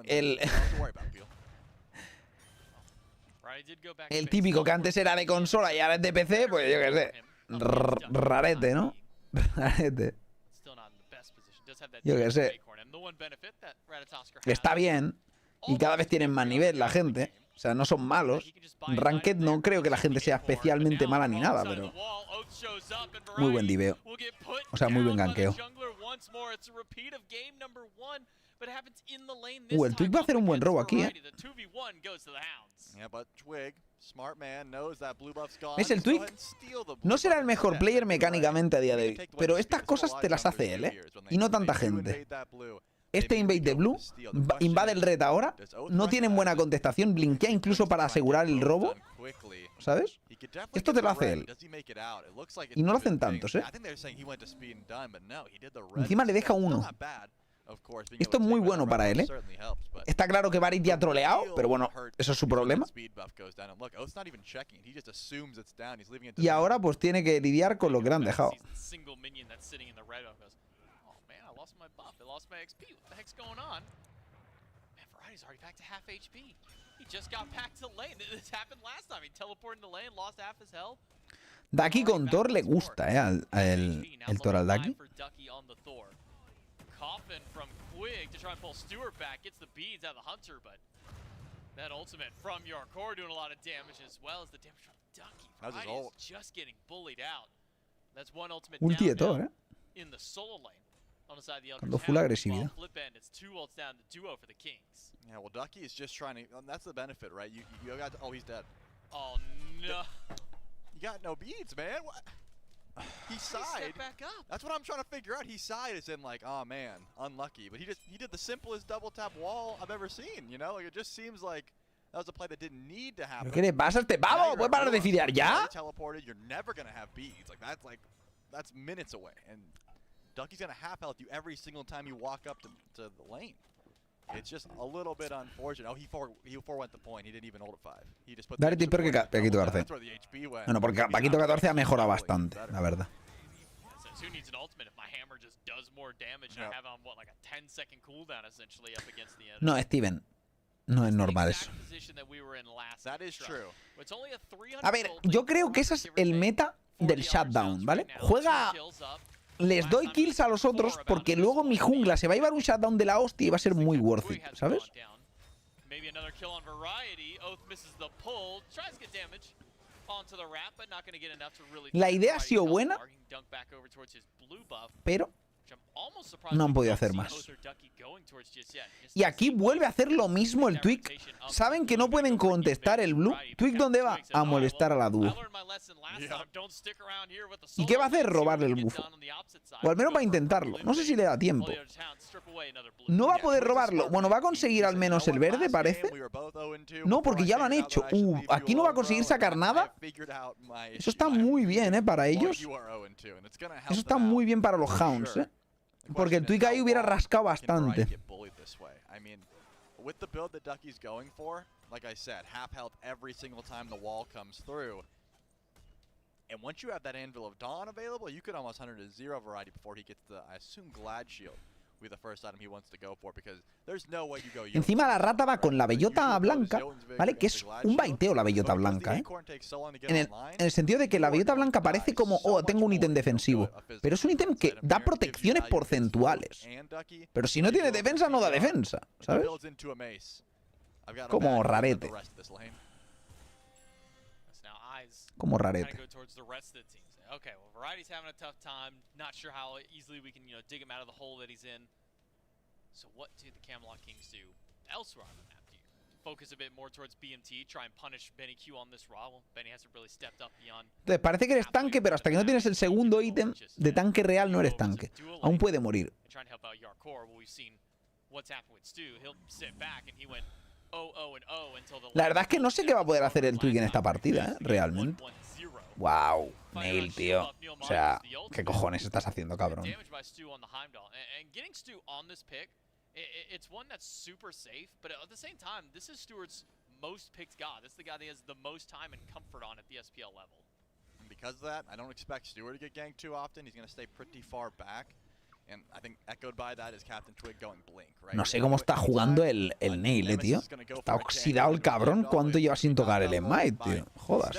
el típico que antes era de consola y ahora es de PC, pues yo qué sé. Rarete, ¿no? Rarete. Yo qué sé. Está bien. Y cada vez tienen más nivel la gente. O sea, no son malos. Ranked no creo que la gente sea especialmente mala ni nada, pero... muy buen diveo. O sea, muy buen ganqueo. El Twig va a hacer un buen robo aquí, ¿eh? ¿Ves? El Twig no será el mejor player mecánicamente a día de hoy, pero estas cosas te las hace él, ¿eh? Y no tanta gente. Este invade de blue, invade el red ahora, no tienen buena contestación, blinkea incluso para asegurar el robo, ¿sabes? Esto te lo hace él. Y no lo hacen tantos, ¿eh? Encima le deja uno. Esto es muy bueno para él, ¿eh? Está claro que Barit ya ha troleado, pero bueno, eso es su problema. Y ahora pues tiene que lidiar con lo que le han dejado. Daki con Thor le gusta, el Thor al Daki. Coffin from Quig to try and pull Stewart back. Gets the beads out of the Hunter, but that ultimate from your core doing a lot of damage as well as the damage from Ducky. Friday is just getting bullied out. That's one ultimate Ulti de todo, down in the solo lane on the side of the Cuando Eldritch full Tower. agresividad. While flip end, it's 2 ults down to duo for the Kings. Yeah, well, Ducky is just trying to... that's the benefit, right? You got... oh, he's dead. Oh, no. You got no beads, man. What? He sighed. Back up. That's what I'm trying to figure out. He sighed as in like, oh man, unlucky. But he did the simplest double tap wall I've ever seen. You know, like it just seems like that was a play that didn't need to happen. ¿Qué le pasa a este pavo? ¿Puedes parar de fidear ya? Teleported. You're never gonna have beads. Like that's minutes away. And Ducky's gonna half health you every single time you walk up to the lane. It's just a little bit unfortunate. Oh, he forwent the point. He didn't even hold at 5. He just put Dale tip porque Paquito 14. Bueno, porque Paquito 14 ha mejorado bastante, la verdad. Who needs an ultimate if my hammer just does more damage and I have on what, like a 10-second cooldown essentially up against the enemy? No, Steven. No es normal eso. A ver, yo creo que ese es el meta del shutdown, ¿vale? Juega... Les doy kills a los otros porque luego mi jungla se va a llevar un shutdown de la hostia y va a ser muy worth it, ¿sabes? La idea ha sido buena, pero no han podido hacer más. Y aquí vuelve a hacer lo mismo el Twig. Saben que no pueden contestar el blue. Twig, ¿dónde va? A molestar a la dúo. ¿Y qué va a hacer? Robarle el bufo. O al menos va a intentarlo. No sé si le da tiempo. No va a poder robarlo. Bueno, va a conseguir al menos el verde, parece. No, porque ya lo han hecho. Aquí no va a conseguir sacar nada. Eso está muy bien, para ellos. Eso está muy bien para los Hounds, Porque el Twig ahí hubiera rascado bastante. With the build that Ducky's going for, like I said, half health every single time the wall comes through. And once you have that Anvil of Dawn available, you could almost 100 to 0 variety before he gets the, I assume, Glad Shield. Be the first item he wants to go for because there's no way you go. Encima la rata va con la bellota blanca, ¿vale? Que es un baiteo la bellota blanca, En el sentido de que la bellota blanca parece como, oh, tengo un ítem defensivo. Pero es un ítem que da protecciones porcentuales. Pero si no tiene defensa, no da defensa, ¿sabes? Como rarete. Como rarete. Okay, well, Variety's having a tough time. Not sure how easily we can, dig him out of the hole that he's in. So what do the Camelot Kings do elsewhere on the map? Do you focus a bit more towards BMT, try and punish Benny Q on this Raw? Well, Benny hasn't really stepped up beyond. Entonces, parece que eres tanque, pero hasta que no tienes el segundo ítem de tanque real no eres tanque. Aún puede morir. Trying to help out Yarkor. Well, we've seen what's happened with Stu. He'll sit back and he went La verdad es que no sé qué va a poder hacer el Twig en esta partida, realmente. Wow, Nail, tío. O sea, ¿qué cojones estás haciendo, cabrón? It's one that's super safe, but at the same time, this is Stewart's most picked god. This is the guy that has the most time and comfort on at the SPL level. And because of that, I don't expect Stewart to get ganked too often. He's going to stay pretty far back. And I think echoed by that is Captain Twig going blink, right? No sé cómo está jugando el Nail, tío. Está oxidado el cabrón. ¿Cuánto lleva sin tocar el Smite, tío? Jodas.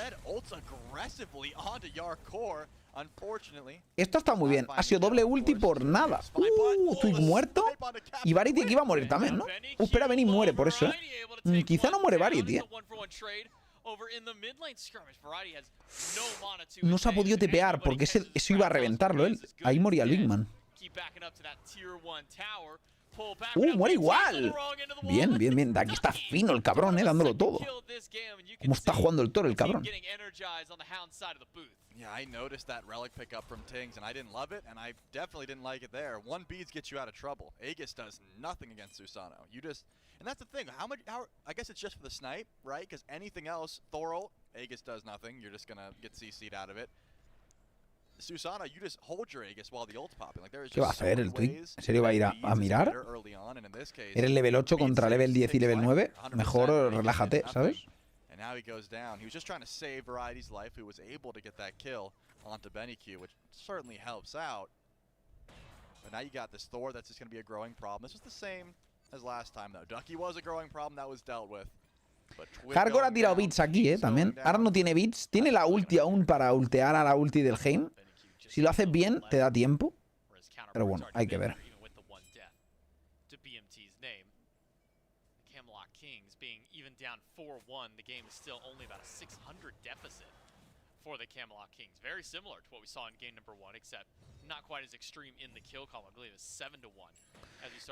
Esto está muy bien. Ha sido doble ulti por nada. Twig muerto. Y Variety aquí iba a morir también, ¿no? Espera, Benny muere por eso, ¿eh? Quizá no muere Variety, ¿eh? No se ha podido tepear porque eso iba a reventarlo él. Ahí moría el Big Man. Muere igual. Bien, bien, bien. De aquí está fino el cabrón, dándolo todo. Cómo está jugando el toro el cabrón. Yeah, I noticed that relic pickup from Tings, and I didn't love it, and I definitely didn't like it there. One beads gets you out of trouble. Aegis does nothing against Susano. You just, and that's the thing. I guess it's just for the snipe, right? Because anything else, Thorol, Aegis does nothing. You're just gonna get CC'd out of it. Susano, you just hold your Aegis while the ult's popping. Like there is ¿Qué va a hacer el Twig? ¿En serio va a ir a mirar? Eres level 8 contra level 10 y level 9. Mejor relájate, ¿sabes? And now he goes down. He was just trying to save Variety's life, who was able to get that kill onto BennyQ, which certainly helps out. But now you got this Thor that's just going to be a growing problem. This was the same as last time, though. Ducky was a growing problem that was dealt with. Hardcore ha tirado bits aquí, también. Ahora no tiene bits. Tiene la ulti aún para ultear a la ulti del Heim. Si lo haces bien, te da tiempo. Pero bueno, hay que ver. Down 4-1, the game is still only about a 600 deficit for the Camelot Kings. Very similar to what we saw in game number 1, except not quite as extreme in the kill column. I believe it's 7-1.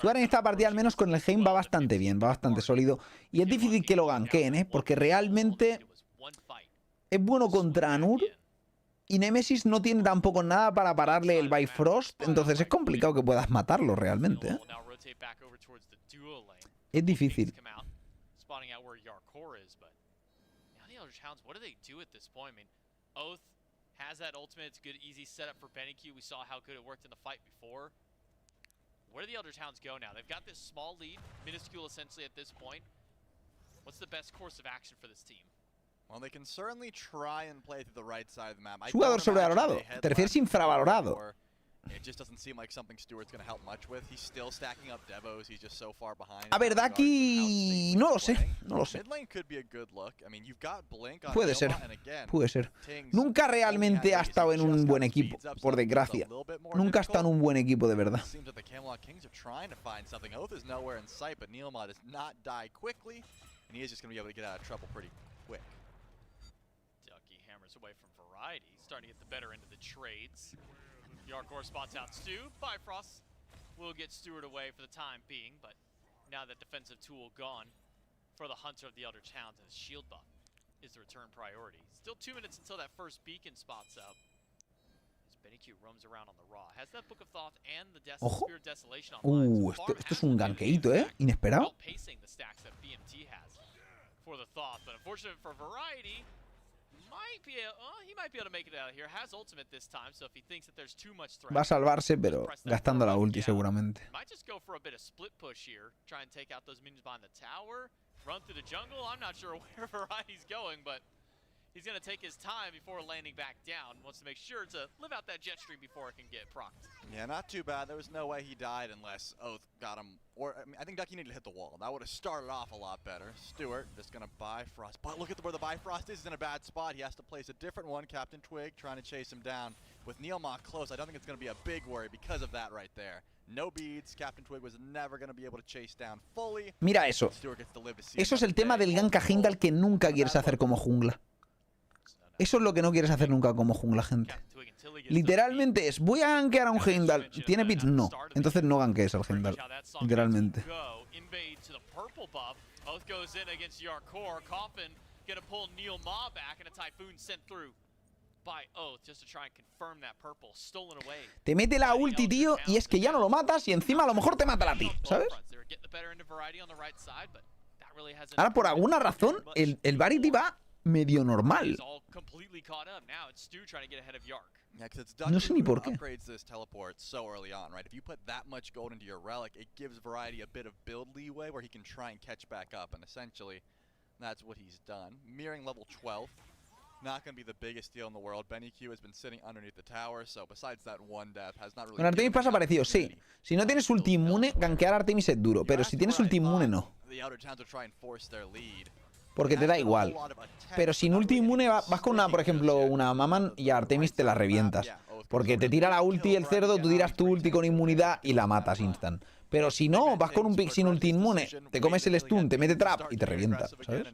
Jugar en esta partida al menos con el Heim va bastante bien, va bastante sólido. Y es difícil que lo ganqueen, porque realmente es bueno contra Anur. Y Nemesis no tiene tampoco nada para pararle el Bifrost, entonces es complicado que puedas matarlo realmente, Es difícil. Spotting out where Yarkor is, but now the Eldritch Hounds, what do they do at this point? I mean, Oath has that ultimate. It's a good, easy setup for BennyQ. We saw how good it worked in the fight before. Where do the Eldritch Hounds go now? They've got this small lead, minuscule essentially at this point. What's the best course of action for this team? Well, they can certainly try and play through the right side of the map. Jugador sobrevalorado. Te refieres infravalorado. It just doesn't seem like something Stewart's going to help much with. He's still stacking up Devos. He's just so far behind. A ver, Daki no lo sé, no lo sé. Mid lane could be a good look. I mean, you've got Blink on Puede ser, puede ser. Nunca realmente ha estado en un buen equipo, por desgracia. Nunca ha estado en un buen equipo de verdad. Seems that the Camelot Kings are trying to find something. Oath is nowhere in sight, but Neilma does not die quickly, and he is just going to be able to get out of trouble pretty quick. Ducky hammers away from Variety, starting to get the better end of the trades. Yarkor spots out Stu. Bifrost will get Stewart away for the time being, but now that defensive tool gone for the Hunter of the Eldritch Hounds, and his shield buff is the return priority. Still 2 minutes until that first beacon spots up. As BennyQ roams around on the Raw. Has that Book of Thoth and the Spirit Desolation online. Esto es un ganqueito, inesperado. Outpacing the stacks that BMT has for the Thoth, but unfortunate for Variety. He might be able to make it out of here. Has ultimate this time, so if he thinks that there's too much threat, va a salvarse, pero gastando la ulti seguramente. Might just go for a bit of split push here, try and take out those minions behind the tower, run through the jungle. I'm not sure where Variety's going, but he's going to take his time before landing back down. Wants to make sure to live out that jet stream before it can get procced. Yeah, not too bad. There was no way he died unless Oath got him. Or I think Ducky needed to hit the wall. That would have started off a lot better. Stewart just going to Bifrost. But look at where the Bifrost is. He's in a bad spot. He has to place a different one. Captain Twig trying to chase him down. With Neilma close, I don't think it's going to be a big worry because of that right there. No beads. Captain Twig was never going to be able to chase down fully. Mira eso. Eso es el tema del gank a jungle que nunca quieres hacer como jungla. Eso es lo que no quieres hacer nunca como jungla, gente. Literalmente es, voy a gankear a un Heimdall. ¿Tiene bits? No. Entonces no gankees al Heimdall. Literalmente. Te mete la ulti, tío, y es que ya no lo matas y encima a lo mejor te mata a ti, ¿sabes? Ahora, por alguna razón, el Varity va medio normal. No sé ni por qué. Upgrades this teleport so early on, right? If you put that much gold into your relic, it gives Variety a bit of build leeway where he can try and catch back up, and essentially, that's what he's done. Mirroring level 12, not going to be the biggest deal in the world. Benny Q has been sitting underneath the tower, so besides that one death, has not really. Con Artemis pasa parecido, sí. Si no tienes ulti inmune, gankear a Artemis es duro, pero si tienes ulti inmune, no. The outer towns will try and force their lead. Porque te da igual. Pero sin ulti inmune vas con una, por ejemplo, una Maman y a Artemis te la revientas. Porque te tira la ulti el cerdo, tú tiras tu ulti con inmunidad y la matas instant. Pero si no, vas con un pick sin ulti inmune, te comes el stun, te mete trap y te revienta, ¿sabes?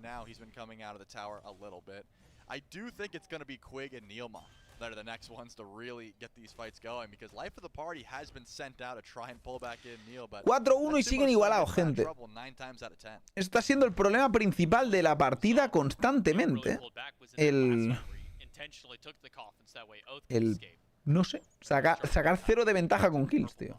I do think it's going to be Quig and Neilma that are the next ones to really get these fights going, because Life of the Party has been sent out to try and pull back in Neil, but 4-1 y siguen igualados, gente. Está siendo el problema principal de la partida constantemente. No sé, sacar 0 de ventaja con kills, tío.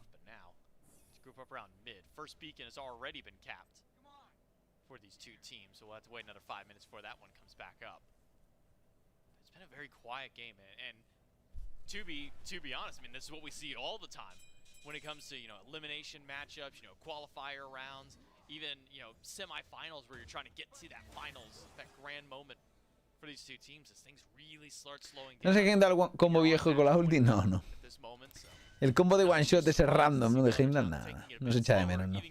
It's been a very quiet game, and to be honest, I mean, this is what we see all the time when it comes to, you know, elimination matchups, you know, qualifier rounds, even, you know, semifinals where you're trying to get to that finals, that grand moment for these two teams as things really start slowing down. No sé quién da el combo viejo con la ulti, no. El combo de one shot ese random, ¿no? De Heimdall, nada. No se echa de menos, ¿no?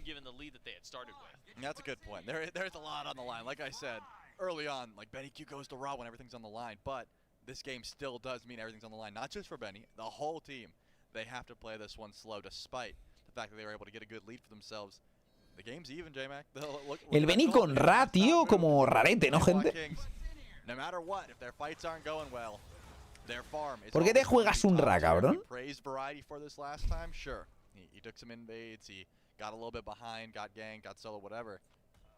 That's a good point. There's a lot on the line. Like I said, early on, like, Benny Q goes to Raw when everything's on the line, but this game still does mean everything's on the line. Not just for Benny, the whole team. They have to play this one slow despite the fact that they were able to get a good lead for themselves. The game's even, J-Mac. El Benny con Ra, tío, como rarete, ¿no, gente? No matter what, if their fights aren't going well, their farm is. ¿Por qué te juegas un Ra, cabrón? Praised Variety for this last time, sure. He took some invades, he got a little bit behind, got ganked, got solo, whatever.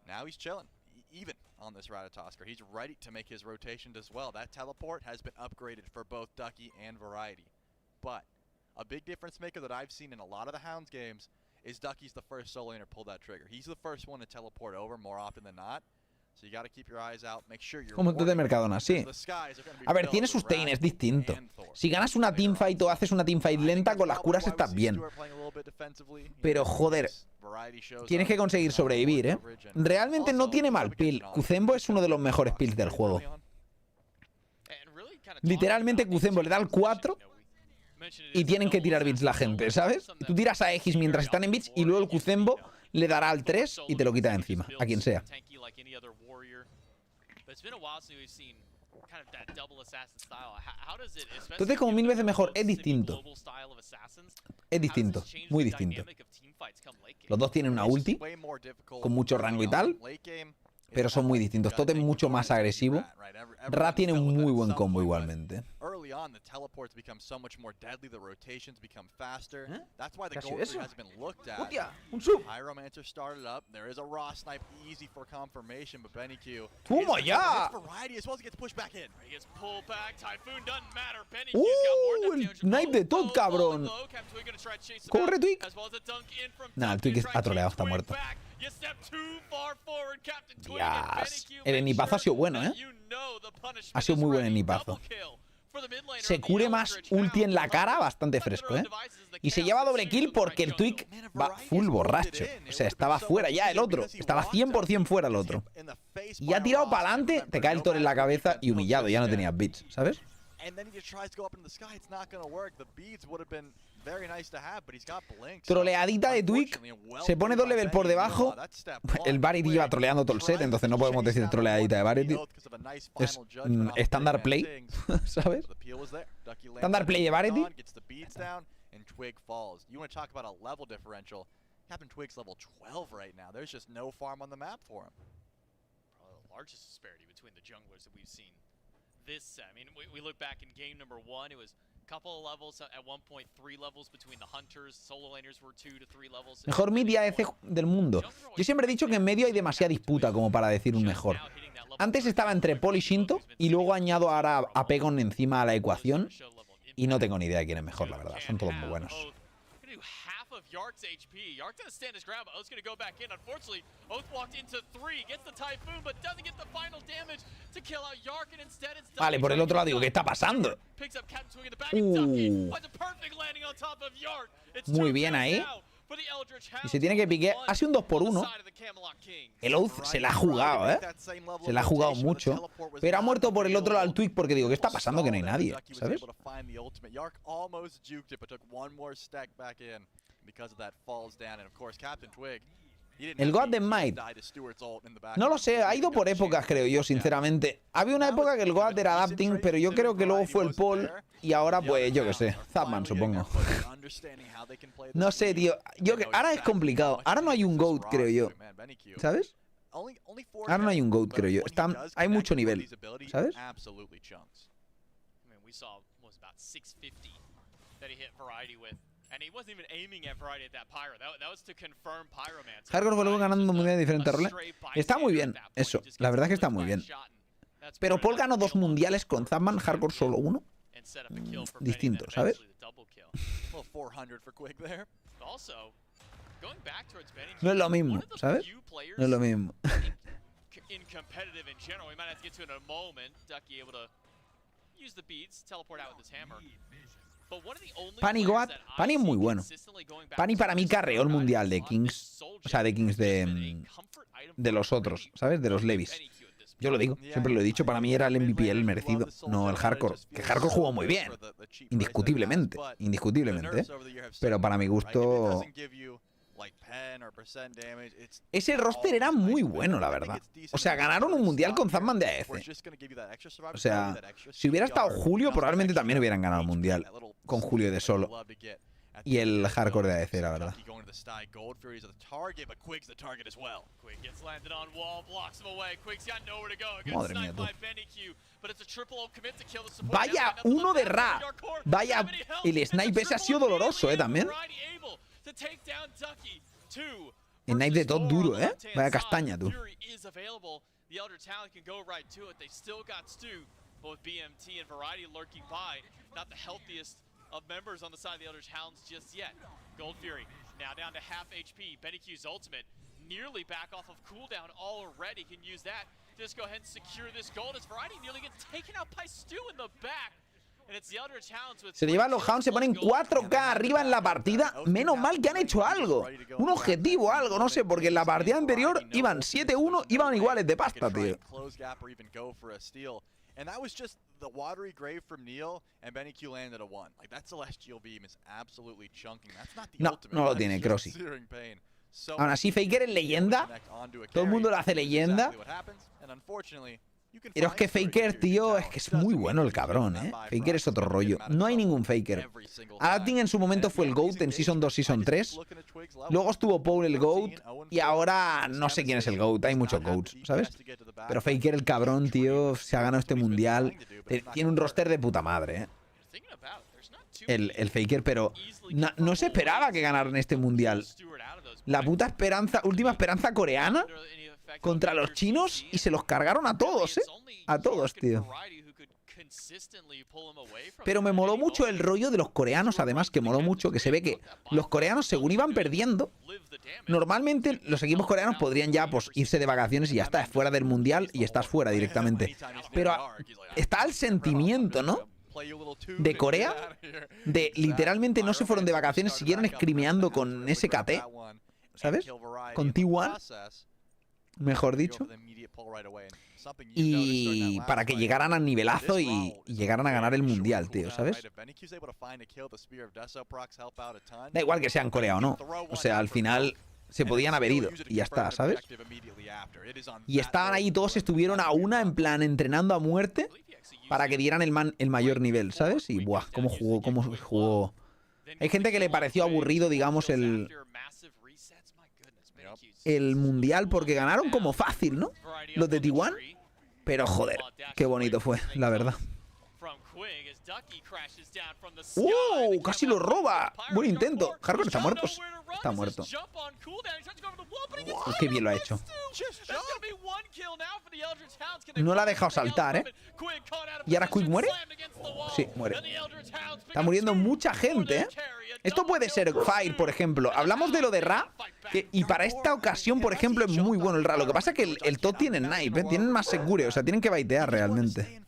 Now he's chilling. Even on this Ratatosker, he's ready to make his rotation as well. That teleport has been upgraded for both Ducky and Variety. But a big difference maker that I've seen in a lot of the Hounds games is Ducky's the first solo laner to pull that trigger. He's the first one to teleport over more often than not. So you got to keep your eyes out, make sure you're. Como tú de Mercadona, sí. A ver, tiene sustain, es distinto. Si ganas una teamfight o haces una teamfight lenta, con las curas estás bien. Pero joder, tienes que conseguir sobrevivir, ¿eh? Realmente no tiene mal peel. Kuzembo es uno de los mejores peels del juego. Literalmente Kuzembo le da el 4 y tienen que tirar bits la gente, ¿sabes? Tú tiras a X mientras están en bits y luego el Kuzembo le dará al 3 y te lo quita de encima, a quien sea. Entonces, como 1000 veces mejor, es distinto. Es distinto, muy distinto. Los dos tienen una ulti, con mucho rango y tal, pero son muy distintos. Totem mucho más agresivo. Ra tiene un muy buen combo igualmente. ¿Casi eso? ¡Hostia! ¡Un sub! ¡Toma ya! El Knight de Todd, cabrón. ¡Corre, Twig! Nah, el Twig ha troleado, está muerto. Dios. El enipazo ha sido bueno, ¿eh? Ha sido muy buen enipazo. Se cure más ulti en la cara, bastante fresco, ¿eh? Y se lleva doble kill porque el Twig va full borracho. O sea, estaba fuera ya el otro. Estaba 100% fuera el otro. Y ha tirado para adelante, te cae el Thor en la cabeza y humillado. Ya no tenías bits, ¿sabes? Troleadita de Twig. Se pone 2 level por debajo. El Varity lleva troleando todo el set, entonces no podemos decir troleadita de Varity. Es estándar play, ¿sabes? Estándar play de Varity. Captain Twig's level 12 right now. There's just no farm on the map for him. Probably the largest disparity between the junglers that we've seen this set. I mean, we look back in game number 1, it was a couple of levels at one point, 3 levels between the hunters. Solo laners were 2 to 3 levels. Mejor mid y ADC del mundo. Yo siempre he dicho que en medio hay demasiada disputa como para decir un mejor. Antes estaba entre Paul y Shinto y luego añado ahora a Pegon encima a la ecuación y no tengo ni idea de quién es mejor, la verdad. Son todos muy buenos. half of Yark's HP. Yark gonna stand his ground, but Oath's gonna go back in. Unfortunately, Oath walked into 3, gets the Typhoon, but doesn't get the final damage to kill out Yark, and instead it's Vale, por el otro lado digo, ¿qué está pasando? Picks up Captain Swing in the back, and Ducky finds a perfect landing on top of Yark. It's Muy bien ahí. Y se tiene que piquear. Ha sido un 2 por 1. El Oath se la ha jugado, ¿eh? Se la ha jugado mucho. Pero ha muerto por el otro lado al Twig porque digo, ¿qué está pasando? Que no hay nadie, ¿sabes? El God de Smite. No lo sé, ha ido por épocas, creo yo, sinceramente. Había una época que el God era adapting, pero yo creo que luego fue el Paul y ahora, pues, yo qué sé, Zapman, supongo. No sé, tío. Ahora es complicado. Ahora no hay un GOAT, creo yo. ¿Sabes? Ahora no hay un GOAT, creo yo. Hay mucho nivel, ¿sabes? Hardcore fue luego ganando mundiales de diferentes roles. Está muy bien, eso. La verdad es que está muy bien. Pero Paul ganó 2 mundiales con Zapman, Hardcore solo 1. Distinto, ¿sabes? No es lo mismo, ¿sabes? No es lo mismo. Pani Goat. Pani es muy bueno. Pani para mí carreó el mundial de Kings. O sea, de Kings de los otros, ¿sabes? De los Levis. Yo lo digo, siempre lo he dicho. Para mí era el MVP, el merecido, no el Hardcore. Que Hardcore jugó muy bien. Indiscutiblemente. Indiscutiblemente. Pero para mi gusto... Ese roster era muy bueno, la verdad. O sea, ganaron un mundial con Zapman de AEC. O sea, si hubiera estado Julio, probablemente también hubieran ganado el mundial. Con Julio de solo. Y el Hardcore de AEC, la verdad. Madre mía, tú. Vaya uno de Ra. Vaya... El snipe ese ha sido doloroso, también. El knife de todo duro, Vaya castaña, tú. Of members on the side of the Eldritch Hounds just yet. Gold Fury now down to half HP. Bennyq's ultimate nearly back off of cooldown already. Can use that. Just go ahead and secure this gold as Variety nearly gets taken out by Stu in the back. And it's the Eldritch Hounds with... Se llevan los Hounds, se ponen 4K arriba en la partida. Menos mal que han hecho algo. Un objetivo, algo, no sé, porque en la partida anterior iban 7-1, iban iguales de pasta, tío. And that was just the watery grave from Neil, and BennyQ landed a 1. Like, that Celestial Beam is absolutely chunking. That's not the ultimate. No lo tiene Crossy. Aún así, Faker es leyenda. Todo el mundo lo hace leyenda. Pero es que Faker, tío, es que es muy bueno el cabrón, Faker es otro rollo. No hay ningún Faker. Adapting en su momento fue el GOAT en Season 2, Season 3. Luego estuvo Paul el GOAT. Y ahora no sé quién es el GOAT. Hay muchos GOATs, ¿sabes? Pero Faker, el cabrón, tío, se ha ganado este mundial. Tiene un roster de puta madre, el Faker, pero no se esperaba que ganaran este mundial. La puta esperanza, última esperanza coreana contra los chinos y se los cargaron a todos, A todos, tío. Pero me moló mucho el rollo de los coreanos, además, que moló mucho, que se ve que los coreanos, según iban perdiendo, normalmente los equipos coreanos podrían ya, pues, irse de vacaciones y ya está, fuera del mundial y estás fuera directamente. Pero está el sentimiento, ¿no? De Corea, de literalmente no se fueron de vacaciones, siguieron scrimeando con SKT, ¿sabes? Con T1. Mejor dicho, y para que llegaran al nivelazo y llegaran a ganar el mundial, tío, ¿sabes? Da igual que sean Corea o no, o sea, al final se podían haber ido y ya está, ¿sabes? Y estaban ahí, todos estuvieron a una, en plan, entrenando a muerte para que dieran el mayor nivel, ¿sabes? Y, buah, cómo jugó. Hay gente que le pareció aburrido, digamos, el mundial porque ganaron como fácil, ¿no? Los de T1. Pero joder, qué bonito fue, la verdad. Casi lo roba. Buen intento. Hardcore está muerto. Está muerto. Qué bien lo ha hecho. No la ha dejado saltar, ¿eh? ¿Y ahora Quick muere? Sí, muere. Está muriendo mucha gente, ¿eh? Esto puede ser Fire, por ejemplo. Hablamos de lo de Ra, y para esta ocasión, por ejemplo, es muy bueno el Ra. Lo que pasa es que el top tiene Snipe, ¿eh? Tienen más Secure, o sea, tienen que baitear realmente.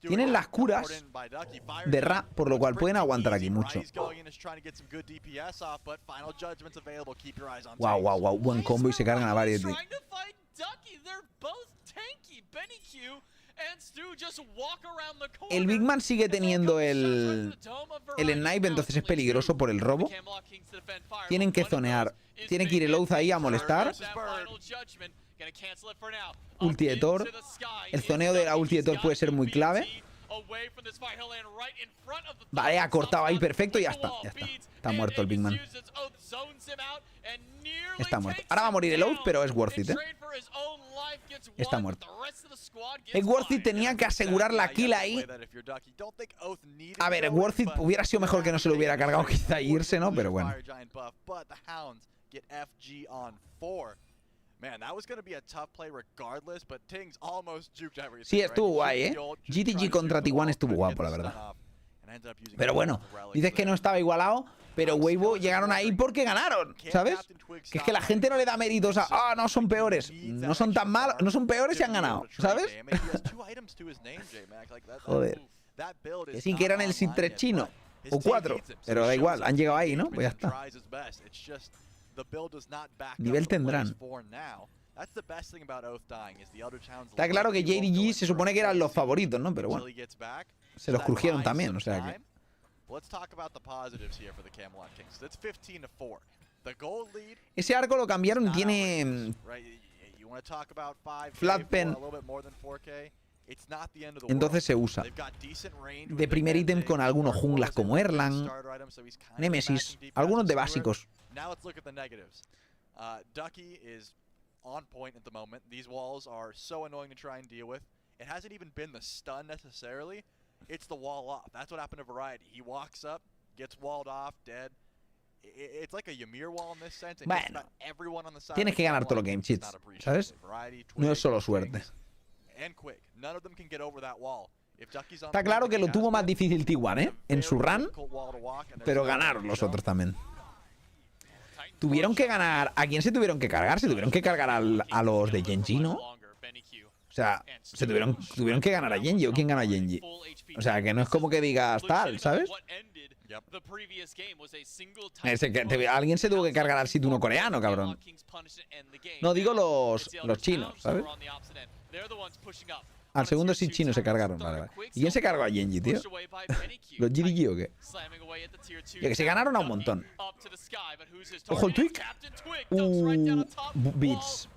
Tienen las curas de Ra, por lo cual pueden aguantar aquí mucho. Wow, wow, wow. Buen combo y se cargan a varios. El Big Man sigue teniendo el snipe, entonces es peligroso por el robo. Tienen que zonear. Tiene que ir el Oath ahí a molestar. Ulti de Thor. El zoneo de la ulti de Thor puede ser muy clave. Vale, ha cortado ahí perfecto y ya está. Ya está. Está muerto el Big Man. Está muerto. Ahora va a morir el Oath, pero es worth it, ¿eh? Está muerto. Es worth it, tenía que asegurar la kill ahí. A ver, worth it hubiera sido mejor que no se lo hubiera cargado quizá irse, ¿no? Pero bueno. Sí, estuvo guay, ¿eh? GTG contra T1 estuvo guapo, la verdad. Pero bueno, dices que no estaba igualado, pero Weibo llegaron ahí porque ganaron, ¿sabes? Que es que la gente no le da méritos a... Ah, no, son peores. No son tan malos, no son peores y han ganado, ¿sabes? Joder. Que sí que eran el Sin 3 chino. O 4. Pero da igual, han llegado ahí, ¿no? Pues ya está. Nivel tendrán. Está claro que JDG se supone que eran los favoritos, ¿no? Pero bueno, se los crujieron también, o sea que... Ese arco lo cambiaron y tiene... Flat pen. Entonces se usa de primer ítem con algunos junglas como Erlang, Nemesis, algunos de básicos. Ducky is on point at the moment. These walls are so annoying to try and deal with. It hasn't even been the stun necessarily. It's the wall off. That's what happened to Variety. He walks up, gets walled off, dead. It's like a Ymir wall in this sense. Bueno, tienes que ganar todo lo game cheats, ¿sabes? No es solo suerte. Está claro que lo tuvo más difícil T1, ¿eh? En su run, pero ganaron los otros también. Tuvieron que ganar... ¿A quién se tuvieron que cargar? Se tuvieron que cargar a los de Genji, ¿no? O sea, se tuvieron que ganar a Genji. ¿O quién gana a Genji? O sea, que no es como que digas tal, ¿sabes? Alguien se tuvo que cargar al sitio 1 coreano, cabrón. No, digo los chinos, ¿sabes? Al segundo sí chino se cargaron, vale, vale. ¿Y quién se cargó a Genji, tío? ¿Los GDG o qué? Que se ganaron a un montón. ¡Ojo el Twig! Beats.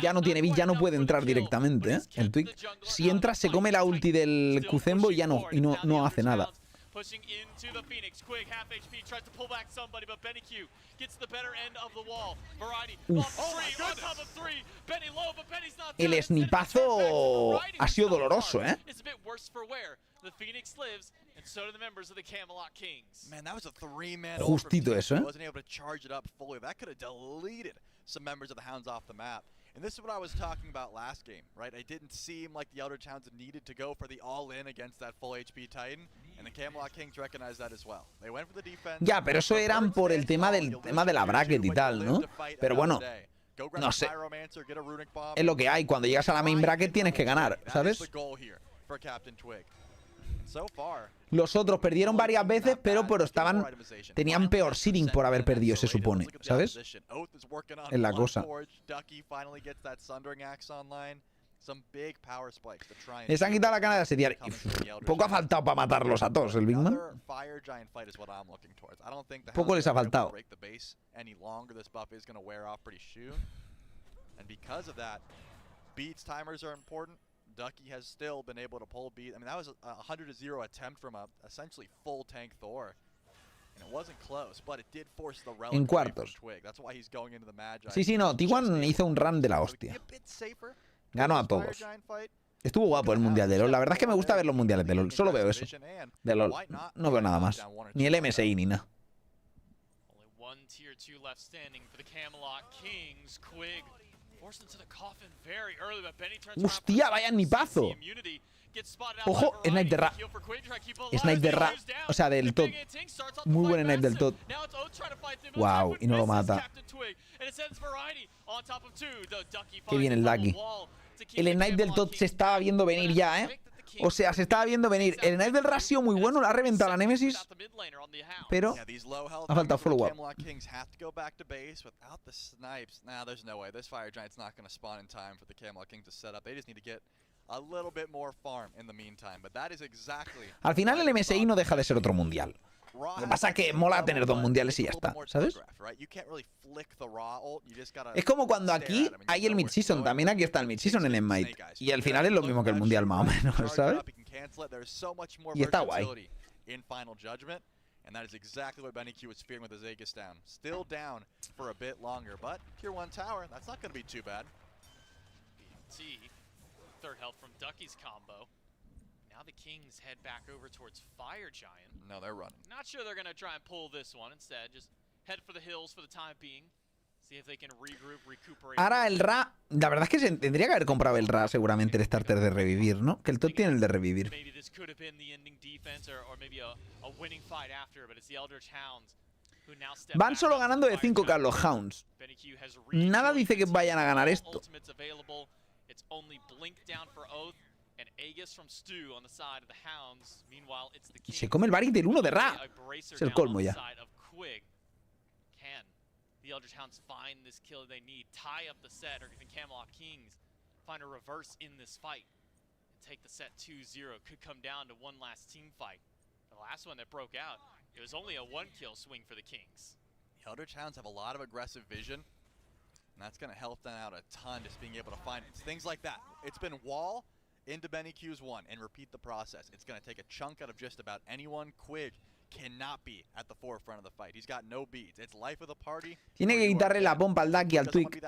Ya no tiene Beats, ya no puede entrar directamente, ¿eh? El Twig. Si entra, se come la ulti del Kuzembo y ya no hace nada. Pushing into the Phoenix. Quick, half HP, tries to pull back somebody, but Benny Q gets the better end of the wall. Variety, off three, on top of three. Benny low, but Benny's not dead. El snipazo ha sido doloroso, ¿eh? It's a bit worse for wear. The Phoenix lives, and so do the members of the Camelot Kings. Man, that was a 3-man justito eso, ¿eh? Wasn't able to charge it up fully. That could have deleted some members of the Hounds off the map. And this is what I was talking about last game, right? It didn't seem like the Elder Towns needed to go for the all-in against that full HP Titan, and the Camelot Kings recognized that as well. They went for the defense. Ya, pero eso eran por el tema de la bracket y tal, ¿no? Pero bueno, no sé. Es lo que hay. Cuando llegas a la main bracket tienes que ganar, ¿sabes? Los otros perdieron varias veces, pero tenían peor seeding por haber perdido, se supone, ¿sabes? Es la cosa. Les han quitado la gana de asediar. Poco ha faltado para matarlos a todos, el Big Man. Poco les ha faltado. Ducky has still been able to pull beat. I mean, that was a 100-0 attempt from a essentially full tank Thor. And it wasn't close, but it did force the relic en cuartos. Twig. That's why he's going into the Magi. Sí, no, T1 hizo un run de la hostia. Ganó a todos. Estuvo guapo el Mundial de LoL. La verdad es que me gusta ver los Mundiales de LoL. Solo veo eso. De LoL. No veo nada más. Ni el MSI ni nada. One tier 2 left standing for the Camelot Kings. Quig forced into the coffin very early, but Benny turns around. ¡Hostia, vaya nipazo! Ojo, snipe de Ra. Snipe de Ra. O sea, del Todd. Muy buen snipe del Todd. Wow, y no lo mata. Qué bien el Ducky. El snipe del Todd se estaba viendo venir ya, ¿eh? O sea, se estaba viendo venir. El snipe del Ra ha sido muy bueno, lo ha reventado la Nemesis. Pero ha faltado follow-up. Al final el MSI no deja de ser otro mundial. Lo que pasa es que mola tener dos mundiales y ya está, ¿sabes? Es como cuando aquí hay el mid-season. También aquí está el mid-season en Smite. Y al final es lo mismo que el mundial, más o menos, ¿sabes? Y está guay. And that is exactly what Benny Q was fearing with his Aegis down. Still down for a bit longer, but tier 1 tower, that's not going to be too bad. Third health from Ducky's combo. Now the Kings head back over towards Fire Giant. No, they're running. Not sure they're going to try and pull this one. Instead, just head for the hills for the time being. See if they can regroup, recuperate. Ahora el Ra, la verdad es que se tendría que haber comprado el Ra seguramente el starter de revivir, ¿no? Que el Todd tiene el de revivir. Maybe this could have been the ending defense or maybe a winning fight after, but it's the Eldritch Hounds who now step Van solo ganando de 5k los Hounds. Nada dice que vayan a ganar esto. It's only blink down for Oath and Aegis from Stu on the side of the Hounds. Meanwhile, it's the Kings. Se come el Barik del 1 de Ra. Es el colmo ya. Can the Eldritch Hounds find this kill they need, tie up the set, or can Camelot Kings find a reverse in this fight and take the set 2-0? Could come down to one last team fight. The last one that broke out, it was only a 1-kill swing for the Kings. The Eldritch Hounds have a lot of aggressive vision. And that's going to help them out a ton, just being able to find things like that. It's been wall into Benny Q's 1 and repeat the process. It's going to take a chunk out of just about anyone. Quig cannot be at the forefront of the fight. He's got no beads. It's life of the party. Tiene que quitarle la pompa al Ducky, al Twig.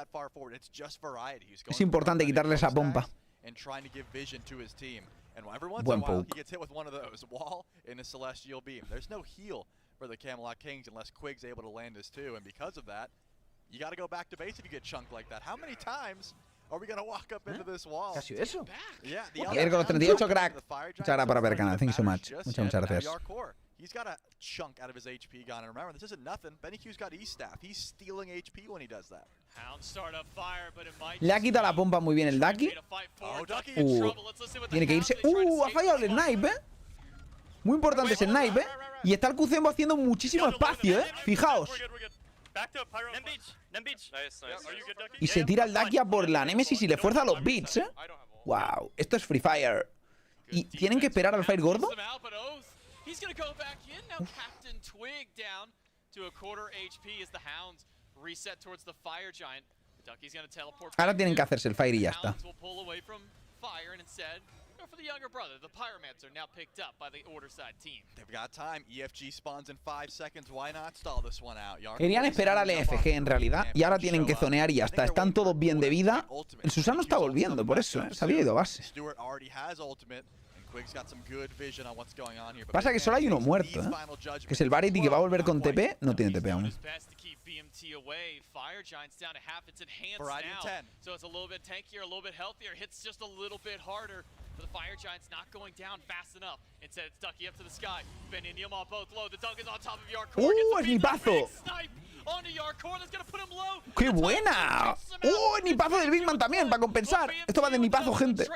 Es importante quitarle esa pompa. And trying to give vision to his team. And every once Buen in a while, poke. he gets hit with one of those. Wall in a Celestial Beam. There's no heal for the Camelot Kings unless Quig's able to land his 2. And because of that, you got to go back to base if you get chunked like that. How many times are we going to walk up into this wall? ¿Qué ha sido eso? Yeah, Ayer con los 38, crack. Muchas gracias por ver el canal. Thank you so much. Muchas gracias. He's got a chunk out of his HP gone. And remember, this isn't nothing. Benny Q's got E-Staff. He's stealing HP when he does that. Le ha quitado la pompa muy bien el Ducky. Tiene que irse. Ha fallado el snipe, ¿eh? Muy importante ese snipe, ¿eh? Y está el Q-Zembo haciendo muchísimo espacio, ¿eh? Fijaos. Y se tira el Ducky a por la Nemesis y le fuerza los beats, ¿eh? Wow, esto es Free Fire. ¿Y tienen que esperar al Fire gordo? Ahora tienen que hacerse el Fire y ya está. For the younger brother, the Pyromancer now picked up by the Order side team. They've got time. EFG spawns in 5 seconds. Why not stall this one out? Querían esperar al EFG en realidad y ahora tienen que zonear y ya está. Están todos bien de vida. El Susano está volviendo, por eso, ¿eh? Se había ido base. Pasa que solo hay uno muerto, ¿eh? Que es el Barrett y que va a volver con TP. No tiene TP aún. Fire Giant's down to half. It's in hands now. So it's a little bit tankier, a little bit healthier. Hits just a little bit harder. But the Fire Giant's not going down fast enough. Instead, it's Ducky up to the sky. Ben and Yilma both low. The dunk is on top of Yarkor. ¡Snipazo! ¡Qué buena! ¡Snipazo del Big Man también, para compensar! Esto va de snipazo, gente.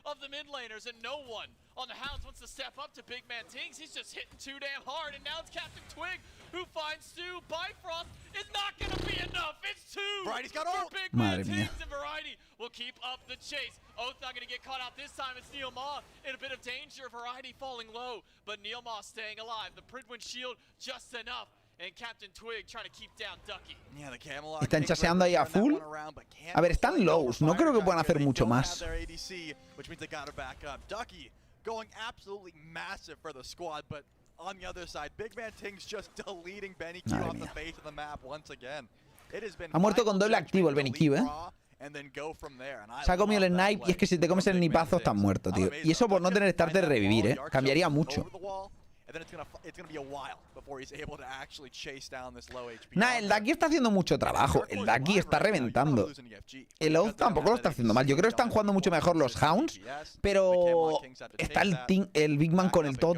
Of the mid laners, and no one on the Hounds wants to step up to Big Man Tings. He's just hitting too damn hard, and now it's Captain Twig who finds Stu. Bifrost is not going to be enough. It's 2 Variety's got for Big Man Tings, and Variety will keep up the chase. Oath not going to get caught out this time. It's Neil Ma in a bit of danger. Variety falling low, but Neil Ma staying alive. The Pridwin shield just enough. And Captain Twig trying to keep down Ducky. Están chaseando ahí a full. A ver, están lows. No creo que puedan hacer mucho más. Ducky going absolutely massive for the squad, but on the other side, Big Man Ting's just deleting Benny Q off the face of the map once again. It has been Ha muerto con doble activo el Benny Q, ¿eh? Se ha comido el snipe y es que si te comes el snipazo estás muerto, tío. Y eso por no tener starter de revivir, ¿eh? Cambiaría mucho. and then it's gonna be a while before he's able to actually chase down this low HP. Nah, el Ducky está haciendo mucho trabajo. El Ducky está reventando. El Oath tampoco lo está haciendo mal. Yo creo que están jugando mucho mejor los Hounds, pero está el Big Man con el Todd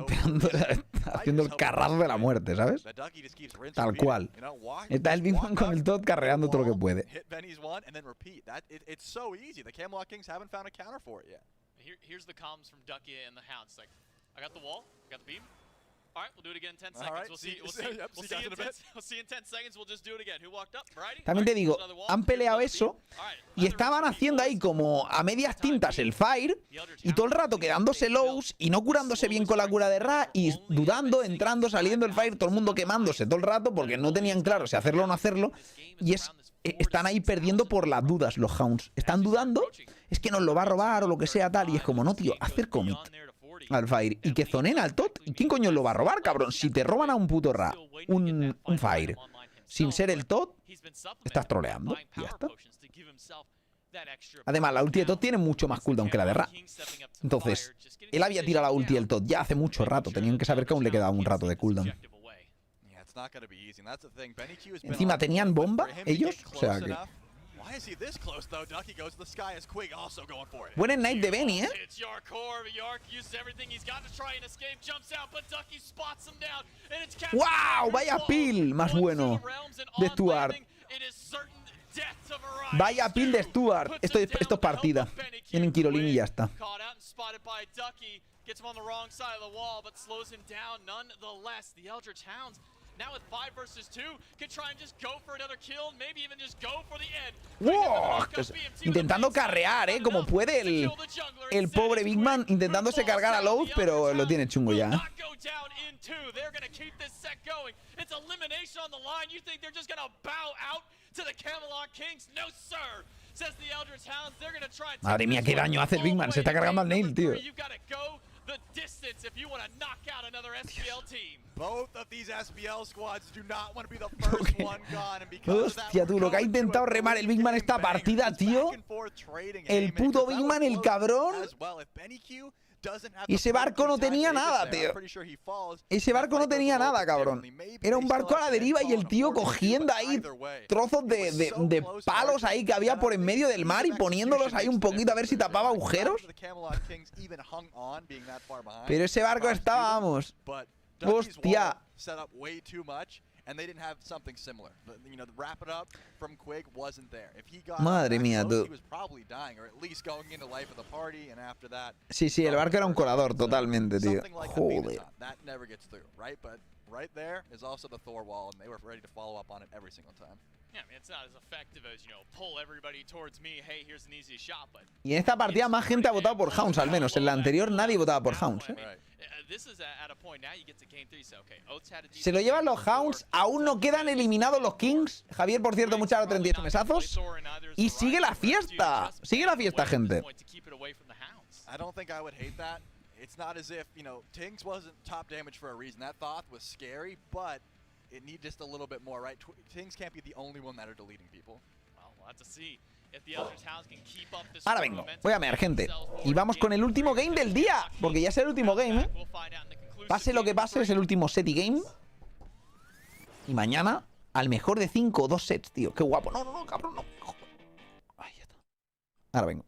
haciendo el carrazo de la muerte, ¿sabes? Tal cual. Está el Big Man con el Todd carreando todo lo que puede. Here's the comms from Ducky and the Hounds. Like, I got the wall, I got the beam. All right, we'll do it again in 10 seconds. We'll see in 10 seconds. We'll just do it again. Who walked up? Variety? También te digo, han peleado eso y estaban haciendo ahí como a medias tintas el Fire y todo el rato quedándose lows y no curándose bien con la cura de Ra y dudando, entrando, saliendo el Fire, todo el mundo quemándose todo el rato porque no tenían claro si hacerlo o no hacerlo y están ahí perdiendo por las dudas los Hounds. Están dudando, es que nos lo va a robar o lo que sea tal y es como, no tío, hacer commit al Fire y que zonen al Tot. ¿Y quién coño lo va a robar, cabrón? Si te roban a un puto Ra, un Fire, sin ser el Tot, estás troleando. Y ya está. Además, la ulti de Tot tiene mucho más cooldown que la de Ra. Entonces, él había tirado la ulti del Tot ya hace mucho rato. Tenían que saber que aún le quedaba un rato de cooldown. Encima, ¿tenían bomba ellos? O sea que... Buen snipe de Benny, ¿eh? ¡Wow! Vaya peel más bueno de Stuart. Vaya peel de Stuart. Esto es partida. Tienen Kirolín y ya está. ¡Wow! Intentando carrear, como puede el pobre Big Man, intentándose cargar a Load, pero lo tiene chungo ya. Madre mía, qué daño hace el Big Man. Se está cargando al Nail, tío. Hostia, tú, lo que ha intentado remar el Big Man esta partida, tío. El puto Big Man, el cabrón. Y ese barco no tenía nada, tío. Ese barco no tenía nada, cabrón. Era un barco a la deriva y el tío cogiendo ahí trozos de palos ahí que había por en medio del mar y poniéndolos ahí un poquito a ver si tapaba agujeros. Pero ese barco estaba, vamos. Hostia. Madre mía, tú. Sí, sí, el barco era un colador totalmente, tío. Joder. Y en esta partida más gente ha votado por Hounds, al menos. En la anterior nadie votaba por Hounds, ¿eh? Se lo llevan los Hounds, aún no quedan eliminados los Kings. Javier, por cierto, muchas gracias, 38 mesazos. Y sigue la fiesta. Sigue la fiesta, gente. It's not as if, Tings wasn't top damage for a reason. That Thoth was scary, but it needs just a little bit more, right? Tings can't be the only one that are deleting people. Ahora vengo, voy a mear, gente. Y vamos con el último game del día, porque ya es el último game, ¿eh? Pase lo que pase, es el último set y game. Y mañana, al mejor de 5 o 2 sets, tío. Qué guapo. No, no, no, cabrón, no. Ahí está. Ahora vengo.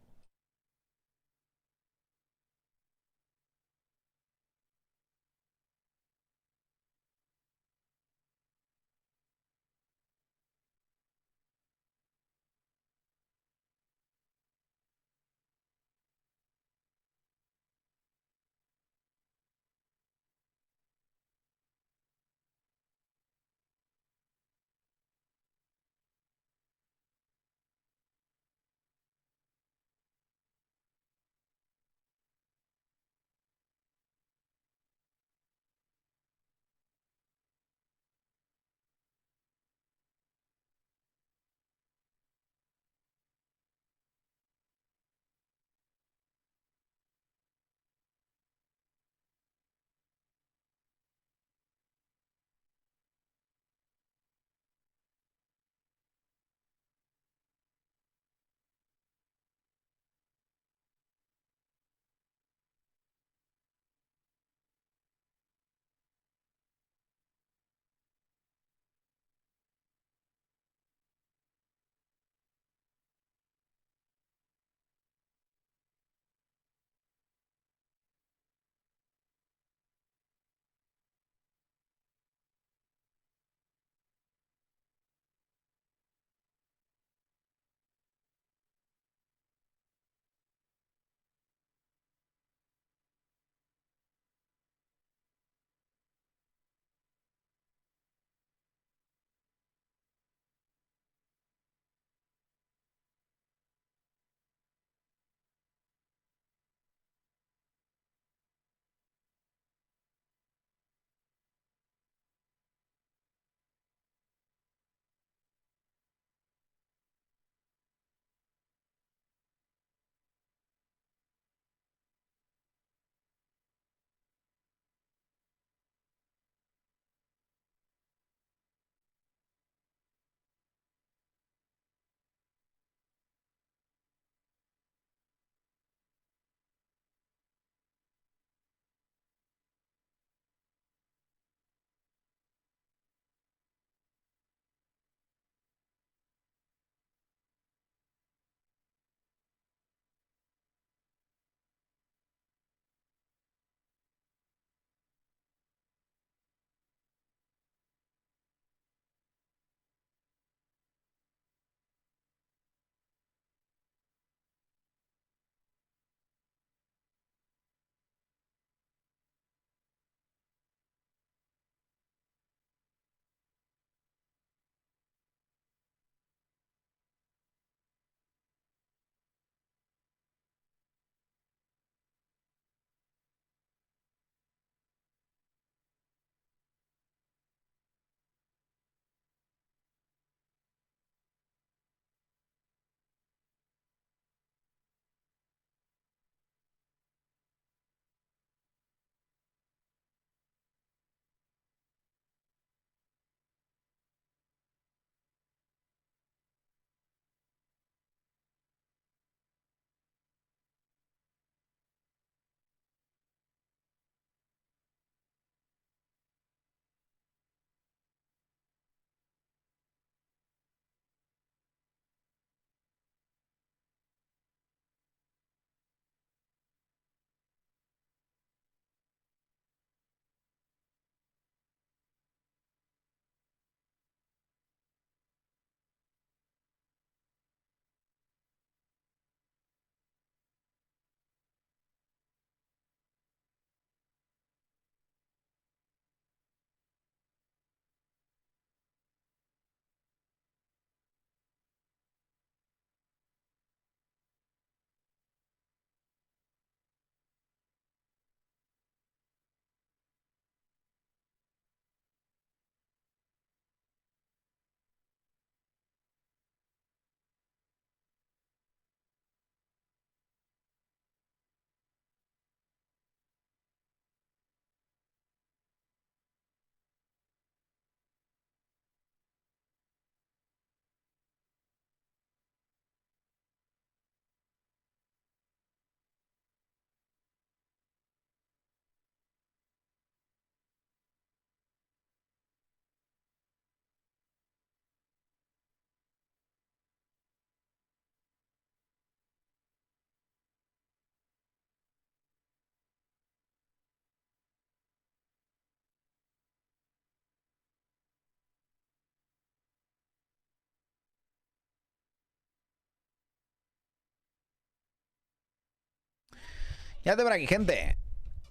Quédate por aquí, gente.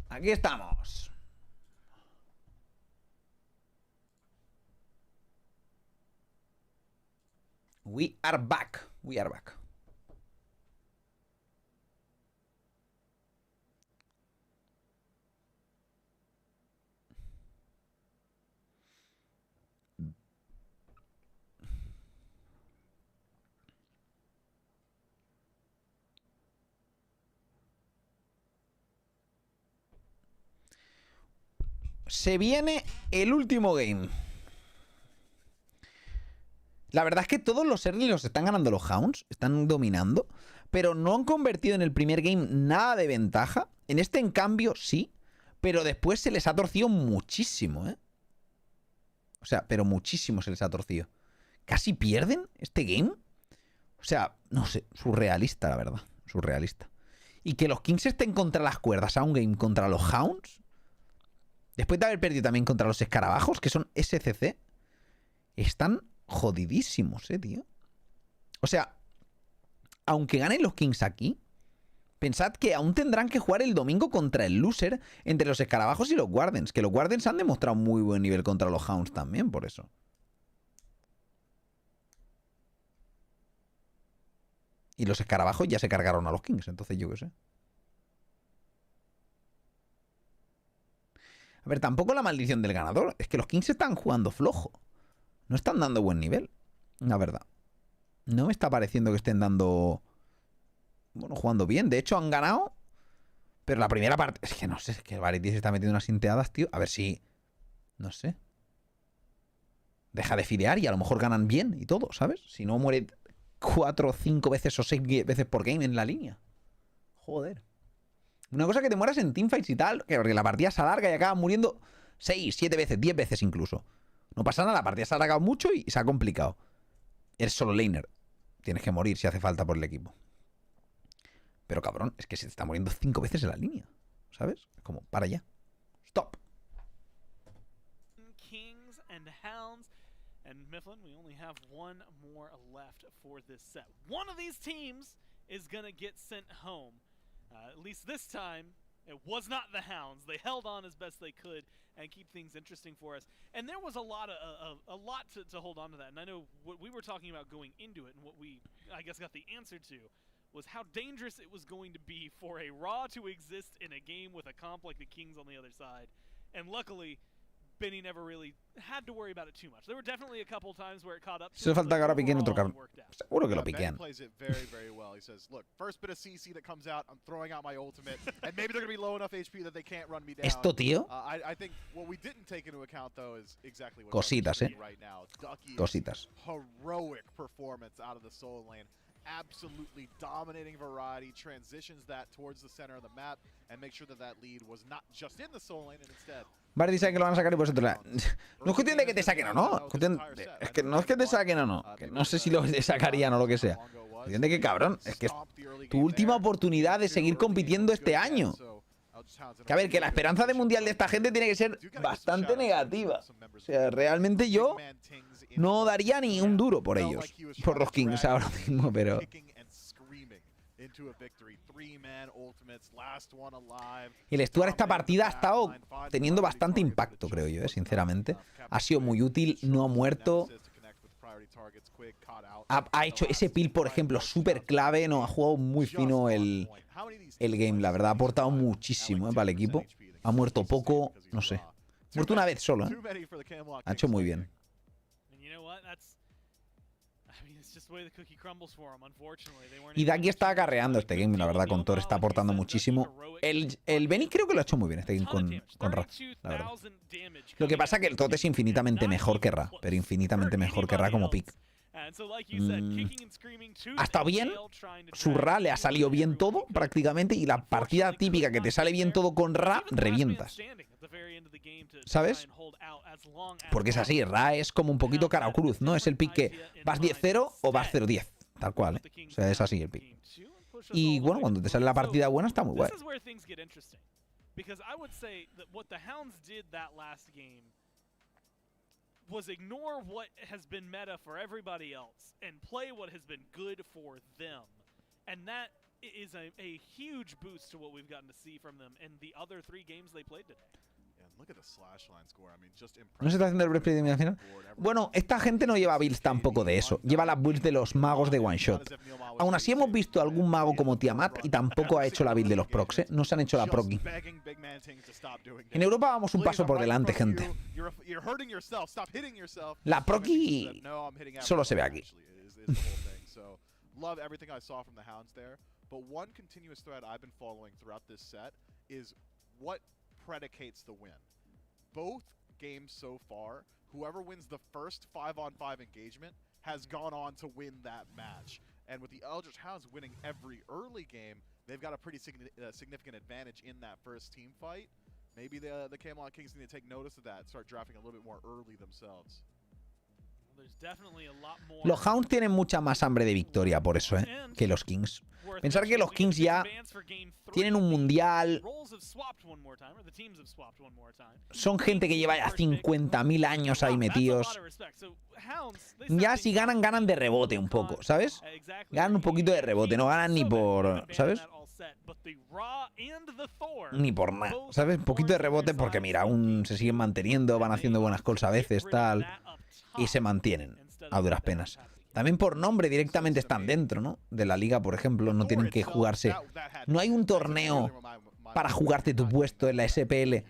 Aquí estamos. We are back. We are back. Se viene el último game. La verdad es que todos los early los están ganando los Hounds. Están dominando. Pero no han convertido en el primer game nada de ventaja. En este, en cambio, sí. Pero después se les ha torcido muchísimo, ¿eh? O sea, pero muchísimo se les ha torcido. ¿Casi pierden este game? O sea, no sé. Surrealista, la verdad. Surrealista. Y que los Kings estén contra las cuerdas a un game contra los Hounds. Después de haber perdido también contra los escarabajos, que son SCC, están jodidísimos, tío. O sea, aunque ganen los Kings aquí, pensad que aún tendrán que jugar el domingo contra el loser entre los escarabajos y los Wardens, que los Wardens han demostrado muy buen nivel contra los Hounds también, por eso. Y los escarabajos ya se cargaron a los Kings, entonces yo qué sé. A ver, tampoco la maldición del ganador. Es que los Kings están jugando flojo. No están dando buen nivel. La verdad. No me está pareciendo que estén dando... Bueno, jugando bien. De hecho, han ganado. Pero la primera parte... Es que no sé. Es que el Varity se está metiendo unas sinteadas, tío. A ver si... No sé. Deja de fidear y a lo mejor ganan bien y todo, ¿sabes? Si no muere 4 o 5 veces o 6 veces por game en la línea. Joder. Una cosa que te mueras en teamfights y tal, que la partida se alarga y acabas muriendo 6, 7 veces, 10 veces incluso. No pasa nada, la partida se ha alargado mucho y se ha complicado. Eres solo laner. Tienes que morir si hace falta por el equipo. Pero cabrón, es que se te está muriendo 5 veces en la línea. ¿Sabes? Como, para ya. Stop. Kings and Hounds. And Mifflin, we only have one more left for this set. One of these teams is gonna get sent home. At least this time, it was not the Hounds. They held on as best they could and keep things interesting for us. And there was a lot to hold on to that. And I know what we were talking about going into it, and what we, I guess, got the answer to was how dangerous it was going to be for a Raw to exist in a game with a comp like the Kings on the other side. And luckily, Benny never really had to worry about it too much. There were definitely a couple times where it caught up. Solo falta que ahora piquen otro cabrón. Seguro que lo piquean. plays it very, very well. He says, look, first bit of CC that comes out, I'm throwing out my ultimate, and maybe they're going to be low enough HP that they can't run me down. Esto, tío. I think what we didn't take into account, though, is exactly what Cositas, right now. Ducky's Cositas. heroic performance out of the solo lane. Absolutely dominating variety, transitions that towards the center of the map, and make sure that that lead was not just in the solo lane, and instead... Vardy sabe que lo van a sacar y por eso no es cuestión de que te saquen o no. Es que no es que te saquen o no. Que no sé si lo sacarían o lo que sea. Es cuestión de que, cabrón, es que es tu última oportunidad de seguir compitiendo este año. Que a ver, que la esperanza de mundial de esta gente tiene que ser bastante negativa. O sea, realmente yo no daría ni un duro por ellos. Por los Kings ahora mismo, pero... El Stuart esta partida ha estado teniendo bastante impacto, creo yo, sinceramente. Ha sido muy útil, no ha muerto. Ha hecho ese peel, por ejemplo, súper clave. No, ha jugado muy fino el game, la verdad. Ha aportado muchísimo para el equipo. Ha muerto poco, no sé. Ha muerto una vez solo, ¿eh? Ha hecho muy bien. Y Ducky está acarreando este game, la verdad, con Thor está aportando muchísimo. El Benny creo que lo ha hecho muy bien este game con Ra, la verdad. Lo que pasa es que el Tot es infinitamente mejor que Ra, pero infinitamente mejor que Ra como pick. Ha estado bien, su Ra le ha salido bien todo prácticamente, y la partida típica que te sale bien todo con Ra, revientas. ¿Sabes? Porque es así, Ra es como un poquito cara o cruz, ¿no? Es el pick que vas 10-0 o vas 0-10, tal cual, ¿eh? O sea, es así el pick. Y bueno, cuando te sale la partida buena está muy guay. Was ignore what has been meta for everybody else and play what has been good for them. And that is a huge boost to what we've gotten to see from them in the other 3 games they played today. ¿No se está haciendo el breastplate de eliminación? Bueno, esta gente no lleva builds tampoco de eso. Lleva las builds de los magos de one shot. Aún así hemos visto algún mago como Tiamat y tampoco ha hecho la build de los procs, ¿eh? No se han hecho la proqui. En Europa vamos un paso por delante, gente. La proqui solo se ve aquí. Love everything I saw from the Hounds there, but one continuous thread I've been following throughout this set is what predicates the win. Both games so far, whoever wins the first 5-on-5 engagement has gone on to win that match. And with the Eldritch Hounds winning every early game, they've got a pretty significant advantage in that first team fight. Maybe the Camelot Kings need to take notice of that and start drafting a little bit more early themselves. Los Hounds tienen mucha más hambre de victoria por eso, que los Kings. Pensar que los Kings ya tienen un mundial. Son gente que lleva ya 50.000 años ahí metidos. Ya si ganan, ganan de rebote un poco, ¿sabes? Ganan un poquito de rebote, no ganan ni por, ¿sabes? Ni por nada, ¿sabes? Un poquito de rebote porque mira, aún se siguen manteniendo, van haciendo buenas calls a veces, tal. Y se mantienen a duras penas. También por nombre directamente están dentro, ¿no? De la liga, por ejemplo, no tienen que jugarse. No hay un torneo para jugarte tu puesto en la SPL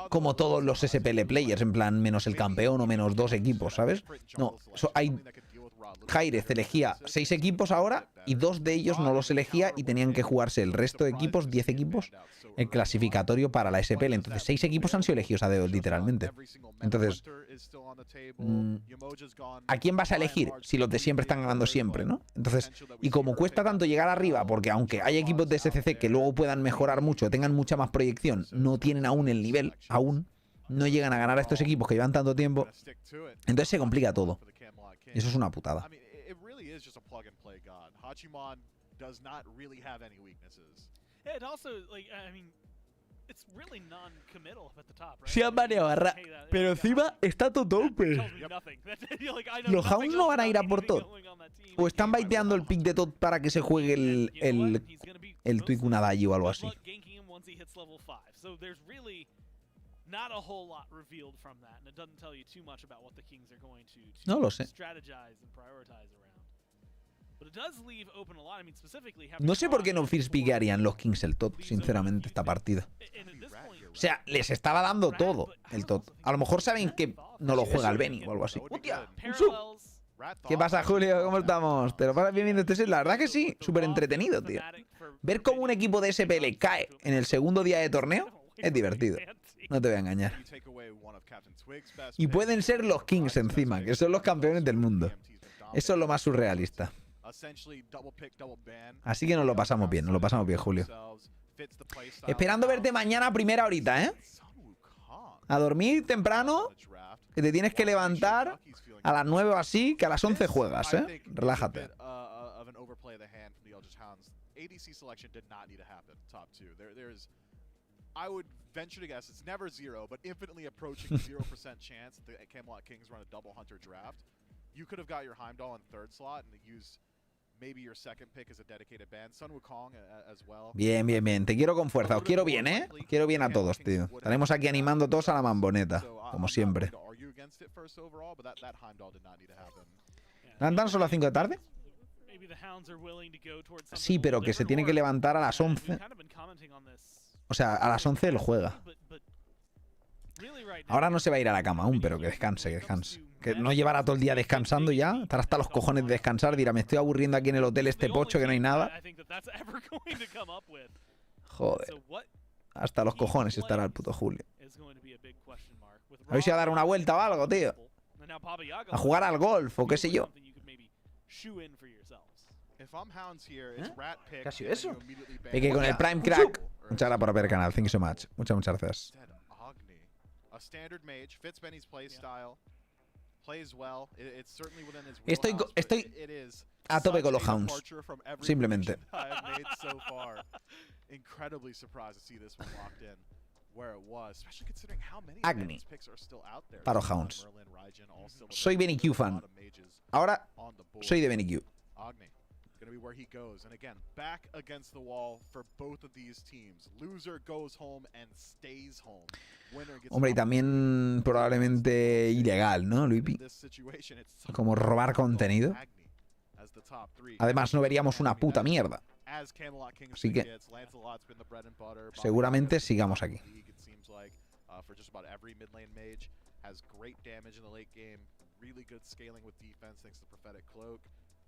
como todos los SPL players, en plan menos el campeón o menos 2 equipos, ¿sabes? No, hay hi-rez elegía 6 equipos ahora y 2 de ellos no los elegía y tenían que jugarse el resto de equipos, 10 equipos, el clasificatorio para la SPL. Entonces 6 equipos han sido elegidos a dedo, literalmente. Entonces, ¿a quién vas a elegir si los de siempre están ganando siempre, no? Entonces, y como cuesta tanto llegar arriba, porque aunque hay equipos de SCC que luego puedan mejorar mucho, tengan mucha más proyección, no tienen aún el nivel, aún no llegan a ganar a estos equipos que llevan tanto tiempo, entonces se complica todo. Y eso es una putada. Se han baneado a pero encima está todo tope. Los Hounds no van a ir a por todo. O están baiteando el pick de Todd para que se juegue el Twig Unadai o algo así. No lo sé. No sé por qué no first pickearían los Kings el Todd, sinceramente, esta partida. O sea, les estaba dando todo el Todd. A lo mejor saben que no lo juega el Benny o algo así. ¿Qué pasa, Julio? ¿Cómo estamos? ¿Te lo pasas bien viendo este set? La verdad que sí, súper entretenido, tío. Ver cómo un equipo de SPL cae en el segundo día de torneo es divertido. No te voy a engañar. Y pueden ser los Kings encima, que son los campeones del mundo. Eso es lo más surrealista. Así que nos lo pasamos bien, Julio. Esperando verte mañana a primera horita, ¿eh? A dormir temprano, que te tienes que levantar a las 9 o así, que a las 11 juegas, ¿eh? Relájate. I would venture to guess it's never 0, but infinitely approaching 0% chance that the Camelot Kings run a double hunter draft. You could have got your Heimdall in 3rd slot and used maybe your 2nd pick as a dedicated band. Sun Wukong as well. Bien, bien, bien. Te quiero con fuerza. Os quiero bien, ¿eh? Os quiero bien a todos, tío. Estaremos aquí animando todos a la mamboneta, como siempre. ¿Levantan solo a las 5 de tarde? Sí, pero que se tiene que levantar a las 11. O sea, a las 11 lo juega. Ahora no se va a ir a la cama aún, pero que descanse, que descanse. Que no llevará todo el día descansando ya. Estará hasta los cojones de descansar. Dirá, me estoy aburriendo aquí en el hotel este pocho que no hay nada. Joder. Hasta los cojones estará el puto Julio. A ver si va a dar una vuelta o algo, tío. A jugar al golf o qué sé yo. ¿Qué ha sido eso? Que con el Prime Crack. Muchas gracias por ver el canal. Thank you so much. Muchas gracias. Estoy a tope con los Hounds. Simplemente. Agni para los Hounds. Soy Benny Q fan. Ahora soy de Benny Q. Gonna be where he goes, and again, back against the wall for both of these teams. Loser goes home and stays home. Winner gets Hombre, y también probablemente ilegal, ¿no, Luipi? Como robar contenido. Además, no veríamos una puta mierda. Así que seguramente sigamos aquí.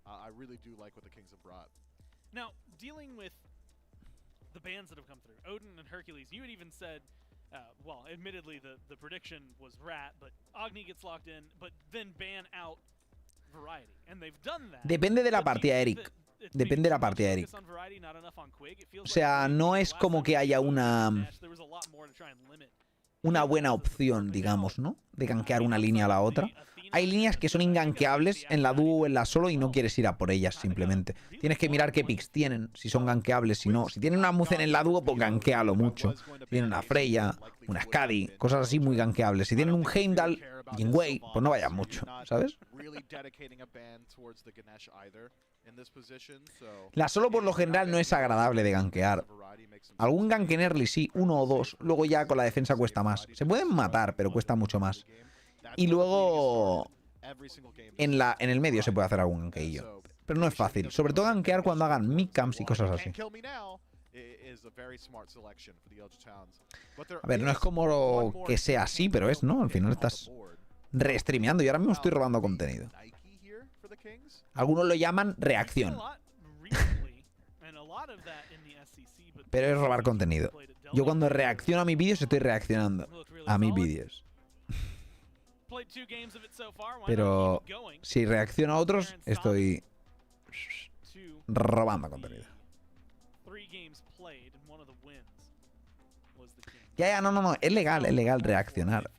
I really do like what the Kings have brought. Now, dealing with the bans that have come through, Odin and Hercules, you had even said, well, admittedly the prediction was Rat, but Agni gets locked in, but then ban out Variety. And they've done that. Depende de la partida, Eric. Depende de la partida, Eric. O sea, no es como que haya una buena opción, digamos, ¿no? De gankear una línea a la otra. Hay líneas que son ingankeables en la dúo o en la solo y no quieres ir a por ellas simplemente. Tienes que mirar qué picks tienen, si son gankeables, si no. Si tienen una Muzen en la dúo, pues gankealo mucho. Si tienen una Freya, una Skadi, cosas así muy gankeables. Si tienen un Heimdall y un Wei, pues no vayas mucho, ¿sabes? La solo por lo general no es agradable de gankear. Algún gank en early sí, 1 o 2. Luego ya con la defensa cuesta más. Se pueden matar, pero cuesta mucho más. Y luego en el medio se puede hacer algún gankeillo. Pero no es fácil. Sobre todo gankear cuando hagan mid-camps y cosas así. A ver, no es como que sea así, pero es, ¿no? Al final estás restreameando y ahora mismo estoy robando contenido. Algunos lo llaman reacción. Pero es robar contenido. Yo cuando reacciono a mis vídeos estoy reaccionando a mis vídeos. Pero si reacciono a otros, estoy robando contenido. Ya, no. Es legal reaccionar.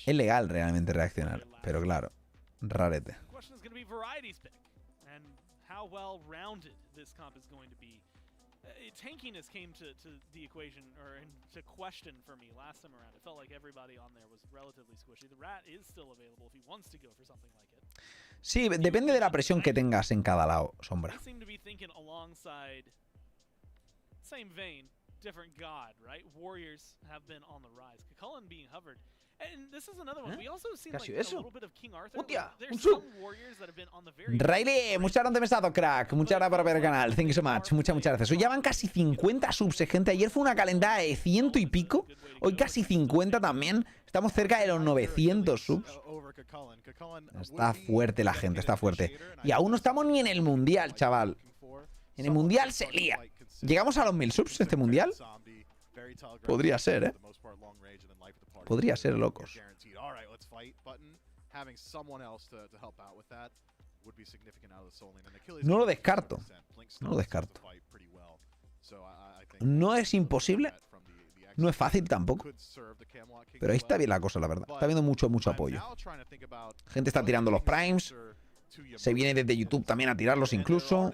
Es legal realmente reaccionar. Pero claro, rarete. Tankiness came to the equation, or to question for me last time around. It felt like everybody on there was relatively squishy. The Rat is still available if he wants to go for something like it. Sí, depende de la presión que tengas en cada lado, Sombra. They seem to be thinking alongside, same vein, different god, right? Warriors have been on the rise. Cullen being hovered. And this is another one. We also have seen like a little bit of King Arthur. There's some warriors that have been on the very... Riley, muchas gracias por empezado, crack. Muchas gracias por ver el canal. Thank you so much. Muchas gracias. Hoy ya van casi 50 subs, gente. Ayer fue una calendada de 100 y pico. Hoy casi 50 también. Estamos cerca de los 900 subs. Está fuerte la gente, está fuerte. Y aún no estamos ni en el mundial, chaval. En el mundial se lía. ¿Llegamos a los 1000 subs este mundial? Podría ser, ¿eh? Podría ser, locos. No lo descarto. No lo descarto. No es imposible. No es fácil tampoco. Pero ahí está bien la cosa, la verdad. Está viendo mucho apoyo. Gente está tirando los primes. Se viene desde YouTube también a tirarlos incluso.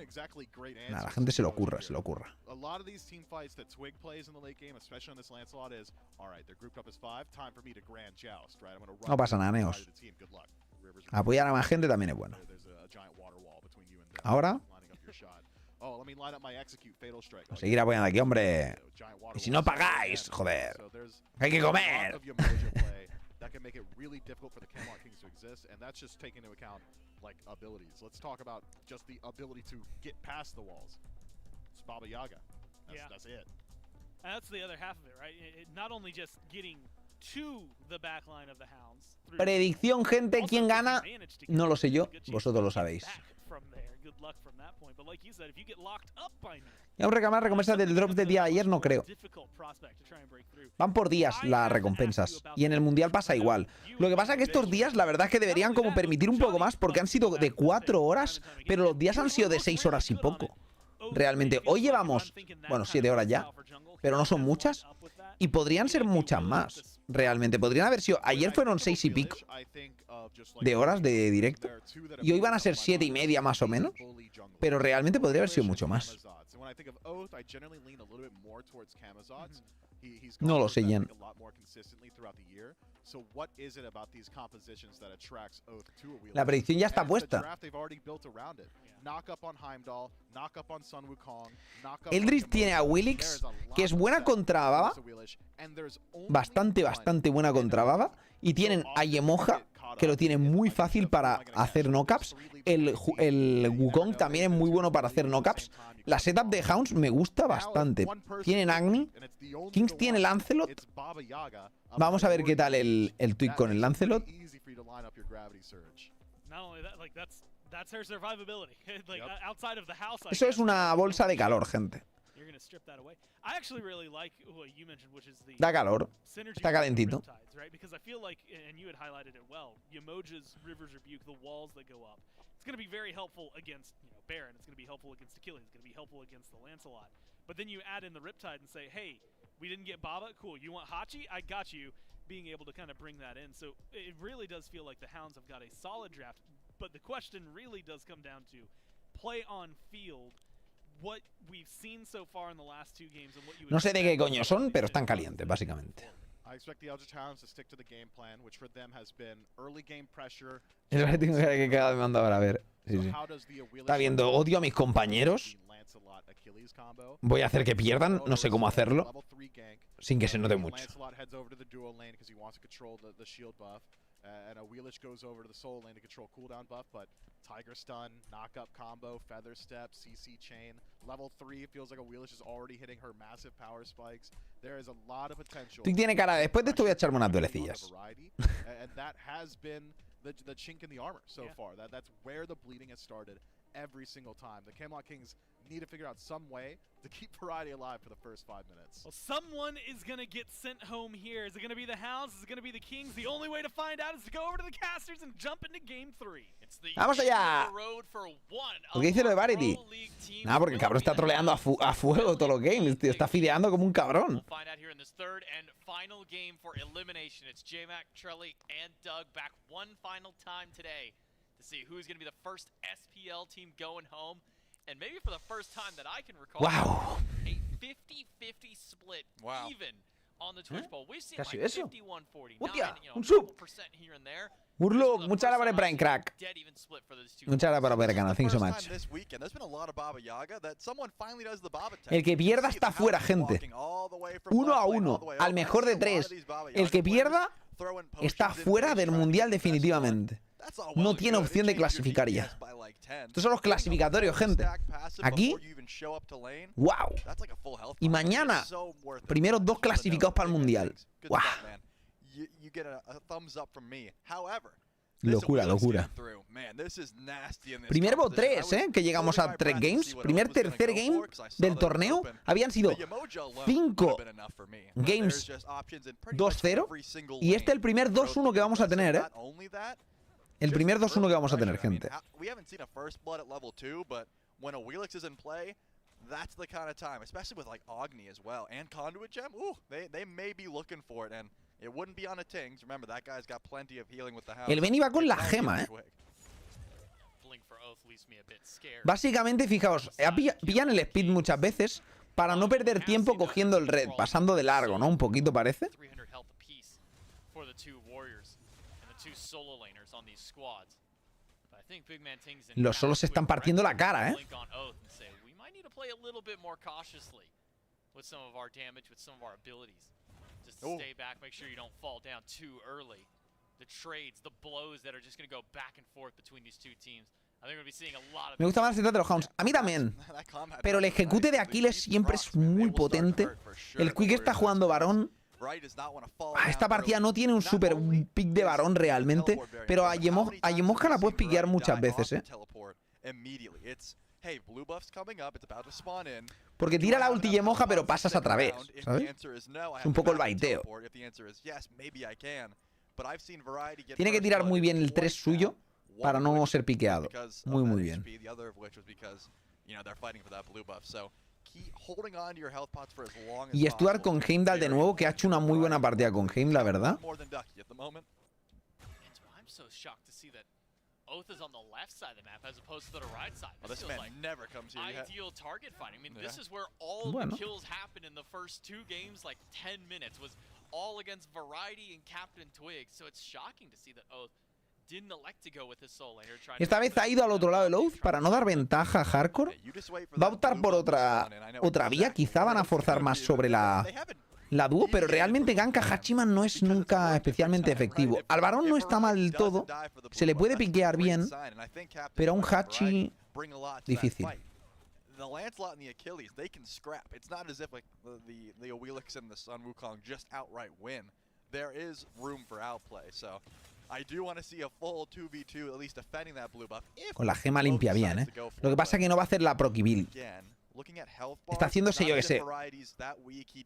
Nada, la gente se lo ocurra, se lo ocurra. No pasa nada, Neos. Apoyar a más gente también es bueno. Ahora, a seguir apoyando aquí, hombre. Y si no pagáis, joder, hay que comer. Like abilities. Let's talk about just the ability to get past the walls. It's Baba Yaga. That's it. And that's the other half of it, right? Not only just getting to the back line of the Hounds. Predicción, gente, ¿quién gana? No lo sé yo, vosotros lo sabéis. Y aún reclamar recompensas del drop de día de ayer, no creo. Van por días las recompensas. Y en el mundial pasa igual. Lo que pasa es que estos días, la verdad es que deberían como permitir un poco más, porque han sido de 4 horas, pero los días han sido de 6 horas y poco. Realmente, hoy llevamos, bueno, 7 horas ya, pero no son muchas. Y podrían ser muchas más. Realmente, podrían haber sido... Ayer fueron 6 y pico de horas de directo. Y hoy van a ser 7 y media más o menos. Pero realmente podría haber sido mucho más. No lo sé, Jen. La predicción ya está puesta. Eldritch tiene a Willix, que es buena contra Baba. Bastante buena contra Baba. Y tienen a Yemoja, que lo tiene muy fácil para hacer knockups. El Wukong también es muy bueno para hacer knockups. La setup de Hounds me gusta bastante. Tienen Agni. Kings tiene Lancelot. Vamos a ver qué tal el tweak con el Lancelot. Eso es una bolsa de calor, gente. Da calor. Está calentito. It's going to be very helpful against, Baron. It's going to be helpful against Achilles. It's going to be helpful against the Lancelot. But then you add in the Riptide and say, hey, we didn't get Baba? Cool. You want Hachi? I got you. Being able to kind of bring that in. So it really does feel like the Hounds have got a solid draft. But the question really does come down to play on field. What we've seen so far in the last 2 games and what you No sé de qué coño son, pero están calientes, básicamente. I expect the Eldritch Hounds to stick to the game plan, which for them has been early game pressure. Es lo que tengo que cada me manda ahora a ver. Sí, sí. Está viendo, odio a mis compañeros. Voy a hacer que pierdan, no sé cómo hacerlo, sin que se note mucho. And a Wheelish goes over to the Soul Lane to control cooldown buff, but Tiger Stun, Knock-Up Combo, Feather Step, CC Chain. Level 3 feels like a Wheelish is already hitting her massive power spikes. There is a lot of potential. Tiene cara, después de esto voy a echarme unas duelecillas. And that has been the chink in the armor so far. That's where the bleeding has started every single time. The Camelot Kings need to figure out some way to keep variety alive for the first 5 minutes. Well, someone is going to get sent home here. Is it going to be the Hounds? Is it going to be the Kings? The only way to find out is to go over to the casters and jump into game 3. ¡Vamos allá! ¿Por qué dice lo de Variety? Nada, porque el cabrón está troleando a fuego todos los games, tío. Está fideando como un cabrón. Final game for elimination. It's J-Mac, Trelly, and Doug back one final time today to see who's going to be the first SPL team going home. And maybe for the first time that I can recall, a 50-50 split even on the Twitch poll. We've seen like 51-49, un sub. here and there. Urlo, muchas gracias por el Prime Crack. Muchas gracias por ver el canal, thank you so much. El que pierda está fuera, gente. 1-1, al mejor de 3. El que pierda está fuera del mundial definitivamente. No tiene opción de clasificar ya. Estos son los clasificatorios, gente. Aquí, wow. Y mañana, primeros 2 clasificados para el mundial. Wow. Locura, locura. Primer bot 3, que llegamos a 3 games. Tercer game del torneo. Habían sido 5 games 2-0. Y este es el primer 2-1 que vamos a tener, El primer 2-1 que vamos a tener, gente. That's the kind of time, especially with like Agni as well and Conduit Gem. Ooh, they may be looking for it, and it wouldn't be on a Tings. Remember, that guy's got plenty of healing with the house. El Benny va con la gema, Básicamente, fijaos, pillan el speed muchas veces para no perder tiempo cogiendo el red, pasando de largo, ¿no? Un poquito parece. Los solos se están partiendo la cara, play a little bit more cautiously with some of our damage, with some of our abilities. Just to stay back, make sure you don't fall down too early. The trades, the blows that are just going to go back and forth between these two teams. I think we're going to be seeing a lot of... Me gusta más el setup de los Hounds. A mí también. Pero el ejecute de Aquiles siempre es muy potente. El Quick está jugando varón. Esta partida no tiene un super pick de varón realmente. Pero a Yemoja la puedes piquear muchas veces, Porque tira la ulti Yemoja, pero pasas a través, ¿sabes? Es un poco el baiteo. Tiene que tirar muy bien el 3 suyo para no ser piqueado. Muy, muy bien. Y Stuart con Heimdall de nuevo, que ha hecho una muy buena partida con Heim, la verdad. Oath is on the left side of the map as opposed to the right side. Well, this feels man like never comes here. ideal target fighting. I mean, this Yeah. is where all Bueno. the kills happen in the first 2 games, like 10 minutes, was all against Variety and Captain Twig. So it's shocking to see that Oath didn't elect to go with his soul laner. Esta vez ha ido al otro lado del Oath para no dar ventaja a Hardcore. Va a optar por otra vía. Quizá van a forzar más sobre la dúo, pero realmente gank a Hachiman no es nunca especialmente efectivo. Al varón no está mal del todo. Se le puede piquear bien, pero a un Hachi difícil. The Lancelot and the Achilles, they can scrap. It's not as if like the Awilix and the Sun Wukong just outright win. There is room for outplay, so I do want to see a full 2v2, at least defending that blue buff. Con la gema limpia bien, ¿eh? Lo que pasa es que no va a hacer la Prokibil. Está haciéndose, yo que sé.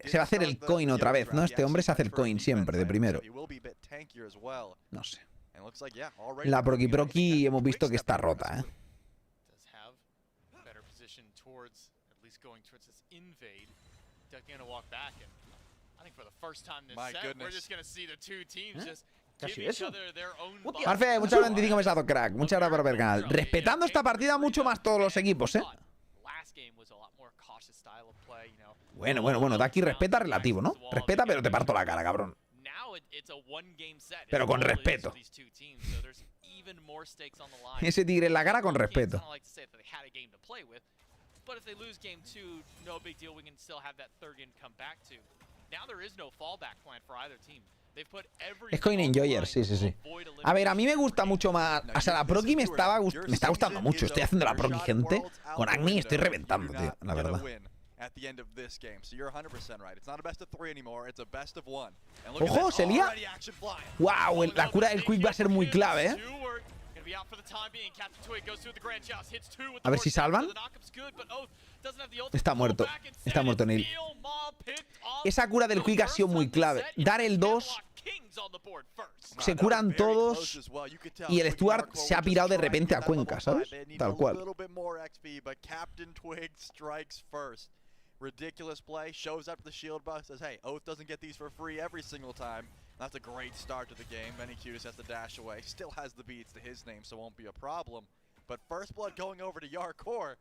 Se va a hacer el coin otra vez, ¿no? Este hombre se hace el coin siempre, de primero. No sé. La Proki hemos visto que está rota, ¿eh? Marfe, muchas 25 mesazos, crack. Muchas gracias por ver el canal. Respetando esta partida mucho más todos los equipos, ¿eh? Bueno, Daki respeta relativo, ¿no? Respeta, pero te parto la cara, cabrón. Pero con respeto. Ese tigre en la cara con respeto. Es coin enjoyer, sí. A ver, a mí me gusta mucho más. O sea, la Proki me está gustando mucho. Estoy haciendo la Proki, gente. Con Agni estoy reventando, tío, la verdad. ¡Ojo, se lía! ¡Wow! La cura del Quick va a ser muy clave, ¿eh? A ver si salvan. Está muerto Neil. Esa cura del Quick ha sido muy clave. Dar el 2. Se curan todos. Y el Stuart se ha pirado de repente a Cuenca, ¿sabes? Tal cual. Ridiculous play, shows up to the shield buff, says, hey, Oath doesn't get these for free every single time. That's a great start to the game. Manycutis has to dash away. Still has the beats to his name, so won't be a problem. But first blood going over to Yarkor.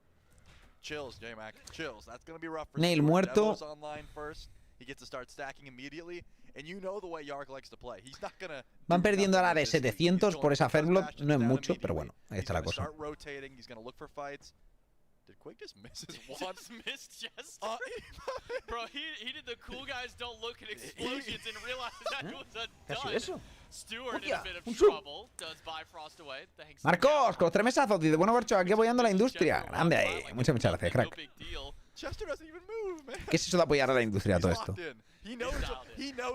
Chills, J-Mac. Chills. That's going to be rough for Neil muerto. Devo's online first. He gets to start stacking immediately. And you know the way Yark likes to play. He's not gonna Van perdiendo ahora de 700 por esa Fairblood. No es mucho, pero bueno, ahí está la cosa. Start rotating. He's going to look for fights. Did Quake just miss his wand? Just missed Jester. Bro, he did the cool guys don't look at explosions and realized that was a dud. Stewart in a bit of trouble. Does Bifrost away. Thanks. Marcos, con los 3 mesazos. Dice, bueno, Warchi, aquí apoyando la industria. Grande ahí. Muchas gracias, crack. ¿Qué es eso de apoyar a la industria, todo esto?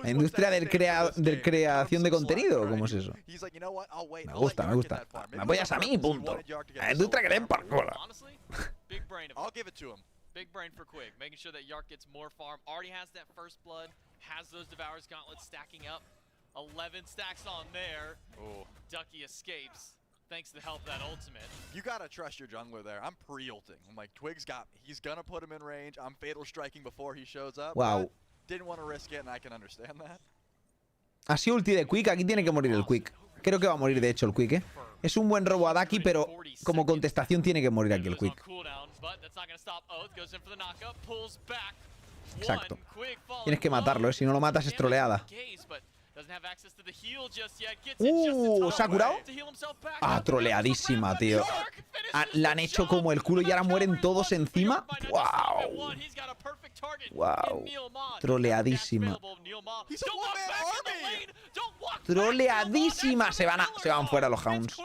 La industria del creación de contenido, ¿cómo es eso? Me gusta. Me apoyas a mí, punto. La industria que den por culo. Big brain for Quig, making sure that Yark gets more farm. Already has that first blood, has those Devourer's gauntlets stacking up. 11 stacks on there. Ducky escapes. Thanks to the help of that ultimate. You gotta trust your jungler there. I'm pre-ulting. I'm like, Twig's got me. He's gonna put him in range. I'm fatal striking before he shows up. Wow. Didn't want to risk it, and I can understand that. Así ulti de Quick, aquí tiene que morir el Quick. Creo que va a morir de hecho el Quick, ¿eh? Es un buen robo a Daki, pero como contestación tiene que morir aquí el Quick. Exacto. Tienes que matarlo, ¿eh? Si no lo matas es troleada. ¿Se ha curado? Ah, troleadísima, tío. La han hecho como el culo y ahora mueren todos encima. ¡Wow! ¡Wow! Troleadísima. Troleadísima. Se van fuera los Hounds.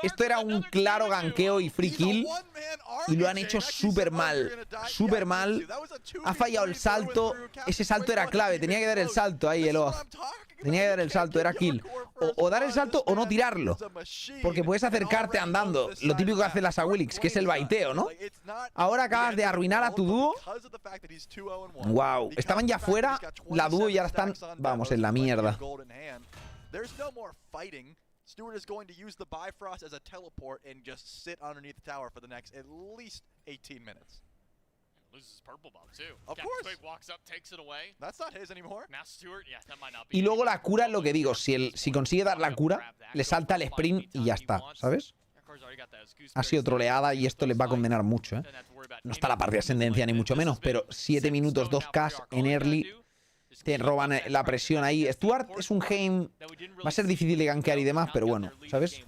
Esto era un claro ganqueo y free kill. Y lo han hecho súper mal. Súper mal. Ha fallado el salto. Ese salto era clave. Tenía que dar el salto ahí, el Oz. Tenía que dar el salto, era kill. O dar el salto o no tirarlo. Porque puedes acercarte andando. Lo típico que hacen las Awilix, que es el baiteo, ¿no? Ahora acabas de arruinar a tu dúo. Wow. Estaban ya fuera la dúo y ahora están, vamos, en la mierda. Stewart is going to use the Bifrost as a teleport and just sit underneath the tower for the next at least 18 minutes. Loses purple buff too. Of course. Walks up, takes it away. That's not his anymore. Now Stewart, yeah, that might not be. Y luego la cura es lo que digo. Si consigue dar la cura, le salta el sprint y ya está, ¿sabes? ha sido troleada y esto les va a condenar mucho, ¿eh? No está la partida de ascendencia ni mucho menos, pero 7 minutos 2K en early, te roban la presión ahí. Stuart es un game, va a ser difícil de gankear y demás, pero bueno, ¿sabes?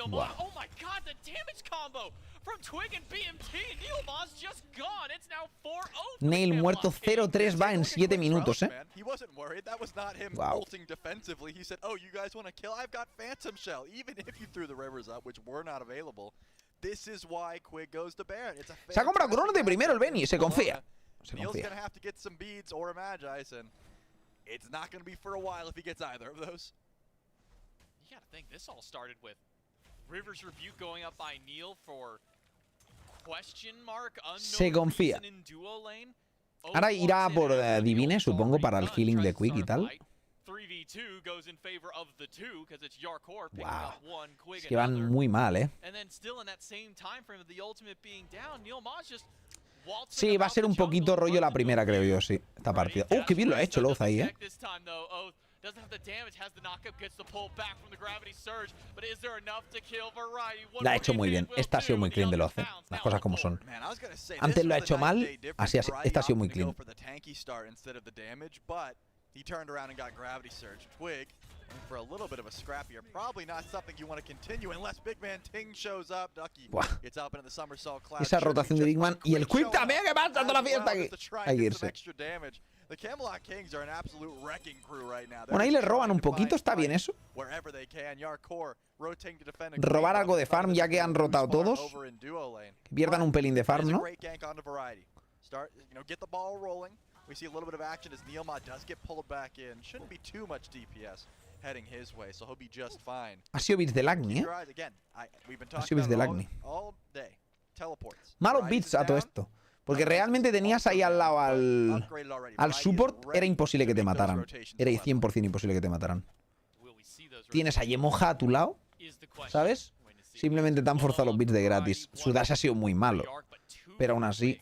Wow. Oh my god, the damage combo from Twig and BMT. Neil Ma's just gone. It's now 4-0. Nail muerto 0-3 va en 7 minutos, ¿eh? He wasn't worried. That was not him Wow. ulting defensively. He said, "Oh, you guys want to kill? I've got Phantom Shell." Even if you threw the rivers up, which were not available, this is why Quig goes to Baron. It's a Se ha comprado Cronos de primero el Benny, se confía. Se Neil's confía. gonna have to get some beads or a Magi's, and it's not gonna be for a while if he gets either of those. You gotta think this all started with Rivers Rebuke going up by Neil for question mark Se unknown confía. reason in duo lane. Ahora irá por Divine, supongo, para el healing de Quick y tal. 3v2 goes in favor of the two because it's Yarkor picking Wow. up one, Quig Es que van another. muy mal, ¿eh? And then still in that same time frame of the ultimate being down, Neil Ma's just waltzing Sí, va a about ser the un poquito jungle, rollo la running primera, creo yo, sí. Esta partida. ¡Oh, qué bien lo ha hecho Loz ahí, eh! this time though. Oath doesn't have the damage, has the knockup, gets the pull back from the gravity surge, but is there enough to kill Variety? La ha hecho muy bien. Esta ha sido muy clean de Loz, ¿eh? Las cosas como son. Man, I was gonna say, Antes this lo ha was hecho a night and mal, day difference. así esta ha sido muy Variety opted to clean. go for the tanky start instead of the damage, but he turned around and got gravity surge. Twig for a little bit of a scrap here. Probably not something you want to continue unless Big Man Ting shows up. Ducky Buah. gets up into the somersault cloud. Esa rotación de Big Man y el Quick también, que pasa toda la fiesta aquí. Hay que irse. The Camelot Kings are an absolute wrecking crew right now. Bueno, ahí le roban un poquito, está bien eso. Wherever they can. Yarkor rotating to defend a Robar Queen, algo de farm ya que han rotado todos. over in duo lane. Que pierdan un pelín de farm, ¿no? Great gank onto Variety. Start, get the ball rolling. We see a little bit of action as Neilma does get pulled back in. Shouldn't be too much DPS heading his way, so he'll be just fine. Ha sido bits del Agni, ¿eh? Your eyes again. We've been Ha talking sido bits about del it Agni. all day. Teleports. Malos Variety's bits a todo down. esto. Porque realmente tenías ahí al lado al support, era imposible que te mataran. Era 100% imposible que te mataran. Tienes a Yemoja a tu lado, ¿sabes? Simplemente te han forzado los bits de gratis. Su dash ha sido muy malo. Pero aún así...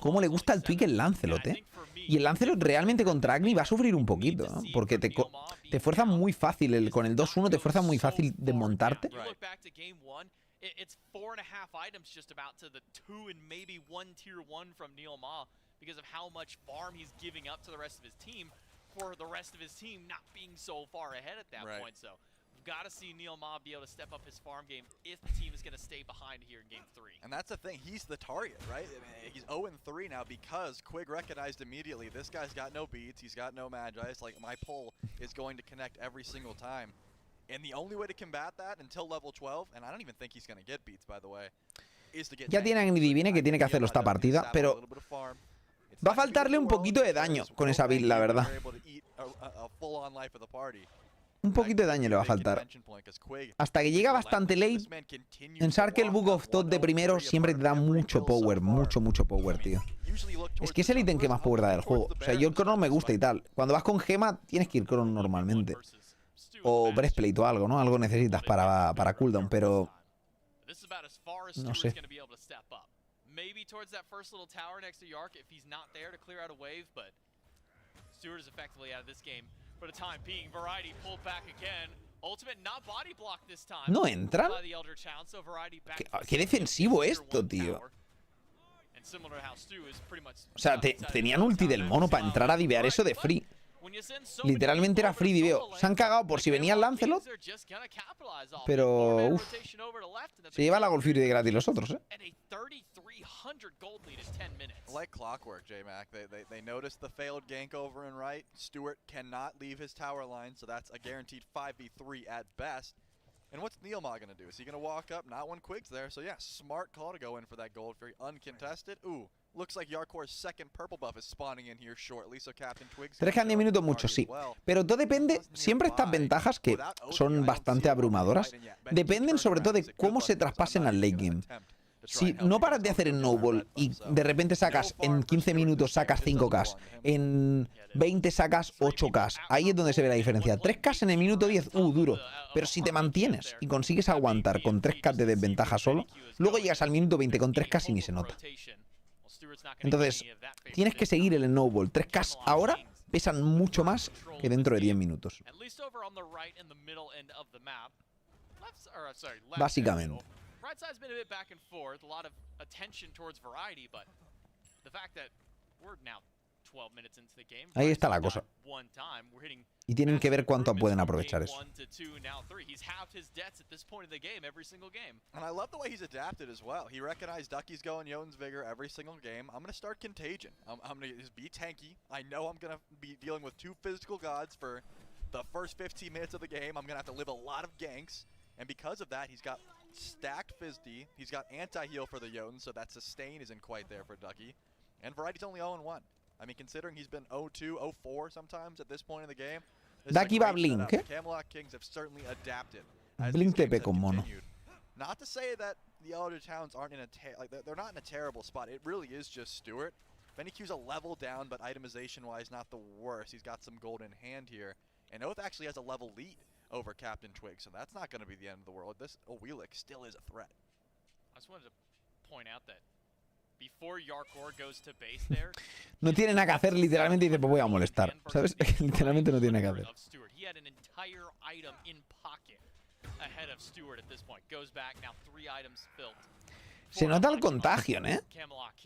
¿Cómo le gusta al Twig el Lancelot, eh? Y el Lancelot realmente contra Agni va a sufrir un poquito, ¿no? Porque te fuerza muy fácil, con el 2-1 te fuerza muy fácil desmontarte. It's 4.5 items just about to the 2 and maybe 1 tier 1 from Neil Ma because of how much farm he's giving up to the rest of his team for the rest of his team not being so far ahead at that point. So we've got to see Neil Ma be able to step up his farm game if the team is going to stay behind here in game 3. And that's the thing, he's the target, right? I mean, he's 0-3 now because Quig recognized immediately this guy's got no beads, he's got no Magi's. Like, my pull is going to connect every single time. And the only way to combat that until level 12, and I don't even think he's going to get beats, by the way, is to get... Ya tiene Agni Divine que tiene que hacerlo esta partida, pero va a faltarle un poquito de daño con esa build, la verdad. Un poquito de daño le va a faltar. Hasta que llega bastante late, pensar que el Book of Thought de primero siempre te da mucho power, mucho power, tío. Es que es el ítem que más power da del juego. O sea, yo el Chrono me gusta y tal. Cuando vas con gema, tienes que ir Chrono normalmente. O breastplate o algo, ¿no? Algo necesitas para cooldown, pero... No sé. Maybe towards that first little tower next to Yark if he's not there to clear out a wave, but Stewart is effectively out of this game for the time being. Variety pulled back again. Ultimate not body block this time. ¿No entran? By the Elder Child, so Variety back Qué defensivo esto, tío. And similar to how Stu is pretty much O sea, tenían ulti del mono para entrar a divear eso de free. Literalmente era free diveo. Se han cagado por si venía el Lancelot. Pero... Uf, se lleva la Gold Fury de gratis los otros, ¿eh? Like clockwork, J-Mac. They noticed the failed gank over and right. Stewart cannot leave his tower line, so that's a guaranteed 5v3 at best. And what's Neilma going to do? Is he going to walk up? Not when Quig's there. So yeah, smart call to go in for that Gold Fury. Uncontested. Ooh, looks like Yarkor's second purple buff is spawning in here shortly, so Captain Twig's 3 10 minutos mucho, sí. Pero todo depende, siempre estas ventajas que son bastante abrumadoras, dependen sobre todo de cómo se traspasen al late game. Si no paras de hacer el no-ball y de repente sacas en 15 minutos sacas 5K, en 20 sacas 8K, ahí es donde se ve la diferencia. 3K en el minuto 10, duro. Pero si te mantienes y consigues aguantar con 3K de desventaja solo, luego llegas al minuto 20 con 3K y ni se nota. Entonces, tienes que seguir el snowball. 3Ks ahora pesan mucho más que dentro de 10 minutos. Básicamente. Ahí está la cosa. Y tienen que ver cuánto pueden aprovechar eso. And I love the way he's adapted as well. He recognized Ducky's going Jotun's Vigor every single game. I'm going to start Contagion. I'm going to just be tanky. I know I'm going to be dealing with 2 physical gods for the first 15 minutes of the game. I'm going to have to live a lot of ganks. And because of that, he's got stacked Fizz D. He's got anti-heal for the Jotun, so that sustain isn't quite there for Ducky. And Variety's only 0-1. I mean, considering he's been 0-2, 0-4 sometimes at this point in the game. Ducky va Blink, ¿eh? Camelot Kings have certainly adapted. Blink TP con mono. Not to say that the other towns aren't in a they're not in a terrible spot. It really is just Stewart. BennyQ's a level down, but itemization-wise, not the worst. He's got some gold in hand here, and Oath actually has a level lead over Captain Twig, so that's not going to be the end of the world. This Owilik still is a threat. I just wanted to point out that before Yarkor goes to base there, no tiene nada que hacer, literalmente dice, pues voy a molestar, ¿sabes? Literalmente no tiene nada que hacer. He had an entire item in pocket ahead of Stewart at this point. Goes back now, 3 items filled. Se nota el contagio, ¿eh?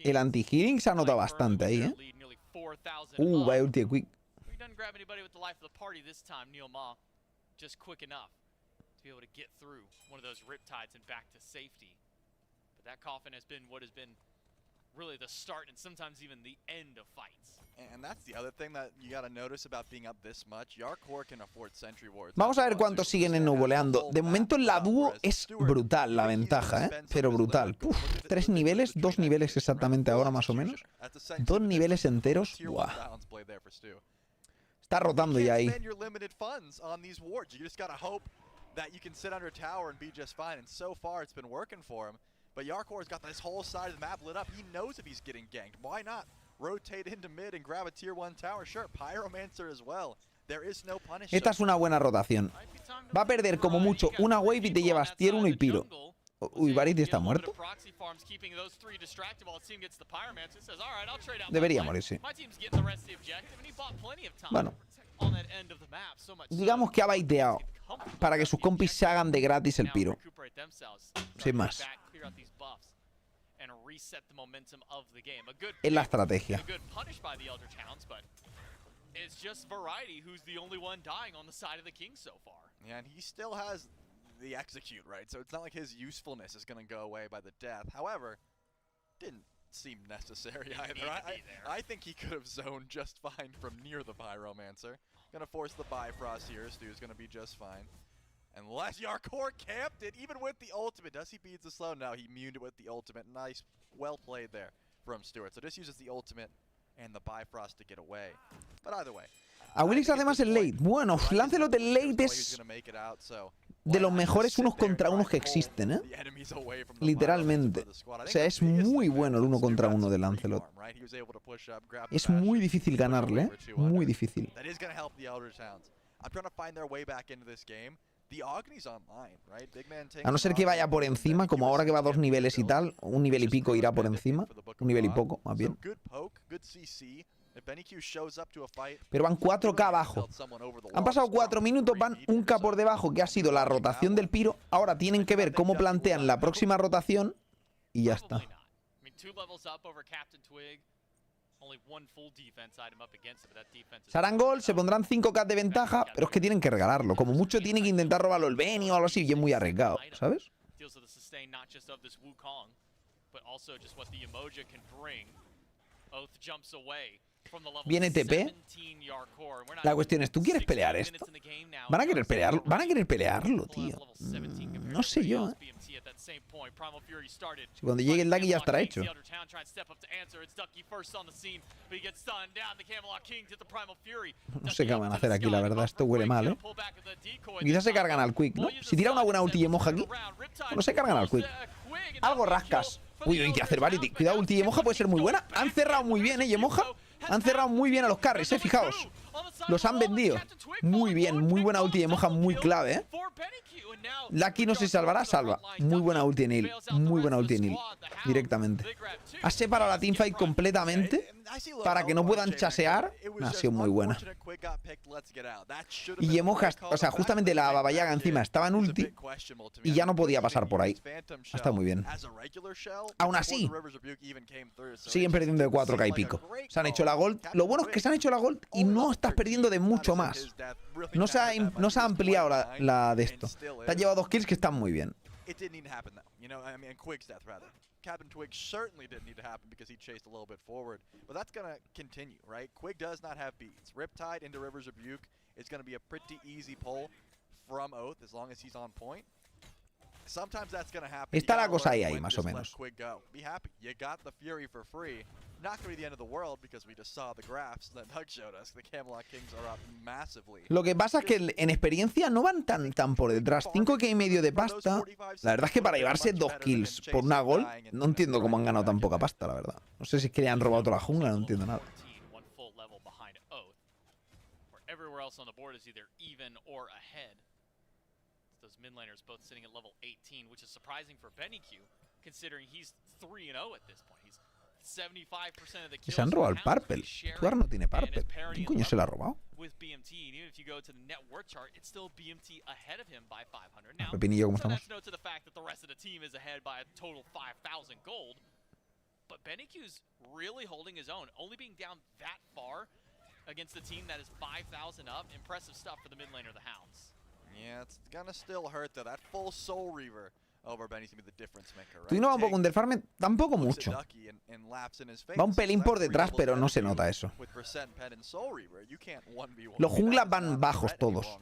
El anti-healing se ha notado bastante ahí, ¿eh? Vaya ulti de Quick. He doesn't grab anybody with the life of the party this time, Neil Ma. Just quick enough to be able to get through one of those riptides and back to safety. But that coffin has been what has been really the start and sometimes even the end of fights. And that's the other thing that you got to notice about being up this much. Yarkor can afford sentry wards. Vamos a ver cuántos siguen snowboleando. De momento en la dúo es brutal la ventaja, ¿eh? Pero brutal. Uf, 3 niveles, 2 niveles exactamente ahora más o menos. 2 niveles enteros. Buah. Está rotando ya ahí. That you can sit under a tower and be just fine, and so far it's been working for him. But Yarkor's got this whole side of the map lit up. He knows if he's getting ganked. Why not rotate into mid and grab a tier 1 tower? Sure, Pyromancer as well. There is no punish. Esta es una buena rotación. Va a perder como mucho una wave y te llevas tier 1 y piro. Uy, Varity está muerto. Debería morir, sí. Bueno. Digamos que ha baiteado para que sus compis se hagan de gratis el piro. Sin más. Es la estrategia. It's just Variety who's the only one dying on the side of the king so far. Yeah, and he still has the execute, right? So it's not like his usefulness is going to go away by the death. However, didn't seem necessary either. I think he could have zoned just fine from near the Pyromancer. Gonna force the Bifrost here. Stu's gonna be just fine. Unless Yarkor camped it, even with the ultimate. Does he beat the slow? No, he immuned it with the ultimate. Nice, well played there from Stewart. So just uses the ultimate and the Bifrost to get away. But either way. Awilix además el late. Bueno, Lancelot el late es de los mejores unos contra unos que existen, ¿eh? Literalmente. O sea, es muy bueno el 1 contra 1 de Lancelot. Es muy difícil ganarle, ¿eh? Muy difícil. A no ser que vaya por encima, como ahora que va a 2 niveles y tal, 1 nivel y pico irá por encima. 1 nivel y poco, más bien. Pero van 4K abajo. Han pasado 4 minutos, van 1K por debajo, que ha sido la rotación del piro. Ahora tienen que ver cómo plantean la próxima rotación y ya está. Sarangol se pondrán 5K de ventaja, pero es que tienen que regalarlo. Como mucho tienen que intentar robarlo el Benny o algo así, y es muy arriesgado, ¿sabes? Viene TP. La cuestión es, ¿tú quieres pelear esto? Van a querer pelearlo. Van a querer pelearlo, tío. No sé yo, ¿eh? Si cuando llegue el Ducky ya estará hecho. No sé qué van a hacer aquí, la verdad. Esto huele mal, ¿eh? Quizás se cargan al Quick, ¿no? Si tira una buena ulti y moja aquí, no se cargan al Quick. Algo rascas. Uy, hay que hacer Varity. Cuidado, ulti y moja puede ser muy buena. Han cerrado muy bien, Yemoja. Han cerrado muy bien a los carries, fijaos. Los han vendido. Muy bien, muy buena ulti de Moja, muy clave, ¿eh? Lucky no se salvará, salva. Muy buena ulti de Neil. Muy buena ulti de Neil. Directamente. Ha separado la teamfight completamente para que no puedan chasear. Ha sido muy buena. Y Yemoja, o sea, justamente la Baba Yaga encima estaba en ulti y ya no podía pasar por ahí. Ha estado muy bien. Aún así, siguen perdiendo de 4K y pico. Se han hecho la gold. Lo bueno es que se han hecho la gold y no estás perdiendo de mucho más. No se ha ampliado la de esto. Te has llevado 2 kills que están muy bien. Captain Twig certainly didn't need to happen because he chased a little bit forward. But that's going to continue, right? Quig does not have beats. Riptide into River's Rebuke is going to be a pretty easy pull from Oath as long as he's on point. Sometimes that's going to happen. Está la cosa ahí, más o menos. Be happy. You got the Fury for free. Not going to be the end of the world because we just saw the graphs that Doug showed us. The Camelot Kings are up massively. Lo que pasa es que en experiencia no van tan por detrás. 5K y medio de pasta. La verdad es que para llevarse 2 kills por una gol, no entiendo cómo han ganado tan poca pasta, la verdad. No sé si es que le han robado toda la jungla, no entiendo nada. Those mid laners both sitting at level 18, which is surprising for BennyQ, considering he's 3-0 at this point. He's 75% of the kills. Se han robado el Purple. Tuar no tiene Purple. ¿Quién coño se lo ha robado? With BMT, and even if you go to the net worth chart, it's still BMT ahead of him by 500. Now, Pepinillo, ¿cómo estamos? that's no to the fact that the rest of the team is ahead by a total 5,000 gold. But BennyQ's really holding his own, only being down that far against a team that is 5,000 up. Impressive stuff for the mid laner, the Hounds. Yeah, it's gonna still hurt though. That full Soul Reaver over Benny's gonna be the difference maker, right? Tú no va un poco underfarm, tampoco mucho. Va un pelín por detrás, pero no se nota eso. Los junglas van bajos todos.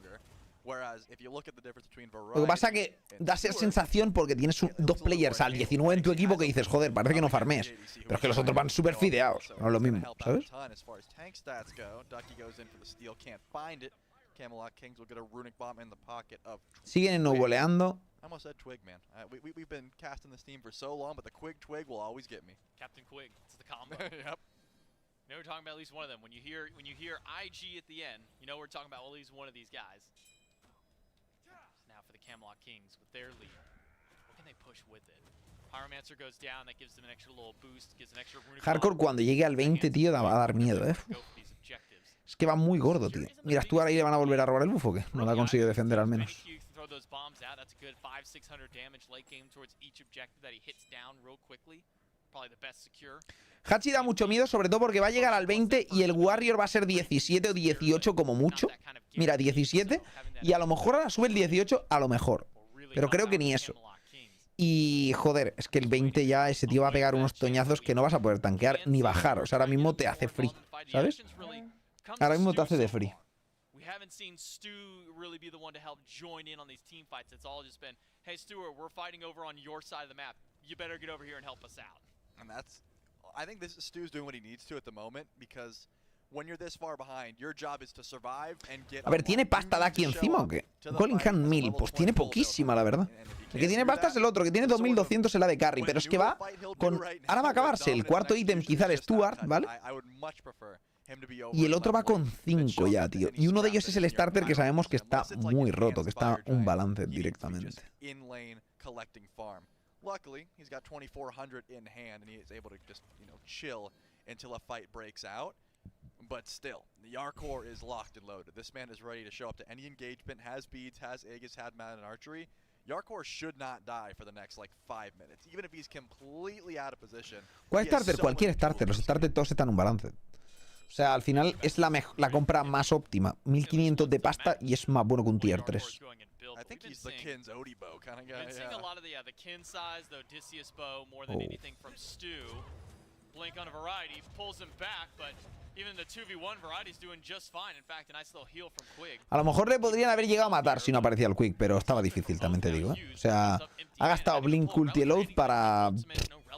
Lo que pasa es que da esa sensación porque tienes 2 players al 19 en tu equipo que dices, joder, parece que no farmees. Pero es que los otros van súper fideados. No es lo mismo, ¿sabes? Camelot Kings will get a runic bomb in the pocket of Siguen no-voleando. I almost said Twig, man. We've been casting this team for so long, but the Twig will always get me. Captain Quig, it's the combo. Yep. You know we're talking about at least one of them. When you hear IG at the end, you know we're talking about at least one of these guys. Now for the Camelot Kings with their lead. What can they push with it? Pyromancer goes down, that gives them an extra little boost, gives an extra runic Hardcore cuando llegue al 20, tío, va a dar miedo, Es que va muy gordo, tío. Mira, ¿tú ahora ahí le van a volver a robar el buffo o qué? No la ha conseguido defender al menos. Hachi da mucho miedo, sobre todo porque va a llegar al 20 y el Warrior va a ser 17 o 18 como mucho. Mira, 17. Y a lo mejor ahora sube el 18, a lo mejor. Pero creo que ni eso. Y, joder, es que el 20 ya ese tío va a pegar unos toñazos que no vas a poder tanquear ni bajar. O sea, ahora mismo te hace free, ¿sabes? Ahora mismo te hace de free. We haven't seen Stu really be the one to help join in on these team fights. It's all just been, hey Stuart, we're fighting over on your side of the map. You better get over here and help us out. And I think Stu's doing what he needs to at the moment because when you're this far behind, your job is to survive and get. A ver, ¿tiene pasta de aquí encima o qué? Collingham 1000, pues tiene poquísima, la verdad. El que tiene pasta es el otro, que tiene 2200 en la de carry, pero es que va con. Ahora va a acabarse el cuarto ítem, quizá el Stuart, ¿vale? Y el otro va con 5 ya, tío. Y uno de ellos es el starter que sabemos que está muy roto, que está un balance directamente. Luckily, he's got 2400 in hand and he is able to just, chill until a fight breaks out. But still, the Yarkor is locked and loaded. This man is ready to show up to any engagement, has beads, has Aegis, has Mad and Archery. Yarkor should not die for the next, 5 minutes. Even if he's completely out of position. ¿Cuál starter? Cualquier starter. Los starters todos están en un balance. O sea, al final es la compra más óptima. 1500 de pasta y es más bueno que un tier 3. I think he's the Kin's Odibo kind of guy. Been seeing a lot of the kin size, the Odysseus bow, more than anything from Stu. Blink on a variety, pulls him back, but even the 2v1 variety's doing just fine. In fact, a nice little heal from Quig. A lo mejor le podrían haber llegado a matar si no aparecía el Quig, pero estaba difícil, también te digo, O sea, ha gastado Blink, Ulti y Load para,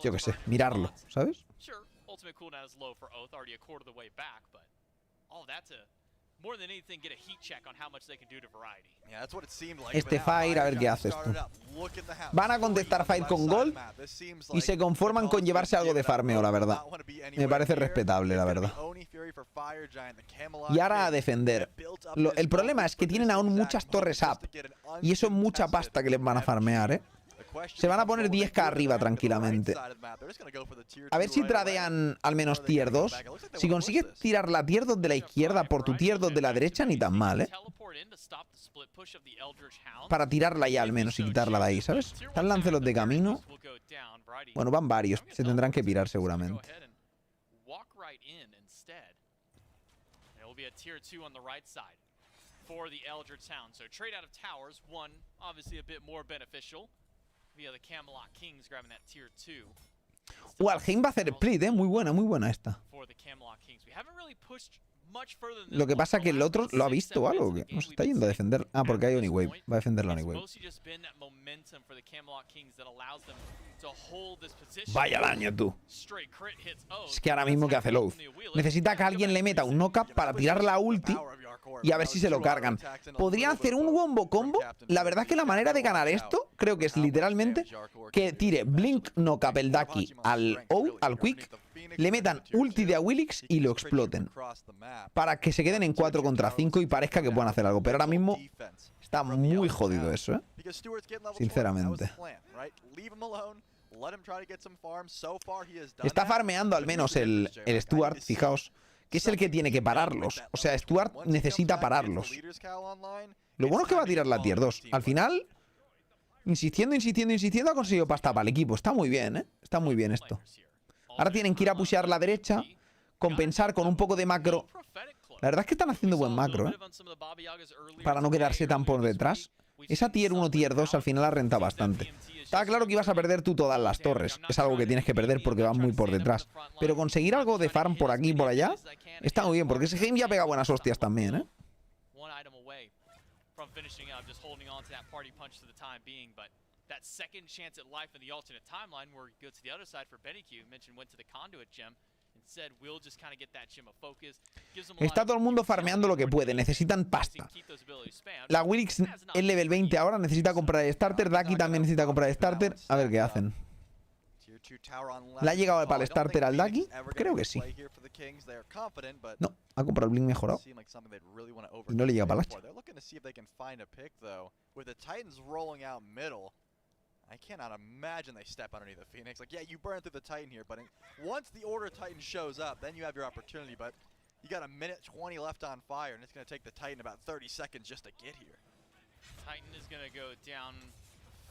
yo qué sé, mirarlo, ¿sabes? Sure, ultimate cooldown is low for Oath, already a quarter of the way back, but all that to more than anything, get a heat check on how much they can do to Variety. Yeah, that's what it seemed like. Este Fire, a ver qué haces tú. Van a contestar Fire con Gold y se conforman con llevarse algo de farmeo, la verdad. Me parece respetable, la verdad. Y ahora a defender. El problema es que tienen aún muchas torres up. Y eso es mucha pasta que les van a farmear, ¿eh? Se van a poner 10k arriba tranquilamente. A ver si tradean al menos tier 2. Si consigues tirar la tier 2 de la izquierda por tu tier 2 de la derecha, ni tan mal, ¿eh? Para tirarla ya al menos y quitarla de ahí, ¿sabes? Están Lancelot de camino. Bueno, van varios. Se tendrán que pirar seguramente. For the Eldritch Town. So trade out of towers, one obviously a bit more beneficial via the Camelot Kings grabbing that tier 2. Alheim va a hacer split, muy buena esta. For the Camelot Kings. We haven't really pushed much further than Lo que pasa es que el otro lo ha visto o algo, que nos está yendo a defender. Ah, porque hay Oniwave. Va a defender la Oniwave. Vaya daño, tú. Es que ahora mismo que hace Loath. Necesita que alguien le meta un knock-up para tirar la ulti y a ver si se lo cargan. ¿Podrían hacer un wombo combo? La verdad es que la manera de ganar esto, creo que es literalmente que tire Blink knock-up el Ducky al O, al Quick, le metan ulti de a Willix y lo exploten. Para que se queden en 4 contra 5 y parezca que puedan hacer algo. Pero ahora mismo está muy jodido eso, ¿eh? Sinceramente. Está farmeando al menos el Stuart, fijaos, que es el que tiene que pararlos. O sea, Stuart necesita pararlos. Lo bueno es que va a tirar la tier 2. Al final, insistiendo, ha conseguido pasta para el equipo. Está muy bien, ¿eh? Está muy bien esto. Ahora tienen que ir a pushear la derecha, compensar con un poco de macro. La verdad es que están haciendo buen macro, ¿eh? Para no quedarse tan por detrás. Esa tier 1, tier 2 al final la renta bastante. Estaba claro que ibas a perder tú todas las torres. Es algo que tienes que perder porque van muy por detrás. Pero conseguir algo de farm por aquí y por allá está muy bien, porque ese game ya pega buenas hostias también, ¿eh? That second chance at life in the alternate timeline where you go to the other side for BennyQ, mentioned went to the conduit gem and said we'll just kind of get that gem of focus. Está todo el mundo farmeando lo que puede, necesitan pasta. La Willix es level 20 ahora, necesita comprar el starter, Ducky también necesita comprar el starter, a ver qué hacen. ¿Le ha llegado para el starter al Ducky? Creo que sí. No, ha comprado el Blink mejorado. Y no le llega para el hacha. I cannot imagine they step underneath the Phoenix. Like, yeah, you burn through the Titan here, but once the Order Titan shows up, then you have your opportunity. But you got a minute 20 left on fire, and it's going to take the Titan about 30 seconds just to get here. Titan is going to go down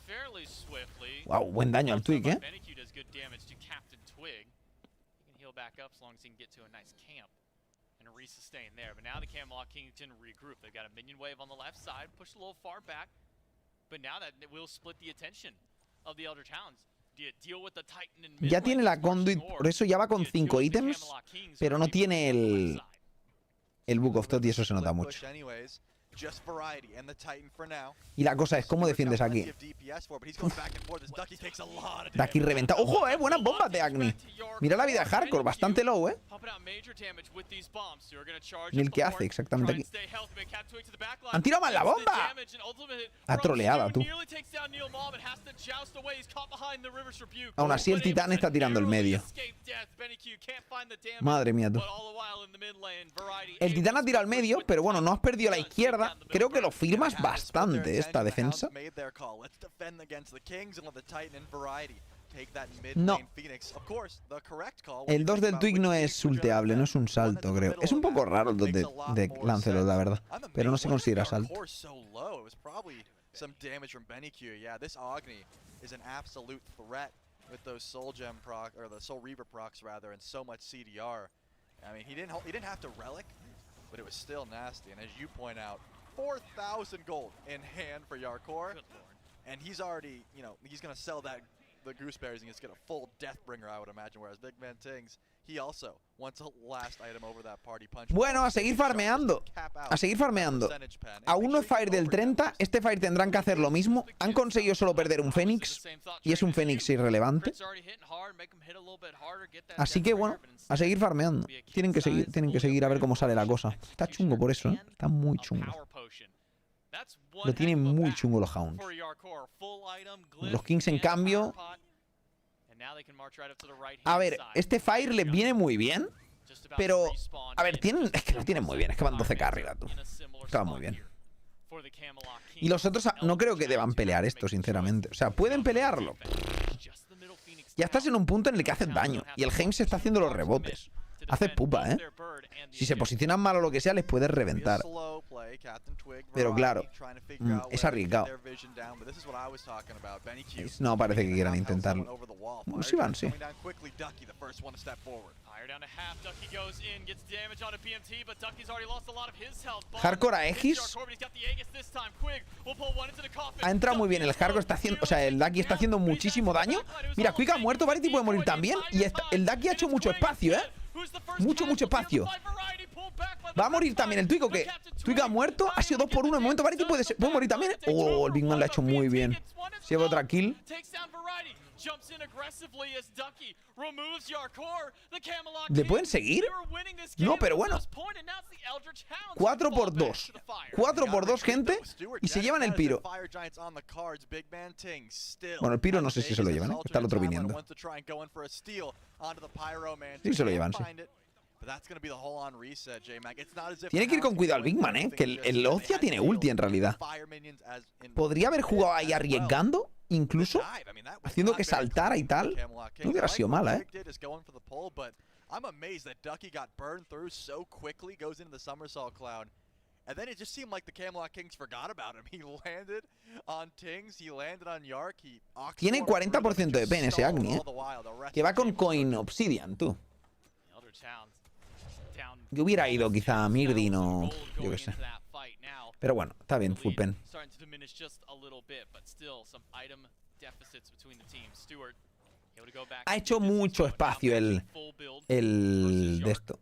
fairly swiftly. Wow, buen daño al Twig, ¿eh? BennyQ does good damage to Captain Twig. He can heal back up as long as he can get to a nice camp and resustain there. But now the Camelot Kings can regroup. They've got a minion wave on the left side, pushed a little far back. But now that will split the attention of the Elder Towns. Do you deal with the Titan in ya tiene la conduit, por eso ya va con 5 ítems, pero no tiene el Book of Thought y eso se nota mucho. Y la cosa es, ¿cómo defiendes aquí? Ducky reventa. ¡Ojo, buenas bombas de Agni! Mira la vida de Hardcore, bastante low, Ni el que hace exactamente aquí. ¡Han tirado mal la bomba! Ha troleada, tú. Aún así el titán está tirando el medio. Madre mía, tú. El titán ha tirado el medio, pero bueno, no has perdido la izquierda. Creo que lo firmas bastante esta defensa. No. El 2 del Twig no es ulteable, no es un salto, creo. Es un poco raro el 2 de Lancelot, la verdad. Pero no se considera salto. But it was still nasty, and as you point out, 4,000 gold in hand for Yarkor, and he's already, you know, he's gonna sell that the gooseberries and he's get a full Deathbringer, I would imagine. Whereas Big Man Tings, He also wants a last item over that party punch. Bueno, a seguir farmeando. A seguir farmeando. Aún no es Fire del 30. Este Fire tendrán que hacer lo mismo. Han conseguido solo perder un Fénix. Y es un Fénix irrelevante. Así que bueno, a seguir farmeando. Tienen que seguir a ver cómo sale la cosa. Está chungo por eso, ¿eh? Está muy chungo. Lo tienen muy chungo los Hounds. Los Kings, en cambio... A ver, este Fire les viene muy bien. Pero, a ver, es que lo tienen muy bien. Es que van 12k arriba, tú. Está muy bien. Y los otros no creo que deban pelear esto, sinceramente. O sea, ¿pueden pelearlo? Ya estás en un punto en el que haces daño. Y el James está haciendo los rebotes. Hace pupa, ¿eh? Si se posicionan mal o lo que sea, les puedes reventar. Pero claro, es arriesgado. No parece que quieran intentarlo. Sí van, sí. Hardcore a X. Ha entrado muy bien el Hardcore, está haciendo, o sea, el Ducky está haciendo muchísimo daño. Mira, Quick ha muerto, Variety puede morir también. Y el Ducky ha hecho mucho espacio, ¿eh? Mucho espacio. Va a morir también el Twigo, que Twigo ha muerto. Ha sido 2 por 1. En el momento Variety puede morir también. Oh, el Big Man lo ha hecho muy bien. Se lleva otra kill. ¿Le pueden seguir? No, pero bueno. 4 por 2. 4 por 2, gente. Y se llevan el Piro. Bueno, el Piro no sé si se lo llevan, ¿eh? Está el otro viniendo. Sí, se lo llevan, sí. Tiene que ir con cuidado al Big Man, ¿eh? Que el Ocia tiene ulti en realidad. Podría haber jugado ahí arriesgando, incluso haciendo que saltara y tal. No hubiera sido mala, ¿eh? And then it just seemed like the Camelot Kings forgot about him. He landed on Tings, he landed on Yark, tiene 40% de pen ese Agni, ¿eh? Que va con Coin Obsidian, tú. Yo hubiera ido quizá a Mirdin o... yo qué sé. Pero bueno, está bien, full pen. Ha hecho mucho espacio el de esto.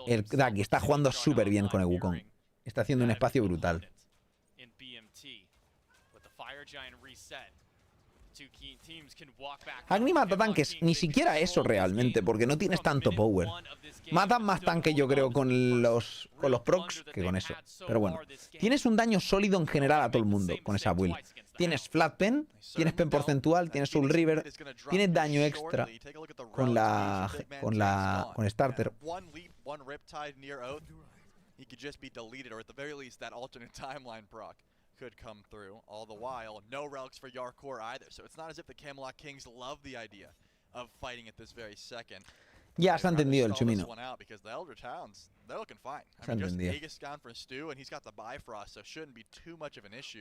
El Ducky está jugando súper bien con el Wukong. Está haciendo un espacio brutal. Agni mata tanques, ni siquiera eso realmente, porque no tienes tanto power. Matan más tanques, yo creo, con los procs que con eso. Pero bueno, tienes un daño sólido en general a todo el mundo con esa build. Tienes flat pen, tienes pen porcentual, tienes Soul River, tienes daño extra con Starter. Could come through. All the while, no relics for Yarkor either. So it's not as if the Camelot Kings love the idea of fighting at this very second. Ya se ha entendido el chumino.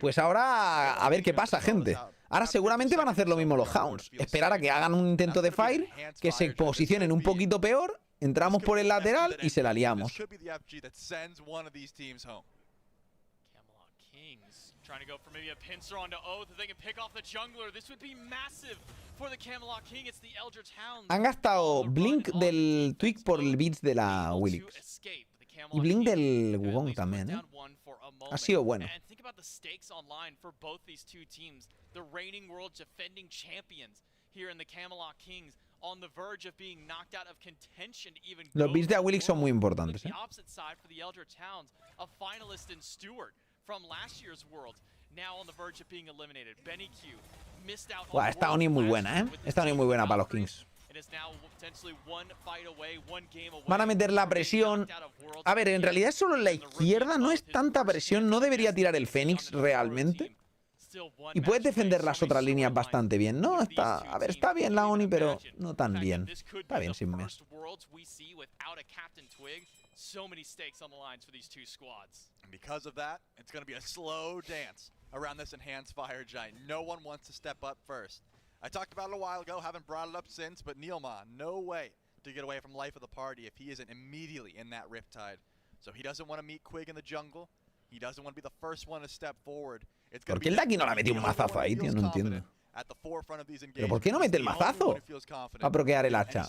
Pues ahora a ver qué pasa, gente. Ahora seguramente van a hacer lo mismo los Hounds. Esperar a que hagan un intento de Fire, que se posicionen un poquito peor, entramos por el lateral y se la liamos. Trying to go for maybe a pincer onto Oath if they can pick off the jungler. This would be massive for the Camelot King. It's the Eldritch Hounds. Han gastado Blink del Twig por el Beats de la Willix. Y Blink del Wukong también, ¿eh? Ha sido bueno. And think about the stakes online for both these two teams. The reigning world defending champions here in the Camelot Kings on the verge of being knocked out of contention even. Los Beats de Willix son muy importantes, ¿eh? The opposite side for the Eldritch Hounds, a finalist in Stewart from last year's Worlds, now on the verge of being eliminated. Benny Q missed out. Buah, esta Oni muy buena, ¿eh? Esta Oni muy buena para los Kings. Van a meter la presión. A ver, en realidad solo en la izquierda no es tanta presión. No debería tirar el Fénix realmente. Y puedes defender las otras líneas bastante bien, ¿no? A ver, está bien la Oni, pero no tan bien. Está bien sin más. So many stakes on the lines for these two squads. And because of that, it's going to be a slow dance around this enhanced fire giant. No one wants to step up first. I talked about it a while ago, haven't brought it up since, but Neilma, no way to get away from life of the party if he isn't immediately in that Riptide. So he doesn't want to meet Quig in the jungle. He doesn't want to be the first one to step forward. ¿Por qué el Ducky no le ha metido un mazazo ahí, tío? No entiendo. at the forefront of these ¿Pero por qué no mete el mazazo a proquear el hacha?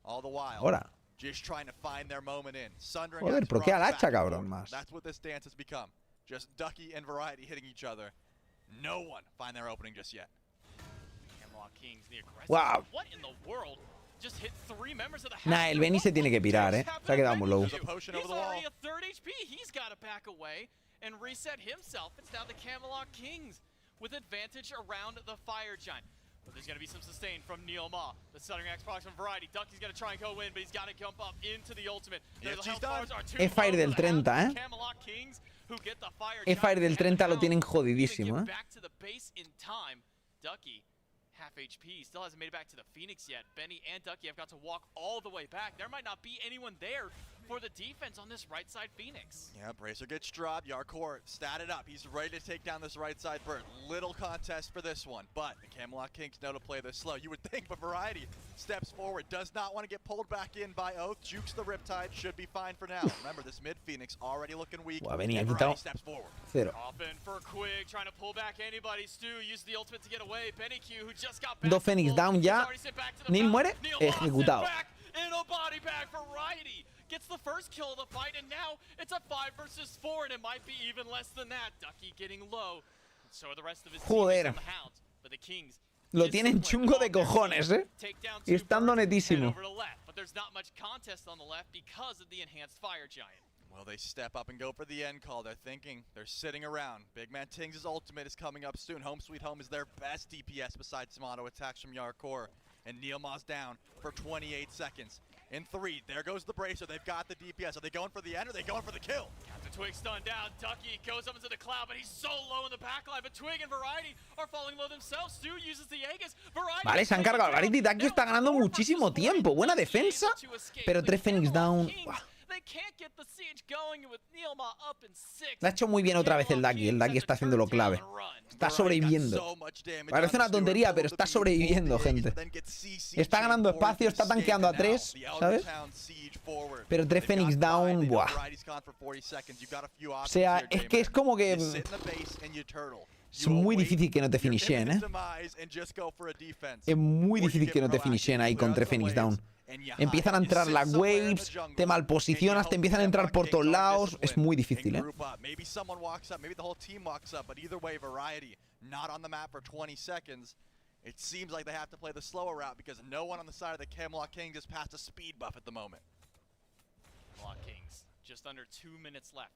Ahora. Joder, proquea el hacha, cabrón, más. Just Ducky and Variety hitting each other. No one find their opening just yet. Wow. Nah, el Benny se tiene que pirar, Se ha quedado muy low. And reset himself. It's now the Camelot Kings with advantage around the Fire Giant. But there's going to be some sustain from Neil Ma. The Southern X procs from Variety. Ducky's going to try and go in, but he's got to jump up into the ultimate. E-Fire del 30, Camelot Kings who get the Fire Giant. E-Fire del 30 lo tienen jodidísimo, Back to the base in time. Ducky, half HP, still hasn't made it back to the Phoenix yet. Benny and Ducky have got to walk all the way back. There might not be anyone there for the defense on this right side Phoenix. Yeah, Bracer gets dropped. Yarkor statted up. He's ready to take down this right side bird. Little contest for this one, but the Camelot Kings know to play this slow. You would think, but Variety steps forward. Does not want to get pulled back in by Oath. Jukes the Riptide. Should be fine for now. Remember, this mid Phoenix already looking weak. Variety steps forward. Cero. Off in for Quig, trying to pull back anybody. Stu used the ultimate to get away. Benny Q, who just got back. Dos Phoenix down ya. Neil muere. Ejecutado. In a body bag for Variety. Gets the first kill of the fight, and now it's a 5 versus 4, and it might be even less than that. Ducky getting low. So are the rest of his team on the Hounds, but the Kings lo tienen chungo de cojones, Y estando netísimo. But there's not much contest on the left because of the enhanced Fire Giant. Well, they step up and go for the end call. They're thinking, they're sitting around. Big Man Tings' ultimate is coming up soon. Home Sweet Home is their best DPS besides some auto attacks from Yarkor. And Neil Ma's down for 28 seconds. In 3, there goes the Bracer. They've got the DPS. Are they going for the end or are they going for the kill? Captain Twig stunned down. Ducky goes up into the cloud, but he's so low in the backline. But Twig and Variety are falling low themselves. Stu uses the Aegis. Vale, se han cargado. Variety Ducky está ganando muchísimo tiempo. Buena defensa, pero 3 Phoenix down. La ha hecho muy bien otra vez el Ducky. El Ducky está haciendo lo clave. Está sobreviviendo. Parece una tontería, pero está sobreviviendo, gente. Está ganando espacio, está tanqueando a 3, ¿sabes? Pero 3 Phoenix down, buah. O sea, es que es como que... Es muy difícil que no te finisheen, Es muy difícil que no te finisheen ahí con 3 Phoenix down. Empiezan a entrar las waves, te malposicionas, te empiezan a entrar por todos lados. Es muy difícil, It seems like they have to play the slower route because no one on the side of the Camelot Kings has passed a speed buff at the moment. Camelot Kings, just under 2 minutes left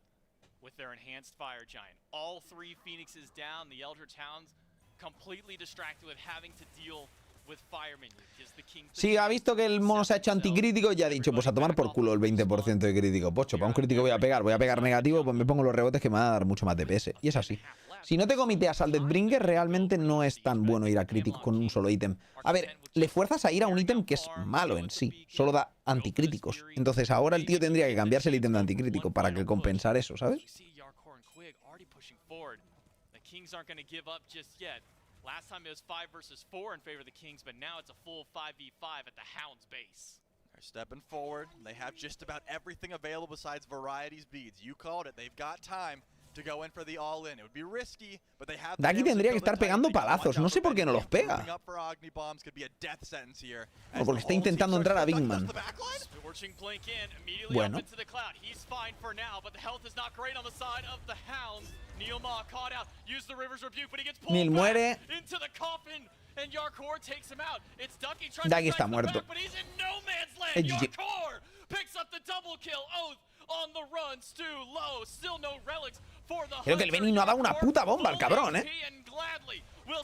with their enhanced Fire Giant. All 3 Phoenixes down, the Eldritch Hounds completely distracted with having to deal with Fire Minions. Sí, ha visto que el mono se ha hecho anticrítico y ha dicho, pues a tomar por culo el 20% de crítico. Pocho, para un crítico voy a pegar negativo, pues me pongo los rebotes que me van a dar mucho más DPS. Y es así. Si no te comiteas al Deathbringer, realmente no es tan bueno ir a crítico con un solo ítem. A ver, le fuerzas a ir a un ítem que es malo en sí, solo da anticríticos. Entonces ahora el tío tendría que cambiarse el ítem de anticrítico para que compensar eso, ¿sabes? Last time it was 5 versus 4 in favor of the Kings, but now it's a full 5v5 at the Hound's base. They're stepping forward. They have just about everything available besides Variety's beads. You called it. They've got time to go in for the all-in. It would be risky, but they have. Aquí tendría que estar pegando palazos. No sé por qué no los pega. O porque está intentando entrar a Big Man. Bueno. Neil muere. Ducky está muerto. Creo que el Benny no ha dado una puta bomba al cabrón,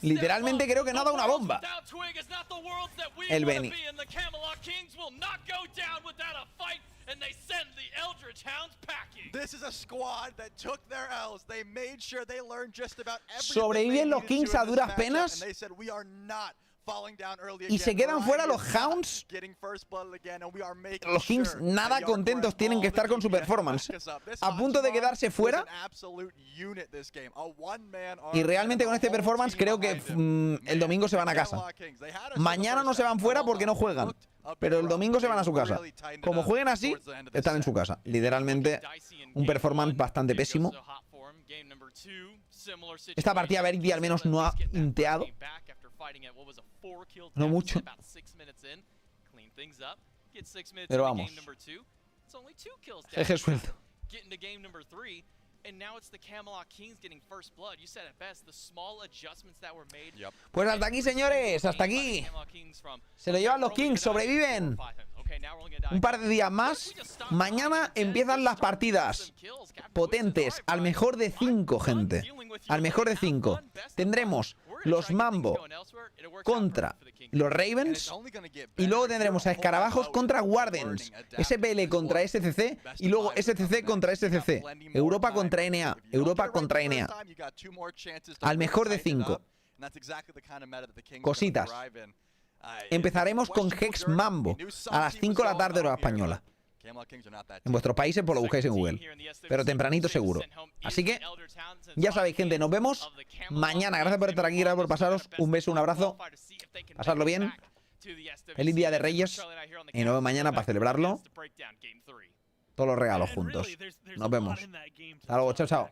Literalmente creo que no ha dado una bomba. El Benny. Sobreviven los Kings a duras penas. Y se quedan fuera los Hounds. Los Kings nada contentos tienen que estar con su performance. A punto de quedarse fuera. Y realmente con este performance creo que el domingo se van a casa. Mañana no se van fuera porque no juegan. Pero el domingo se van a su casa. Como jueguen así, están en su casa. Literalmente un performance bastante pésimo. Esta partida Verity al menos no ha inteado. No mucho. Pero vamos. Jeje sueldo. Pues hasta aquí, señores, hasta aquí. Se lo llevan los Kings, sobreviven. Un par de días más. Mañana empiezan las partidas potentes, al mejor de 5, gente. Al mejor de 5. Tendremos los Mambo contra los Ravens. Y luego tendremos a Escarabajos contra Wardens. SPL contra SCC. Y luego SCC contra SCC. Europa contra NA. Europa contra NA. Al mejor de 5. Cositas. Empezaremos con Hex Mambo a las 5 de la tarde hora española. En vuestros países pues lo buscáis en Google, pero tempranito seguro. Así que ya sabéis, gente, nos vemos mañana. Gracias por estar aquí, gracias por pasaros. Un beso, un abrazo. Pasadlo bien. Feliz Día de Reyes. Y nos vemos mañana para celebrarlo. Todos los regalos juntos. Nos vemos. Hasta luego, chao, chao.